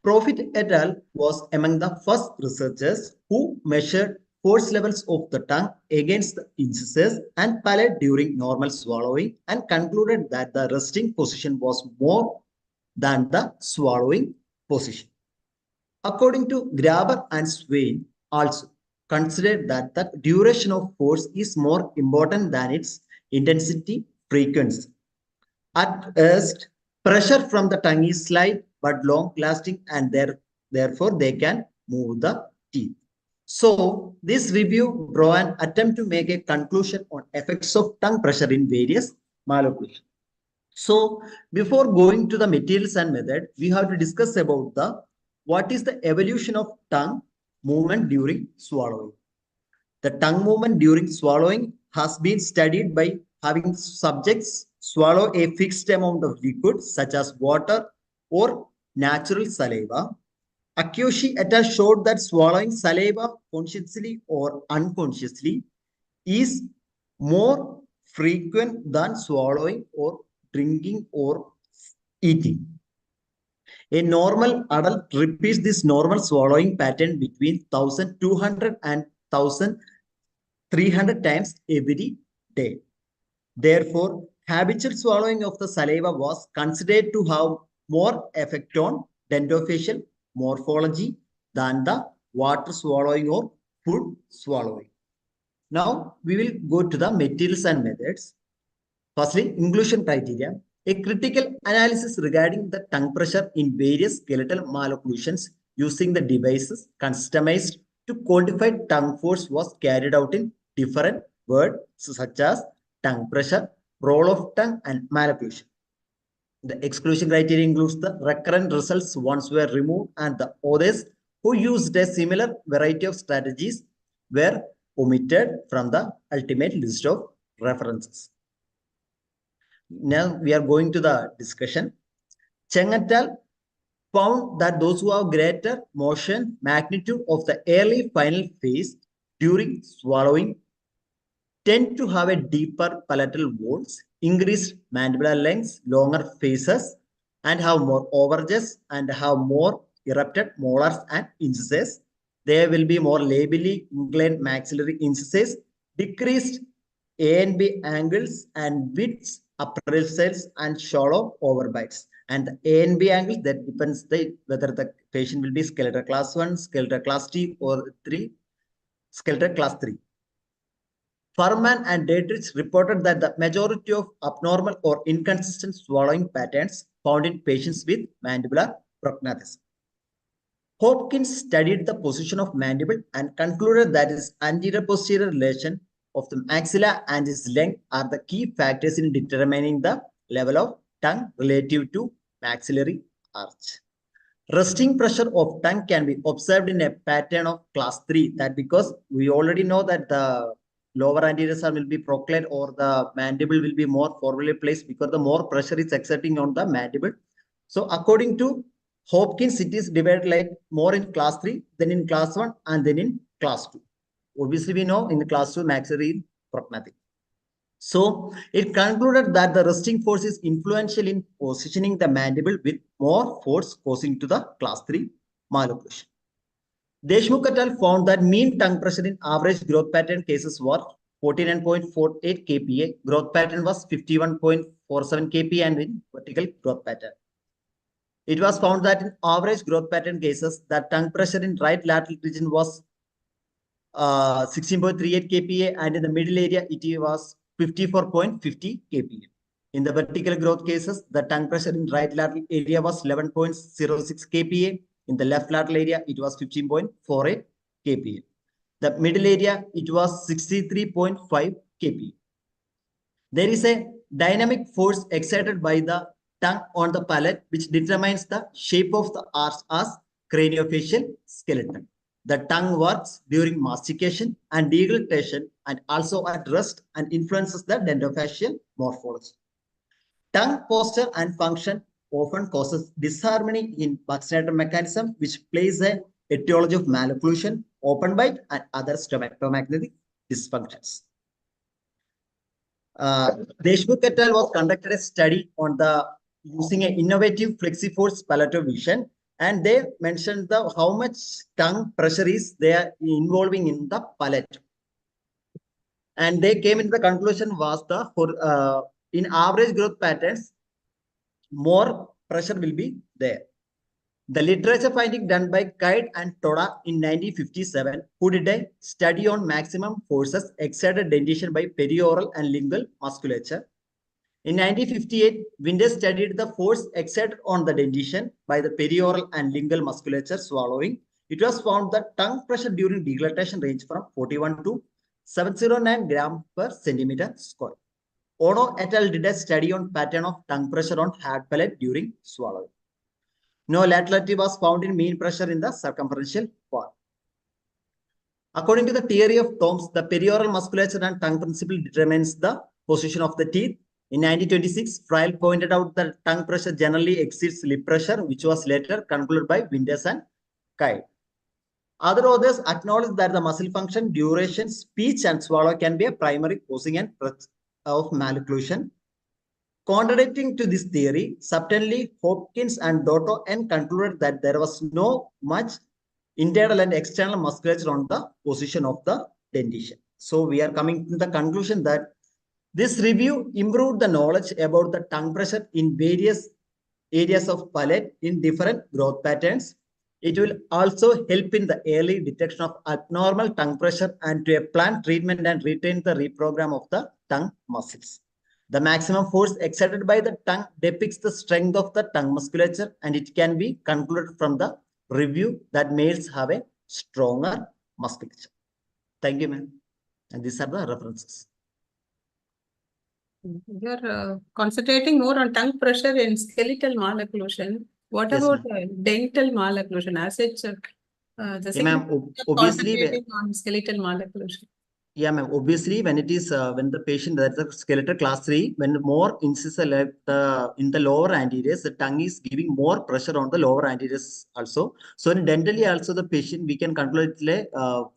Profit et al. Was among the first researchers who measured force levels of the tongue against the incisors and palate during normal swallowing and concluded that the resting position was more than the swallowing position. According to Graber and Swain, also considered that the duration of force is more important than its intensity frequency. At first, pressure from the tongue is slight but long lasting, and therefore they can move the teeth. So this review draw an attempt to make a conclusion on effects of tongue pressure in various malocclusion. So before going to the materials and method, we have to discuss about the what is the evolution of tongue movement during swallowing. The tongue movement during swallowing has been studied by having subjects swallow a fixed amount of liquid such as water or natural saliva. Akiyoshi et al. Showed that swallowing saliva consciously or unconsciously is more frequent than swallowing or drinking or eating. A normal adult repeats this normal swallowing pattern between 1200 and 1300 times every day. Therefore, habitual swallowing of the saliva was considered to have more effect on dentofacial morphology than the water swallowing or food swallowing. Now, we will go to the materials and methods. Firstly, inclusion criteria. A critical analysis regarding the tongue pressure in various skeletal malocclusions using the devices customized to quantify tongue force was carried out in different words such as tongue pressure, roll of tongue, and malocclusion. The exclusion criteria includes the recurrent results once were removed, and the others who used a similar variety of strategies were omitted from the ultimate list of references. Now we are going to the discussion. Cheng et al. Found that those who have greater motion magnitude of the early final phase during swallowing tend to have a deeper palatal walls, increased mandibular lengths, longer faces, and have more overjaws and have more erupted molars and incisors. There will be more labially inclined maxillary incisors, decreased A and B angles and widths, upper cells, and shallow overbites. And the A and B angles, that depends whether the patient will be skeletal class 1, skeletal class 2, or 3, skeletal class 3. Furman and Dietrich reported that the majority of abnormal or inconsistent swallowing patterns found in patients with mandibular prognathism. Hopkins studied the position of mandible and concluded that its anterior-posterior relation of the maxilla and its length are the key factors in determining the level of tongue relative to maxillary arch. Resting pressure of tongue can be observed in a pattern of class 3, that because we already know that the lower anterior arm will be procluded or the mandible will be more forwardly placed because the more pressure is exerting on the mandible. So according to Hopkins, it is divided like more in class 3, then in class 1, and then in class 2. Obviously, we know in the class 2 maxillary prognathic. So it concluded that the resting force is influential in positioning the mandible with more force causing to the class 3 malocclusion. Deshmukh et al. Found that mean tongue pressure in average growth pattern cases were 49.48 kPa, growth pattern was 51.47 kPa, and in vertical growth pattern. It was found that in average growth pattern cases, the tongue pressure in right lateral region was 16.38 kPa, and in the middle area, it was 54.50 kPa. In the vertical growth cases, the tongue pressure in right lateral area was 11.06 kPa. In the left lateral area, it was 15.48 kPa. The middle area, it was 63.5 kPa. There is a dynamic force exerted by the tongue on the palate, which determines the shape of the arch as craniofacial skeleton. The tongue works during mastication and deglutition and also at rest and influences the dentofacial morphology. Tongue posture and function often causes disharmony in vaccinator mechanism, which plays a etiology of malocclusion, open bite, and other stomachomagnetic dysfunctions. Deshmukh et al. Was conducted a study on the using an innovative flexiforce palatal vision, and they mentioned the how much tongue pressure is there involving in the palate, and they came into the conclusion was the in average growth patterns, more pressure will be there. The literature finding done by Kite and Toda in 1957, who did a study on maximum forces exerted dentition by perioral and lingual musculature. In 1958, Winder studied the force exerted on the dentition by the perioral and lingual musculature swallowing. It was found that tongue pressure during deglutition ranged from 41 to 709 gram per centimeter square. Ono et al. Did a study on pattern of tongue pressure on hard palate during swallowing. No laterality was found in mean pressure in the circumferential part. According to the theory of Thoms, the perioral musculature and tongue principle determines the position of the teeth. In 1926, Fryle pointed out that tongue pressure generally exceeds lip pressure, which was later concluded by Winters and Kite. Other authors acknowledge that the muscle function, duration, speech, and swallow can be a primary causing of malocclusion. Contradicting to this theory, subtly Hopkins and Dotto N concluded that there was no much internal and external musculature on the position of the dentition. So we are coming to the conclusion that this review improved the knowledge about the tongue pressure in various areas of palate in different growth patterns. It will also help in the early detection of abnormal tongue pressure and to plan treatment and retain the reprogram of the tongue muscles. The maximum force exerted by the tongue depicts the strength of the tongue musculature, and it can be concluded from the review that males have a stronger musculature. Thank you, ma'am. And these are the references. You're concentrating more on tongue pressure in skeletal malocclusion. What Yes, about dental malocclusion? As it's the obviously, concentrating on skeletal malocclusion. Yeah, ma'am. Obviously, when it is when the patient that's a skeletal class 3, when more incisor left in the lower anteriors, the tongue is giving more pressure on the lower anteriors also. So in dentally also the patient we can conclude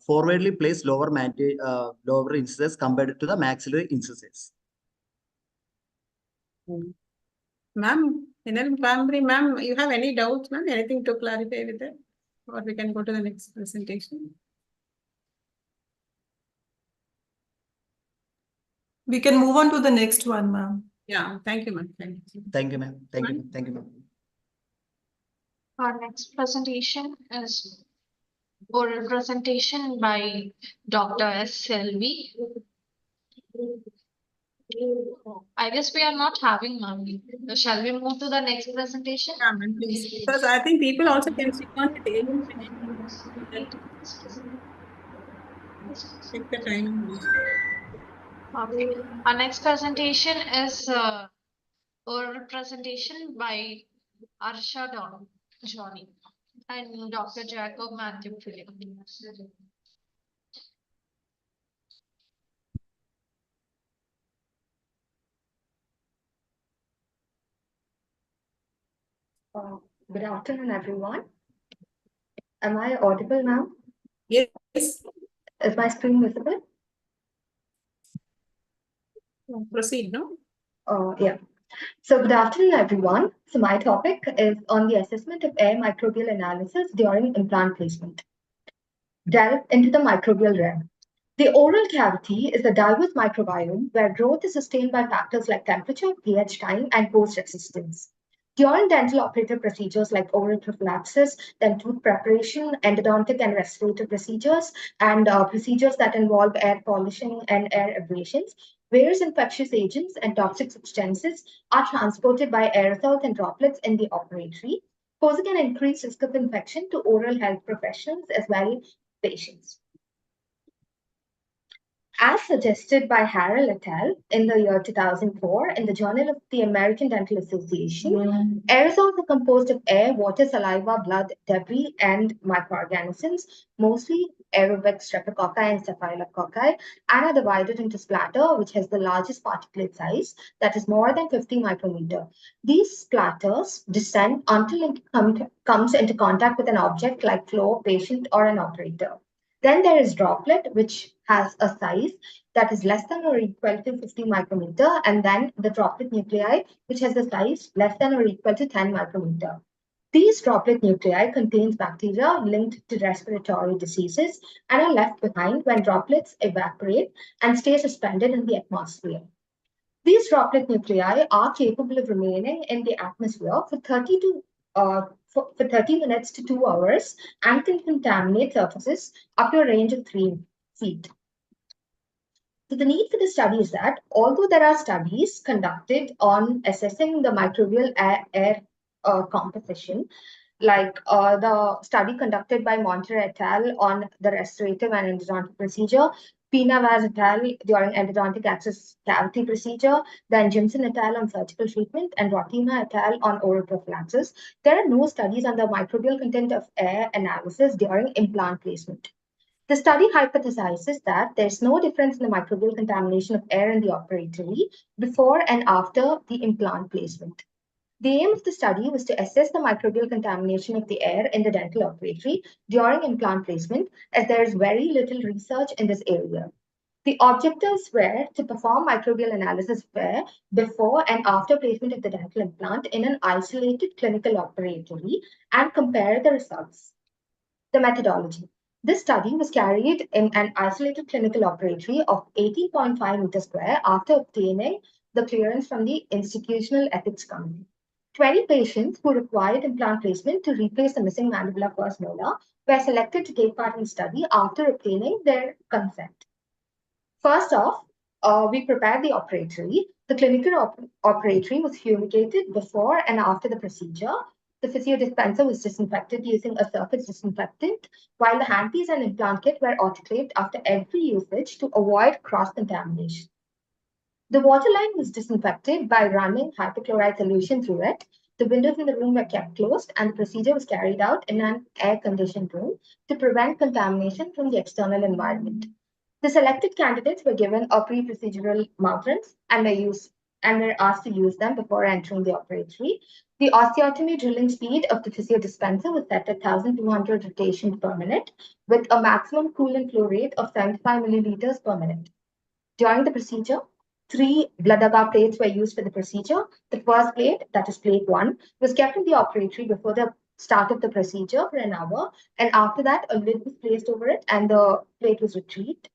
forwardly place lower lower incisors compared to the maxillary incisors. Ma'am, ma'am, you have any doubts, ma'am? Anything to clarify with it? Or we can go to the next presentation. We can move on to the next one, ma'am. Yeah, thank you, ma'am. Thank you. Thank you, ma'am. Thank you. Thank you, ma'am. Our next presentation is oral presentation by Dr. S. Selvi. I guess we are not having, ma'am. Shall we move to the next presentation? Yeah, ma'am, please. Because I think people also can see on the table. Take the time. Our next presentation is oral presentation by Arsha Johnny and Dr. Jacob Matthew Philip. Good afternoon, everyone. Am I audible now? Yes. Is my screen visible? Proceed, no? Yeah. So good afternoon, everyone. So my topic is on the assessment of air microbial analysis during implant placement. Delve into the microbial realm. The oral cavity is a diverse microbiome where growth is sustained by factors like temperature, pH, time, and host resistance. During dental operative procedures like oral prophylaxis, then tooth preparation, endodontic and restorative procedures, and procedures that involve air polishing and air abrasions, various infectious agents and toxic substances are transported by aerosols and droplets in the operatory, posing an increased risk of infection to oral health professionals as well as patients. As suggested by Harrell et al. In the year 2004 in the Journal of the American Dental Association, aerosols are composed of air, water, saliva, blood, debris, and microorganisms, mostly aerobic streptococci and staphylococci, and are divided into splatter, which has the largest particulate size, that is more than 50 micrometer. These splatters descend until it comes into contact with an object like floor, patient, or an operator. Then there is droplet, which has a size that is less than or equal to 50 micrometer, and then the droplet nuclei, which has a size less than or equal to 10 micrometer. These droplet nuclei contains bacteria linked to respiratory diseases and are left behind when droplets evaporate and stay suspended in the atmosphere. These droplet nuclei are capable of remaining in the atmosphere for 30 minutes to 2 hours and can contaminate surfaces up to a range of 3 feet. So the need for the study is that although there are studies conducted on assessing the microbial air composition, like the study conducted by Monter et al. On the restorative and endodontic procedure, Pina Vaz et al. During endodontic access cavity procedure, then Jimson et al. On surgical treatment, and Rotima et al. On oral prophylaxis. There are no studies on the microbial content of air analysis during implant placement. The study hypothesizes that there's no difference in the microbial contamination of air in the operatory before and after the implant placement. The aim of the study was to assess the microbial contamination of the air in the dental operatory during implant placement, as there is very little research in this area. The objectives were to perform microbial analysis of air before and after placement of the dental implant in an isolated clinical operatory and compare the results. The methodology. This study was carried in an isolated clinical operatory of 18.5 meters square after obtaining the clearance from the Institutional Ethics Committee. 20 patients who required implant placement to replace the missing mandibular first molar were selected to take part in the study after obtaining their consent. First off, we prepared the operatory. The clinical operatory was fumigated before and after the procedure. The physio dispenser was disinfected using a surface disinfectant, while the handpiece and implant kit were autoclaved after every usage to avoid cross-contamination. The water line was disinfected by running hypochlorite solution through it. The windows in the room were kept closed, and the procedure was carried out in an air-conditioned room to prevent contamination from the external environment. The selected candidates were given a pre-procedural mouth rinse and were asked to use them before entering the operatory. The osteotomy drilling speed of the physio dispenser was set at 1,200 rotations per minute, with a maximum coolant flow rate of 75 milliliters per minute. During the procedure, 3 blood agar plates were used for the procedure. The first plate, that is plate 1, was kept in the operatory before the start of the procedure for an hour, and after that, a lid was placed over it and the plate was retrieved.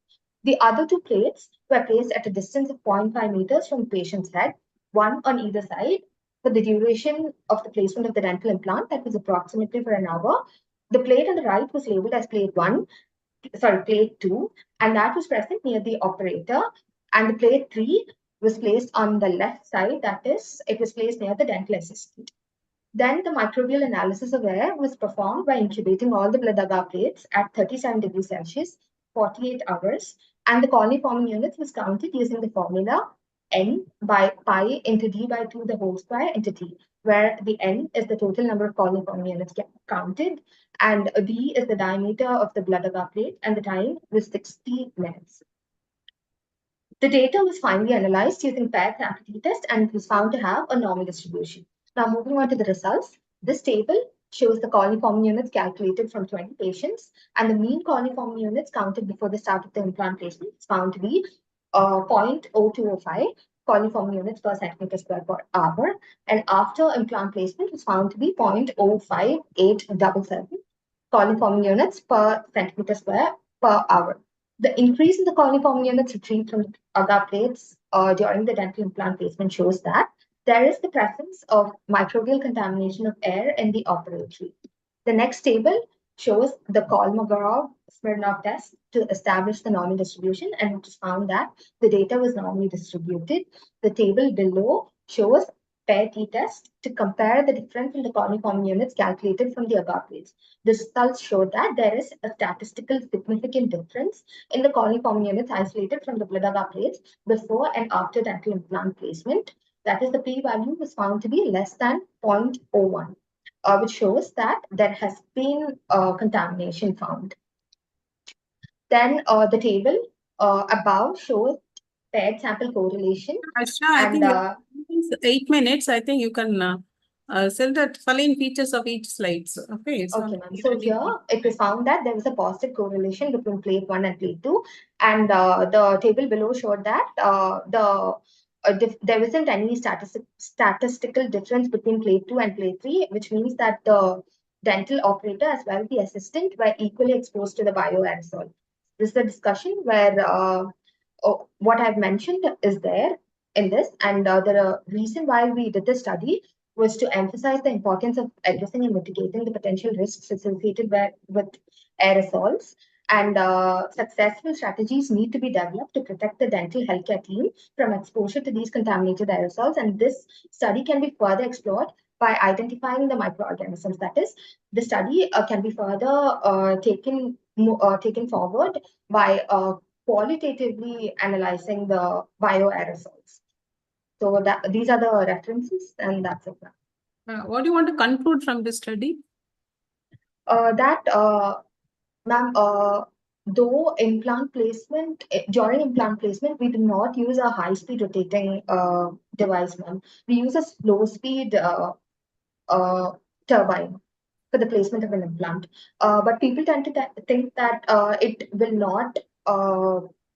The other 2 plates were placed at a distance of 0.5 meters from the patient's head, one on either side, for the duration of the placement of the dental implant, that was approximately for an hour. The plate on the right was labeled as plate 2, and that was present near the operator. And the plate 3 was placed on the left side, that is, it was placed near the dental assistant. Then the microbial analysis of air was performed by incubating all the blood agar plates at 37 degrees Celsius, 48 hours, and the colony forming units was counted using the formula n by pi into d by 2 the whole square into t, where the n is the total number of colony forming units counted, and d is the diameter of the blood agar plate, and the time was 60 minutes. The data was finally analyzed using paired sample t-test, and it was found to have a normal distribution. Now moving on to the results, this table shows the colony forming units calculated from 20 patients, and the mean colony forming units counted before the start of the implant placement is found to be 0.0205 colony forming units per centimeter square per hour, and after implant placement was found to be 0.05877 colony forming units per centimeter square per hour. The increase in the colony forming units retrieved from agar plates during the dental implant placement shows that There is the presence of microbial contamination of air in the operatory. The next table shows the Kolmogorov-Smirnov test to establish the normal distribution, and it was found that the data was normally distributed. The table below shows pair t-test to compare the difference in the coliform units calculated from the above rates. The results show that there is a statistical significant difference in the coliform units isolated from the blood agar plates before and after dental implant placement. That is, the p-value was found to be less than 0.01. Which shows that there has been contamination found. Then the table above shows paired sample correlation. Ashna, I think 8 minutes. I think you can sell the following features of each slides. Okay. So, Okay, ma'am. So here it was found that there was a positive correlation between plate 1 and plate 2. And the table below showed that there wasn't any statistical difference between plate 2 and plate 3, which means that the dental operator as well as the assistant were equally exposed to the bioaerosol. This is the discussion where what I've mentioned is there in this. And the reason why we did this study was to emphasize the importance of addressing and mitigating the potential risks associated with aerosols. And successful strategies need to be developed to protect the dental healthcare team from exposure to these contaminated aerosols. And this study can be further explored by identifying the microorganisms. That is, the study can be further taken forward by qualitatively analyzing the bioaerosols. So these are the references, and that's it. what do you want to conclude from this study? Ma'am, though during implant placement, we do not use a high-speed rotating device, ma'am. We use a slow-speed turbine for the placement of an implant. But people tend to think that it will not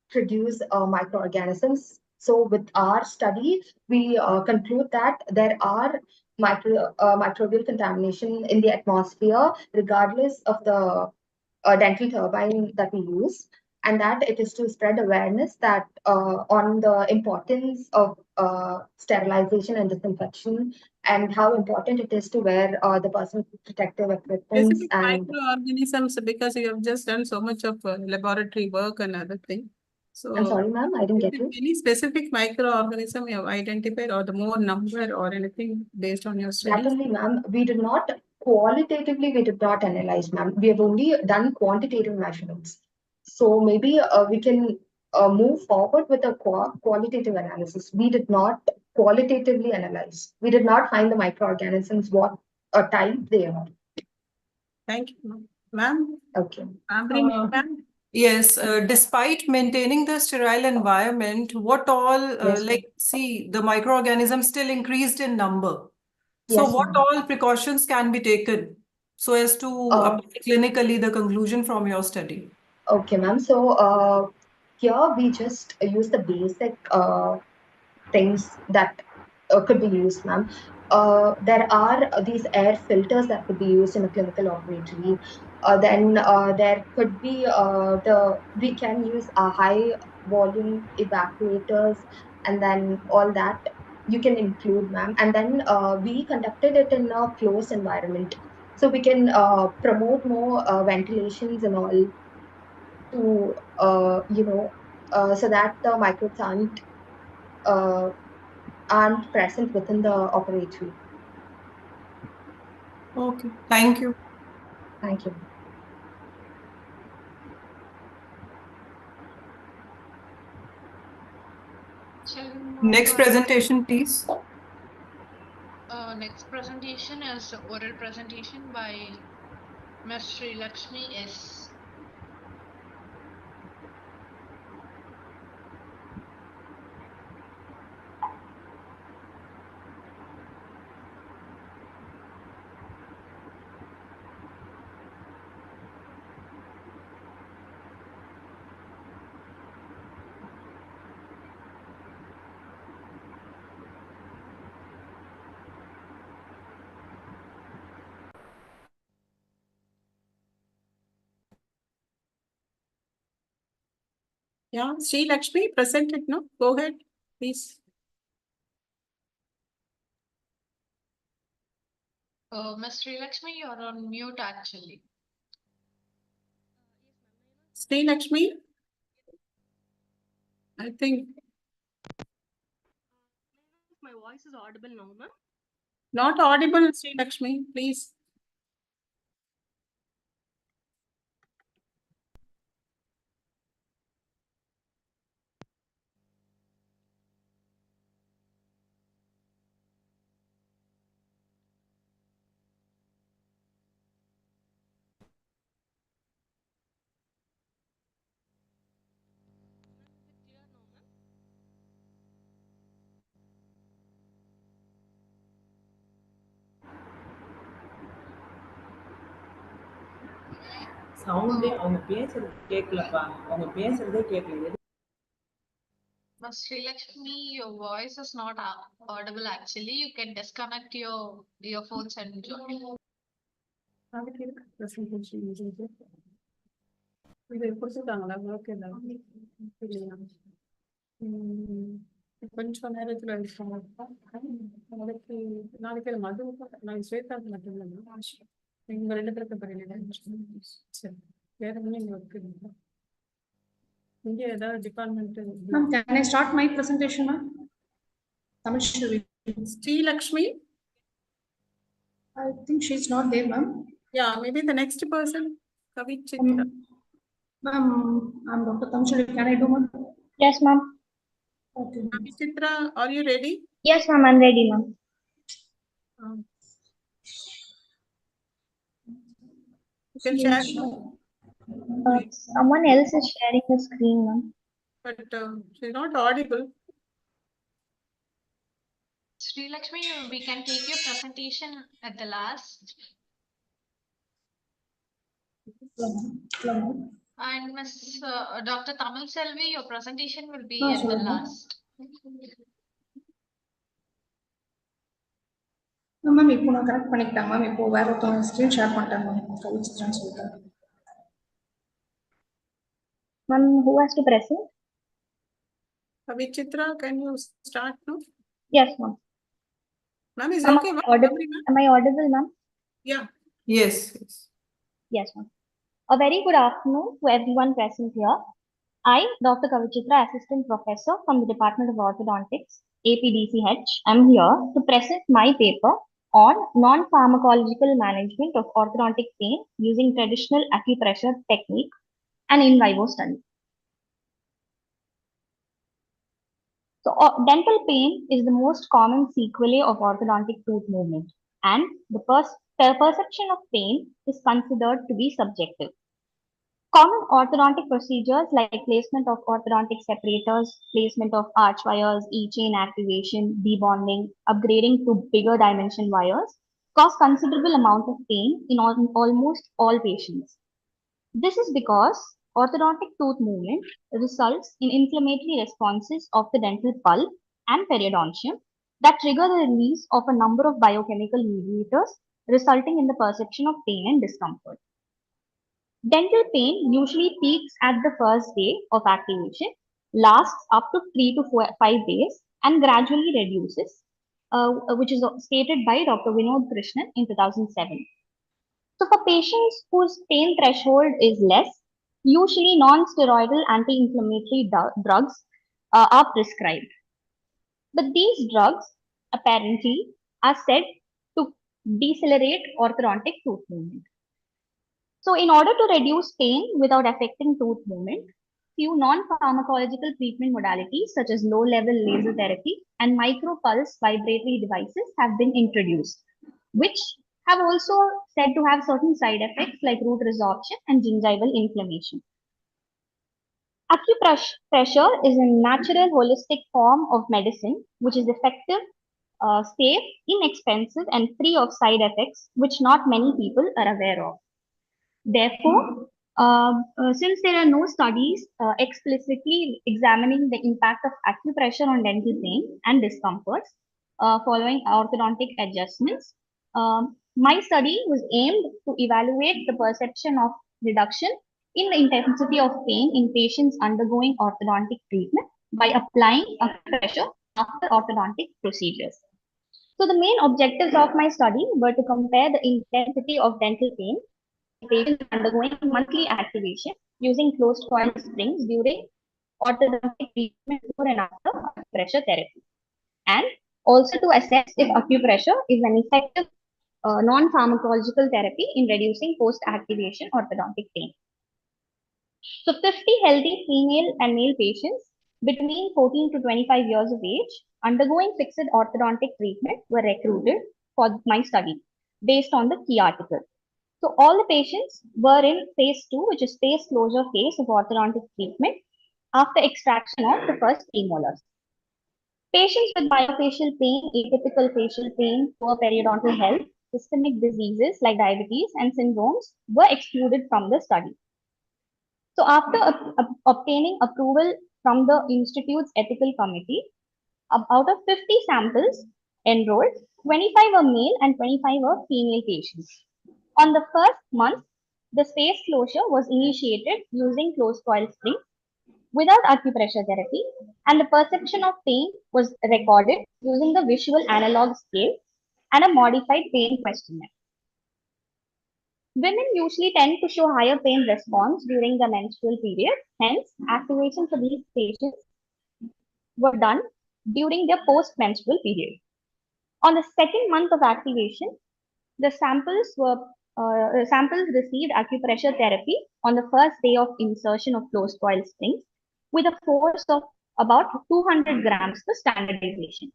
produce microorganisms. So with our study, we conclude that there are microbial contamination in the atmosphere, regardless of the dental turbine that we use, and that it is to spread awareness that on the importance of sterilization and disinfection, and how important it is to wear the personal protective equipment. Specific microorganisms, because you have just done so much of laboratory work and other thing. So, I'm sorry, ma'am, I didn't get you. Any specific microorganism you have identified, or the more number or anything based on your studies? That only, ma'am. We did not qualitatively, we did not analyze, ma'am. We have only done quantitative measurements. So maybe we can move forward with a qualitative analysis. We did not qualitatively analyze. We did not find the microorganisms, what type they are. Thank you, ma'am. Okay. Ma'am? Yes, despite maintaining the sterile environment, what all, the microorganisms still increased in number. So Yes, what ma'am. all precautions can be taken so as to apply clinically the conclusion from your study? Okay, ma'am. So here we just use the basic things that could be used, ma'am. There are these air filters that could be used in a clinical operatory. Then there could be we can use high volume evacuators, and then all that you can include, ma'am. And then we conducted it in a closed environment, so we can promote more ventilations and all to so that the microbes aren't present within the operatory. Okay, thank you. Thank you. Next presentation, please. Next presentation is oral presentation by Ms. Sri Lakshmi S. Yeah, Sri Lakshmi, present it, no? Go ahead, please. Okay, ma'am. So here we just use the basic things that could be used in a clinical operatory. Then there are these air filters that could be used in a clinical operatory. We can use high volume evacuators, and then all that you can include, ma'am. And then we can promote more ventilations and all to Ms. Srilakshmi, you're on mute actually. Sri Lakshmi? I think My voice is audible now, ma'am. not audible, Sri Lakshmi, please. சவுண்டே அவங்க பேசுறது கேட்கலப்பா அவங்க பேசுறதே கேட்கல Ms. Srilakshmi, your voice is not audible actually. You can disconnect your earphones and join. இது கொடுத்துருக்காங்களா okay கொஞ்சம் நேரத்துல நாளைக்கு நாளைக்கு மது நான் ஸ்வேதாக்கு மட்டும் நீங்க 2 பேருக்கு பண்ணி சரி வேற ஒன்றும் இங்க இருக்கு இங்க ஏதாவது department Ma'am, can I start my presentation, ma'am? Sri Lakshmi? I think she's not there, ma'am. Yeah, maybe the next person, Kavichitra. Ma'am, I'm Dr. Tamshri. Can I do, ma'am? Yes, ma'am. Okay. Kavichitra, are you ready? Yes, ma'am, I'm ready, ma'am. You can share. Someone else is sharing the screen, ma'am. But she's not audible. Sri Lakshmi, we can take your presentation at the last. And Ms. Dr. Tamil Selvi, your presentation will be at the last. Ma'am இப்போ நான் correct பண்ணிக்கிட்டேன் ma'am இப்போ வேற ஒருத்தவங்க screen share பண்ணிட்டேன் ma'am கவிச்சித்ரான்னு சொல்லிட்டு Ma'am, who has to present? Kavichitra, can you start now? Yes, ma'am. Ma'am, is Am okay, I ma'am? audible? Am I audible, ma'am? Yeah. Yes. Yes, ma'am. A very good afternoon to everyone present here. I, Dr. Kavichitra, Assistant Professor from the Department of Orthodontics, APDCH, am here to present my paper on non-pharmacological management of orthodontic pain using traditional acupressure technique and in vivo study. So, dental pain is the most common sequelae of orthodontic tooth movement, and the perception of pain is considered to be subjective. Common orthodontic procedures like placement of orthodontic separators, placement of arch wires, E-chain activation, debonding, upgrading to bigger dimension wires cause considerable amount of pain in almost all patients. This is because orthodontic tooth movement results in inflammatory responses of the dental pulp and periodontium that trigger the release of a number of biochemical mediators, resulting in the perception of pain and discomfort. Dental pain usually peaks at the first day of activation, lasts up to 3 to 5 days, and gradually reduces, which is stated by Dr. Vinod Krishnan in 2007. So for patients whose pain threshold is less, usually non-steroidal anti-inflammatory drugs are prescribed. But these drugs apparently are said to decelerate orthodontic tooth movement. So in order to reduce pain without affecting tooth movement, few non-pharmacological treatment modalities such as low-level laser therapy and micro-pulse vibratory devices have been introduced, which have also said to have certain side effects like root resorption and gingival inflammation. Acupressure is a natural holistic form of medicine which is effective, safe, inexpensive, and free of side effects which not many people are aware of. Therefore, since there are no studies explicitly examining the impact of acupressure on dental pain and discomforts following orthodontic adjustments, my study was aimed to evaluate the perception of reduction in the intensity of pain in patients undergoing orthodontic treatment by applying acupressure after orthodontic procedures. So the main objectives of my study were to compare the intensity of dental pain in patients undergoing monthly activation using closed coil springs during orthodontic treatment before and after acupressure therapy, and also to assess if acupressure is an effective non-pharmacological therapy in reducing post-activation orthodontic pain. So 50 healthy female and male patients between 14 to 25 years of age undergoing fixed orthodontic treatment were recruited for my study based on the key article. So all the patients were in phase 2, which is phase closure phase of orthodontic treatment after extraction of the first premolars. Patients with bifacial pain, atypical facial pain, poor periodontal health, systemic diseases like diabetes and syndromes were excluded from the study. So after obtaining approval from the Institute's ethical committee, out of 50 samples enrolled, 25 were male and 25 were female patients. On the first month, the space closure was initiated using closed coil springs without acupressure therapy, and the perception of pain was recorded using the visual analog scale and a modified pain questionnaire. Women usually tend to show higher pain response during the menstrual period. Hence, activation for these patients were done during their post-menstrual period. On the second month of activation, the samples received acupressure therapy on the first day of insertion of closed coil springs with a force of about 200 grams for standardization.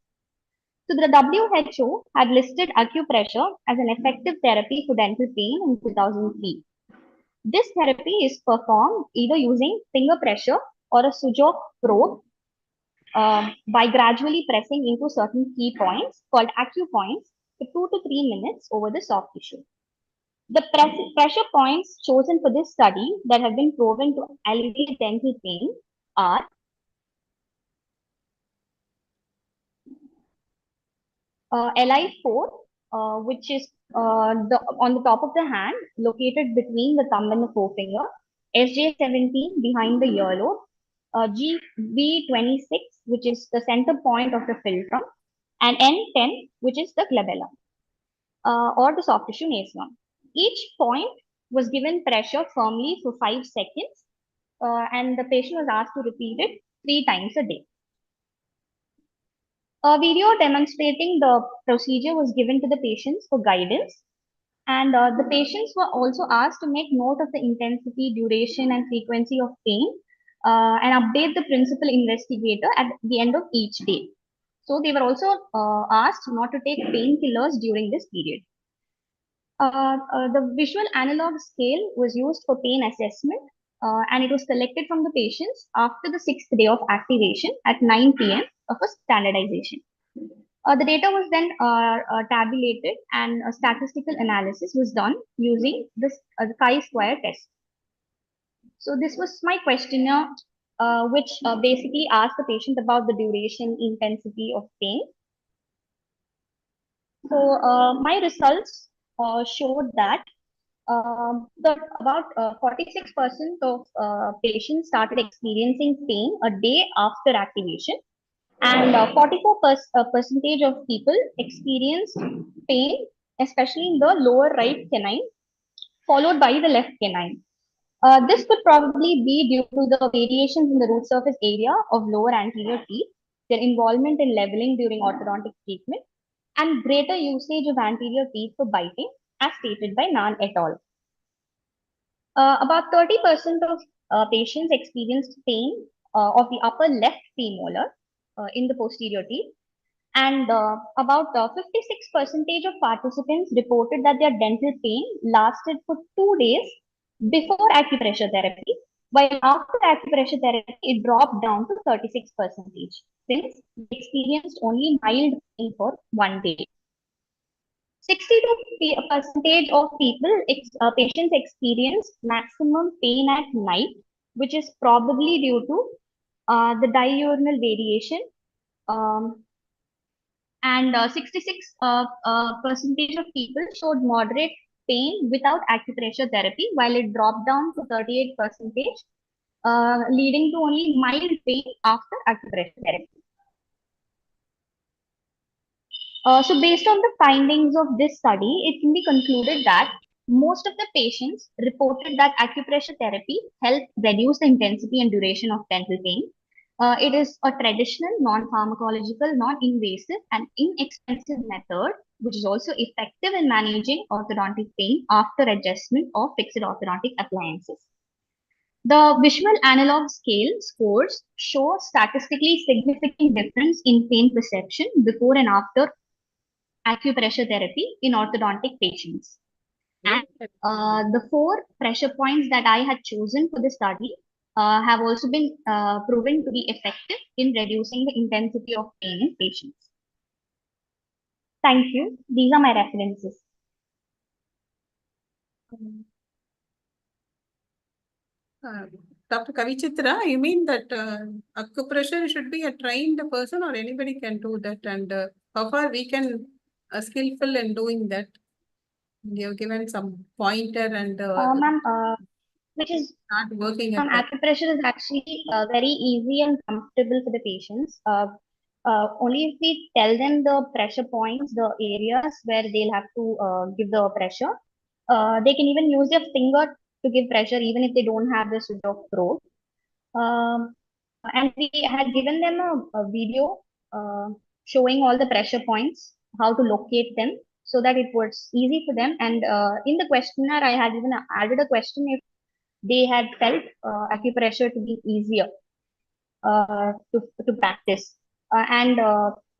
So the WHO had listed acupressure as an effective therapy for dental pain in 2003. This therapy is performed either using finger pressure or a Sujok probe by gradually pressing into certain key points called acupoints for 2 to 3 minutes over the soft tissue. The pressure points chosen for this study that have been proven to alleviate dental pain are LI4, which is on the top of the hand, located between the thumb and the forefinger, SJ17 behind the earlobe, GB26, which is the center point of the philtrum, and N10, which is the glabella, or the soft tissue naselon. Each point was given pressure firmly for 5 seconds, and the patient was asked to repeat it 3 times a day. A video demonstrating the procedure was given to the patients for guidance, and the patients were also asked to make note of the intensity, duration, and frequency of pain, and update the principal investigator at the end of each day. So they were also asked not to take painkillers during this period. The visual analog scale was used for pain assessment, and it was collected from the patients after the 6th day of activation at 9 p.m. for standardization. The data was then tabulated, and a statistical analysis was done using this chi-square test. So this was my questionnaire, which basically asked the patient about the duration, intensity of pain. So my results showed that about 46% of patients started experiencing pain a day after activation, and 44% of people experienced pain, especially in the lower right canine, followed by the left canine. This could probably be due to the variations in the root surface area of lower anterior teeth, their involvement in leveling during orthodontic treatment, and greater usage of anterior teeth for biting, as stated by Nan et al. About 30% of patients experienced pain of the upper left premolar in the posterior teeth, and about 56% of participants reported that their dental pain lasted for 2 days before acupressure therapy, while after acupressure therapy it dropped down to 36%, since they experienced only mild pain for 1 day. 62% of patients experienced maximum pain at night, which is probably due to the diurnal variation, and 66% of people showed moderate pain without acupressure therapy, while it dropped down to 38%, leading to only mild pain after acupressure therapy. So based on the findings of this study, it can be concluded that most of the patients reported that acupressure therapy helped reduce the intensity and duration of dental pain. It is a traditional, non-pharmacological, non-invasive, and inexpensive method, which is also effective in managing orthodontic pain after adjustment of fixed orthodontic appliances. The visual analog scale scores show statistically significant difference in pain perception before and after acupressure therapy in orthodontic patients. And the 4 pressure points that I had chosen for the study have also been proven to be effective in reducing the intensity of pain in patients. Thank you. These are my references. Dr. Kavichitra, you mean that acupressure should be a trained person or anybody can do that? And how far we can skillful in doing that? You have given some pointer and Ma'am, which is start working at that. acupressure is actually very easy and comfortable for the patients. Only if we tell them the pressure points, the areas where they'll have to give the pressure. They can even use their finger to give pressure even if they don't have the switch of throat. And we had given them a video showing all the pressure points, how to locate them so that it was easy for them. And in the questionnaire, I had even added a question if they had felt acupressure to be easier to practice. And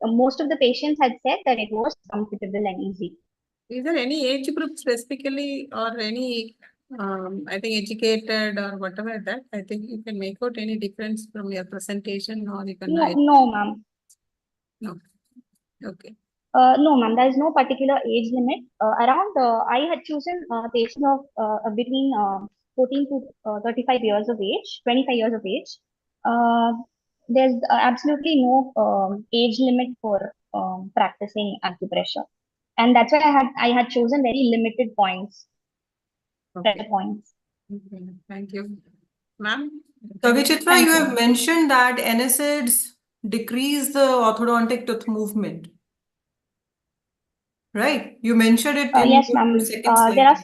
most of the patients had said that it was comfortable and easy. Is there any age group specifically or any, I think educated or whatever that? I think you can make out any difference from your presentation or you can hide. No, ma'am. No. Okay. No, ma'am, there is no particular age limit. I had chosen patients of between 14 to 35 years of age, 25 years of age. There's absolutely no age limit for practicing acupressure, and that's why I had chosen very limited points. Okay. Points. Okay. Thank you, ma'am. Kavichitra, you have mentioned that NSAIDs decrease the orthodontic tooth movement. Right? You mentioned it in Yes, your ma'am. second slide.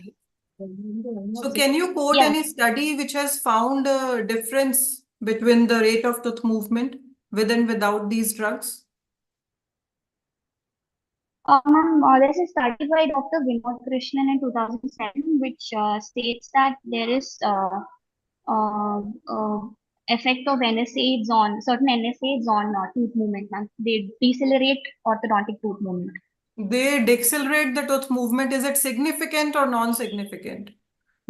So can you quote Yeah. any study which has found a difference between the rate of tooth movement with and without these drugs? Ma'am, there's a study by Dr. Vinod Krishnan in 2007, which states that there is uh, effect of NSAIDs on certain NSAIDs on tooth movement. Ma'am. They decelerate orthodontic tooth movement. They decelerate the tooth movement. Is it significant or non-significant?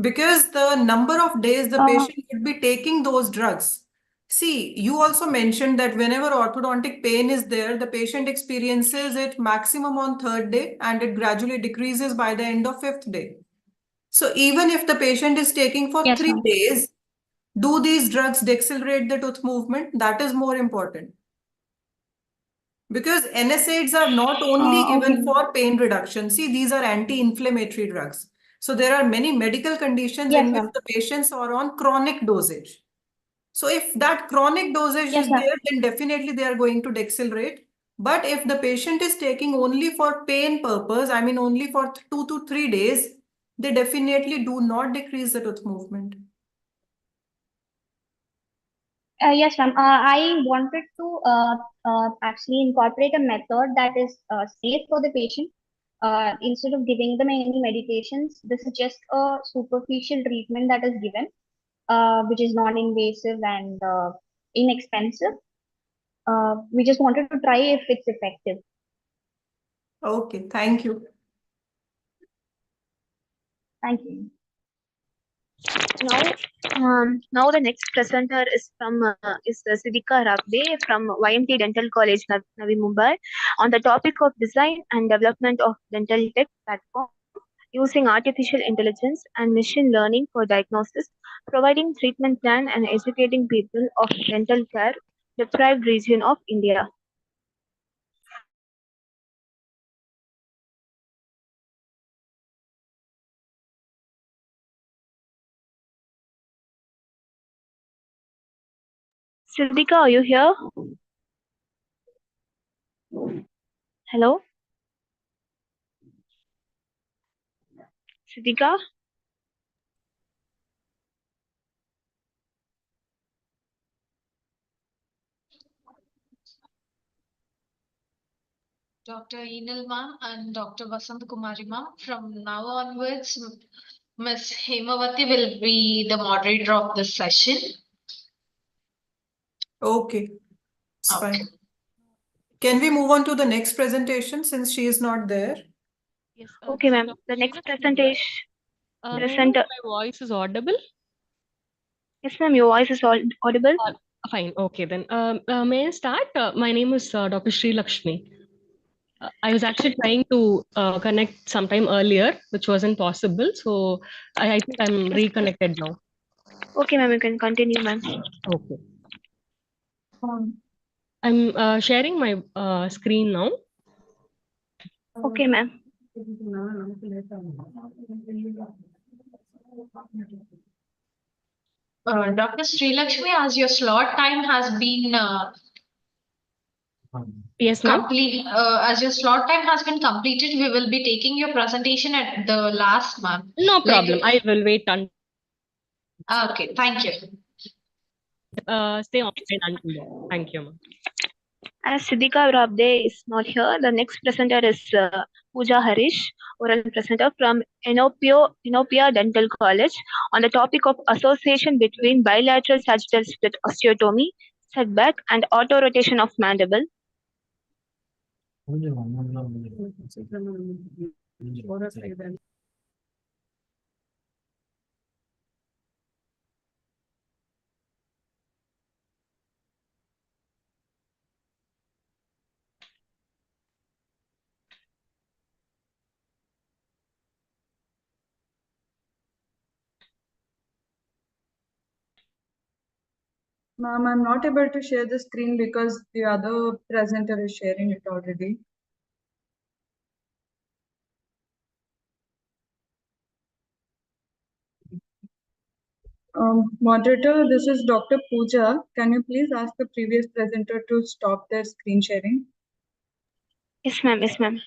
Because the number of days the patient could be taking those drugs. See, you also mentioned that whenever orthodontic pain is there, the patient experiences it maximum on 3rd day and it gradually decreases by the end of 5th day. So even if the patient is taking for 3 days, do these drugs decelerate the tooth movement? That is more important. Because NSAIDs are not only given for pain reduction. See, these are anti-inflammatory drugs. So there are many medical conditions in which the patients are on chronic dosage. So if that chronic dosage is there, then definitely they are going to decelerate. But if the patient is taking only for pain purpose, I mean only for 2 to 3 days, they definitely do not decrease the tooth movement. Yes, ma'am. I wanted to actually incorporate a method that is safe for the patient. Instead of giving them any medications, this is just a superficial treatment that is given, which is non-invasive and inexpensive. We just wanted to try if it's effective. Okay, thank you. Thank you. Now the next presenter is Siddhika Rabde from YMT Dental College, Navi Mumbai, on the topic of design and development of dental tech platform using artificial intelligence and machine learning for diagnosis, providing treatment plan and educating people of dental care deprived region of India. Siddhika, are you here? Hello? Siddhika? Dr. Enil ma'am and Dr. Vasant Kumari ma'am. From now onwards, Ms. Hemavati will be the moderator of this session. Okay, it's fine. Can we move on to the next presentation since she is not there? Yes. Okay, ma'am. The next presentation. Presenter. My voice is audible? Yes, ma'am. Your voice is audible. Fine. Okay, then. May I start? My name is Dr. Sri Lakshmi. I was actually trying to connect sometime earlier, which wasn't possible. So I think I'm reconnected now. Okay, ma'am. You can continue, ma'am. Okay. I'm sharing my screen now. Okay, ma'am. Dr. Sri Lakshmi, as your slot time has been Yes, ma'am. as your slot time has been completed, we will be taking your presentation at the last, ma'am. No problem. I will wait until. Okay, thank you. Stay online until then. Thank you, ma'am. As Siddhika Rabde is not here, the next presenter is Pooja Harish, oral presenter from Inopia Dental College on the topic of association between bilateral sagittal split osteotomy, setback, and auto-rotation of mandible. Ma'am, I'm not able to share the screen because the other presenter is sharing it already. Moderator, this is Dr. Pooja. Can you please ask the previous presenter to stop their screen sharing? Yes, ma'am. Yes, ma'am.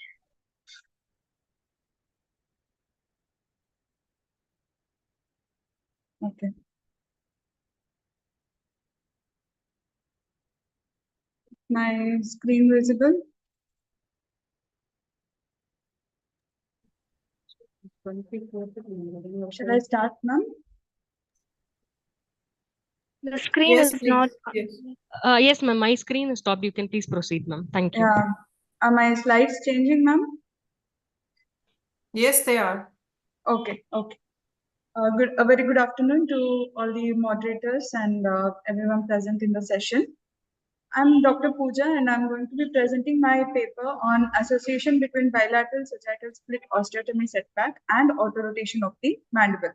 Okay. My screen visible? Should I start, ma'am? The screen Yes, is please. not. Yes, ma'am. My screen is stopped. You can please proceed, ma'am. Thank you. Yeah. Are my slides changing, ma'am? Yes, they are. Okay, okay. A very good afternoon to all the moderators and everyone present in the session. I'm Dr. Pooja and I'm going to be presenting my paper on association between bilateral sagittal split osteotomy setback and auto-rotation of the mandible.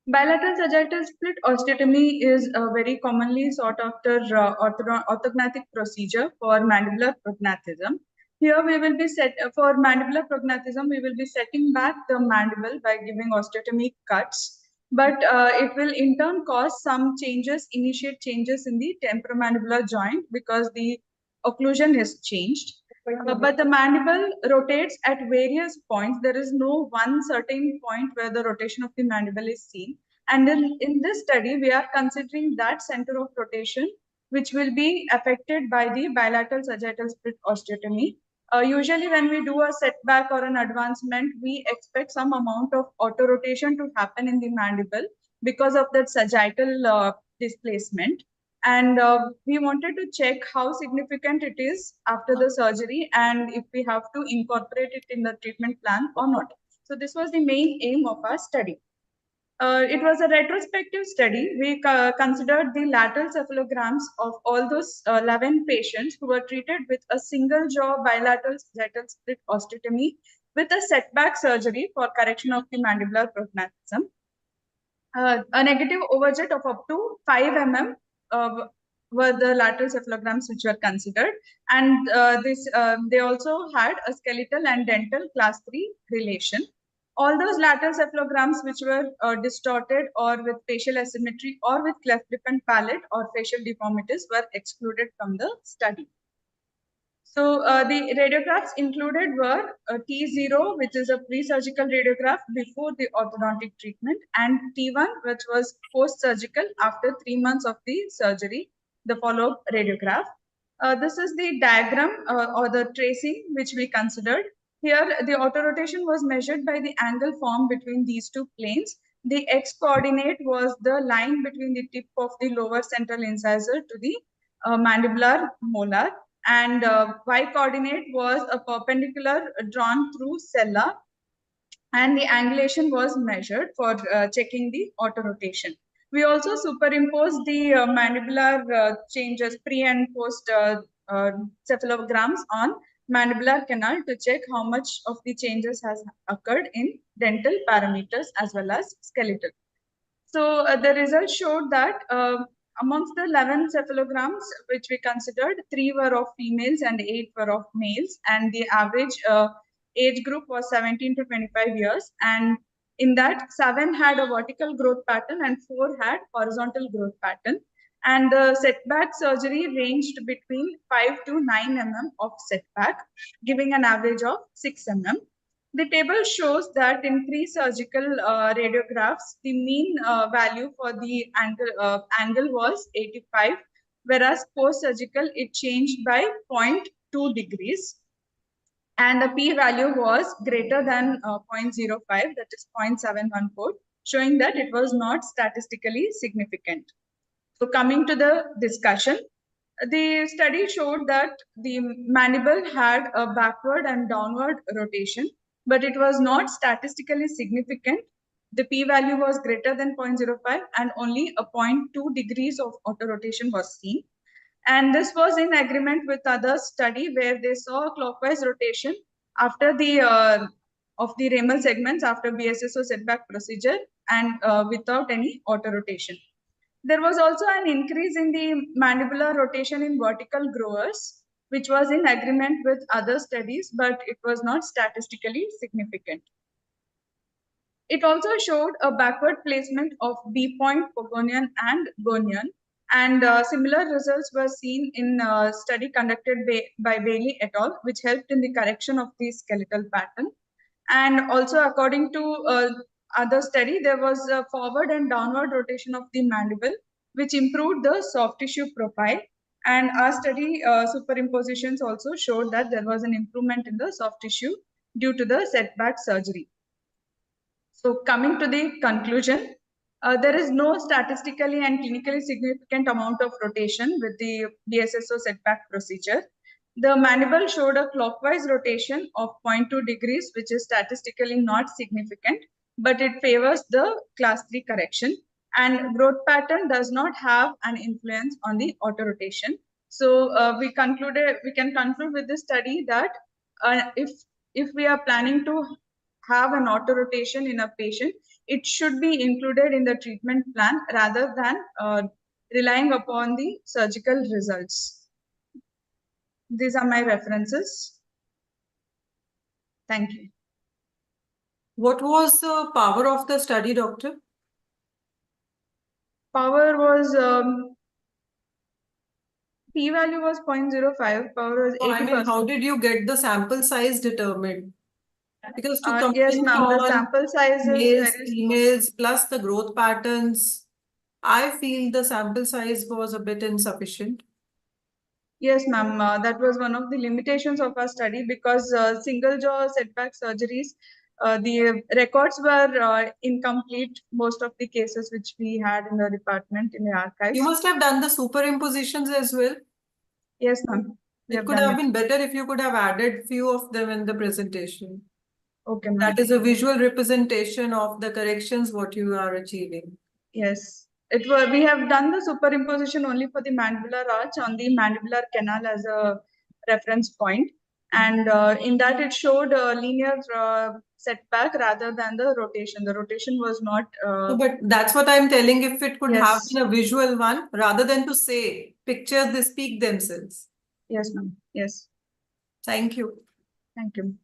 Bilateral sagittal split osteotomy is a very commonly sought after orthognathic procedure for mandibular prognathism. Here we will be for mandibular prognathism, we will be setting back the mandible by giving osteotomy cuts, but it will in turn cause some changes, initiate changes in the temporomandibular joint because the occlusion has changed. But the mandible rotates at various points. There is no one certain point where the rotation of the mandible is seen. And in this study, we are considering that center of rotation, which will be affected by the bilateral sagittal split osteotomy. Usually when we do a setback or an advancement, we expect some amount of auto-rotation to happen in the mandible because of that sagittal displacement. And we wanted to check how significant it is after the surgery and if we have to incorporate it in the treatment plan or not. So this was the main aim of our study. It was a retrospective study. We considered the lateral cephalograms of all those 11 patients who were treated with a single jaw bilateral sagittal split osteotomy with a setback surgery for correction of the mandibular prognathism. A negative overjet of up to 5 mm were the lateral cephalograms which were considered, and they also had a skeletal and dental class 3 relation. All those lateral cephalograms which were distorted or with facial asymmetry or with cleft lip and palate or facial deformities were excluded from the study. So the radiographs included were T0, which is a pre-surgical radiograph before the orthodontic treatment, and T1, which was post-surgical after 3 months of the surgery, the follow-up radiograph. This is the diagram or the tracing which we considered. Here, the autorotation was measured by the angle formed between these two planes. The x coordinate was the line between the tip of the lower central incisor to the mandibular molar, and y coordinate was a perpendicular drawn through sella, and the angulation was measured for checking the autorotation. We also superimposed the mandibular changes pre and post cephalograms on mandibular canal to check how much of the changes has occurred in dental parameters as well as skeletal. So the results showed that amongst the 11 cephalograms which we considered, 3 were of females and 8 were of males, and the average age group was 17 to 25 years. And in that, 7 had a vertical growth pattern and 4 had horizontal growth pattern. And the setback surgery ranged between 5 to 9 mm of setback, giving an average of 6 mm. The table shows that in pre-surgical radiographs, the mean value for the angle was 85, whereas post-surgical it changed by 0.2 degrees. And the p-value was greater than 0.05, that is 0.714, showing that it was not statistically significant. So coming to the discussion, the study showed that the mandible had a backward and downward rotation, but it was not statistically significant. The p-value was greater than 0.05 and only a 0.2 degrees of autorotation was seen. And this was in agreement with other study where they saw a clockwise rotation after the of the ramal segments after BSSO setback procedure and without any autorotation. There was also an increase in the mandibular rotation in vertical growers, which was in agreement with other studies, but it was not statistically significant. It also showed a backward placement of B-point Pogonian and Gonian, and similar results were seen in a study conducted by Bailey et al., which helped in the correction of the skeletal pattern. And also, according to other study, there was a forward and downward rotation of the mandible, which improved the soft tissue profile. And our study superimpositions also showed that there was an improvement in the soft tissue due to the setback surgery. So coming to the conclusion, there is no statistically and clinically significant amount of rotation with the BSSO setback procedure. The mandible showed a clockwise rotation of 0.2 degrees, which is statistically not significant, but it favors the class 3 correction. And growth pattern does not have an influence on the autorotation. So we can conclude with this study that if we are planning to have an autorotation in a patient, it should be included in the treatment plan rather than relying upon the surgical results. These are my references. Thank you. What was the power of the study, doctor? Power was, p-value was 0.05, power was 80%. I mean, how did you get the sample size determined? Because to yes, comment ma'am, the on sample size is males, very females, plus the growth patterns, I feel the sample size was a bit insufficient. Yes, ma'am. That was one of the limitations of our study because single jaw setback surgeries, the records were incomplete, most of the cases which we had in the department in the archives. You must have done the superimpositions as well. Yes, ma'am. It could have been better if you could have added few of them in the presentation. Okay, ma'am. That is a visual representation of the corrections what you are achieving. Yes. We have done the superimposition only for the mandibular arch on the mandibular canal as a reference point. And in that it showed a linear setback rather than the rotation. The rotation was not... So, but that's what I'm telling, if it could have Yes. been a visual one, rather than to say, pictures, they speak themselves. Yes, ma'am. Yes. Thank you. Thank you.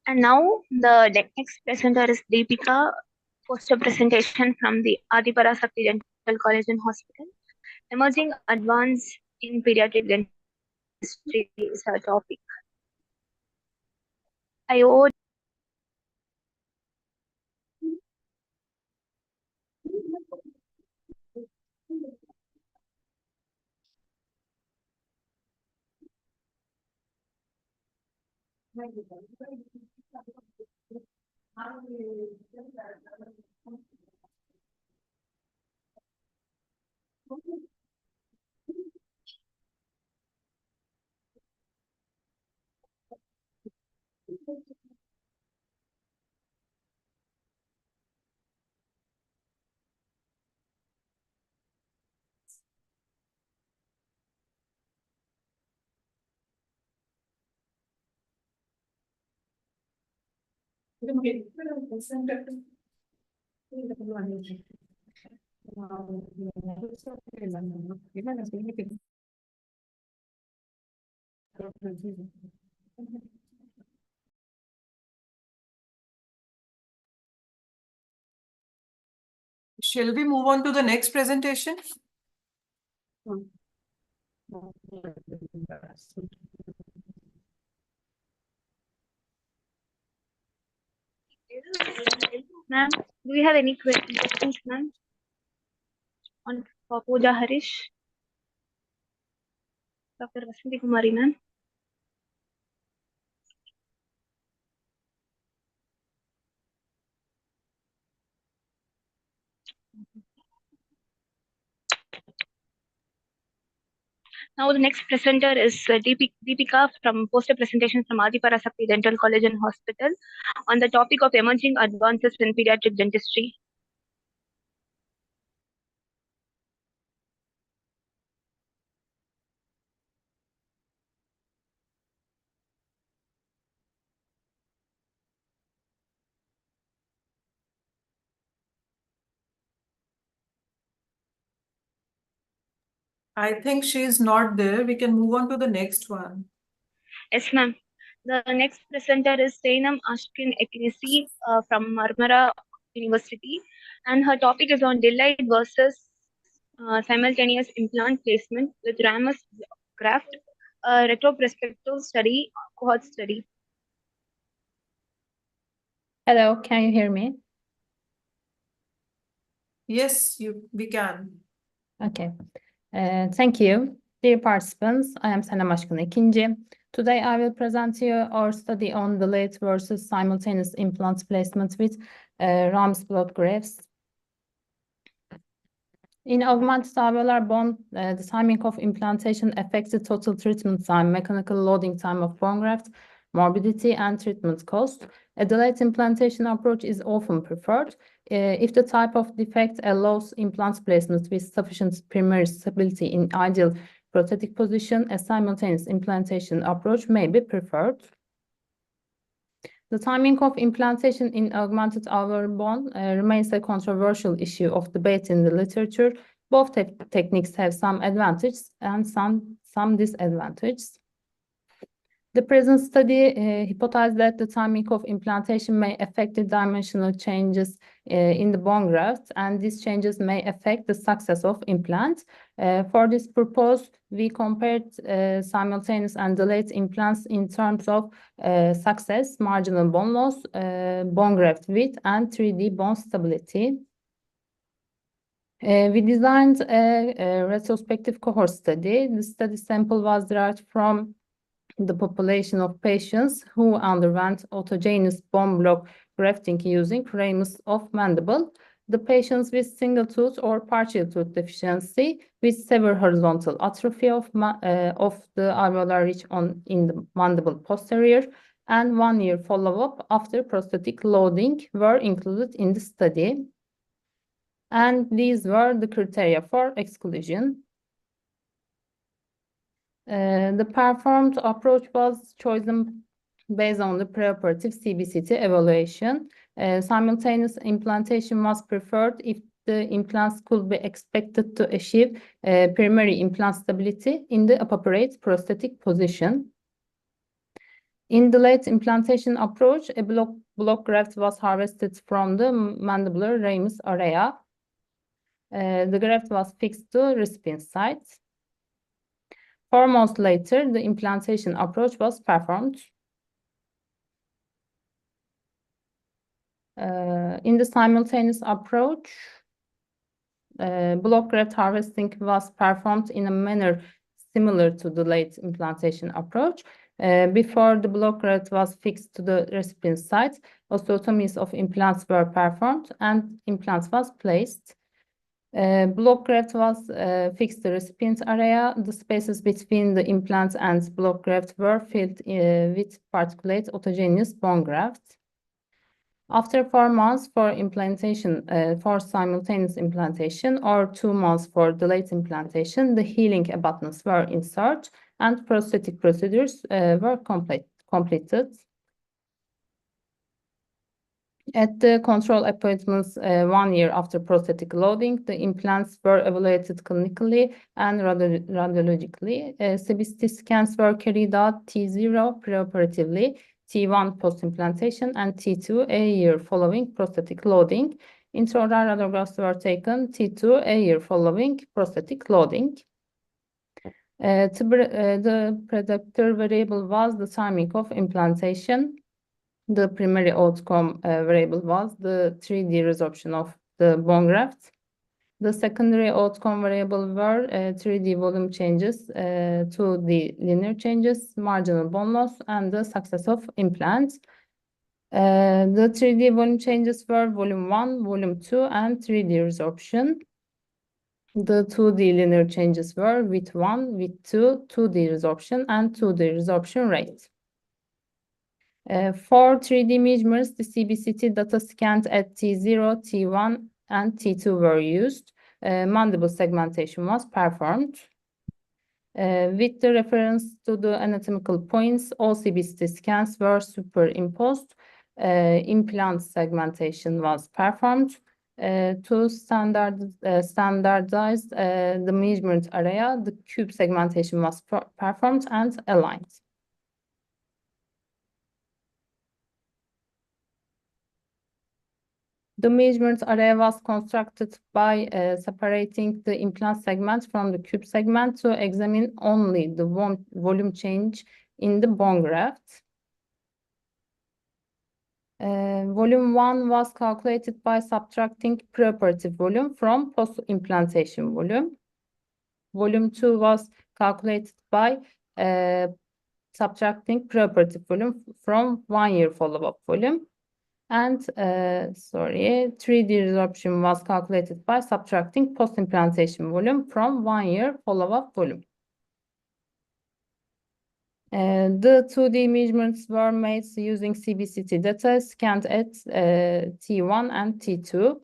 And now the next presenter is Deepika poster presentation from the Adiparasakti Dental College and Hospital. Emerging advance in pediatric dentistry is our topic. I owe Shall we move on to the next presentation? Ma'am, do you have any questions, ma'am? On for Pooja Harish? Dr. Vasanthi Kumari, ma'am? Now the next presenter is Deepika from poster presentation from Adiparasakti Dental College and Hospital on the topic of emerging advances in pediatric dentistry. I think she is not there. We can move on to the next one. Yes, ma'am. The next presenter is Sainam Ashkin Ekinisi from Marmara University, and her topic is on delayed versus simultaneous implant placement with ramus graft, a retroprospective study, cohort study. Hello, can you hear me? Yes, we can. Okay. Thank you. Dear participants, I am Sanem Aşkın Ekinci. Today I will present you our study on delayed versus simultaneous implant placement with Ramus blood grafts. In augmented alveolar bone, the timing of implantation affects the total treatment time, mechanical loading time of bone graft, morbidity, and treatment cost. A delayed implantation approach is often preferred. If the type of defect allows implant placement with sufficient primary stability in ideal prosthetic position, a simultaneous implantation approach may be preferred. The timing of implantation in augmented alveolar bone remains a controversial issue of debate in the literature. Both techniques have some advantages and some disadvantages. The present study hypothesized that the timing of implantation may affect the dimensional changes in the bone graft, and these changes may affect the success of implant. For this purpose, we compared simultaneous and delayed implants in terms of success, marginal bone loss, bone graft width, and 3D bone stability. We designed a retrospective cohort study. The study sample was derived from the population of patients who underwent autogenous bone block grafting using ramus of mandible. The patients with single tooth or partial tooth deficiency with severe horizontal atrophy of the alveolar ridge in the mandible posterior and 1 year follow-up after prosthetic loading were included in the study. And these were the criteria for exclusion. The performed approach was chosen based on the preoperative CBCT evaluation. Simultaneous implantation was preferred if the implants could be expected to achieve primary implant stability in the appropriate prosthetic position. In the late implantation approach, a block block graft was harvested from the mandibular ramus area. The graft was fixed to recipient site. 4 months later, the implantation approach was performed. In the simultaneous approach, block graft harvesting was performed in a manner similar to the late implantation approach. Before the block graft was fixed to the recipient site, osteotomies of implants were performed and implants was placed. Block graft was fixed to the recipient area. The spaces between the implant and block graft were filled with particulate autogenous bone graft. After 4 months for implantation, for simultaneous implantation, or 2 months for delayed implantation, the healing abutments were inserted and prosthetic procedures were completed. At the control appointments 1 year after prosthetic loading, the implants were evaluated clinically and radiologically. CBCT scans were carried out T0 preoperatively, T1 post-implantation, and T2 a year following prosthetic loading. Intraoral radiographs were taken T2 a year following prosthetic loading. The predictor variable was the timing of implantation. The primary outcome variable was the 3D resorption of the bone graft. The secondary outcome variable were 3D volume changes, 2D linear changes, marginal bone loss, and the success of implants. The 3D volume changes were volume 1, volume 2, and 3D resorption. The 2D linear changes were width 1, width 2, 2D resorption, and 2D resorption rate. For 3D measurements, the CBCT data scanned at T0, T1, and T2 were used. Mandible segmentation was performed. With the reference to the anatomical points, all CBCT scans were superimposed. Implant segmentation was performed. To standardize the measurement area, the cube segmentation was performed and aligned. The measurement area was constructed by separating the implant segment from the cube segment to examine only the volume change in the bone graft. Volume 1 was calculated by subtracting preoperative volume from post-implantation volume. Volume 2 was calculated by subtracting preoperative volume from 1 year follow-up volume. And 3D resorption was calculated by subtracting post-implantation volume from 1 year follow-up volume. The 2D measurements were made using CBCT data scanned at T1 and T2.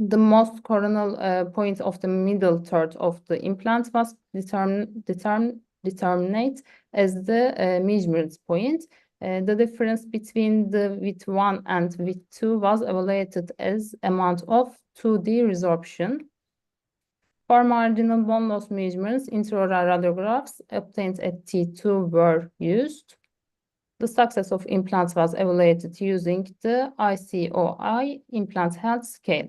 The most coronal point of the middle third of the implant was determined as the measurement point. The difference between the width 1 and width 2 was evaluated as amount of 2D resorption. For marginal bone loss measurements, intraoral radiographs obtained at T2 were used. The success of implants was evaluated using the ICOI implant health scale.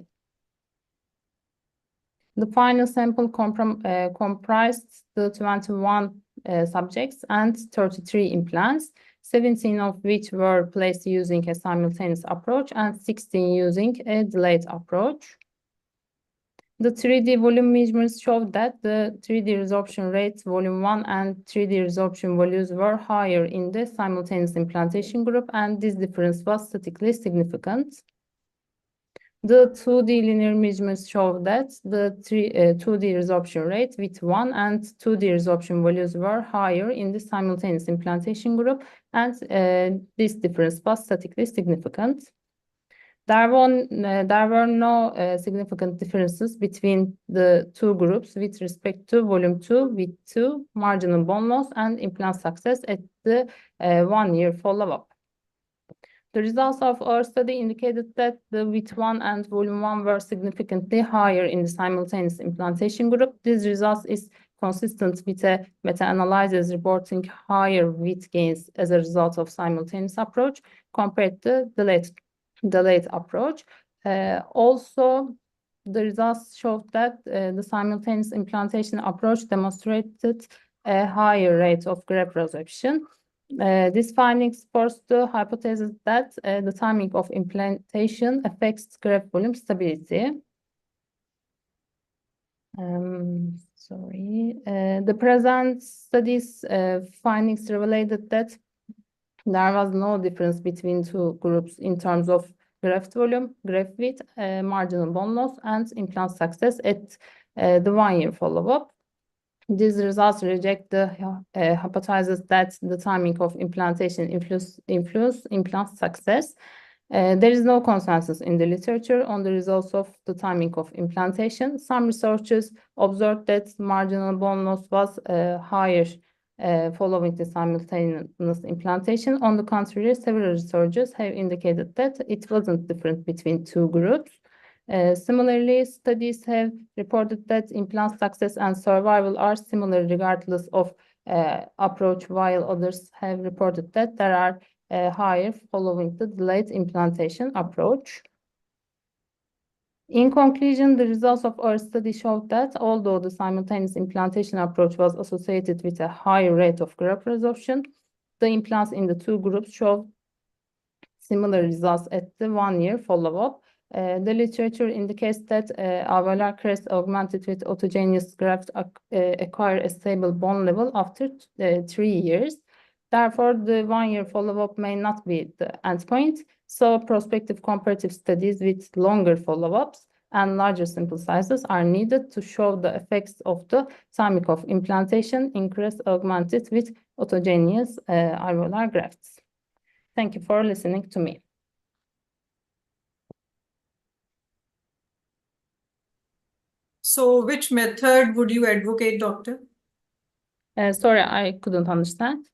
The final sample comprised the 21 subjects and 33 implants, 17 of which were placed using a simultaneous approach and 16 using a delayed approach. The 3D volume measurements showed that the 3D resorption rates, volume 1 and 3D resorption values were higher in the simultaneous implantation group, and this difference was statistically significant. The 2D linear measurements show that the 2D resorption rate with 1 and 2D resorption values were higher in the simultaneous implantation group, and this difference was statistically significant. There were no significant differences between the two groups with respect to volume 2, width 2, marginal bone loss, and implant success at the 1 year follow-up. The results of our study indicated that the width 1 and volume 1 were significantly higher in the simultaneous implantation group. This result is consistent with a meta-analysis reporting higher width gains as a result of simultaneous approach compared to delayed approach. Also, the results showed that the simultaneous implantation approach demonstrated a higher rate of graft resorption. This finding supports the hypothesis that the timing of implantation affects graft volume stability. The present studies findings revealed that there was no difference between two groups in terms of graft volume, graft width, marginal bone loss, and implant success at the 1-year follow-up. These results reject the hypothesis that the timing of implantation influence implant success. There is no consensus in the literature on the results of the timing of implantation. Some researchers observed that marginal bone loss was higher following the simultaneous implantation. On the contrary, several researchers have indicated that it wasn't different between two groups. Similarly, studies have reported that implant success and survival are similar regardless of approach, while others have reported that there are higher following the delayed implantation approach. In conclusion, the results of our study showed that although the simultaneous implantation approach was associated with a higher rate of graft resorption, the implants in the two groups showed similar results at the 1-year follow-up. The literature indicates that alveolar crest augmented with autogenous graft acquire a stable bone level after 3 years. Therefore, the 1-year follow-up may not be the endpoint, so prospective comparative studies with longer follow-ups and larger sample sizes are needed to show the effects of the timing of implantation in crest augmented with autogenous alveolar grafts. Thank you for listening to me. So which method would you advocate, doctor? Sorry, I couldn't understand.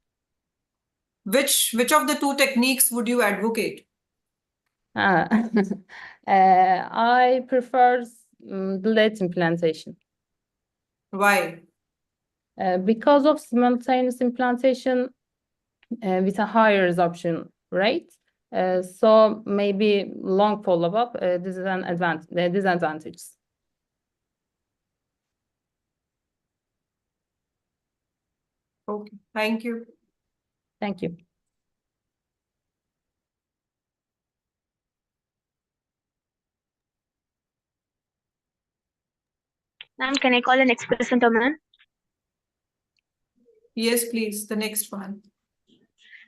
Which of the two techniques would you advocate? I prefer delayed implantation. Why? Because of simultaneous implantation with a higher resorption rate. So maybe long follow-up, this is an disadvantage. Okay, thank you. Thank you. Ma'am, can I call the next presenter, ma'am? Yes, please, the next one.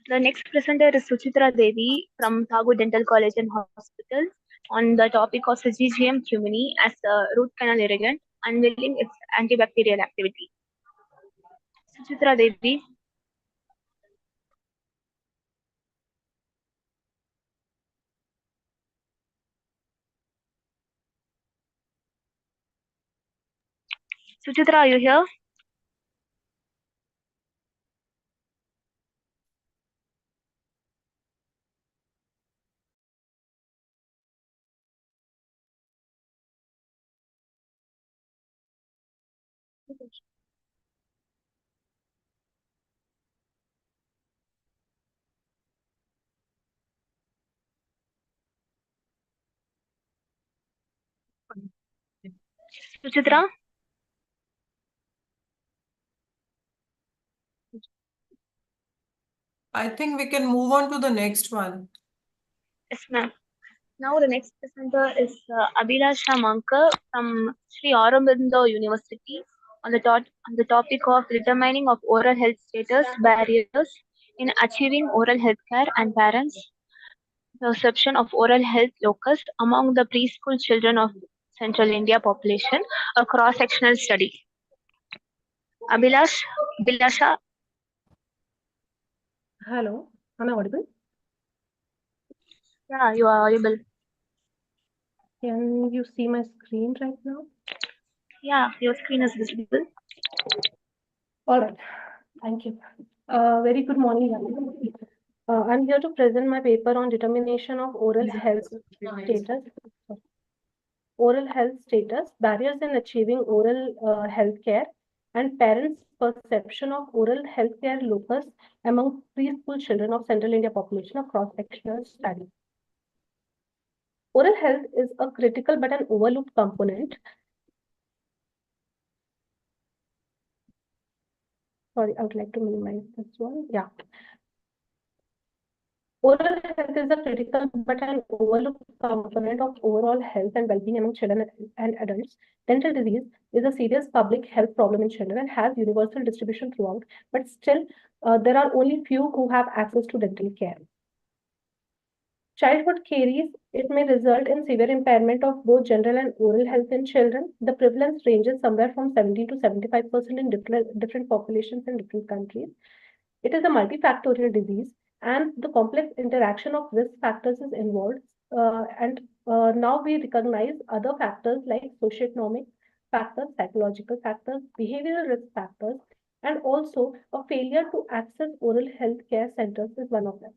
The next presenter is Suchitra Devi from Tagore Dental College and Hospital on the topic of Syzygium cumini as a root canal irrigant, unveiling its antibacterial activity. Suchitra Devi. Suchitra, are you here? Suchitra? I think we can move on to the next one. Yes, ma'am. Now the next presenter is Abhilasha Mankar from Sri Aurobindo University on the topic of determining of oral health status barriers in achieving oral health care and parents' perception of oral health locus among the preschool children of Central India population, a cross-sectional study. Abhilasha. Hello, am I audible? Yeah, you are audible. Can you see my screen right now? Yeah, your screen is visible. All right, thank you. Very good morning, everyone. I'm here to present my paper on determination of oral health status. Oral health status, barriers in achieving oral health care and parents' perception of oral healthcare locus among preschool children of Central India population of cross-sectional study. Oral health is a critical but an overlooked component. Sorry, I would like to minimize this one. Yeah. Oral health is a critical but an overlooked component of overall health and well-being among children and adults. Dental disease is a serious public health problem in children and has universal distribution throughout, but still there are only few who have access to dental care. Childhood caries, it may result in severe impairment of both general and oral health in children. The prevalence ranges somewhere from 17 to 75% in different populations in different countries. It is a multifactorial disease, and the complex interaction of risk factors is involved. Now we recognize other factors like socioeconomic factors, psychological factors, behavioral risk factors, and also a failure to access oral health care centers is one of them.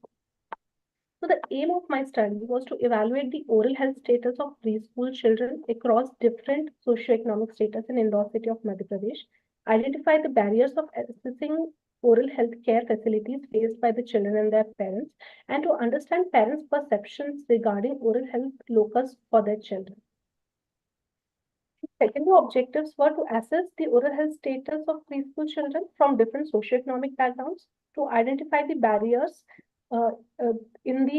So the aim of my study was to evaluate the oral health status of preschool children across different socioeconomic status in Indore city of Madhya Pradesh, identify the barriers of accessing oral health care facilities faced by the children and their parents, and to understand parents' perceptions regarding oral health locus for their children. Secondary objectives were to assess the oral health status of preschool children from different socioeconomic backgrounds, to identify the barriers in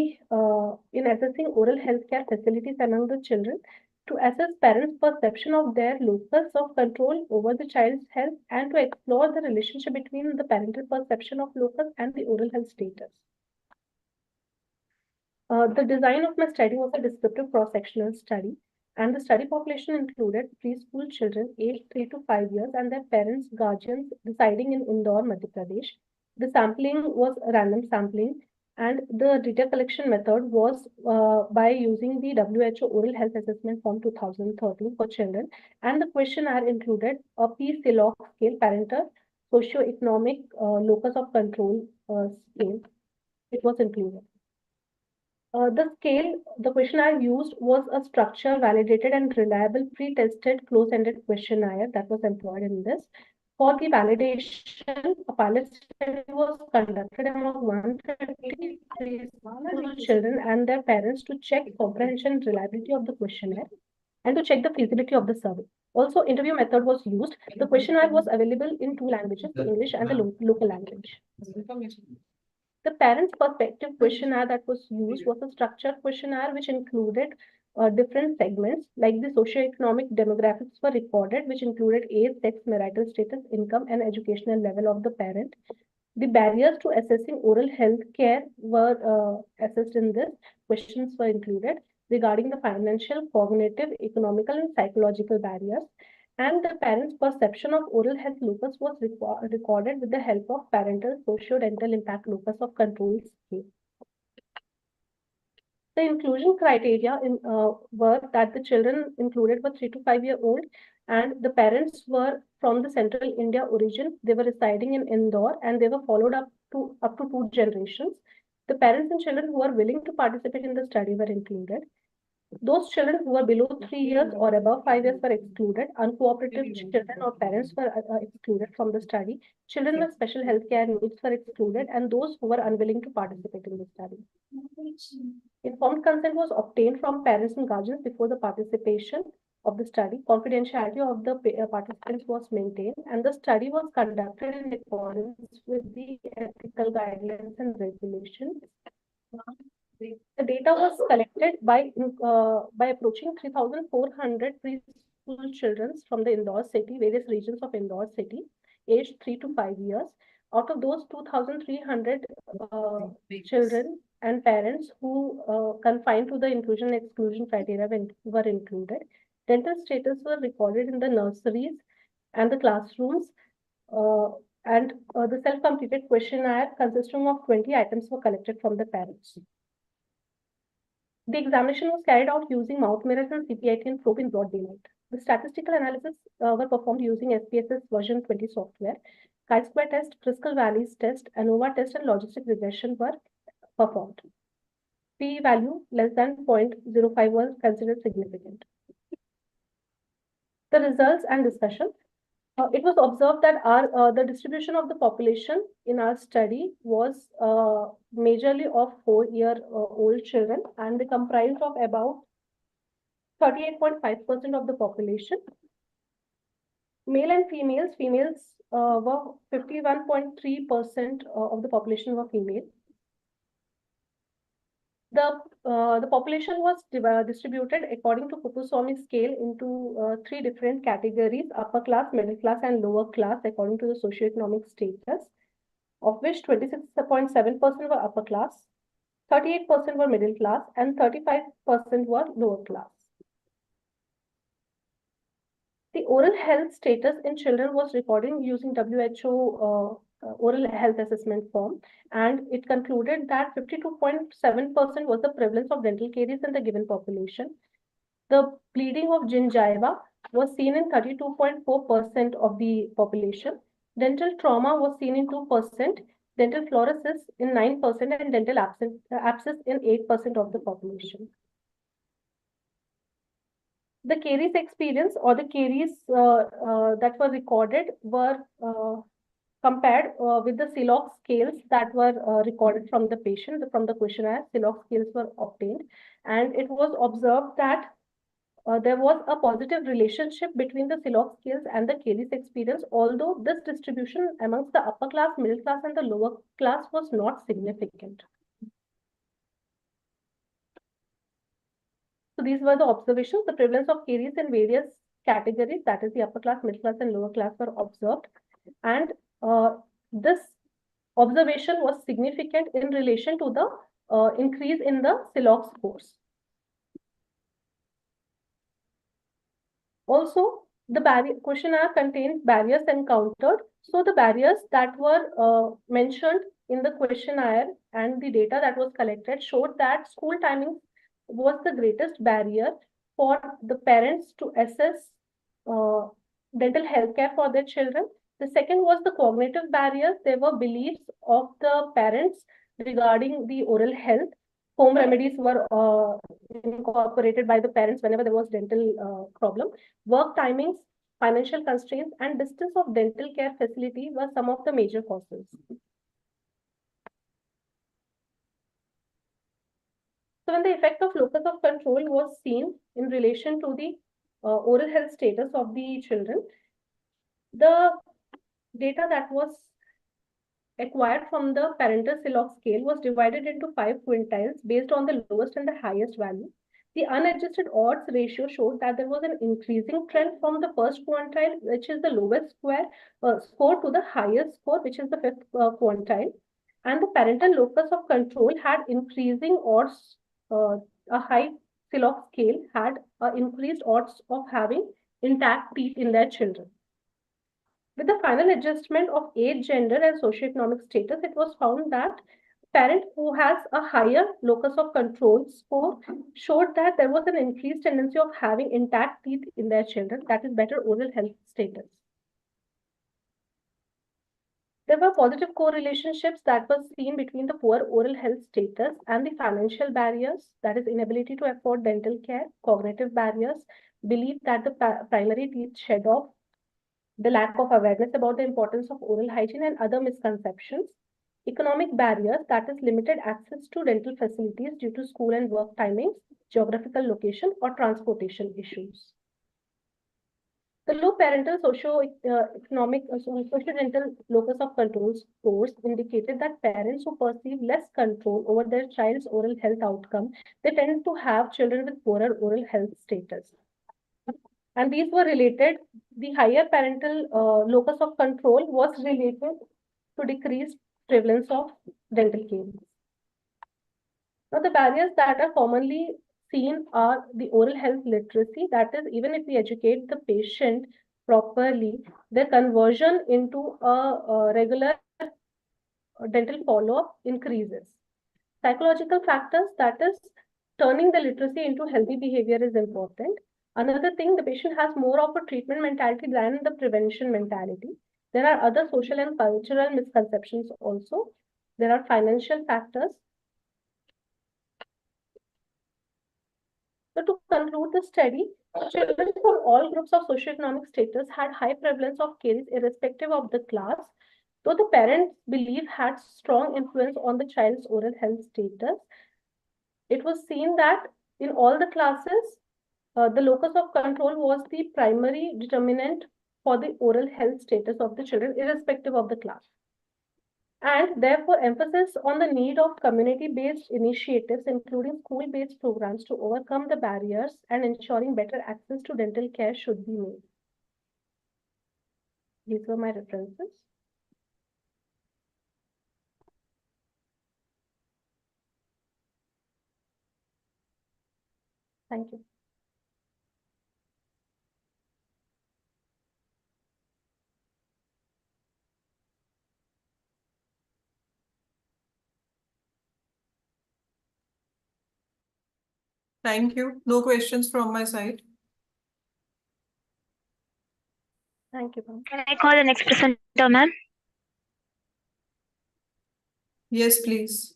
assessing oral health care facilities among the children, to assess parents' perception of their locus of control over the child's health, and to explore the relationship between the parental perception of locus and the oral health status. The design of my study was a descriptive cross-sectional study, and the study population included preschool children aged 3 to 5 years and their parents, guardians residing in Indore, Madhya Pradesh. The sampling was random sampling, and the data collection method was by using the WHO Oral Health Assessment Form 2013 for children, and the questionnaire included a P-SILOC scale, parental socioeconomic locus of control scale. It was included. The questionnaire used was a structure validated and reliable pre-tested close-ended questionnaire that was employed in this. For the validation, a pilot study was conducted among 133 children and their parents to check comprehension and reliability of the questionnaire and to check the feasibility of the survey. Also, interview method was used. The questionnaire was available in 2 languages, English and the local language. The parents' perspective questionnaire that was used was a structured questionnaire which included different segments, like the socioeconomic demographics were recorded, which included age, sex, marital status, income, and educational level of the parent. The barriers to assessing oral health care were assessed in this. Questions were included regarding the financial, cognitive, economical, and psychological barriers. And the parents' perception of oral health locus was recorded with the help of parental socio-dental impact locus of control scale. The inclusion criteria were that the children included were 3 to 5 year old, and the parents were from the Central India origin. They were residing in Indore, and they were followed up to 2 generations. The parents and children who were willing to participate in the study were included. Those children who were below 3 years or above 5 years were excluded. Uncooperative children or parents were excluded from the study. Children with special healthcare needs were excluded, and those who were unwilling to participate in the study. Informed consent was obtained from parents and guardians before the participation of the study. Confidentiality of the participants was maintained, and the study was conducted in accordance with the ethical guidelines and regulations. The data was collected by approaching 3,400 preschool children from the Indore city, various regions of Indore city, aged 3 to 5 years. Out of those 2,300 children and parents who confined to the inclusion and exclusion criteria were included. Dental status were recorded in the nurseries and the classrooms, and the self-completed questionnaire consisting of 20 items were collected from the parents. The examination was carried out using mouth mirrors and CPIT and probe in broad daylight. The statistical analysis were performed using SPSS version 20 software. Chi-square test, Crystal Valleys test, ANOVA test, and logistic regression were performed. P-value less than 0.05 was considered significant. The results and discussion. It was observed that the distribution of the population in our study was majorly of 4-year-old children, and they comprised of about 38.5% of the population. Male and females were 51.3% of the population were female. The population was distributed according to Kuppuswamy scale into 3 different categories: upper class, middle class, and lower class, according to the socioeconomic status, of which 26.7% were upper class, 38% were middle class, and 35% were lower class. The oral health status in children was recorded using WHO oral health assessment form, and it concluded that 52.7% was the prevalence of dental caries in the given population. The bleeding of gingiva was seen in 32.4% of the population. Dental trauma was seen in 2%, dental fluorosis in 9%, and dental abscess in 8% of the population. The caries experience or the caries that were recorded were compared with the Silox scales that were recorded from the patient, from the questionnaire. Silox scales were obtained, and it was observed that there was a positive relationship between the Silox scales and the caries experience, although this distribution amongst the upper class, middle class, and the lower class was not significant. So these were the observations. The prevalence of caries in various categories, that is the upper class, middle class, and lower class, were observed. And this observation was significant in relation to the increase in the Silox scores. Also, the questionnaire contained barriers encountered. So the barriers that were mentioned in the questionnaire and the data that was collected showed that school timing was the greatest barrier for the parents to assess dental health care for their children. The second was the cognitive barriers. There were beliefs of the parents regarding the oral health. Home remedies were incorporated by the parents whenever there was dental problem. Work timings, financial constraints, and distance of dental care facility were some of the major causes. So when the effect of locus of control was seen in relation to the oral health status of the children, the data that was acquired from the parental Silox scale was divided into 5 quintiles based on the lowest and the highest value. The unadjusted odds ratio showed that there was an increasing trend from the first quintile, which is the lowest score, to the highest score, which is the 5th quintile. And the parental locus of control had increasing odds. A high Silox scale had increased odds of having intact teeth in their children. With the final adjustment of age, gender, and socioeconomic status, it was found that parent who has a higher locus of control score showed that there was an increased tendency of having intact teeth in their children, that is better oral health status. There were positive correlationships that were seen between the poor oral health status and the financial barriers, that is inability to afford dental care, cognitive barriers, belief that the primary teeth shed off, the lack of awareness about the importance of oral hygiene, and other misconceptions. Economic barriers, that is limited access to dental facilities due to school and work timings, geographical location, or transportation issues. The low parental socio-economic socio-dental locus of control scores indicated that parents who perceive less control over their child's oral health outcome, they tend to have children with poorer oral health status. And these were related, the higher parental locus of control was related to decreased prevalence of dental caries. Now, the barriers that are commonly seen are the oral health literacy, that is, even if we educate the patient properly, their conversion into a regular dental follow-up increases. Psychological factors, that is, turning the literacy into healthy behavior is important. Another thing, the patient has more of a treatment mentality than the prevention mentality. There are other social and cultural misconceptions also. There are financial factors. So to conclude the study, children from all groups of socioeconomic status had high prevalence of caries irrespective of the class, though the parents believe had strong influence on the child's oral health status. It was seen that in all the classes, the locus of control was the primary determinant for the oral health status of the children, irrespective of the class. And therefore, emphasis on the need of community-based initiatives, including school-based programs to overcome the barriers and ensuring better access to dental care should be made. These were my references. Thank you. Thank you. No questions from my side. Thank you, ma'am. Can I call the next presenter, ma'am? Yes, please.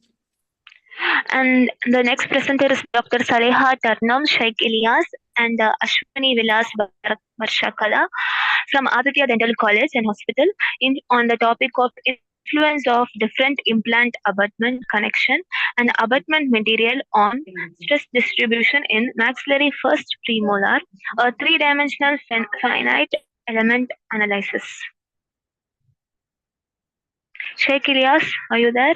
And the next presenter is Dr. Saleha Tarnam Sheikh Ilyas and Ashwani Vilas Varshakala from Aditya Dental College and Hospital on the topic of influence of different implant abutment connection and abutment material on stress distribution in maxillary first premolar, a three-dimensional finite element analysis. Sheikh Ilyas, are you there?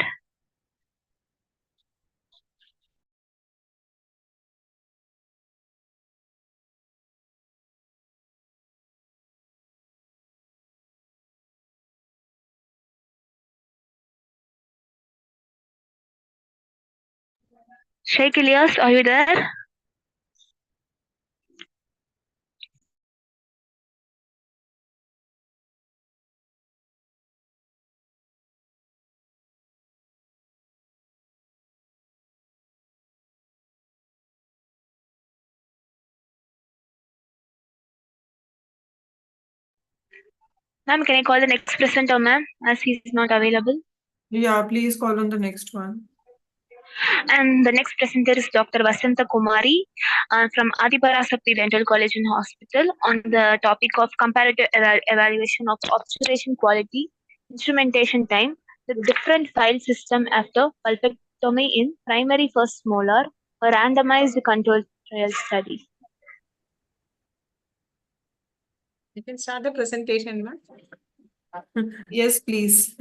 Sheikh Ilyas, are you there? Ma'am, can I call the next presenter, ma'am, as he's not available? Yeah, please call on the next one. And the next presenter is Dr. Vasanta Kumari from Adiparasakti Dental College and Hospital on the topic of comparative evaluation of observation quality, instrumentation time, the different file system after pulpectomy in primary first molar, a randomized controlled trial study. You can start the presentation, ma'am. Yes, please.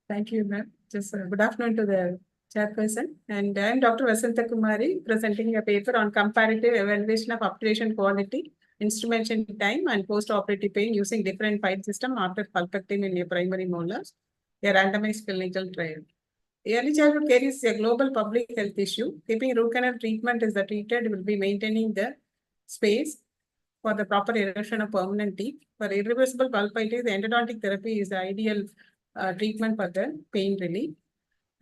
Thank you, ma'am. Just good afternoon to the chairperson. And I am Dr. Vasanta Kumari presenting a paper on comparative evaluation of obturation quality, instrumentation time, and post-operative pain using different file system after pulpectomy in a primary molars, a randomized clinical trial. Early childhood care is a global public health issue. Keeping root canal treatment is the treated will be maintaining the space for the proper erosion of permanent teeth. For irreversible pulpitis, the endodontic therapy is the ideal treatment for the pain relief.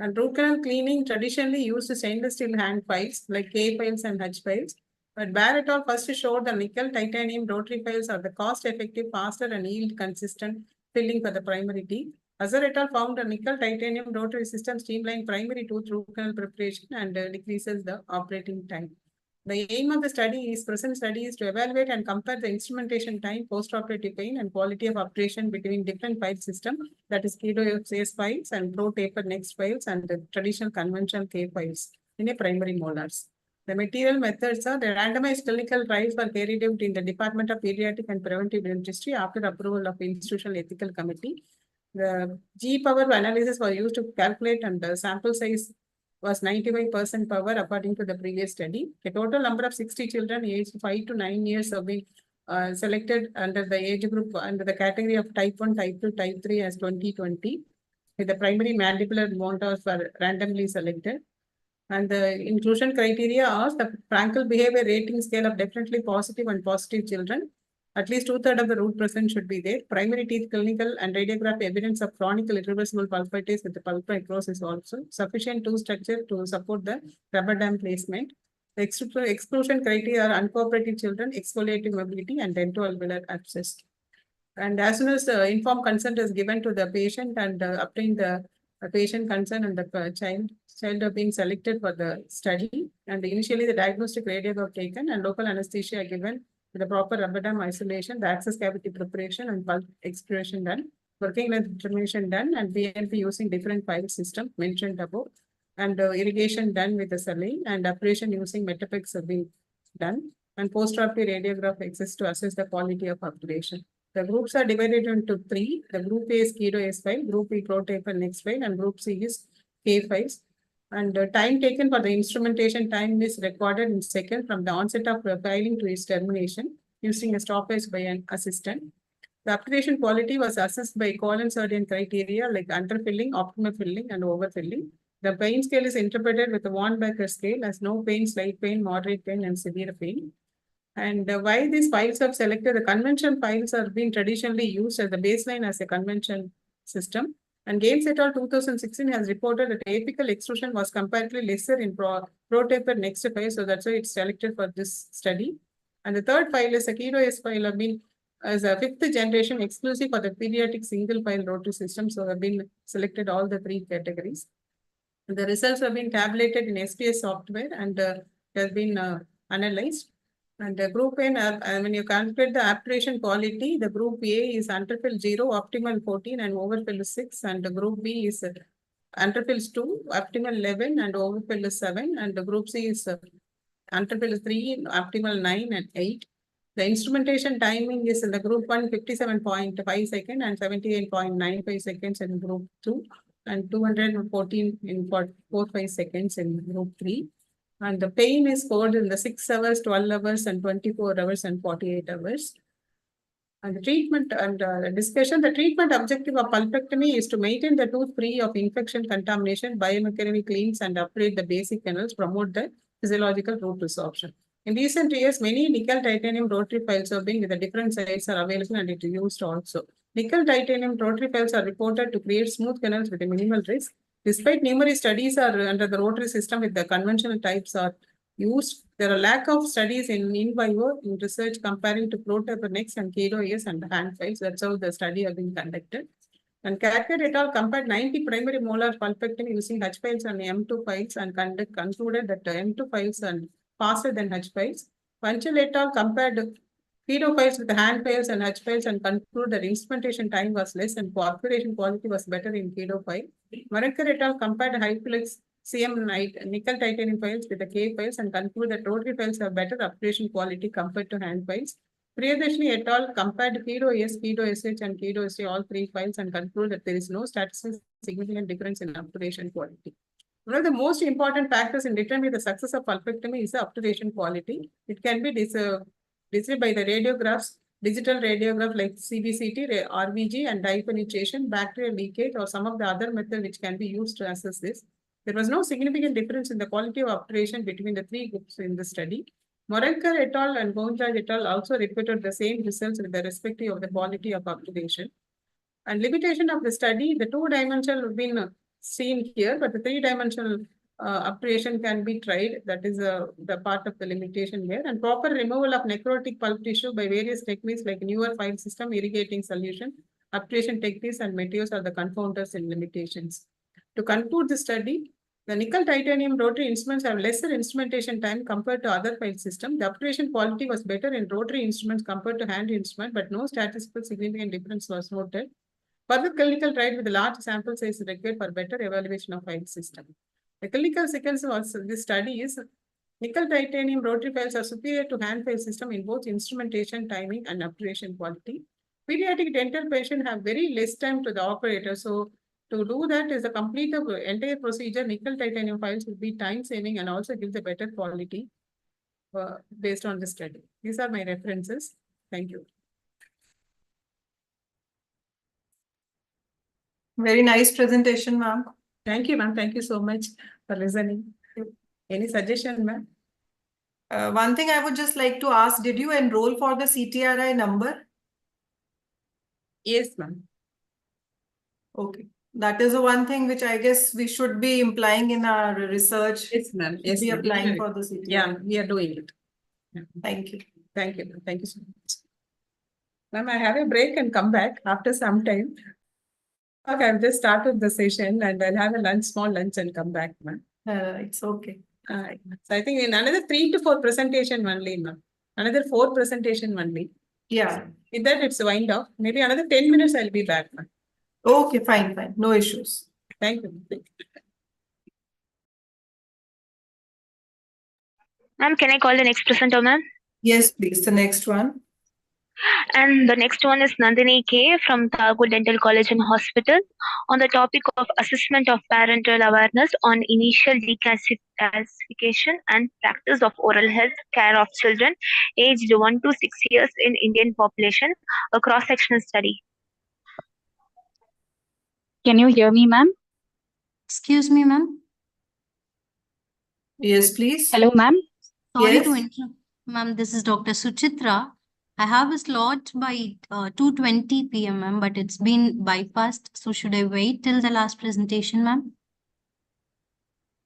And root canal cleaning traditionally used stainless steel hand files like K files and H files. But Baer et al. First showed the nickel titanium rotary files are the cost-effective, faster, and yield-consistent filling for the primary teeth. Azar et al. Found a nickel titanium rotary system streamline primary tooth root canal preparation and decreases the operating time. The aim of the present study is to evaluate and compare the instrumentation time, post-operative pain, and quality of operation between different file systems, that is KDOS files and Pro Taper Next files and the traditional conventional K files in a primary molars. The material methods are the randomized clinical trials were carried out in the Department of Pediatric and Preventive Dentistry after approval of Institutional Ethical Committee. The G-power analysis was used to calculate and the sample size was 95% power according to the previous study. A total number of 60 children aged 5 to 9 years have been selected under the age group under the category of type 1, type 2, type 3 as 2020. With the primary mandibular molars were randomly selected. And the inclusion criteria are the Frankel behavior rating scale of definitely positive and positive children. At least 2/3 of the root present should be there. Primary teeth clinical and radiograph evidence of chronic irreversible pulpitis with the pulp necrosis also. Sufficient tooth structure to support the rubber dam placement. The exclusion criteria are uncooperative children, exfoliative mobility, and dentoalveolar abscess. And as soon as informed consent is given to the patient and obtain the the patient concern and the child are being selected for the study. And initially the diagnostic radiograph taken and local anesthesia are given with the proper rubber dam isolation, the access cavity preparation and pulse exploration done, working length determination done, and BNP using different file system mentioned above, and irrigation done with the saline, and operation using Metapex have been done, and post-operative radiograph exists to assess the quality of operation. The groups are divided into three. The group A is Keto S file, group B prototype and next file, and group C is K files. And time taken for the instrumentation time is recorded in seconds from the onset of filing to its termination using a stoppage by an assistant. The application quality was assessed by certain criteria like underfilling, optimal filling, and overfilling. The pain scale is interpreted with the Von Becker scale as no pain, slight pain, moderate pain, and severe pain. And why these files have selected, the convention files are being traditionally used as the baseline as a convention system. And Games et al. 2016 has reported that apical extrusion was comparatively lesser in prototype next file, so that's why it's selected for this study. And the third file is a Keto S file have been as a 5th generation exclusive for the pediatric single file rotary system, so have been selected all the three categories. The results have been tabulated in SPS software and has been analyzed. And the group A, when you calculate the application quality, the group A is underfill 0, optimal 14, and overfill 6, and the group B is underfill 2, optimal 11, and overfill 7, and the group C is underfill 3, optimal 9, and 8. The instrumentation timing is in the group 1, 57.5 seconds and 78.95 seconds in group 2, and 214 in 45 seconds in group 3. And the pain is scored in the 6 hours, 12 hours, and 24 hours, and 48 hours. And the treatment and discussion, the treatment objective of pulpectomy is to maintain the tooth free of infection contamination, biomechanical cleans, and upgrade the basic canals, promote the physiological root resorption. In recent years, many nickel titanium rotary files have been with the different sizes are available and it is used also. Nickel titanium rotary files are reported to create smooth canals with a minimal risk. Despite numerous studies are under the rotary system with the conventional types are used, there are lack of studies in vivo in research comparing to prototype next and Keto S and hand files. That's how the study has been conducted. And Carter et al. Compared 90 primary molar pulpectomy using H files and M2 files and concluded that M2 files are faster than H files. Panchal et al. Compared Keto files with the hand files and H files and concluded that instrumentation time was less and operation quality was better in Keto file. Marankar et al. Compared high-plex CM nickel titanium files with the K files and concluded that rotary files have better operation quality compared to hand files. Priyadashni et al. Compared Keto S, Keto SH, and Keto ST all three files and concluded that there is no statistically significant difference in operation quality. One of the most important factors in determining the success of pulpectomy is the obturation quality. It can be decided by the radiographs, digital radiograph like CBCT, RVG, and dye penetration, bacterial leakage, or some of the other methods which can be used to assess this. There was no significant difference in the quality of obturation between the three groups in the study. Morenkar et al. And Gonjaj et al. Also repeated the same results with the respective of the quality of obturation. And limitation of the study, the two-dimensional have been seen here, but the three-dimensional obturation can be tried. That is the part of the limitation here. And proper removal of necrotic pulp tissue by various techniques like newer file system, irrigating solution, obturation techniques, and materials are the confounders and limitations. To conclude the study, the nickel titanium rotary instruments have lesser instrumentation time compared to other file systems. The obturation quality was better in rotary instruments compared to hand instrument, but no statistical significant difference was noted. Further clinical trial with a large sample size is required for better evaluation of file system. The clinical sequence of this study is nickel titanium rotary files are superior to hand file system in both instrumentation, timing, and obturation quality. Pediatric dental patients have very less time to the operator, so to do that is a complete entire procedure. Nickel titanium files will be time saving and also give the better quality based on the study. These are my references. Thank you. Very nice presentation, ma'am. Thank you, ma'am. Thank you so much for listening. Any suggestion, ma'am? One thing I would just like to ask, did you enroll for the CTRI number? Yes, ma'am. Okay. That is the one thing which I guess we should be implying in our research. Yes, ma'am. Yes, be applying for the CTRI. Yeah, we are doing it. Yeah. Thank you. Thank you. Thank you so much. Ma'am, I have a break and come back after some time. Okay, I've just started the session and I'll have a lunch, small lunch and come back, ma'am. It's okay. So I think in another 3 to 4 presentation only, ma'am. Another 4 presentation only. Yeah. With that, it's wind off. Maybe another 10 minutes I'll be back, ma'am. Okay, fine. No issues. Thank you. Ma'am, can I call the next presenter, ma'am? Yes, please. The next one. And the next one is Nandini K from Tagore Dental College and Hospital on the topic of assessment of parental awareness on initial declassification and practice of oral health care of children aged 1 to 6 years in Indian population, a cross-sectional study. Can you hear me, ma'am? Excuse me, ma'am. Yes, please. Hello, ma'am. Sorry Yes. to interrupt. Ma'am, this is Dr. Suchitra. I have a slot by 2:20 p.m., ma'am, but it's been bypassed. So should I wait till the last presentation, ma'am?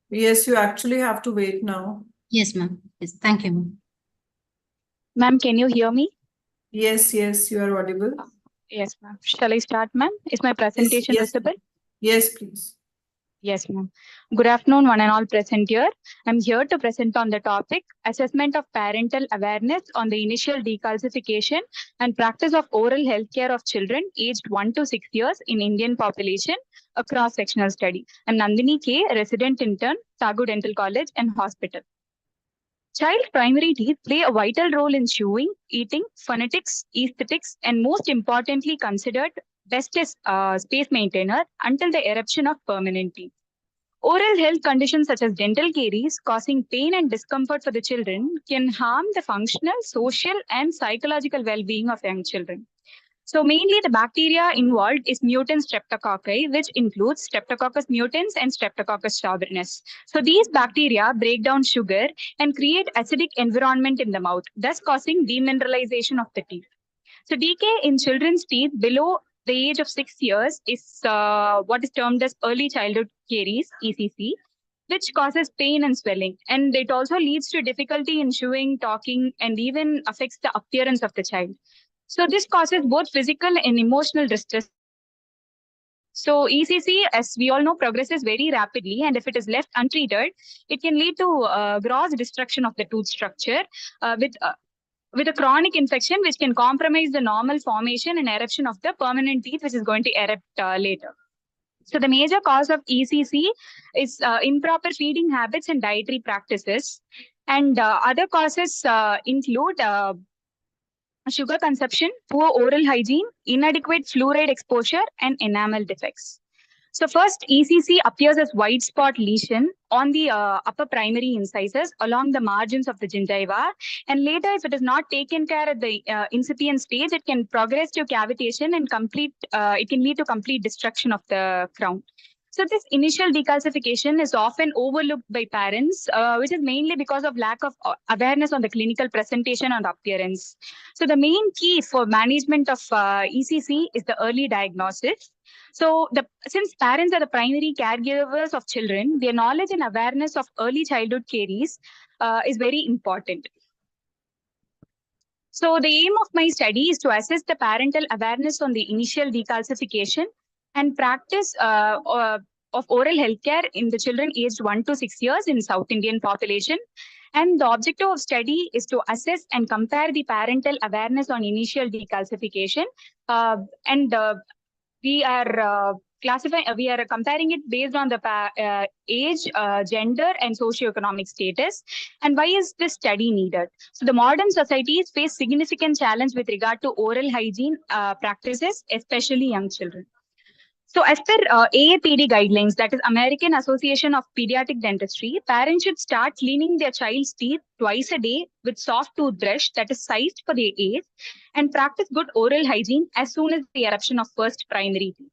Yes, you actually have to wait now. Yes, ma'am. Yes, thank you, ma'am. Ma'am, can you hear me? Yes, you are audible. Yes, ma'am. Shall I start, ma'am? Is my presentation yes. visible? Yes, please. Yes, ma'am. Good afternoon, one and all present here. I'm here to present on the topic assessment of parental awareness on the initial decalcification and practice of oral health care of children aged 1 to 6 years in Indian population, a cross-sectional study. I'm Nandini K, resident intern, Tagore Dental College and Hospital. Child primary teeth play a vital role in chewing, eating, phonetics, aesthetics, and most importantly considered best as space maintainer until the eruption of permanent teeth. Oral health conditions such as dental caries causing pain and discomfort for the children can harm the functional, social, and psychological well-being of young children. So mainly the bacteria involved is mutant streptococci, which includes Streptococcus mutans and Streptococcus sorbrinus. So these bacteria break down sugar and create acidic environment in the mouth, thus causing demineralization of the teeth. So decay in children's teeth below the age of 6 years is what is termed as early childhood caries, ECC, which causes pain and swelling. And it also leads to difficulty in chewing, talking, and even affects the appearance of the child. So this causes both physical and emotional distress. So ECC, as we all know, progresses very rapidly, and if it is left untreated, it can lead to gross destruction of the tooth structure with a chronic infection, which can compromise the normal formation and eruption of the permanent teeth, which is going to erupt later. So the major cause of ECC is improper feeding habits and dietary practices. And other causes include sugar consumption, poor oral hygiene, inadequate fluoride exposure, and enamel defects. So first, ECC appears as white spot lesion on the upper primary incisors along the margins of the gingiva. And later, if it is not taken care at the incipient stage, it can progress to cavitation and it can lead to complete destruction of the crown. So this initial decalcification is often overlooked by parents, which is mainly because of lack of awareness on the clinical presentation and appearance. So the main key for management of ECC is the early diagnosis. So since parents are the primary caregivers of children, their knowledge and awareness of early childhood caries is very important. So the aim of my study is to assess the parental awareness on the initial decalcification and practice of oral healthcare in the children aged 1 to 6 years in South Indian population. And the objective of study is to assess and compare the parental awareness on initial decalcification. We are comparing it based on the age, gender, and socioeconomic status. And why is this study needed? So the modern societies face significant challenge with regard to oral hygiene practices, especially young children. So as per AAPD guidelines, that is American Association of Pediatric Dentistry, parents should start cleaning their child's teeth twice a day with soft toothbrush that is sized for their age and practice good oral hygiene as soon as the eruption of first primary teeth.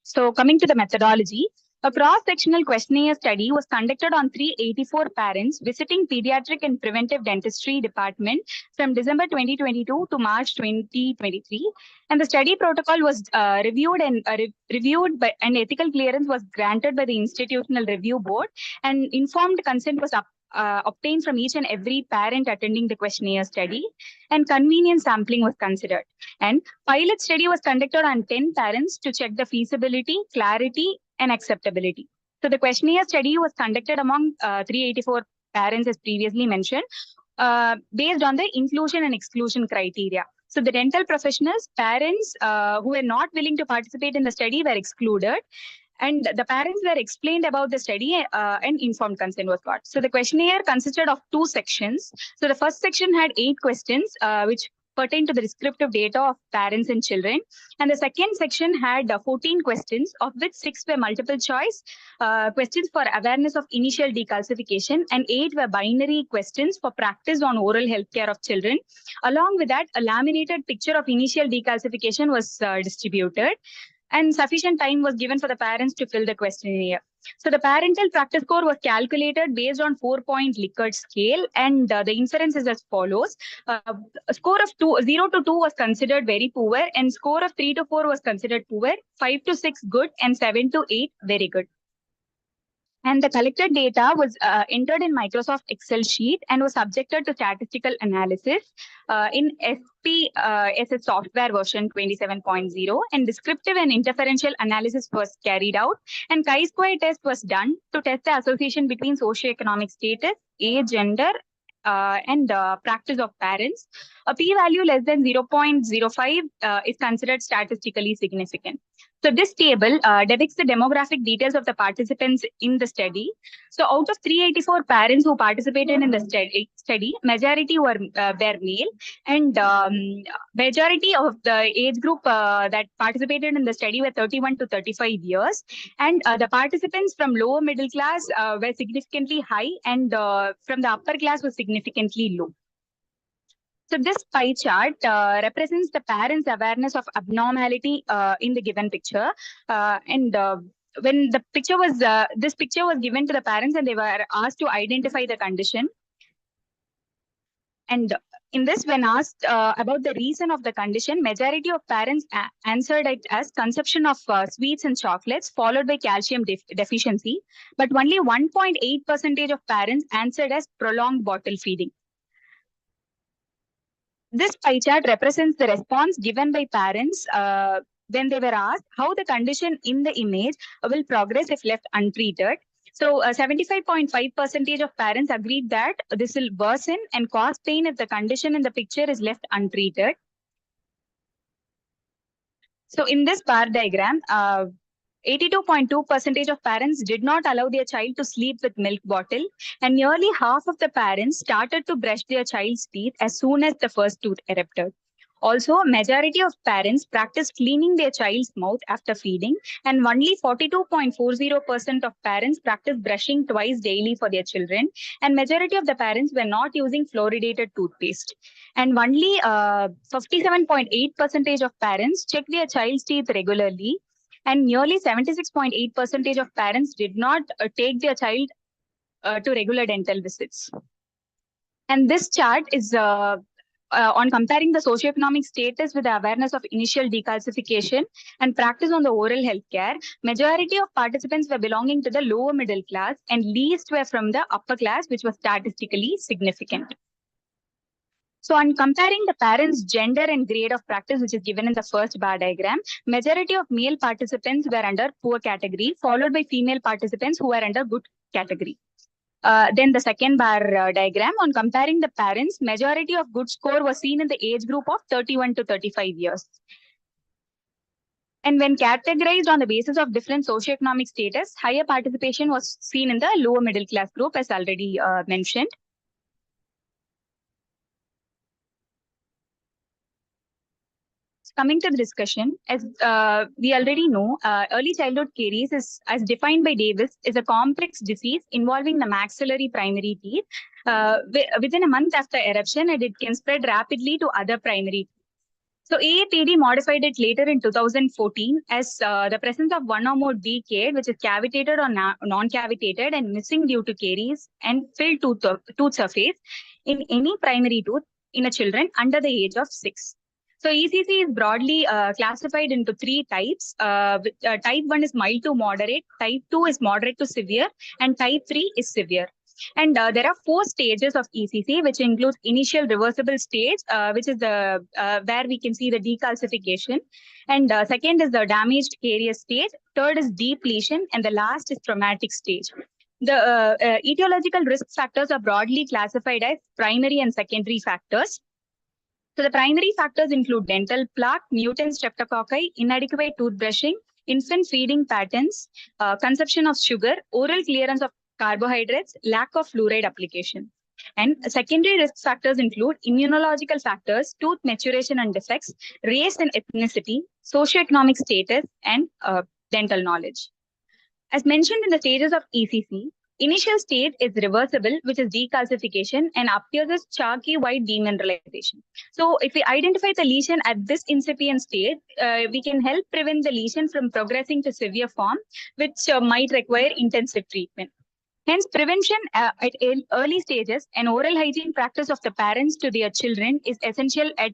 So coming to the methodology, A cross-sectional questionnaire study was conducted on 384 parents visiting pediatric and preventive dentistry department from December 2022 to March 2023. And the study protocol was reviewed and ethical clearance was granted by the Institutional Review Board, and informed consent was obtained from each and every parent attending the questionnaire study, and convenience sampling was considered. And pilot study was conducted on 10 parents to check the feasibility, clarity, and acceptability. So the questionnaire study was conducted among 384 parents, as previously mentioned, based on the inclusion and exclusion criteria. So the dental professionals, parents who were not willing to participate in the study were excluded, and the parents were explained about the study and informed consent was got. So the questionnaire consisted of 2 sections. So the first section had 8 questions, which pertain to the descriptive data of parents and children. And the second section had 14 questions, of which 6 were multiple choice questions for awareness of initial decalcification, and 8 were binary questions for practice on oral health care of children. Along with that, a laminated picture of initial decalcification was distributed, and sufficient time was given for the parents to fill the questionnaire. So the parental practice score was calculated based on 4-point Likert scale, and the inference is as follows. A score of 0 to 2 was considered very poor, and score of 3 to 4 was considered poor, 5 to 6 good, and 7 to 8 very good. And the collected data was entered in Microsoft Excel sheet and was subjected to statistical analysis in SPSS software version 27.0, and descriptive and interferential analysis was carried out, and chi-square test was done to test the association between socioeconomic status, age, gender, and practice of parents. A p-value less than 0.05 is considered statistically significant. So this table depicts the demographic details of the participants in the study. So out of 384 parents who participated in the study, majority were male, and majority of the age group that participated in the study were 31 to 35 years. And the participants from lower middle class were significantly high, and from the upper class was significantly low. So this pie chart represents the parents' awareness of abnormality in the given picture. When the picture was, this picture was given to the parents, and they were asked to identify the condition. And in this, when asked about the reason of the condition, majority of parents answered it as consumption of sweets and chocolates, followed by calcium deficiency. But only 1.8% of parents answered as prolonged bottle feeding. This pie chart represents the response given by parents when they were asked how the condition in the image will progress if left untreated. So 75.5% of parents agreed that this will worsen and cause pain if the condition in the picture is left untreated. So in this bar diagram, 82.2% of parents did not allow their child to sleep with milk bottle, and nearly half of the parents started to brush their child's teeth as soon as the first tooth erupted. Also, majority of parents practiced cleaning their child's mouth after feeding, and only 42.40% of parents practiced brushing twice daily for their children, and majority of the parents were not using fluoridated toothpaste. And only 57.8% of parents checked their child's teeth regularly, and nearly 76.8% of parents did not take their child to regular dental visits. And this chart is on comparing the socioeconomic status with the awareness of initial decalcification and practice on the oral health care. Majority of participants were belonging to the lower middle class, and least were from the upper class, which was statistically significant. So on comparing the parents' gender and grade of practice, which is given in the first bar diagram, majority of male participants were under poor category, followed by female participants who were under good category. Then the second bar diagram, on comparing the parents, majority of good score was seen in the age group of 31 to 35 years. And when categorized on the basis of different socioeconomic status, higher participation was seen in the lower middle class group, as already mentioned. Coming to the discussion, as we already know, early childhood caries is, as defined by Davis, is a complex disease involving the maxillary primary teeth. Within a month after eruption, and it can spread rapidly to other primary teeth. So AAPD modified it later in 2014 as the presence of one or more decade, which is cavitated or non-cavitated and missing due to caries and filled tooth surface in any primary tooth in a children under the age of 6. So ECC is broadly classified into 3 types. Type 1 is mild to moderate, type 2 is moderate to severe, and type 3 is severe. And there are 4 stages of ECC, which includes initial reversible stage, which is the where we can see the decalcification. And second is the damaged carious stage. Third is deep lesion, and the last is traumatic stage. The etiological risk factors are broadly classified as primary and secondary factors. So the primary factors include dental plaque, mutant streptococci, inadequate toothbrushing, infant feeding patterns, consumption of sugar, oral clearance of carbohydrates, lack of fluoride application. And secondary risk factors include immunological factors, tooth maturation and defects, race and ethnicity, socioeconomic status, and dental knowledge. As mentioned in the stages of ECC, initial stage is reversible, which is decalcification, and appears as chalky white demineralization. So if we identify the lesion at this incipient stage, we can help prevent the lesion from progressing to severe form, which might require intensive treatment. Hence, prevention at early stages and oral hygiene practice of the parents to their children is essential at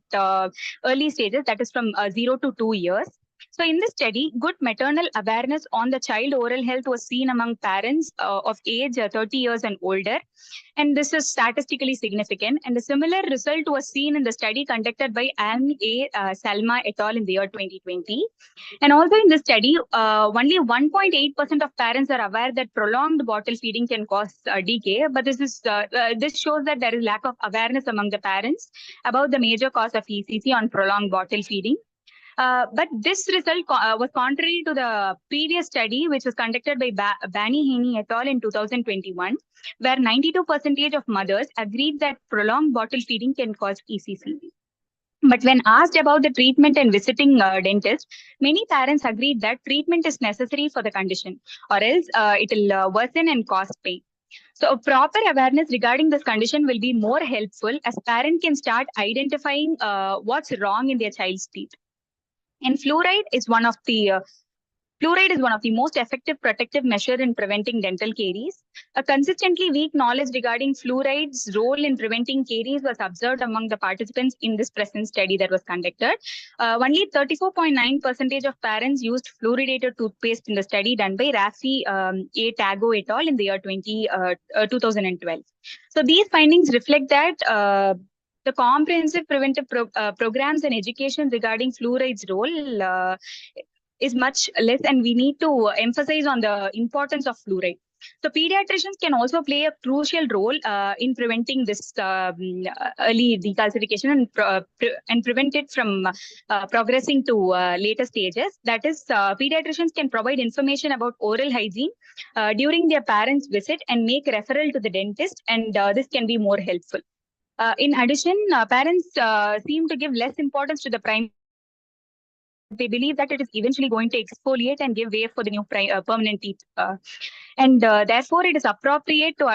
early stages, that is from 0 to 2 years. So in this study, good maternal awareness on the child oral health was seen among parents of age 30 years and older. And this is statistically significant. And a similar result was seen in the study conducted by Anne A. Salma et al. In the year 2020. And also in this study, only 1.8% of parents are aware that prolonged bottle feeding can cause decay. But this shows that there is lack of awareness among the parents about the major cause of ECC on prolonged bottle feeding. But this result was contrary to the previous study, which was conducted by Bani Haney et al. In 2021, where 92% of mothers agreed that prolonged bottle feeding can cause ECC. But when asked about the treatment and visiting dentist, many parents agreed that treatment is necessary for the condition, or else it will worsen and cause pain. So proper awareness regarding this condition will be more helpful, as parents can start identifying what's wrong in their child's teeth. And fluoride is one of the most effective protective measure in preventing dental caries. A consistently weak knowledge regarding fluoride's role in preventing caries was observed among the participants in this present study that was conducted. Only 34.9% of parents used fluoridated toothpaste in the study done by Rafi A. Tago et al. In the year 2012. So these findings reflect that the comprehensive preventive programs and education regarding fluoride's role is much less, and we need to emphasize on the importance of fluoride. So pediatricians can also play a crucial role in preventing this early decalcification and prevent it from progressing to later stages. That is, pediatricians can provide information about oral hygiene during their parents' visit and make referral to the dentist, and this can be more helpful. In addition, parents seem to give less importance to the primary. They believe that it is eventually going to exfoliate and give way for the new permanent teeth. And therefore, it is appropriate to,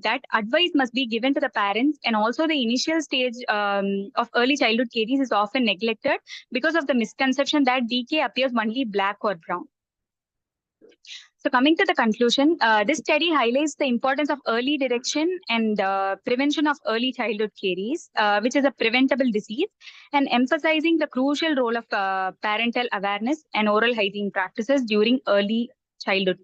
that advice must be given to the parents. And also the initial stage of early childhood caries is often neglected because of the misconception that decay appears only black or brown. So coming to the conclusion, this study highlights the importance of early detection and prevention of early childhood caries, which is a preventable disease, and emphasizing the crucial role of parental awareness and oral hygiene practices during early childhood.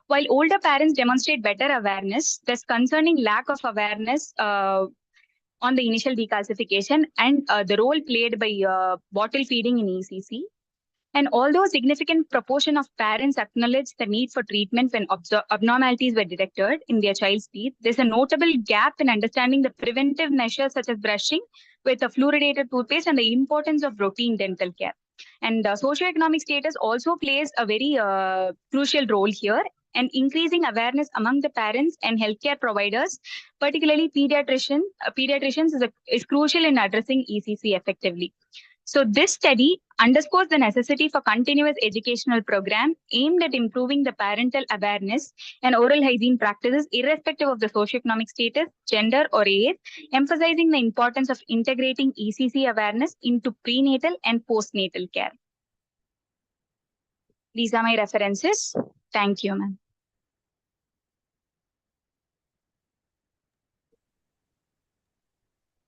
While older parents demonstrate better awareness, there's concerning lack of awareness on the initial decalcification and the role played by bottle feeding in ECC. And although a significant proportion of parents acknowledge the need for treatment when abnormalities were detected in their child's teeth, there's a notable gap in understanding the preventive measures such as brushing with a fluoridated toothpaste and the importance of routine dental care. And socioeconomic status also plays a very crucial role here, and increasing awareness among the parents and healthcare providers, particularly pediatricians, is crucial in addressing ECC effectively. So this study underscores the necessity for continuous educational program aimed at improving the parental awareness and oral hygiene practices irrespective of the socioeconomic status, gender or age, emphasizing the importance of integrating ECC awareness into prenatal and postnatal care. These are my references. Thank you, ma'am.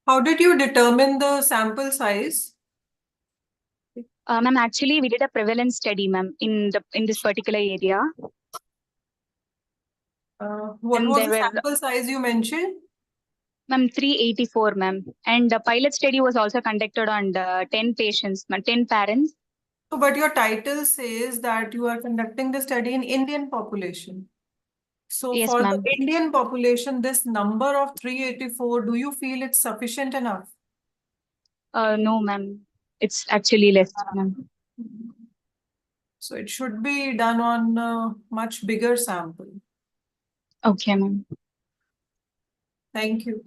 How did you determine the sample size? Ma'am, actually, we did a prevalence study, ma'am, in this particular area. What And was there the were, sample size you mentioned? ma'am, 384, ma'am. And the pilot study was also conducted on 10 patients, 10 parents. So, but your title says that you are conducting the study in Indian population. So Yes, for the ma'am. Indian population, this number of 384, do you feel it's sufficient enough? No, ma'am. It's actually less, ma'am. So it should be done on a much bigger sample. Okay, ma'am. Thank you.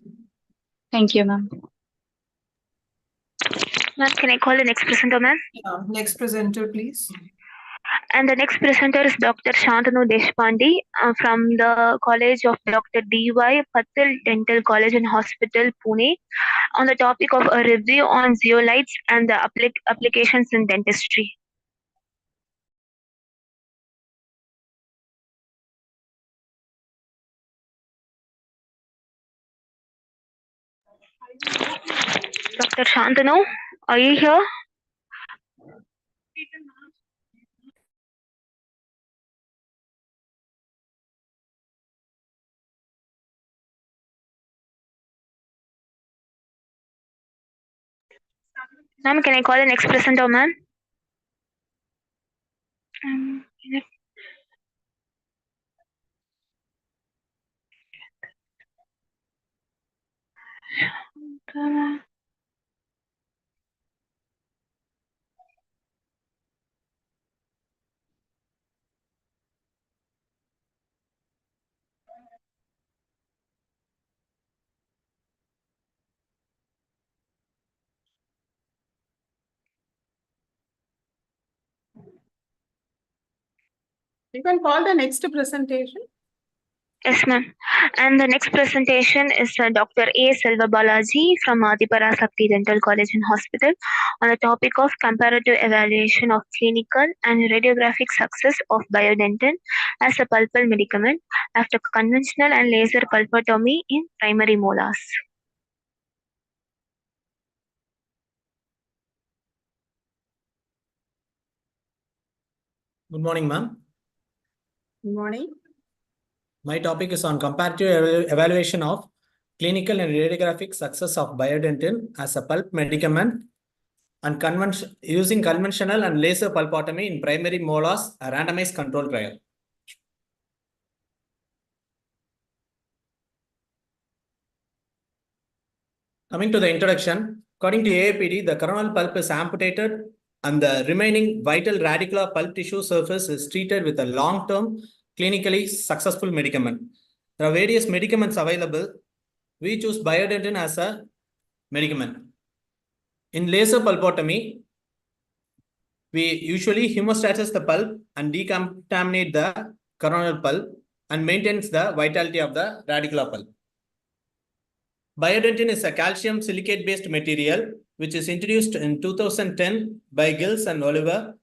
Thank you, ma'am. Ma'am, can I call the next presenter, ma'am? Yeah, next presenter, please. And the next presenter is Dr. Shantanu Deshpande from the College of Dr. Day1 Patil Dental College and Hospital, Pune, on the topic of a review on zeolites and the applications in dentistry. Dr. Shantanu, are you here? Ma'am, can I call the next presenter, ma'am? You can call the next presentation. Yes, ma'am. And the next presentation is Dr. A. Selva Balaji from Adiparasakti Dental College and Hospital on the topic of comparative evaluation of clinical and radiographic success of Biodentin as a pulpal medicament after conventional and laser pulpotomy in primary molars. Good morning, ma'am. Good morning. My topic is on comparative evaluation of clinical and radiographic success of Biodentin as a pulp medicament and using conventional and laser pulpotomy in primary molars, a randomized control trial. Coming to the introduction, according to AAPD, the coronal pulp is amputated and the remaining vital radicular pulp tissue surface is treated with a long-term, clinically successful medicament. There are various medicaments available. We choose Biodentin as a medicament. In laser pulpotomy, we usually hemostatise the pulp and decontaminate the coronal pulp and maintains the vitality of the radicular pulp. Biodentin is a calcium silicate-based material which is introduced in 2010 by Gills and Oliver,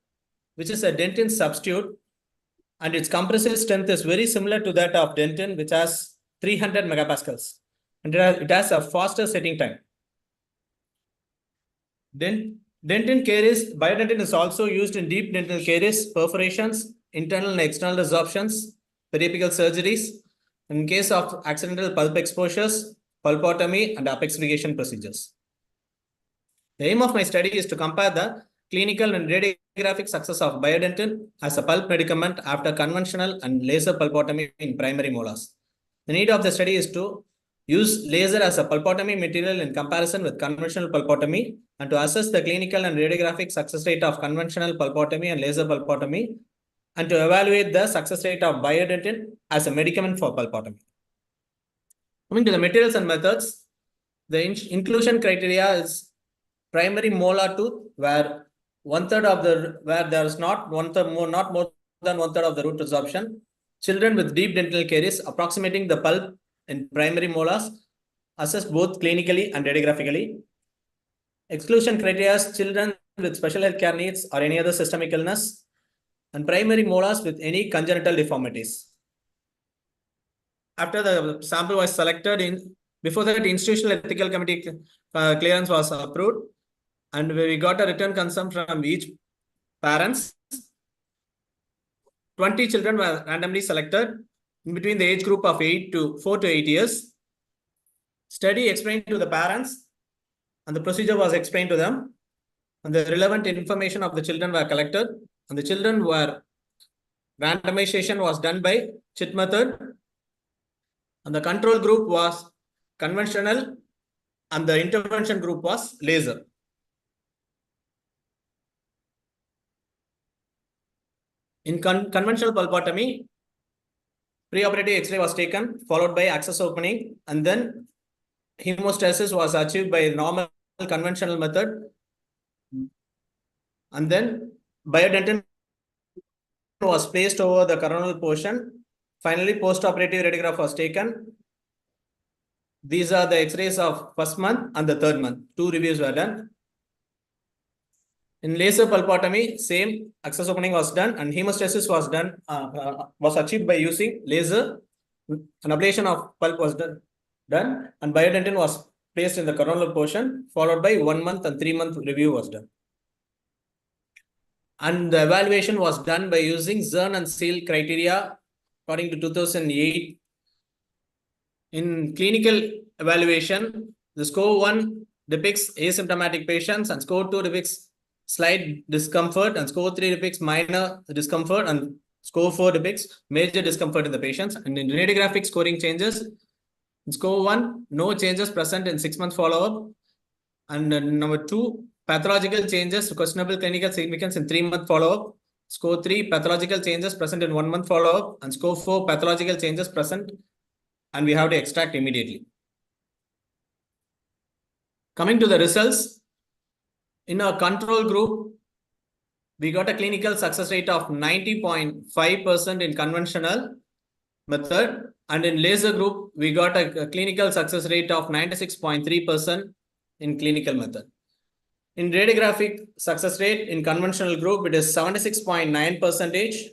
which is a dentin substitute, and its compressive strength is very similar to that of dentin, which has 300 megapascals, and it has a faster setting time. Dentin caries, Biodentin is also used in deep dental caries, perforations, internal and external resorptions, periapical surgeries, in case of accidental pulp exposures, pulpotomy, and apexification procedures. The aim of my study is to compare the clinical and radiographic success of Biodentin as a pulp medicament after conventional and laser pulpotomy in primary molars. The need of the study is to use laser as a pulpotomy material in comparison with conventional pulpotomy and to assess the clinical and radiographic success rate of conventional pulpotomy and laser pulpotomy and to evaluate the success rate of Biodentin as a medicament for pulpotomy. Coming to the materials and methods, the inclusion criteria is primary molar tooth where where there is not more than one third of the root resorption. Children with deep dental caries approximating the pulp in primary molars, assessed both clinically and radiographically. Exclusion criteria is children with special healthcare needs or any other systemic illness, and primary molars with any congenital deformities. After the sample was selected, before that institutional ethical committee clearance was approved, and we got a written consent from each parents. 20 children were randomly selected in between the age group of 4 to 8 years. Study explained to the parents, and the procedure was explained to them, and the relevant information of the children were collected, and the children were randomization was done by CHIT method, and the control group was conventional, and the intervention group was laser. In conventional pulpotomy, preoperative X-ray was taken, followed by access opening, and then hemostasis was achieved by normal conventional method, and then biodentin was placed over the coronal portion. Finally, post-operative radiograph was taken. These are the X-rays of first month and the third month. 2 reviews were done. In laser pulpotomy, same access opening was done, and hemostasis was done, was achieved by using laser. An ablation of pulp was done, and biodentin was placed in the coronal portion, followed by 1 month and 3 month review was done. And the evaluation was done by using Zern and Seal criteria according to 2008. In clinical evaluation, the score 1 depicts asymptomatic patients, and score 2 depicts slight discomfort, and score 3 depicts minor discomfort, and score 4 depicts major discomfort in the patients. And in radiographic scoring changes, in score 1, no changes present in 6-month follow-up. And number 2, pathological changes, questionable clinical significance in 3-month follow-up. Score 3, pathological changes present in 1-month follow-up. And score 4, pathological changes present, and we have to extract immediately. Coming to the results, in our control group, we got a clinical success rate of 90.5% in conventional method, and in laser group, we got a clinical success rate of 96.3% in clinical method. In radiographic success rate in conventional group, it is 76.9%.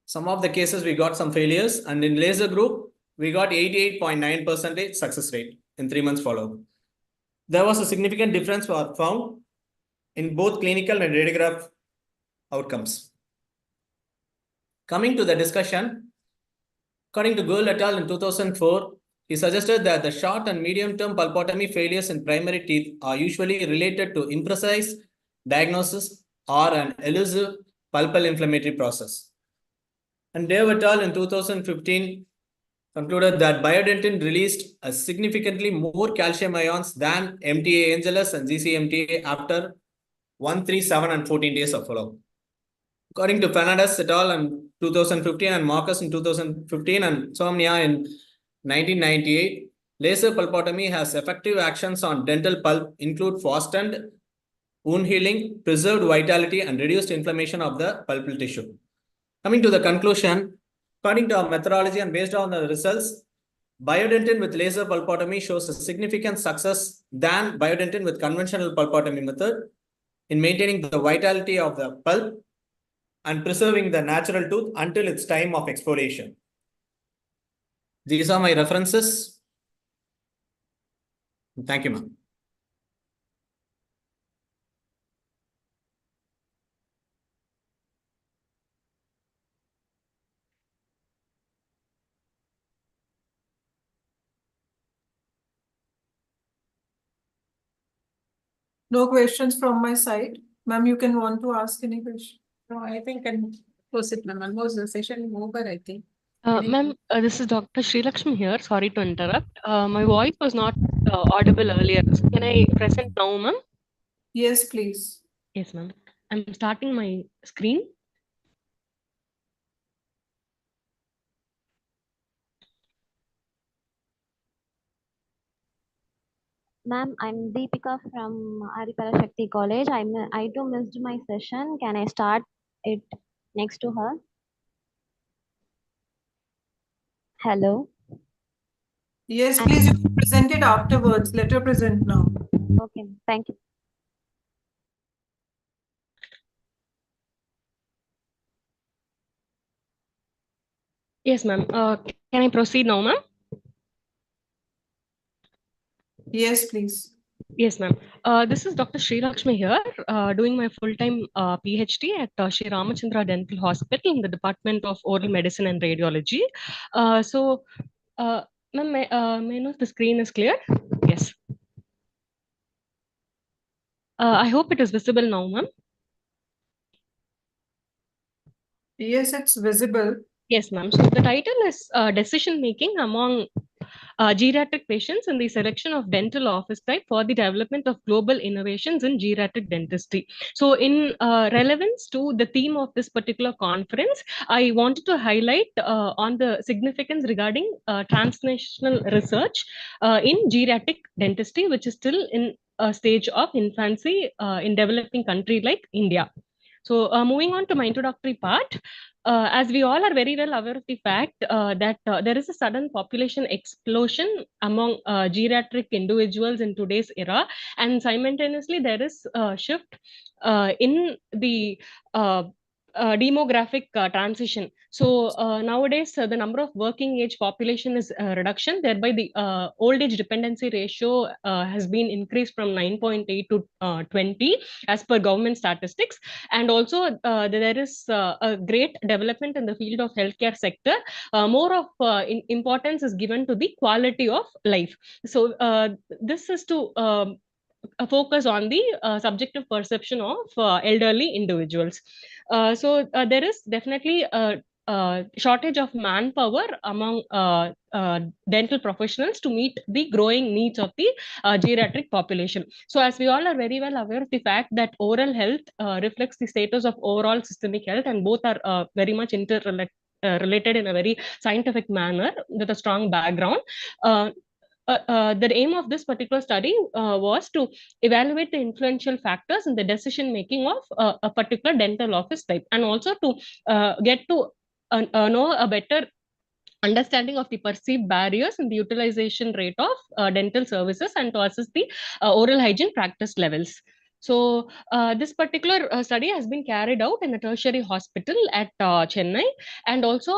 Some of the cases we got some failures, and in laser group, we got 88.9% success rate in 3 months follow-up. There was a significant difference found in both clinical and radiograph outcomes. Coming to the discussion, according to Gould et al. In 2004, he suggested that the short and medium-term pulpotomy failures in primary teeth are usually related to imprecise diagnosis or an elusive pulpal inflammatory process. And Day et al. In 2015 concluded that biodentin released a significantly more calcium ions than MTA Angelus and GCMTA after 1, 3, 7, and 14 days of follow-up. According to Fernandez et al. In 2015 and Marcus in 2015 and Somnia in 1998, laser pulpotomy has effective actions on dental pulp, include fastened wound healing, preserved vitality, and reduced inflammation of the pulpal tissue. Coming to the conclusion, according to our methodology and based on the results, biodentin with laser pulpotomy shows a significant success than biodentin with conventional pulpotomy method in maintaining the vitality of the pulp and preserving the natural tooth until its time of exfoliation. These are my references. Thank you, ma'am. No questions from my side. Ma'am, you can want to ask any question. No, I think I can close it, ma'am. Almost the session over, I think. Ma'am, this is Dr. Srilakshmi here. Sorry to interrupt. My voice was not audible earlier. So can I present now, ma'am? Yes, please. Yes, ma'am. I'm starting my screen. Ma'am, I'm Deepika from Adipara Shakti College. I too missed my session. Can I start it next to her? Hello. Yes, please, you can present it afterwards. Let her present now. Okay, thank you. Yes, ma'am. Can I proceed now, ma'am? Yes, please. Yes, ma'am. This is Dr. Sri Lakshmi here, doing my full-time PhD at Sri Ramachandra Dental Hospital in the Department of Oral Medicine and Radiology. Uh, Ma'am, may I know if the screen is clear? Yes. I hope it is visible now, ma'am. Yes, it's visible. Yes, ma'am. So the title is Decision Making Among Geriatric Patients in the Selection of Dental Office Type for the Development of Global Innovations in Geriatric Dentistry. So in relevance to the theme of this particular conference, I wanted to highlight on the significance regarding transnational research in geriatric dentistry, which is still in a stage of infancy in developing country like India. So moving on to my introductory part, as we all are very well aware of the fact that there is a sudden population explosion among geriatric individuals in today's era, and simultaneously there is a shift in the demographic transition. So nowadays the number of working age population is reduction, thereby the old age dependency ratio has been increased from 9.8 to 20 as per government statistics. And also there is a great development in the field of healthcare sector. More of importance is given to the quality of life. So this is to focus on the subjective perception of elderly individuals. So there is definitely a shortage of manpower among dental professionals to meet the growing needs of the geriatric population. So as we all are very well aware of the fact that oral health reflects the status of overall systemic health, and both are very much interrelated. Related in a very scientific manner with a strong background. The aim of this particular study was to evaluate the influential factors in the decision making of a particular dental office type, and also to get to know a better understanding of the perceived barriers in the utilization rate of dental services, and to assess the oral hygiene practice levels. So this particular study has been carried out in a tertiary hospital at Chennai, and also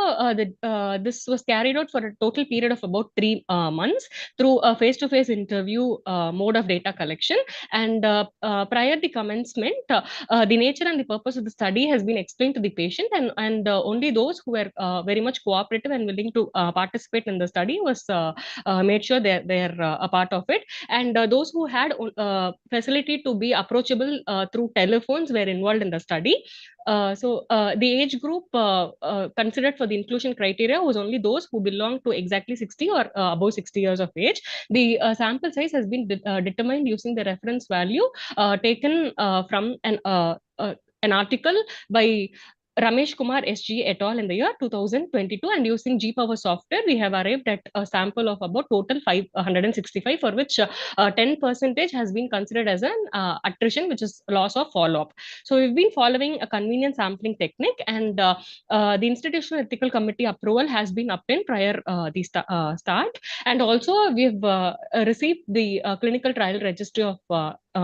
this was carried out for a total period of about 3 months through a face-to-face interview mode of data collection. And prior the commencement, the nature and the purpose of the study has been explained to the patient, and only those who were very much cooperative and willing to participate in the study was made sure they're a part of it. And those who had facility to be approachable through telephones were involved in the study. The age group considered for the inclusion criteria was only those who belong to exactly 60 or above 60 years of age. The sample size has been determined using the reference value taken from an article by Ramesh Kumar SG et al. In the year 2022, and using G-Power software, we have arrived at a sample of about total 565, for which 10% has been considered as an attrition, which is loss of follow-up. So we've been following a convenient sampling technique, and the Institutional Ethical Committee approval has been obtained prior the start, and also we've received the clinical trial registry of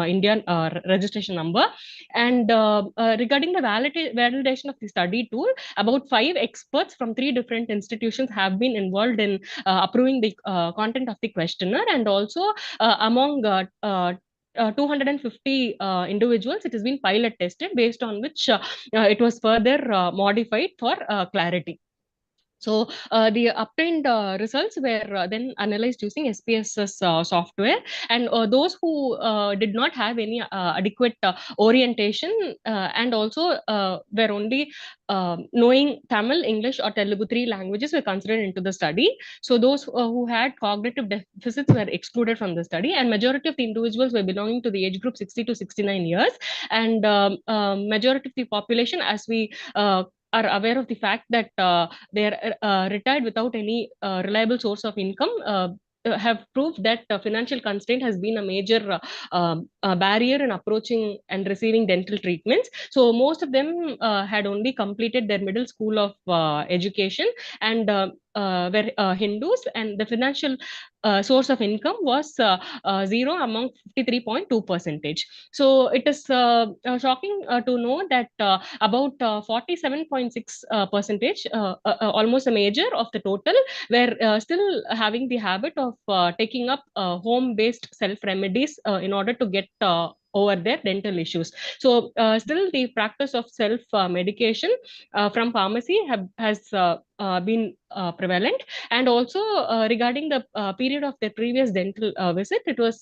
Indian registration number. And regarding the validation of the study tool, about 5 experts from 3 different institutions have been involved in approving the content of the questionnaire, and also among 250 individuals, it has been pilot tested, based on which it was further modified for clarity. So the obtained results were then analyzed using SPSS software, and those who did not have any adequate orientation and also were only knowing Tamil, English, or Telugu, 3 languages, were considered into the study. So those who had cognitive deficits were excluded from the study, and majority of the individuals were belonging to the age group 60 to 69 years, and majority of the population, as we are aware of the fact that they are retired without any reliable source of income. have proved that financial constraint has been a major barrier in approaching and receiving dental treatments. So most of them had only completed their middle school of education and were Hindus, and the financial source of income was zero among 53.2%. So it is shocking to know that about 47.6 percentage, almost a major of the total, were still having the habit of taking up home-based self-remedies in order to get over their dental issues. So still the practice of self medication from pharmacy has been prevalent. And also regarding the period of their previous dental visit, it was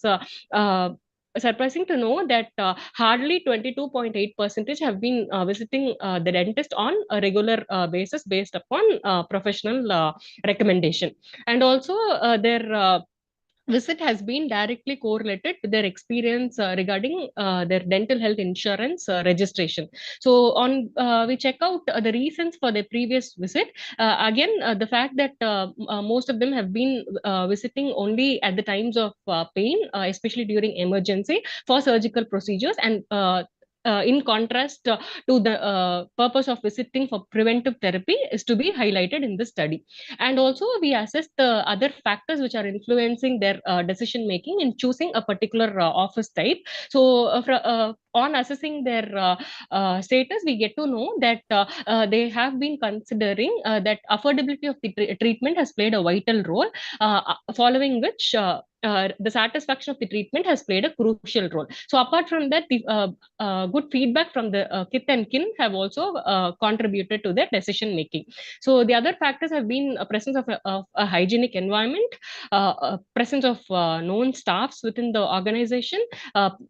surprising to know that hardly 22.8% have been visiting the dentist on a regular basis based upon professional recommendation. And also their visit has been directly correlated to their experience regarding their dental health insurance registration. So on we check out the reasons for their previous visit. Again, the fact that most of them have been visiting only at the times of pain, especially during emergency for surgical procedures, and in contrast to the purpose of visiting for preventive therapy is to be highlighted in this study. And also we assess the other factors which are influencing their decision making in choosing a particular office type. So on assessing their status, we get to know that they have been considering that affordability of the treatment has played a vital role, following which the satisfaction of the treatment has played a crucial role. So apart from that, the good feedback from the kith and kin have also contributed to their decision making. So the other factors have been a presence of a hygienic environment, presence of known staffs within the organization,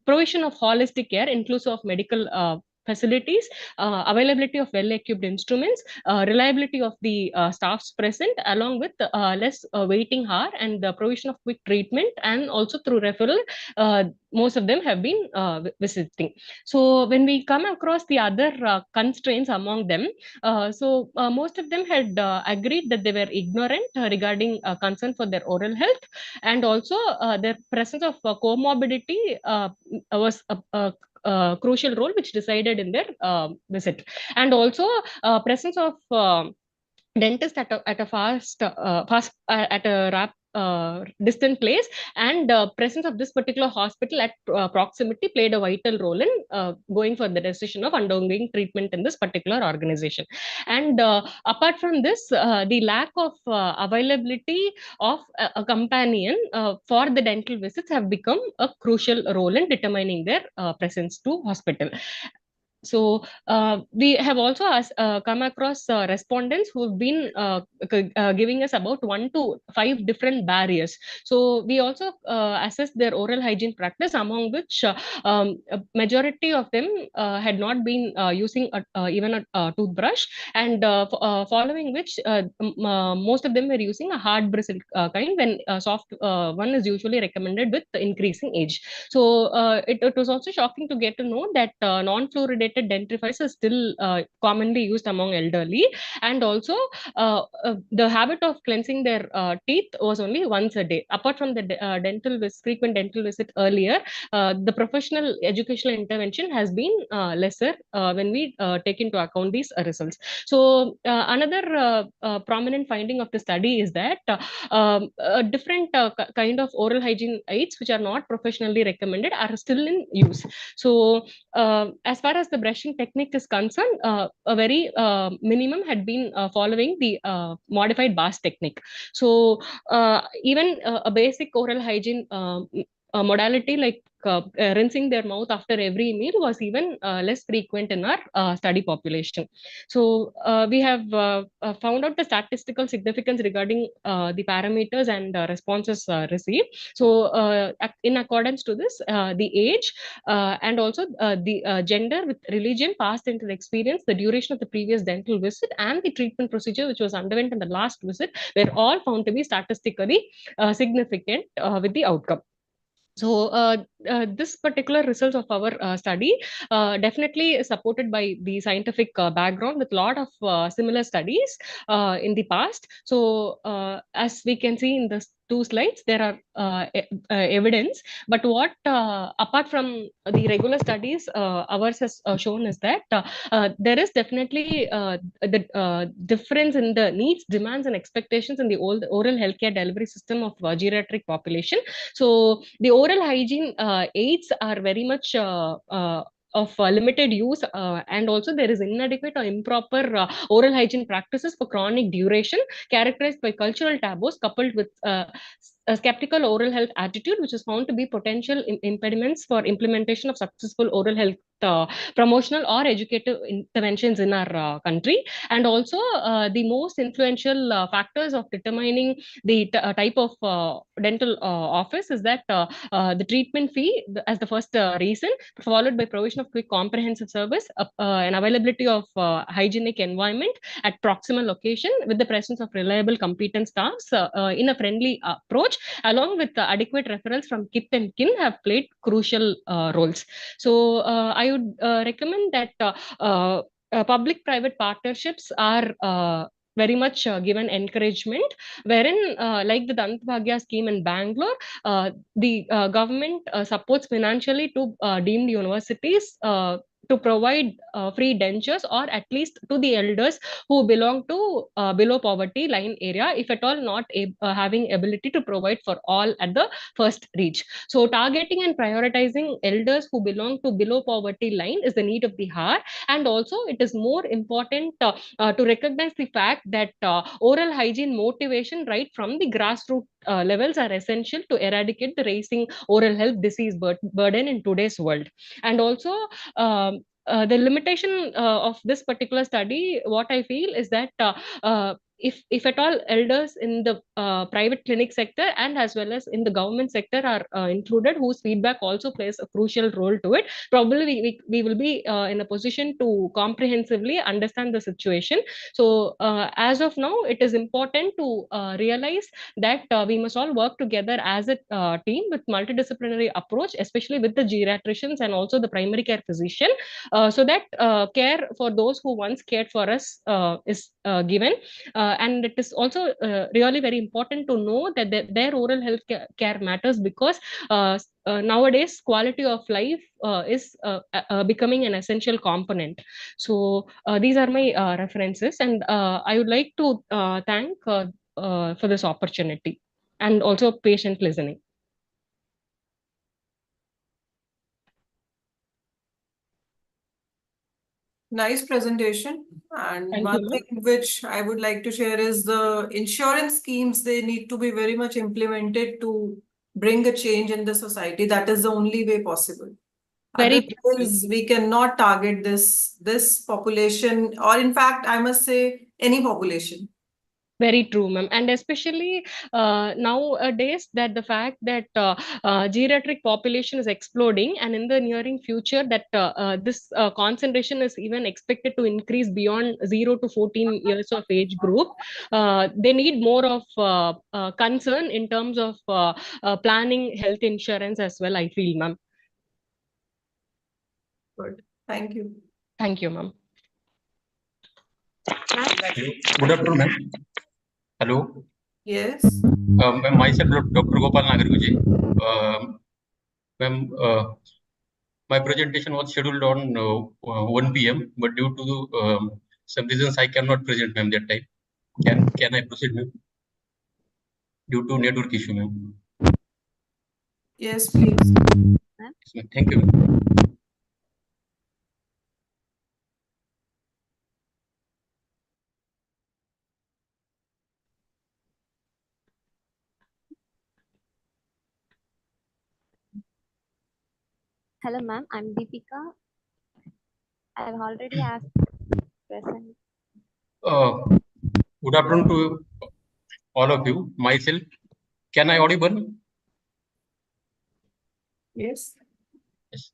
provision of holistic care inclusive of medical facilities, availability of well-equipped instruments, reliability of the staffs present, along with less waiting hour and the provision of quick treatment, and also through referral, most of them have been visiting. So when we come across the other constraints among them, most of them had agreed that they were ignorant regarding concern for their oral health, and also their presence of comorbidity was a crucial role which decided in their visit. And also presence of dentist at a fast at a distant place, and presence of this particular hospital at proximity played a vital role in going for the decision of undergoing treatment in this particular organization. And apart from this, the lack of availability of a companion for the dental visits have become a crucial role in determining their presence to hospital. So we have also come across respondents who have been giving us about 1 to 5 different barriers. So we also assessed their oral hygiene practice, among which a majority of them had not been using even a toothbrush, and following which most of them were using a hard bristle kind, when soft one is usually recommended with increasing age. So it was also shocking to get to know that non-fluoridated dentifrice is still commonly used among elderly, and also the habit of cleansing their teeth was only once a day. Apart from the frequent dental visit earlier, the professional educational intervention has been lesser when we take into account these results. So another prominent finding of the study is that different kind of oral hygiene aids which are not professionally recommended are still in use. So as far as the brushing technique is concerned, a very minimum had been following the modified Bas technique. So even a basic oral hygiene modality like rinsing their mouth after every meal was even less frequent in our study population. So we have found out the statistical significance regarding the parameters and responses received. So in accordance to this, the age and also the gender with religion, past dental experience, the duration of the previous dental visit, and the treatment procedure which was underwent in the last visit were all found to be statistically significant with the outcome. So this particular results of our study definitely supported by the scientific background with a lot of similar studies in the past. So as we can see in the two slides, there are evidence. But what apart from the regular studies, ours has shown is that there is definitely the difference in the needs, demands, and expectations in the oral healthcare delivery system of geriatric population. So the oral hygiene aids are very much of limited use, and also there is inadequate or improper oral hygiene practices for chronic duration, characterized by cultural taboos coupled with a skeptical oral health attitude, which is found to be potential impediments for implementation of successful oral health promotional or educative interventions in our country. And also the most influential factors of determining the type of dental office is that the treatment fee as the first reason, followed by provision of quick comprehensive service, and availability of hygienic environment at proximal location with the presence of reliable competent staffs in a friendly approach, along with adequate referrals from kith and kin, have played crucial roles. So I would recommend that public-private partnerships are very much given encouragement, wherein like the Dant Bhagya scheme in Bangalore, the government supports financially to deemed universities to provide free dentures, or at least to the elders who belong to below poverty line area, if at all not having ability to provide for all at the first reach. So targeting and prioritizing elders who belong to below poverty line is the need of the hour. And also it is more important to recognize the fact that oral hygiene motivation right from the grassroots levels are essential to eradicate the rising oral health disease burden in today's world. And also the limitation of this particular study, what I feel is that if at all elders in the private clinic sector and as well as in the government sector are included, whose feedback also plays a crucial role to it, probably we will be in a position to comprehensively understand the situation. So as of now, it is important to realize that we must all work together as a team with multidisciplinary approach, especially with the geriatricians and also the primary care physician, so that care for those who once cared for us is given. And it is also really very important to know that their oral health care matters, because nowadays quality of life is becoming an essential component. So these are my references, and I would like to thank for this opportunity and also patient listening. Nice presentation. And Thank one you, ma'am. thing which I would like to share is the insurance schemes, they need to be very much implemented to bring a change in the society. That is the only way possible. Very true. Otherwise, we cannot target this population, or in fact, I must say any population. Very true, ma'am. And especially nowadays, that the fact that geriatric population is exploding, and in the nearing future that this concentration is even expected to increase beyond 0 to 14 years of age group. They need more of concern in terms of planning health insurance as well, I feel, ma'am. Good. Thank you. Thank you, ma'am. Good afternoon, ma'am. Hello. Yes. Ma'am, myself, Dr. Gopal Nagarguje. Ma'am, my presentation was scheduled on 1 p.m., but due to some reasons I cannot present, ma'am, that time. Can I proceed, ma'am? Due to network issue, ma'am. Yes, please. Yes, thank you, ma'am. Hello, ma'am. I'm Deepika. I've already asked present. Good afternoon to all of you. Myself, can I audible? Yes. Yes.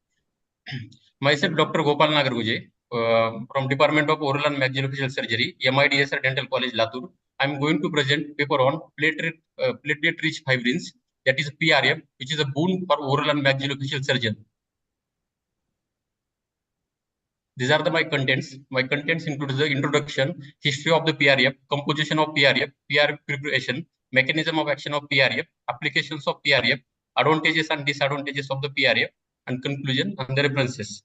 Myself, Dr. Gopal Nagarguje, from Department of Oral and Maxillofacial Surgery, MIDS Dental College, Latur. I'm going to present paper on platelet-rich fibrins that is PRF, which is a boon for oral and maxillofacial surgeon. These are my contents. My contents include the introduction, history of the PRF, composition of PRF, PRF preparation, mechanism of action of PRF, applications of PRF, advantages and disadvantages of the PRF, and conclusion and the references.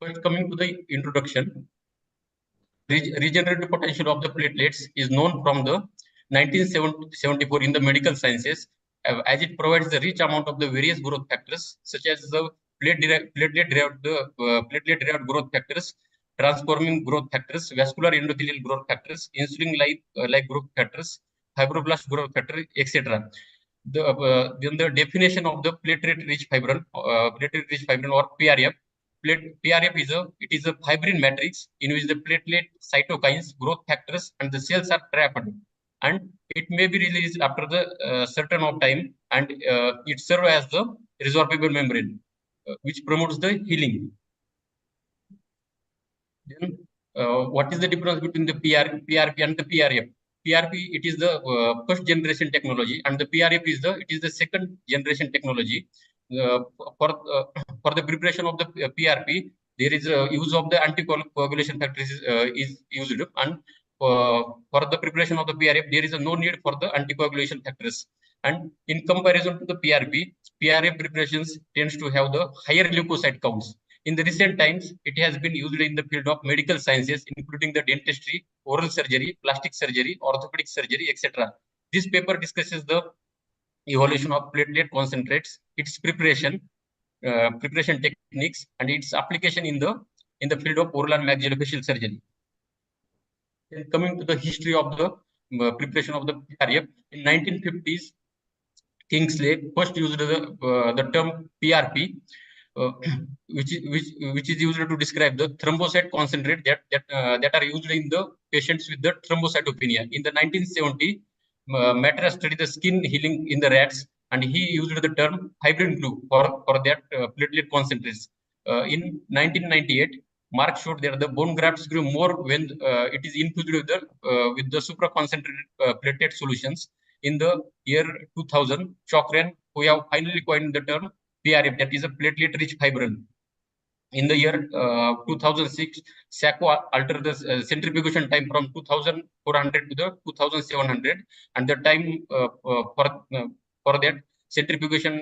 First, coming to the introduction, regenerative potential of the platelets is known from the 1974 in the medical sciences, as it provides the rich amount of the various growth factors such as the platelet-derived growth factors, transforming growth factors, vascular endothelial growth factors, insulin-like growth factors, fibroblast growth factor, etc. Then the definition of the platelet-rich fibrin or PRF. PRF is a fibrin matrix in which the platelet, cytokines, growth factors, and the cells are trapped, and it may be released after the certain of time, and it serves as the resorbable membrane, which promotes the healing. Then, what is the difference between the PRP and the PRF? PRP, it is the first generation technology, and the PRF is the second generation technology. For the preparation of the PRP, there is a use of the anticoagulation factors is used, and for the preparation of the PRF, there is no need for the anticoagulation factors. And in comparison to the PRP, PRF preparations tends to have the higher leukocyte counts. In the recent times, it has been used in the field of medical sciences, including the dentistry, oral surgery, plastic surgery, orthopedic surgery, etc. This paper discusses the evolution of platelet concentrates, its preparation techniques, and its application in the field of oral and maxillofacial surgery. Then coming to the history of the preparation of the PRF, in 1950s, Kingsley first used the term PRP, which is used to describe the thrombocyte concentrate that are used in the patients with the thrombocytopenia. In the 1970, Matter studied the skin healing in the rats, and he used the term fibrin glue for that platelet concentrates. In 1998, Mark showed that the bone grafts grew more when it is infused with the supraconcentrated platelet solutions. In the year 2000, Chokran, who have finally coined the term PRF, that is a platelet-rich fibrin. In the year 2006, Sacco altered the centrifugation time from 2400 to the 2700, and the time for that centrifugation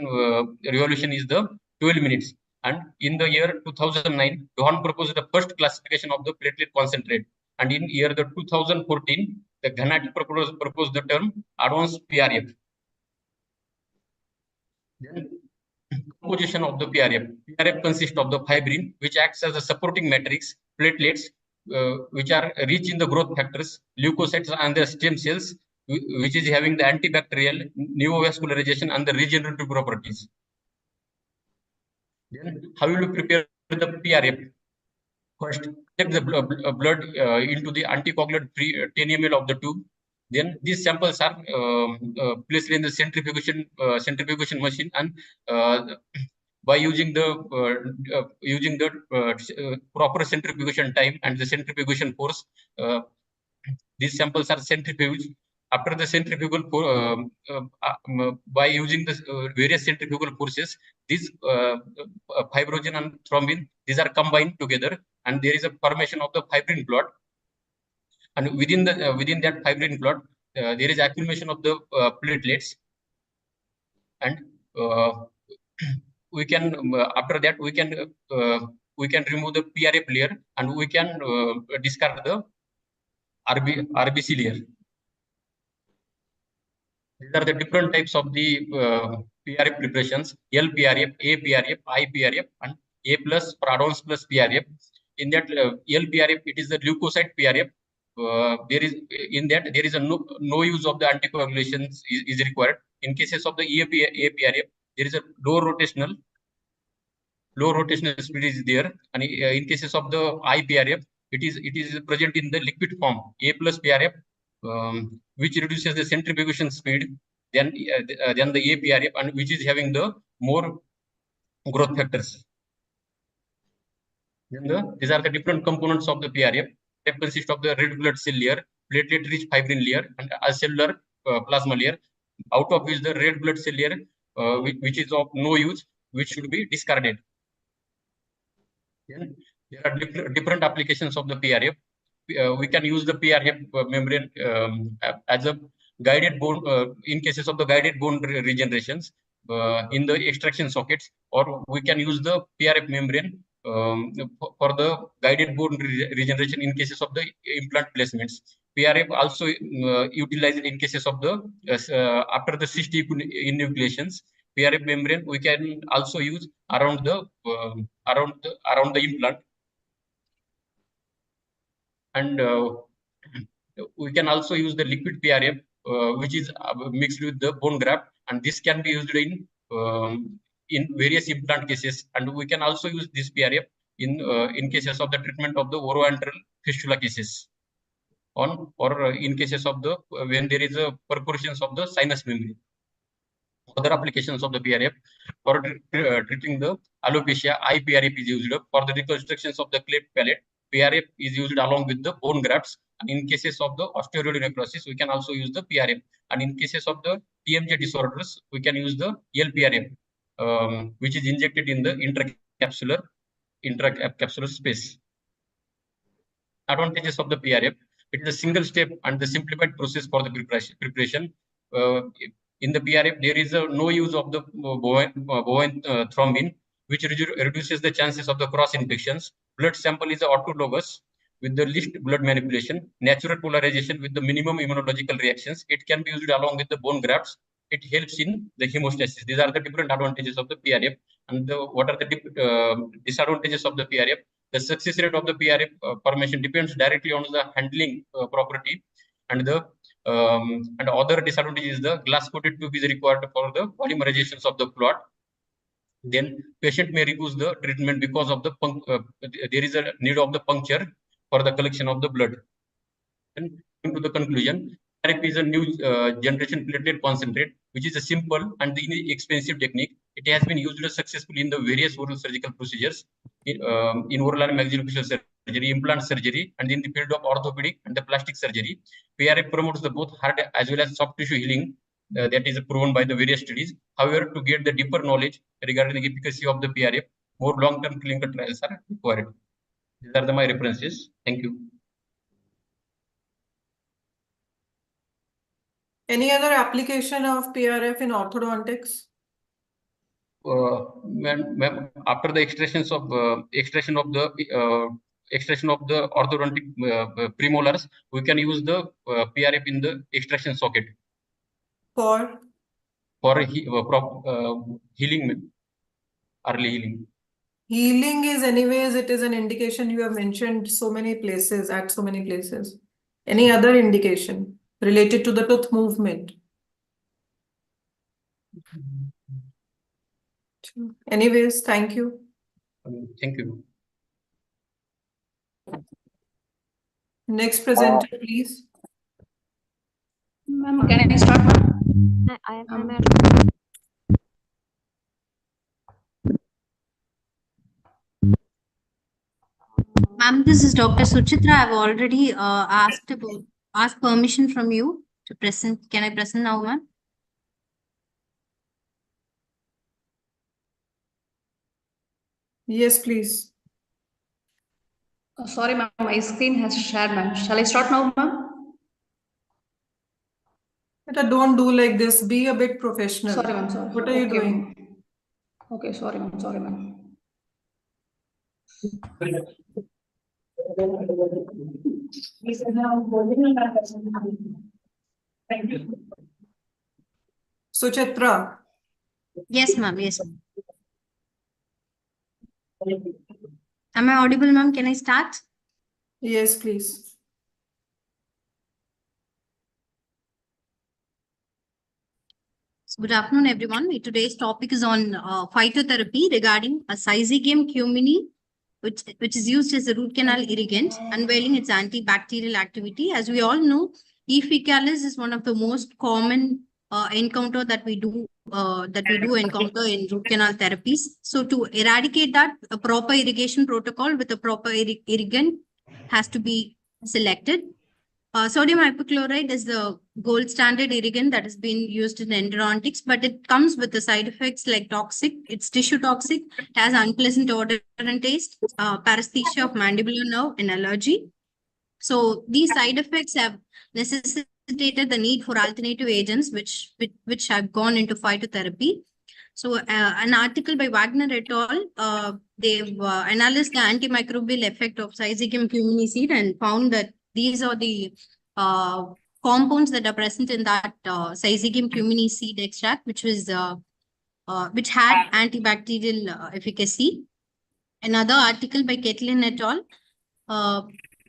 revolution is the 12 minutes. And in the year 2009, Dohan proposed the first classification of the platelet concentrate. And in year 2014, the Ghanati proposed the term advanced PRF. Then, composition of the PRF. PRF consists of the fibrin, which acts as a supporting matrix, platelets, which are rich in the growth factors, leukocytes, and the stem cells, which is having the antibacterial, neovascularization, and the regenerative properties. Then, how will you prepare the PRF? First, take the blood into the anticoagulant-free 10 ml of the tube. Then these samples are placed in the centrifugation machine, and by using the proper centrifugation time and the centrifugation force, these samples are centrifuged. After the centrifugal, by using the various centrifugal forces, these fibrogen and thrombin, these are combined together, and there is a formation of the fibrin clot. And within that fibrin clot, there is accumulation of the platelets, and we can after that we can remove the PRF layer, and we can discard the RBC layer. These are the different types of the PRF preparations: LPRF, APRF, IPRF, and A plus for advanced plus PRF. In that LPRF, it is the leukocyte PRF. There is no use of the anticoagulation is required. In cases of the APRF, there is a low rotational speed is there, and in cases of the IPRF, it is present in the liquid form. A plus PRF, which reduces the centrifugation speed than the APRF, and which is having the more growth factors. Then these are the different components of the PRF. They consist of the red blood cell layer, platelet-rich fibrin layer, and a cellular plasma layer. Out of which the red blood cell layer which is of no use, which should be discarded. Then there are different applications of the PRF. We can use the PRF membrane as a guided bone in cases of the guided bone regenerations in the extraction sockets, or we can use the PRF membrane for the guided bone regeneration in cases of the implant placements. PRF also utilized in cases of the after the cyst enucleations. PRF membrane we can also use around the implant, and we can also use the liquid PRF, which is mixed with the bone graft, and this can be used in various implant cases. And we can also use this PRF in cases of the treatment of the oroantral fistula cases, or in cases of the when there is a perforations of the sinus membrane. Other applications of the PRF for treating the alopecia, eye PRF is used for the reconstructions of the cleft palate. PRF is used along with the bone grafts. And in cases of the osteoid necrosis, we can also use the PRF. And in cases of the TMJ disorders, we can use the LPRF, which is injected in the intracapsular space. Advantages of the PRF: it is a single step and the simplified process for the preparation. In the PRF, there is no use of the bovine thrombin, which reduces the chances of the cross infections. Blood sample is autologous with the least blood manipulation. Natural polarization with the minimum immunological reactions. It can be used along with the bone grafts. It helps in the hemostasis. These are the different advantages of the PRF. And what are the disadvantages of the PRF? The success rate of the PRF formation depends directly on the handling property, and the and other disadvantage is the glass-coated tube is required for the polymerizations of the clot. Then patient may refuse the treatment because of the there is a need of the puncture for the collection of the blood. And to the conclusion, PRF is a new generation platelet concentrate, which is a simple and inexpensive technique. It has been used successfully in the various oral surgical procedures, in oral and maxillofacial surgery, implant surgery, and in the field of orthopedic and the plastic surgery. PRF promotes the both hard as well as soft tissue healing. That is proven by the various studies. However, to get the deeper knowledge regarding the efficacy of the PRF, more long-term clinical trials are required. These are my references. Thank you. Any other application of PRF in orthodontics? After the extraction of the orthodontic premolars, we can use the PRF in the extraction socket for healing, early healing. Healing is anyways, it is an indication you have mentioned so many places, at so many places. Any other indication related to the tooth movement? Anyways, thank you. Thank you. Next presenter, please. Ma'am, can I start? Ma'am, this is Dr. Suchitra. I've already asked permission from you to present. Can I present now, ma'am? Yes, please. Sorry, ma'am, my screen has shared, ma'am. Shall I start now, ma'am? Don't do like this. Be a bit professional. Sorry, ma'am. Sorry. What are you doing? Okay, sorry, ma'am. Sorry, ma'am. Suchitra. Yes, ma'am. Yes, ma'am. Am I audible, ma'am? Can I start? Yes, please. So good afternoon, everyone. Today's topic is on phytotherapy regarding a Syzygium cumini, which is used as a root canal irrigant, unveiling its antibacterial activity. As we all know, E. faecalis is one of the most common encounter that we do encounter in root canal therapies. So to eradicate that, a proper irrigation protocol with a proper irrigant has to be selected. Sodium hypochlorite is the gold standard irrigant that has been used in endodontics, but it comes with the side effects like toxic. It's tissue toxic, it has unpleasant odor and taste, paresthesia of mandibular nerve, and allergy. So these side effects have necessitated the need for alternative agents, which have gone into phytotherapy. So an article by Wagner et al. They've analyzed the antimicrobial effect of Syzygium cumini seed and found that these are the compounds that are present in that Syzygium cumini seed extract, which had antibacterial efficacy. Another article by Ketlin et al.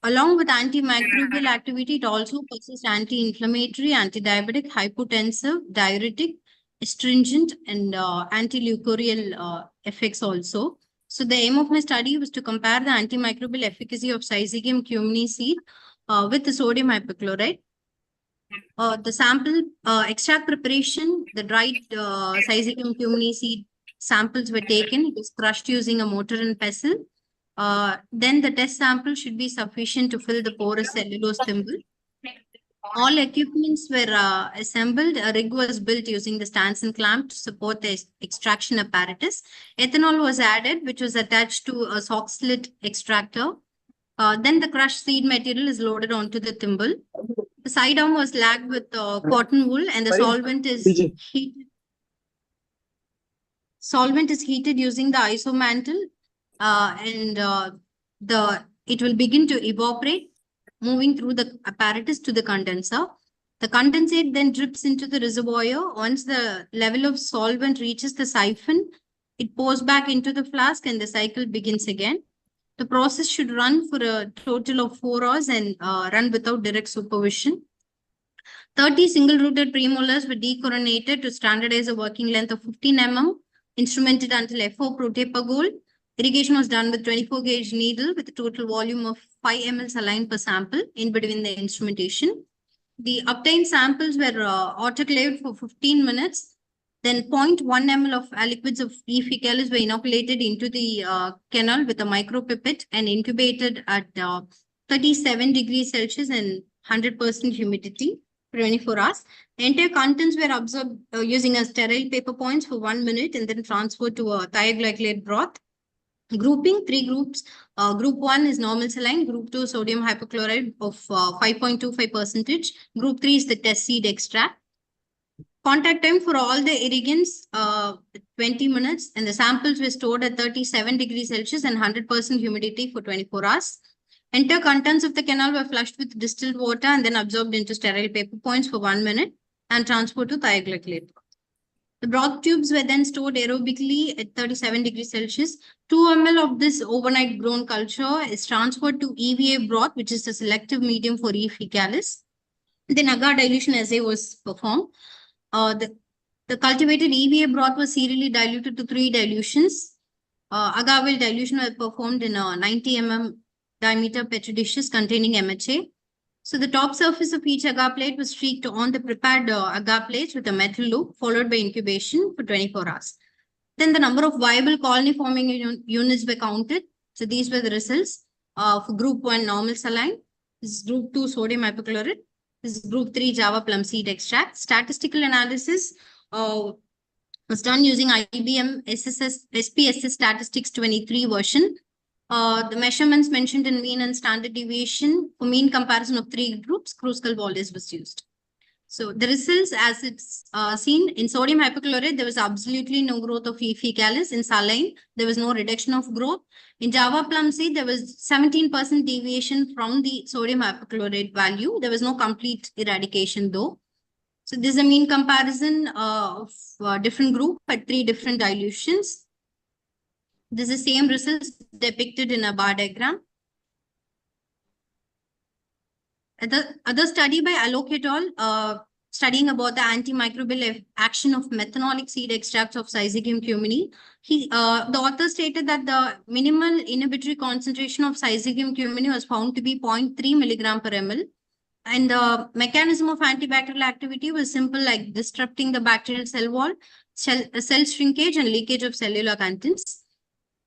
Along with antimicrobial activity, it also possesses anti-inflammatory, anti-diabetic, hypotensive, diuretic, astringent, and anti-leucurial effects also. So the aim of my study was to compare the antimicrobial efficacy of Syzygium cumini seed with the sodium hypochlorite. The sample extract preparation, the dried Syzygium cumini seed samples were taken. It was crushed using a mortar and pestle. Then the test sample should be sufficient to fill the porous cellulose thimble. All equipments were assembled. A rig was built using the Stanson clamp to support the extraction apparatus. Ethanol was added, which was attached to a sock slit extractor. Then the crushed seed material is loaded onto the thimble. The side arm was lagged with cotton wool, and the solvent is heated. Solvent is heated using the isomantle, and it will begin to evaporate, moving through the apparatus to the condenser. The condensate then drips into the reservoir. Once the level of solvent reaches the siphon, it pours back into the flask and the cycle begins again. The process should run for a total of 4 hours and run without direct supervision. 30 single-rooted premolars were decoronated to standardize a working length of 15 mm, instrumented until F4 protapagol. Irrigation was done with 24-gauge needle with a total volume of 5 ml saline per sample in between the instrumentation. The obtained samples were autoclaved for 15 minutes. Then 0.1 ml of liquids of E. fecalis were inoculated into the canal with a micropipette and incubated at 37 degrees Celsius and 100% humidity for 24 hours. The entire contents were absorbed using a sterile paper points for 1 minute and then transferred to a thioglycolate broth. Grouping, 3 groups. Group 1 is normal saline. Group 2, sodium hypochlorite of 5.25%. Group 3 is the test seed extract. Contact time for all the irrigants, 20 minutes, and the samples were stored at 37 degrees Celsius and 100% humidity for 24 hours. Entire contents of the canal were flushed with distilled water and then absorbed into sterile paper points for 1 minute and transferred to thioglycolate. The broth tubes were then stored aerobically at 37 degrees Celsius. 2 ml of this overnight grown culture is transferred to EVA broth, which is a selective medium for E. fecalis. Then agar dilution assay was performed. The cultivated EVA broth was serially diluted to 3 dilutions. Agave dilution was performed in a 90 mm diameter petri dishes containing MHA. So the top surface of each agar plate was streaked on the prepared agar plates with a metal loop, followed by incubation for 24 hours. Then the number of viable colony forming units were counted. So these were the results for group 1 normal saline. This is group 2 sodium hypochlorite. This is group 3 Java plum seed extract. Statistical analysis was done using IBM SPSS Statistics 23 version. The measurements mentioned in mean and standard deviation for mean comparison of 3 groups, Kruskal-Wallis was used. So the results, as it's seen in sodium hypochlorite, there was absolutely no growth of E. fecalis. In saline, there was no reduction of growth. In Java plum seed, there was 17% deviation from the sodium hypochlorite value. There was no complete eradication though. So this is a mean comparison of different group at 3 different dilutions. This is the same results depicted in a bar diagram. The other study by Alok et al. Studying about the antimicrobial action of methanolic seed extracts of Syzygium cumini. The author stated that the minimal inhibitory concentration of Syzygium cumini was found to be 0.3 milligram per ml. And the mechanism of antibacterial activity was simple, like disrupting the bacterial cell wall, cell shrinkage, and leakage of cellular contents.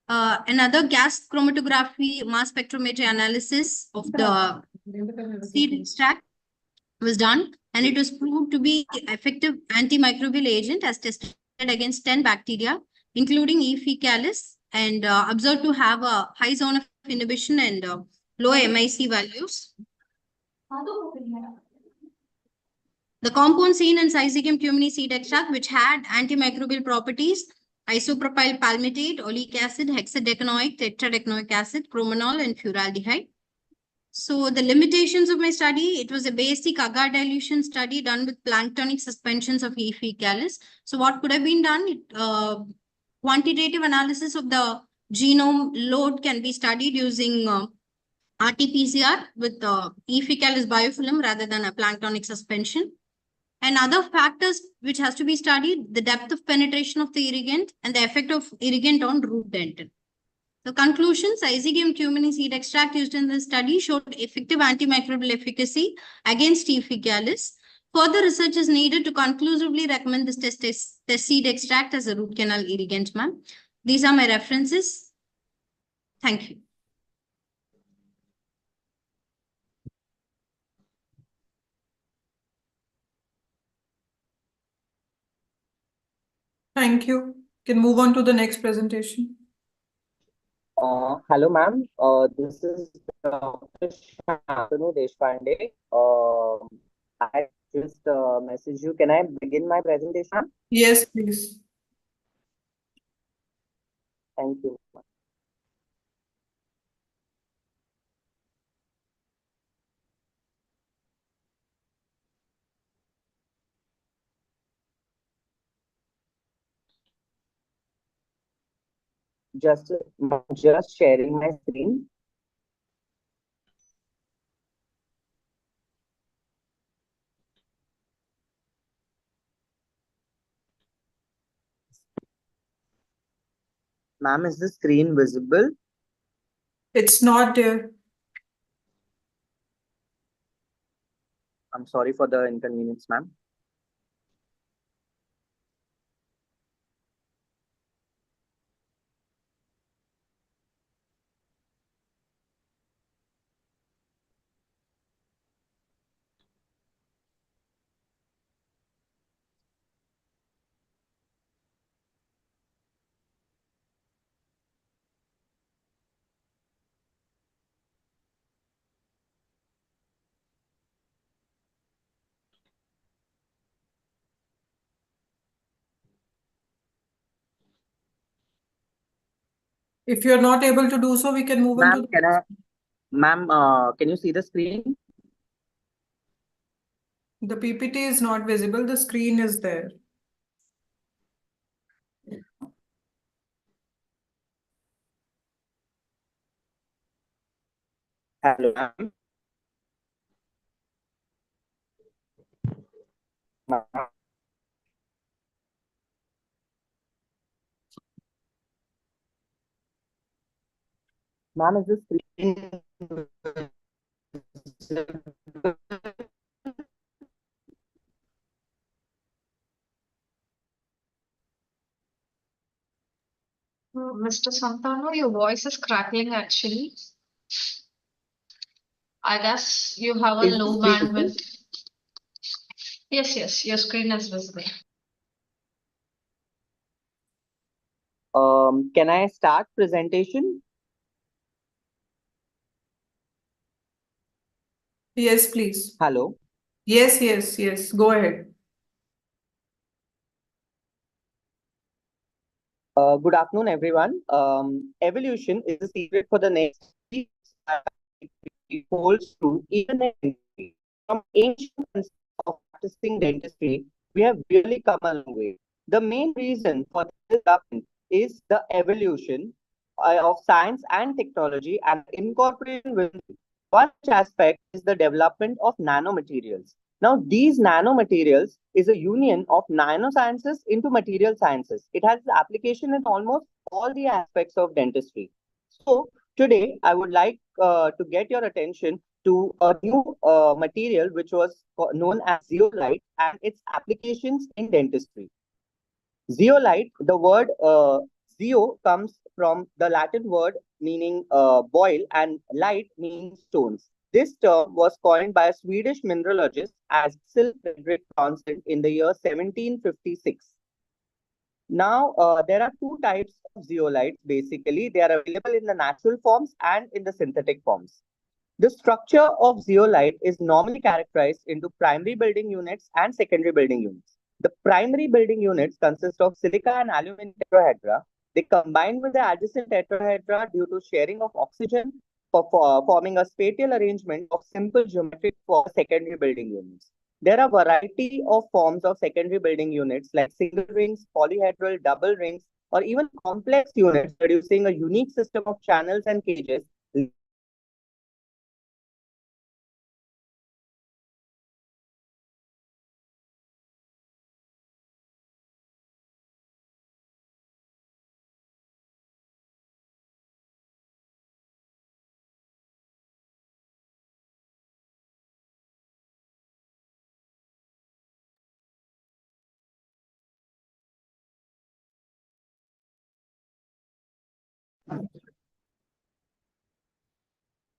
Another gas chromatography mass spectrometry analysis of the seed extract was done, and it was proved to be effective antimicrobial agent as tested against 10 bacteria, including E. faecalis, and observed to have a high zone of inhibition and low MIC values. The compound seen in Syzygium cumini seed extract, which had antimicrobial properties, isopropyl palmitate, oleic acid, hexadecanoic, tetradecanoic acid, chromanol, and furaldehyde. So the limitations of my study, it was a basic agar dilution study done with planktonic suspensions of E. faecalis. So what could have been done? Quantitative analysis of the genome load can be studied using RT-PCR with E. faecalis biofilm rather than a planktonic suspension. And other factors which has to be studied, the depth of penetration of the irrigant and the effect of irrigant on root dentin. The conclusion, Syzygium cumini seed extract used in this study showed effective antimicrobial efficacy against E. faecalis. Further research is needed to conclusively recommend this test seed extract as a root canal irrigant, ma'am. These are my references. Thank you. Thank you. Can move on to the next presentation. Hello, ma'am. This is Dr. Shantanu Deshpande. I just message you. Can I begin my presentation? Yes, please. Thank you. Just sharing my screen. Ma'am, is the screen visible? It's not there. I'm sorry for the inconvenience, ma'am. If you're not able to do so, we can move on to the Ma'am, can you see the screen? The PPT is not visible. The screen is there. Hello, ma'am. Ma'am, is the screen Mr. Santanu, your voice is crackling actually. I guess you have a low bandwidth. Yes, your screen is visible. Can I start presentation? Yes, please. Hello. Yes. Go ahead. Good afternoon, everyone. Evolution is the secret for the next holds true even in from ancient concepts of practicing dentistry. We have really come a long way. The main reason for this development is the evolution of science and technology and incorporation with one aspect is the development of nanomaterials. Now, these nanomaterials is a union of nanosciences into material sciences. It has application in almost all the aspects of dentistry. So, today I would like to get your attention to a new material which was known as zeolite and its applications in dentistry. Zeolite, the word zeo comes from the Latin word meaning boil and light meaning stones. This term was coined by a Swedish mineralogist as Axel Fredrik Fransen in the year 1756. Now, there are two types of zeolites. Basically, they are available in the natural forms and in the synthetic forms. The structure of zeolite is normally characterized into primary building units and secondary building units. The primary building units consist of silica and aluminum tetrahedra. They combine with the adjacent tetrahedra due to sharing of oxygen for forming a spatial arrangement of simple geometry for secondary building units. There are a variety of forms of secondary building units like single rings, polyhedral, double rings, or even complex units producing a unique system of channels and cages.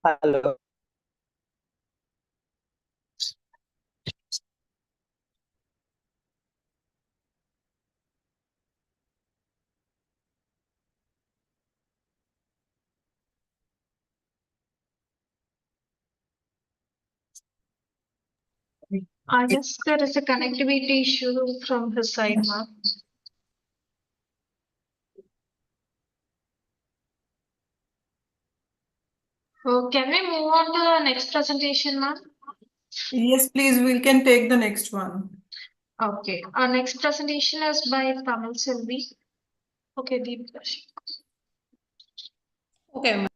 Hello. I guess there is a connectivity issue from his side, ma'am. So can we move on to the next presentation, ma'am? Yes, please, we can take the next one. Okay, our next presentation is by Tamil Selvi. Okay, Deepika. Okay.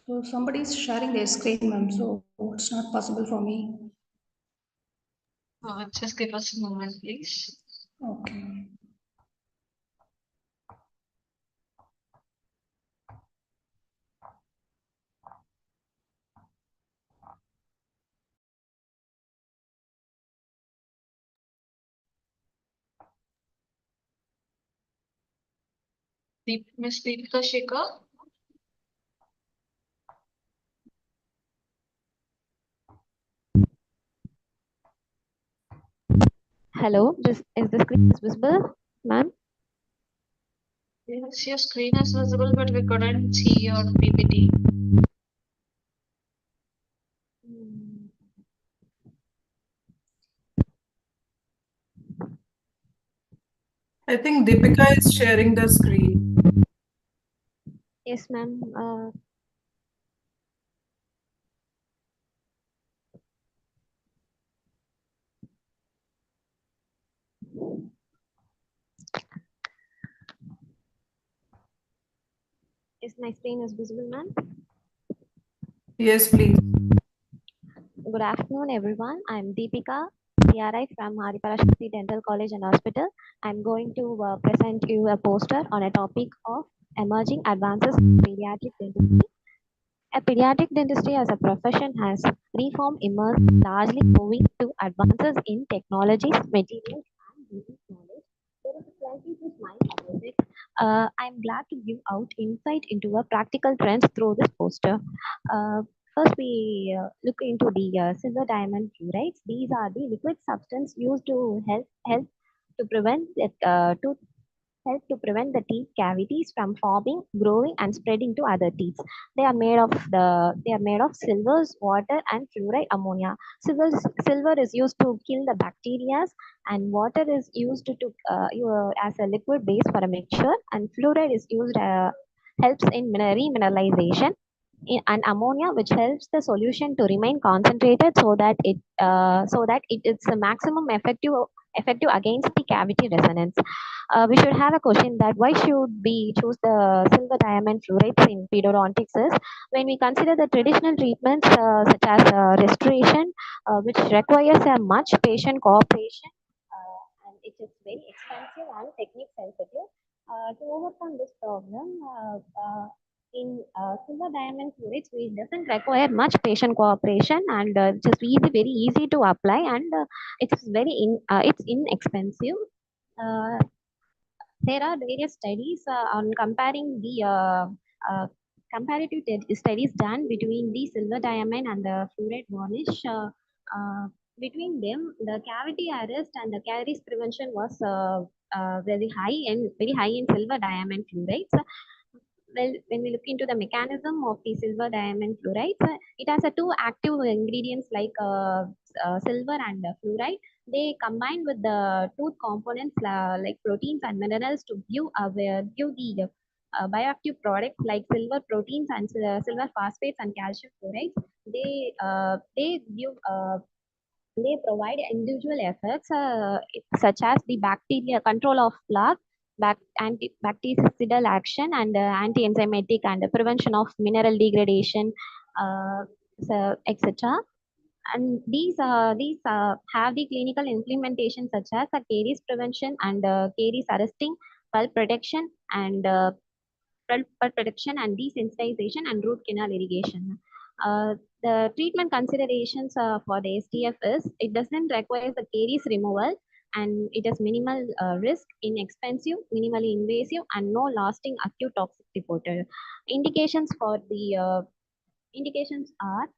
So somebody is sharing their screen, ma'am, so it's not possible for me. Just give us a moment, please. Okay. Miss Deepika Shekhar. Hello, is the screen visible, ma'am? Yes, your screen is visible, but we couldn't see your PPT. I think Deepika is sharing the screen. Yes, ma'am. Is my screen is visible, ma'am? Yes, please. Good afternoon, everyone. I'm Deepika, PRI from Hariparashakti Dental College and Hospital. I'm going to present you a poster on a topic of emerging advances in pediatric dentistry. A pediatric dentistry as a profession has reformed emerged largely owing to advances in technologies, materials, and business knowledge. There is a slightly to smile about it. I'm glad to give out insight into a practical trends through this poster. First, we look into the silver diamond fluorides. These are the liquid substance used to help to prevent tooth help to prevent the teeth cavities from forming, growing, and spreading to other teeth. They are made of silvers, water, and fluoride ammonia. Silver is used to kill the bacteria, and water is used as a liquid base for a mixture, and fluoride is used helps in remineralization. And ammonia, which helps the solution to remain concentrated so that it's a maximum effective effective against the cavity resonance. We should have a question that why should we choose the silver diamond fluorides in periodontics is when we consider the traditional treatments such as restoration, which requires a much patient cooperation and it is very expensive and technique sensitive. To overcome this problem, in silver diamond fluorides, we doesn't require much patient cooperation and just very easy to apply and it's inexpensive. Uh, there are various studies on comparing the studies done between the silver diamond and the fluoride varnish. Between them, the cavity arrest and the caries prevention was very high in silver diamond fluorides. Well, when we look into the mechanism of the silver diamond fluorides, it has a two active ingredients like silver and fluoride. They combine with the tooth components like proteins and minerals to give the bioactive products like silver proteins and silver phosphates and calcium fluorides. They provide individual effects such as the bacteria control of plaque, antibactericidal action, and anti-enzymatic and prevention of mineral degradation, etc. And these have the clinical implementation such as caries prevention and caries arresting, pulp protection, and pulp protection and desensitization and root canal irrigation. The treatment considerations for the SDF is it doesn't require the caries removal and it has minimal risk, inexpensive, minimally invasive, and no lasting acute toxic reported. Indications for the indications are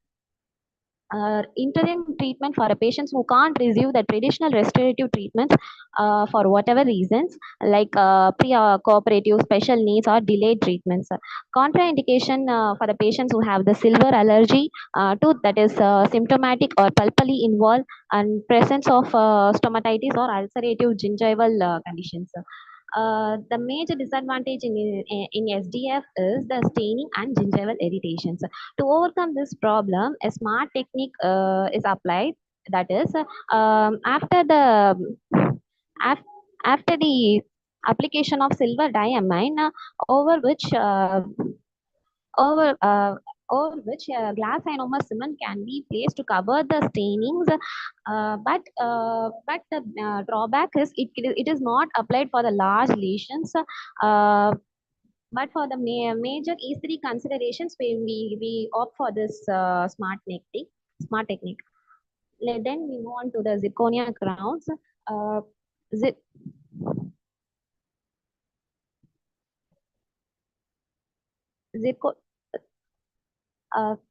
interim treatment for a patients who can't receive the traditional restorative treatments for whatever reasons like pre-cooperative special needs or delayed treatments. Contraindication for the patients who have the silver allergy, tooth that is symptomatic or pulpally involved and presence of stomatitis or ulcerative gingival conditions. The major disadvantage in SDF is the staining and gingival irritations. To overcome this problem, a smart technique is applied. That is, after the application of silver diamine, over which over glass ionomer cement can be placed to cover the stainings, but the drawback is it is not applied for the large lesions. But for the major E3 considerations, we opt for this smart technique. Then we move on to the zirconia crowns. Uh, zi- zirco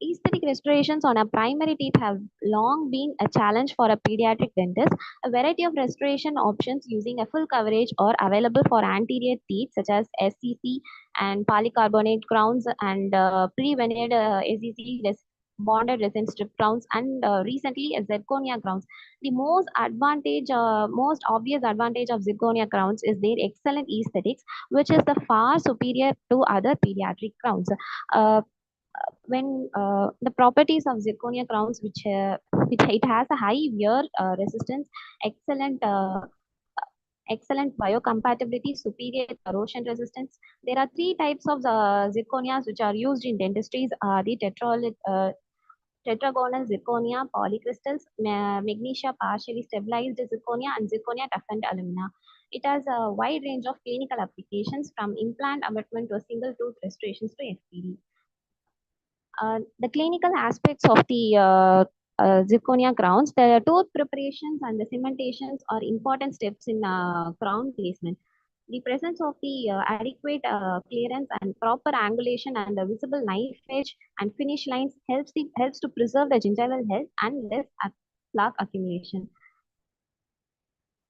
Aesthetic restorations on a primary teeth have long been a challenge for a pediatric dentist. A variety of restoration options using a full coverage are available for anterior teeth such as SCC and polycarbonate crowns and pre-veneered SCC bonded resin strip crowns and recently zirconia crowns. The most obvious advantage of zirconia crowns is their excellent aesthetics, which is the far superior to other pediatric crowns. When the properties of zirconia crowns, which it has a high wear resistance, excellent excellent biocompatibility, superior corrosion resistance. There are three types of zirconias which are used in dentistries: the tetragonal zirconia, polycrystals, magnesia partially stabilized zirconia, and zirconia toughened alumina. It has a wide range of clinical applications from implant abutment to single tooth restorations to FPD. The clinical aspects of the zirconia crowns, the tooth preparations and the cementations are important steps in crown placement. The presence of the adequate clearance and proper angulation and the visible knife edge and finish lines helps to preserve the gingival health and less plaque accumulation.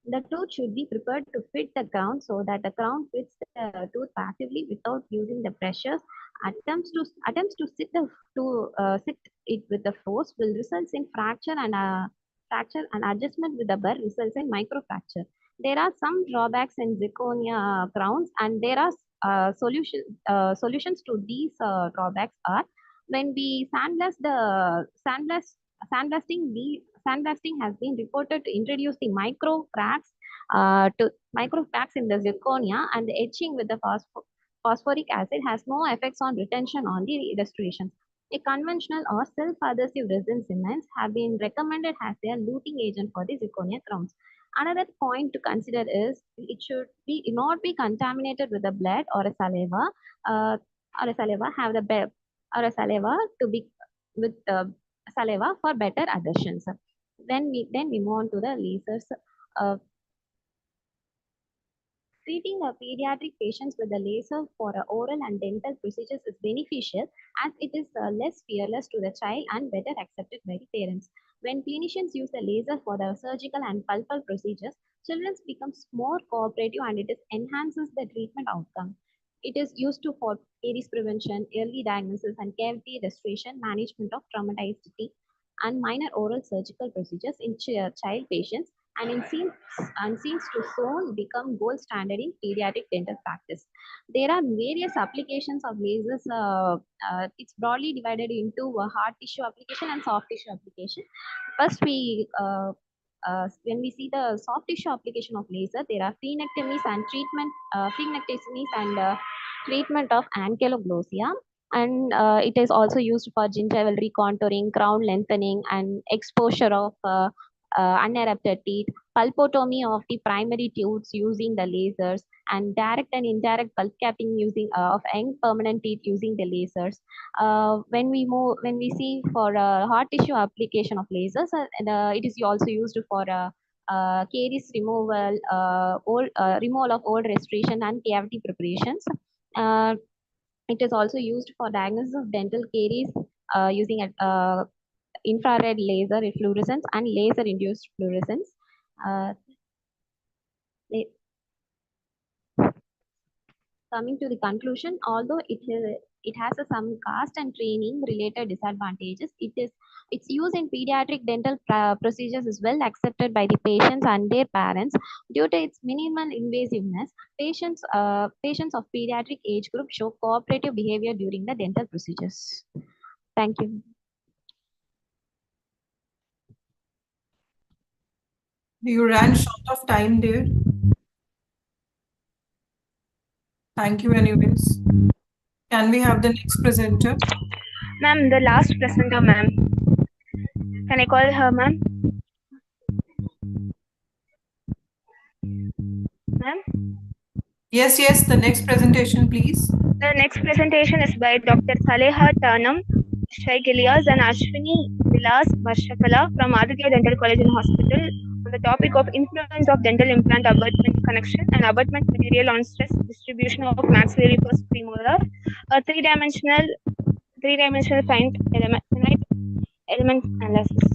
The tooth should be prepared to fit the crown so that the crown fits the tooth passively without using the pressures. Attempts to sit it with the force will result in fracture and adjustment with the burr results in microfracture. There are some drawbacks in zirconia crowns, and there are solutions to these drawbacks are when we sandblasting sandblasting has been reported to introduce the micro cracks in the zirconia, and the etching with the phosphoric acid has no effects on retention on the restoration. A conventional or self-adhesive resin cements have been recommended as their luting agent for the zirconia crowns. Another point to consider is it should not be contaminated with the blood or a saliva, or a saliva have the or a saliva to be with saliva for better adhesions. Then we move on to the lasers. Uh, Treating pediatric patients with a laser for oral and dental procedures is beneficial as it is less fearless to the child and better accepted by the parents. When clinicians use the laser for the surgical and pulpal procedures, children becomes more cooperative and it enhances the treatment outcome. It is used for caries prevention, early diagnosis, and cavity restoration, management of traumatized teeth, and minor oral surgical procedures in child patients, and seems to soon become gold standard in pediatric dental practice. There are various applications of lasers. It's broadly divided into hard tissue application and soft tissue application. First, when we see the soft tissue application of laser, there are phenectomies and treatment of ankyloglossia. And it is also used for gingival recontouring, crown lengthening, and exposure of unerupted teeth, pulpotomy of the primary tooths using the lasers, and direct and indirect pulp capping using of young permanent teeth using the lasers. When we see for hard tissue application of lasers, it is also used for caries removal, removal of old restoration and cavity preparations. It is also used for diagnosis of dental caries using infrared laser fluorescence and laser induced fluorescence. Coming to the conclusion, although it has some cost and training related disadvantages, its use in pediatric dental procedures is well accepted by the patients and their parents due to its minimal invasiveness. Patients of pediatric age group show cooperative behavior during the dental procedures. Thank you. You ran short of time there. Thank you anyways. Can we have the next presenter? Ma'am, the last presenter, ma'am. Can I call her, ma'am? Ma'am? Yes, the next presentation, please. The next presentation is by Dr. Saleha Tanam Shaikilias and Ashwini Vilas Varshakala from Aditya Dental College and Hospital on the topic of influence of dental implant abutment connection and abutment material on stress distribution of maxillary first premolar, a three-dimensional finite element analysis.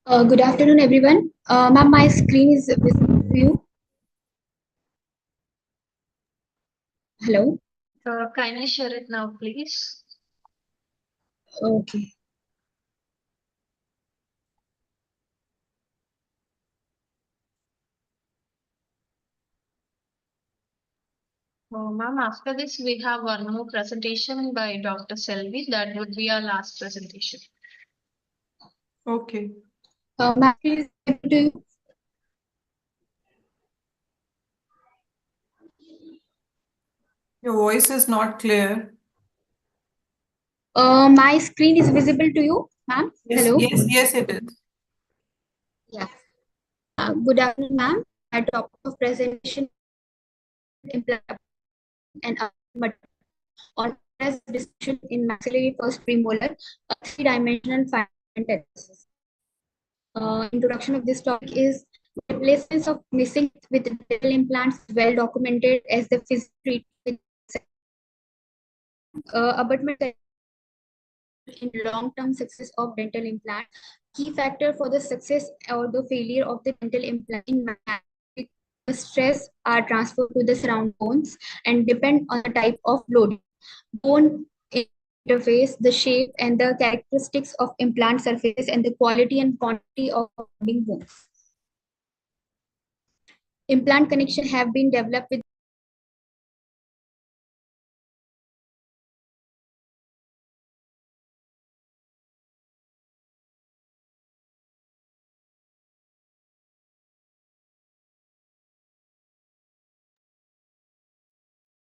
Good afternoon, everyone. Ma'am, my screen is visible to you. Hello. Kindly share it now, please. Okay. Ma'am, after this, we have one more presentation by Dr. Selvi. That would be our last presentation. Okay. Ma'am, please to you. Your voice is not clear. My screen is visible to you, ma'am. Hello. Yes, it is. Yeah. Good afternoon, ma'am. My topic of presentation implant and on discussion in maxillary first premolar, three-dimensional finite analysis. Introduction of this topic is replacements of missing with dental implants well documented as the physical treatment abutment in long-term success of dental implant. Key factor for the success or the failure of the dental implant in stress are transferred to the surrounding bones and depend on the type of loading. Bone interface, the shape and the characteristics of implant surface, and the quality and quantity of loading bones. Implant connection have been developed with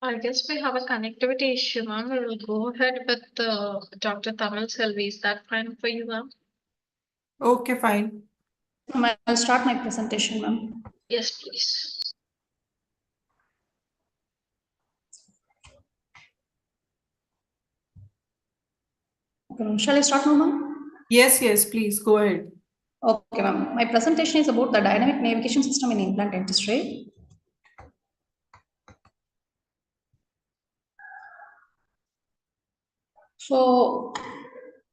I guess we have a connectivity issue, ma'am. We will go ahead with Dr. Tamil Selvi. Is that fine for you, ma'am? Okay, fine. I'll start my presentation, ma'am. Yes, please. Okay, shall I start now, ma'am? Yes, please go ahead. Okay, ma'am. My presentation is about the dynamic navigation system in implant dentistry. So,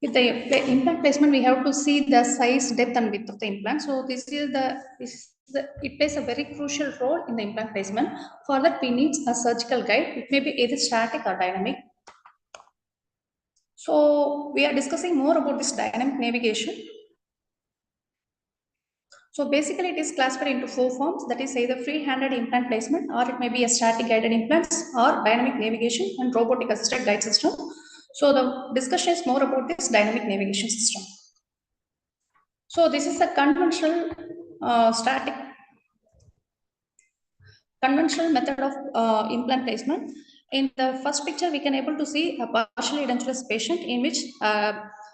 with the implant placement, we have to see the size, depth, and width of the implant. So, it plays a very crucial role in the implant placement. For that, we need a surgical guide. It may be either static or dynamic. So, we are discussing more about this dynamic navigation. So basically it is classified into 4 forms, that is either free-handed implant placement, or it may be a static guided implants, or dynamic navigation and robotic assisted guide system. So the discussion is more about this dynamic navigation system. So this is a conventional conventional method of implant placement. In the first picture, we can able to see a partially edentulous patient in which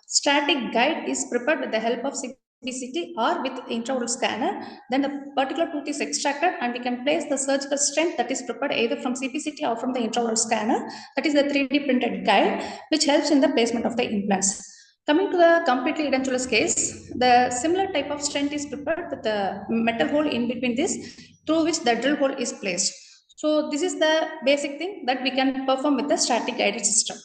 static guide is prepared with the help of CBCT or with intraoral scanner. Then the particular tooth is extracted and we can place the surgical stent that is prepared either from CBCT or from the intraoral scanner. That is the 3D printed guide which helps in the placement of the implants. Coming to the completely edentulous case, the similar type of stent is prepared with the metal hole in between this, through which the drill hole is placed. So this is the basic thing that we can perform with the static guided system.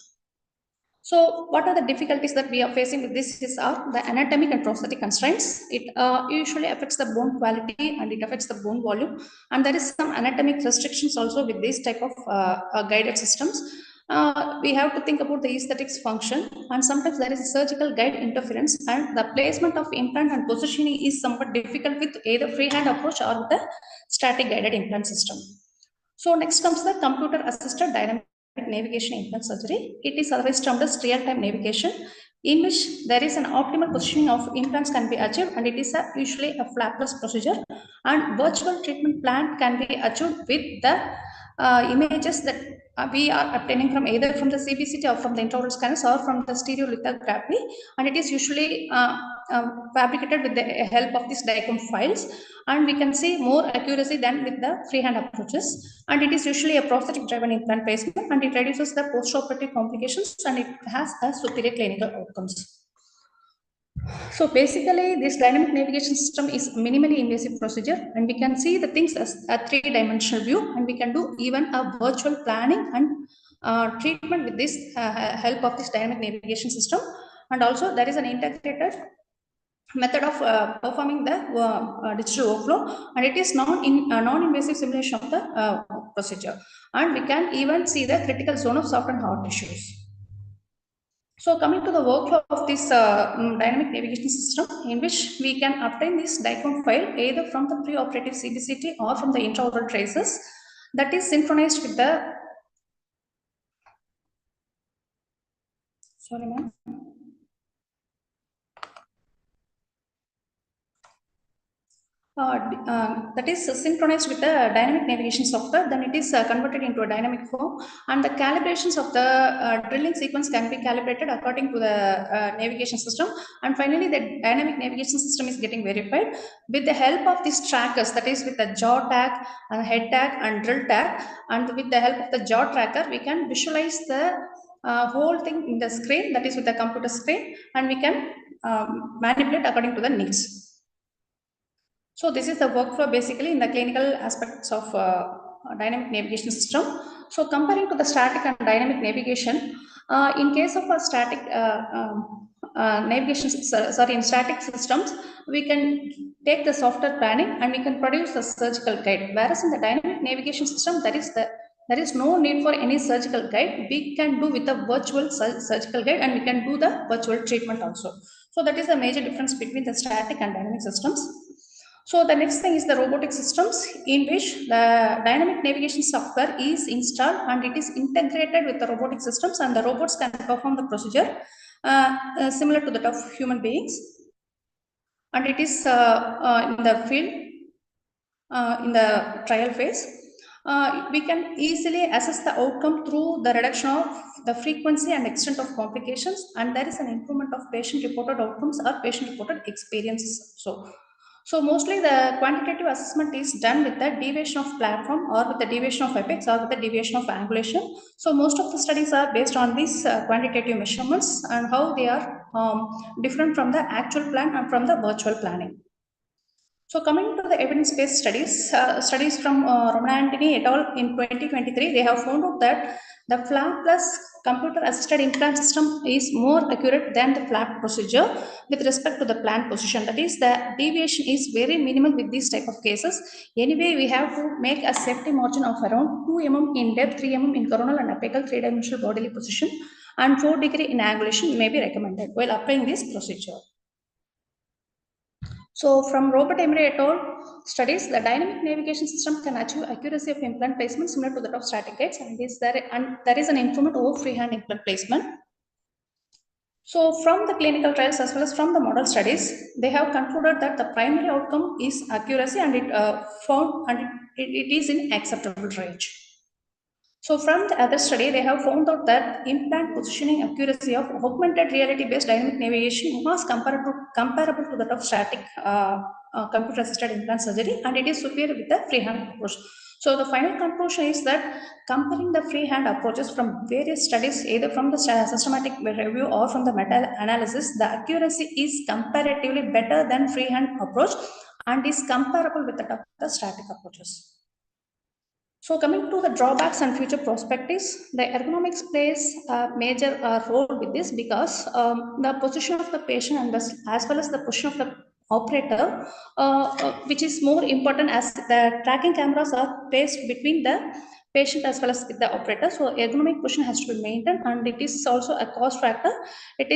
So what are the difficulties that we are facing with this are the anatomic and prosthetic constraints. It usually affects the bone quality and it affects the bone volume. And there is some anatomic restrictions also with this type of guided systems. We have to think about the aesthetics function, and sometimes there is surgical guide interference, and the placement of implant and positioning is somewhat difficult with either freehand approach or with the static guided implant system. So next comes the computer assisted dynamic navigation implant surgery. It is otherwise termed as real-time navigation, in which there is an optimal positioning of implants can be achieved, and it is usually a flapless procedure, and virtual treatment plan can be achieved with the images that we are obtaining from either from the CBCT or from the intraoral scanners or from the stereolithography, and it is usually fabricated with the help of these DICOM files, and we can see more accuracy than with the freehand approaches, and it is usually a prosthetic driven implant placement, and it reduces the post-operative complications and it has a superior clinical outcomes. So basically, this dynamic navigation system is minimally invasive procedure, and we can see the things as a 3-dimensional view, and we can do even a virtual planning and treatment with this help of this dynamic navigation system. And also there is an integrated method of performing the digital workflow, and it is non-invasive simulation of the procedure, and we can even see the critical zone of soft and hard tissues. So coming to the workflow of this dynamic navigation system, in which we can obtain this DICOM file either from the preoperative CBCT or from the intraoral traces that is synchronized with the, sorry ma'am. That is synchronized with the dynamic navigation software, then it is converted into a dynamic form, and the calibrations of the drilling sequence can be calibrated according to the navigation system, and finally the dynamic navigation system is getting verified with the help of these trackers, that is with the jaw tag and head tag and drill tag, and with the help of the jaw tracker we can visualize the whole thing in the screen, that is with the computer screen, and we can manipulate according to the needs. So this is the workflow basically in the clinical aspects of dynamic navigation system. So comparing to the static and dynamic navigation, in case of a static navigation, in static systems, we can take the software planning and we can produce a surgical guide. Whereas in the dynamic navigation system, there is no need for any surgical guide. We can do with a virtual surgical guide, and we can do the virtual treatment also. So that is the major difference between the static and dynamic systems. So the next thing is the robotic systems, in which the dynamic navigation software is installed and it is integrated with the robotic systems, and the robots can perform the procedure similar to that of human beings. And it is in the field, in the trial phase. we can easily assess the outcome through the reduction of the frequency and extent of complications, and there is an improvement of patient reported outcomes or patient reported experiences. So mostly the quantitative assessment is done with the deviation of platform or with the deviation of apex or with the deviation of angulation. So most of the studies are based on these quantitative measurements and how they are different from the actual plan and from the virtual planning. So coming to the evidence-based studies from Romana Antony et al. In 2023, they have found out that the flap plus computer-assisted implant system is more accurate than the flap procedure with respect to the plant position. That is, the deviation is very minimal with these type of cases. Anyway, we have to make a safety margin of around 2 mm in depth, 3 mm in coronal and apical three-dimensional bodily position, and 4 degree in angulation may be recommended while applying this procedure. So from Robert Emery et al. Studies, the dynamic navigation system can achieve accuracy of implant placement similar to that of static guides, and there is an improvement over freehand implant placement. So from the clinical trials as well as from the model studies, they have concluded that the primary outcome is accuracy, and it is in acceptable range. So from the other study, they have found out that implant positioning accuracy of augmented reality-based dynamic navigation was comparable to that of static computer-assisted implant surgery, and it is superior with the freehand approach. So the final conclusion is that comparing the freehand approaches from various studies, either from the systematic review or from the meta-analysis, the accuracy is comparatively better than freehand approach and is comparable with that of the static approaches. So coming to the drawbacks and future perspectives, the ergonomics plays a major role with this because the position of the patient and as well as the position of the operator, which is more important as the tracking cameras are placed between the patient as well as with the operator. So ergonomic position has to be maintained, and it is also a cost factor. It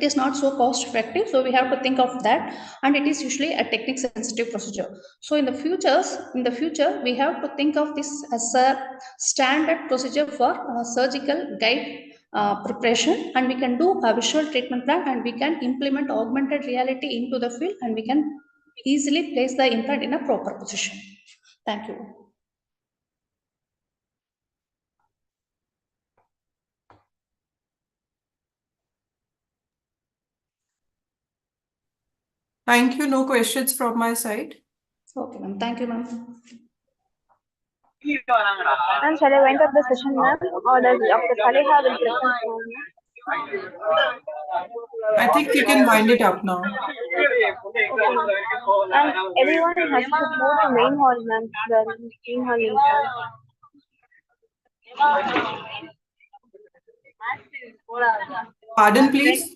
is not so cost effective, so we have to think of that, and it is usually a technique sensitive procedure. So in the future we have to think of this as a standard procedure for surgical guide preparation, and we can do a visual treatment plan, and we can implement augmented reality into the field, and we can easily place the implant in a proper position. Thank you. Thank you. No questions from my side. Okay, ma'am. Thank you, ma'am. Ma'am, shall I wind up the session, ma'am? Or does Dr. Saleha will present now? I think you can wind it up now. And everyone has to go to main hall, ma'am. The main hall link. Pardon, please?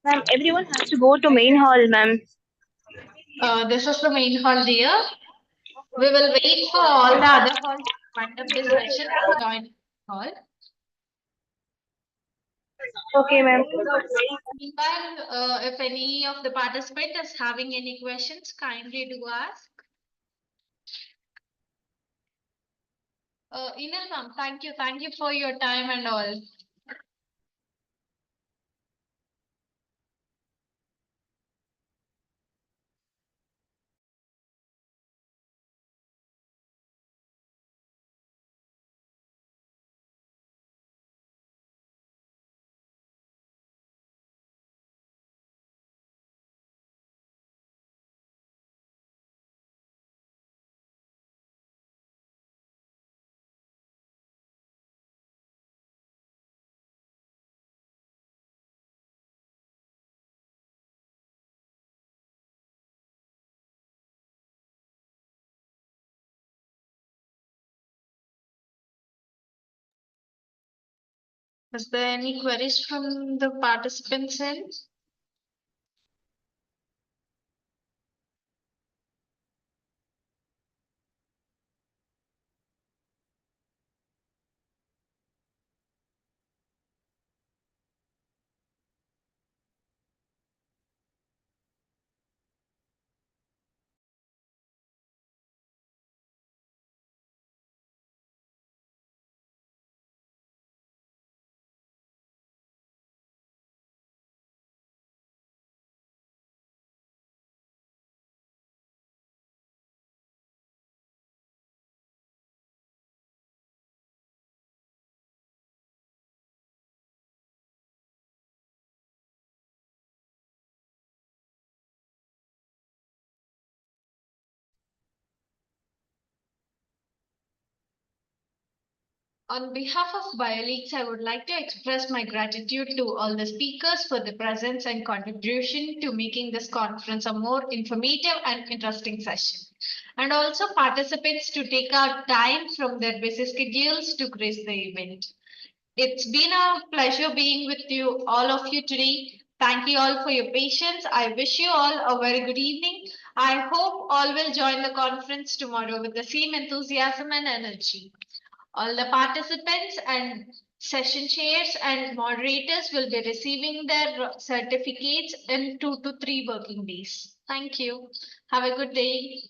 Ma'am, everyone has to go to main hall, ma'am. This is the main hall, dear. We will wait for all the other halls to wind up this session and join hall. Okay, ma'am. Meanwhile, if any of the participant is having any questions, kindly do ask. Inal ma'am, thank you for your time and all. Is there any queries from the participants end? On behalf of BioLeaks, I would like to express my gratitude to all the speakers for the presence and contribution to making this conference a more informative and interesting session. And also participants to take out time from their busy schedules to grace the event. It's been a pleasure being with you, all of you today. Thank you all for your patience. I wish you all a very good evening. I hope all will join the conference tomorrow with the same enthusiasm and energy. All the participants and session chairs and moderators will be receiving their certificates in 2 to 3 working days. Thank you. Have a good day.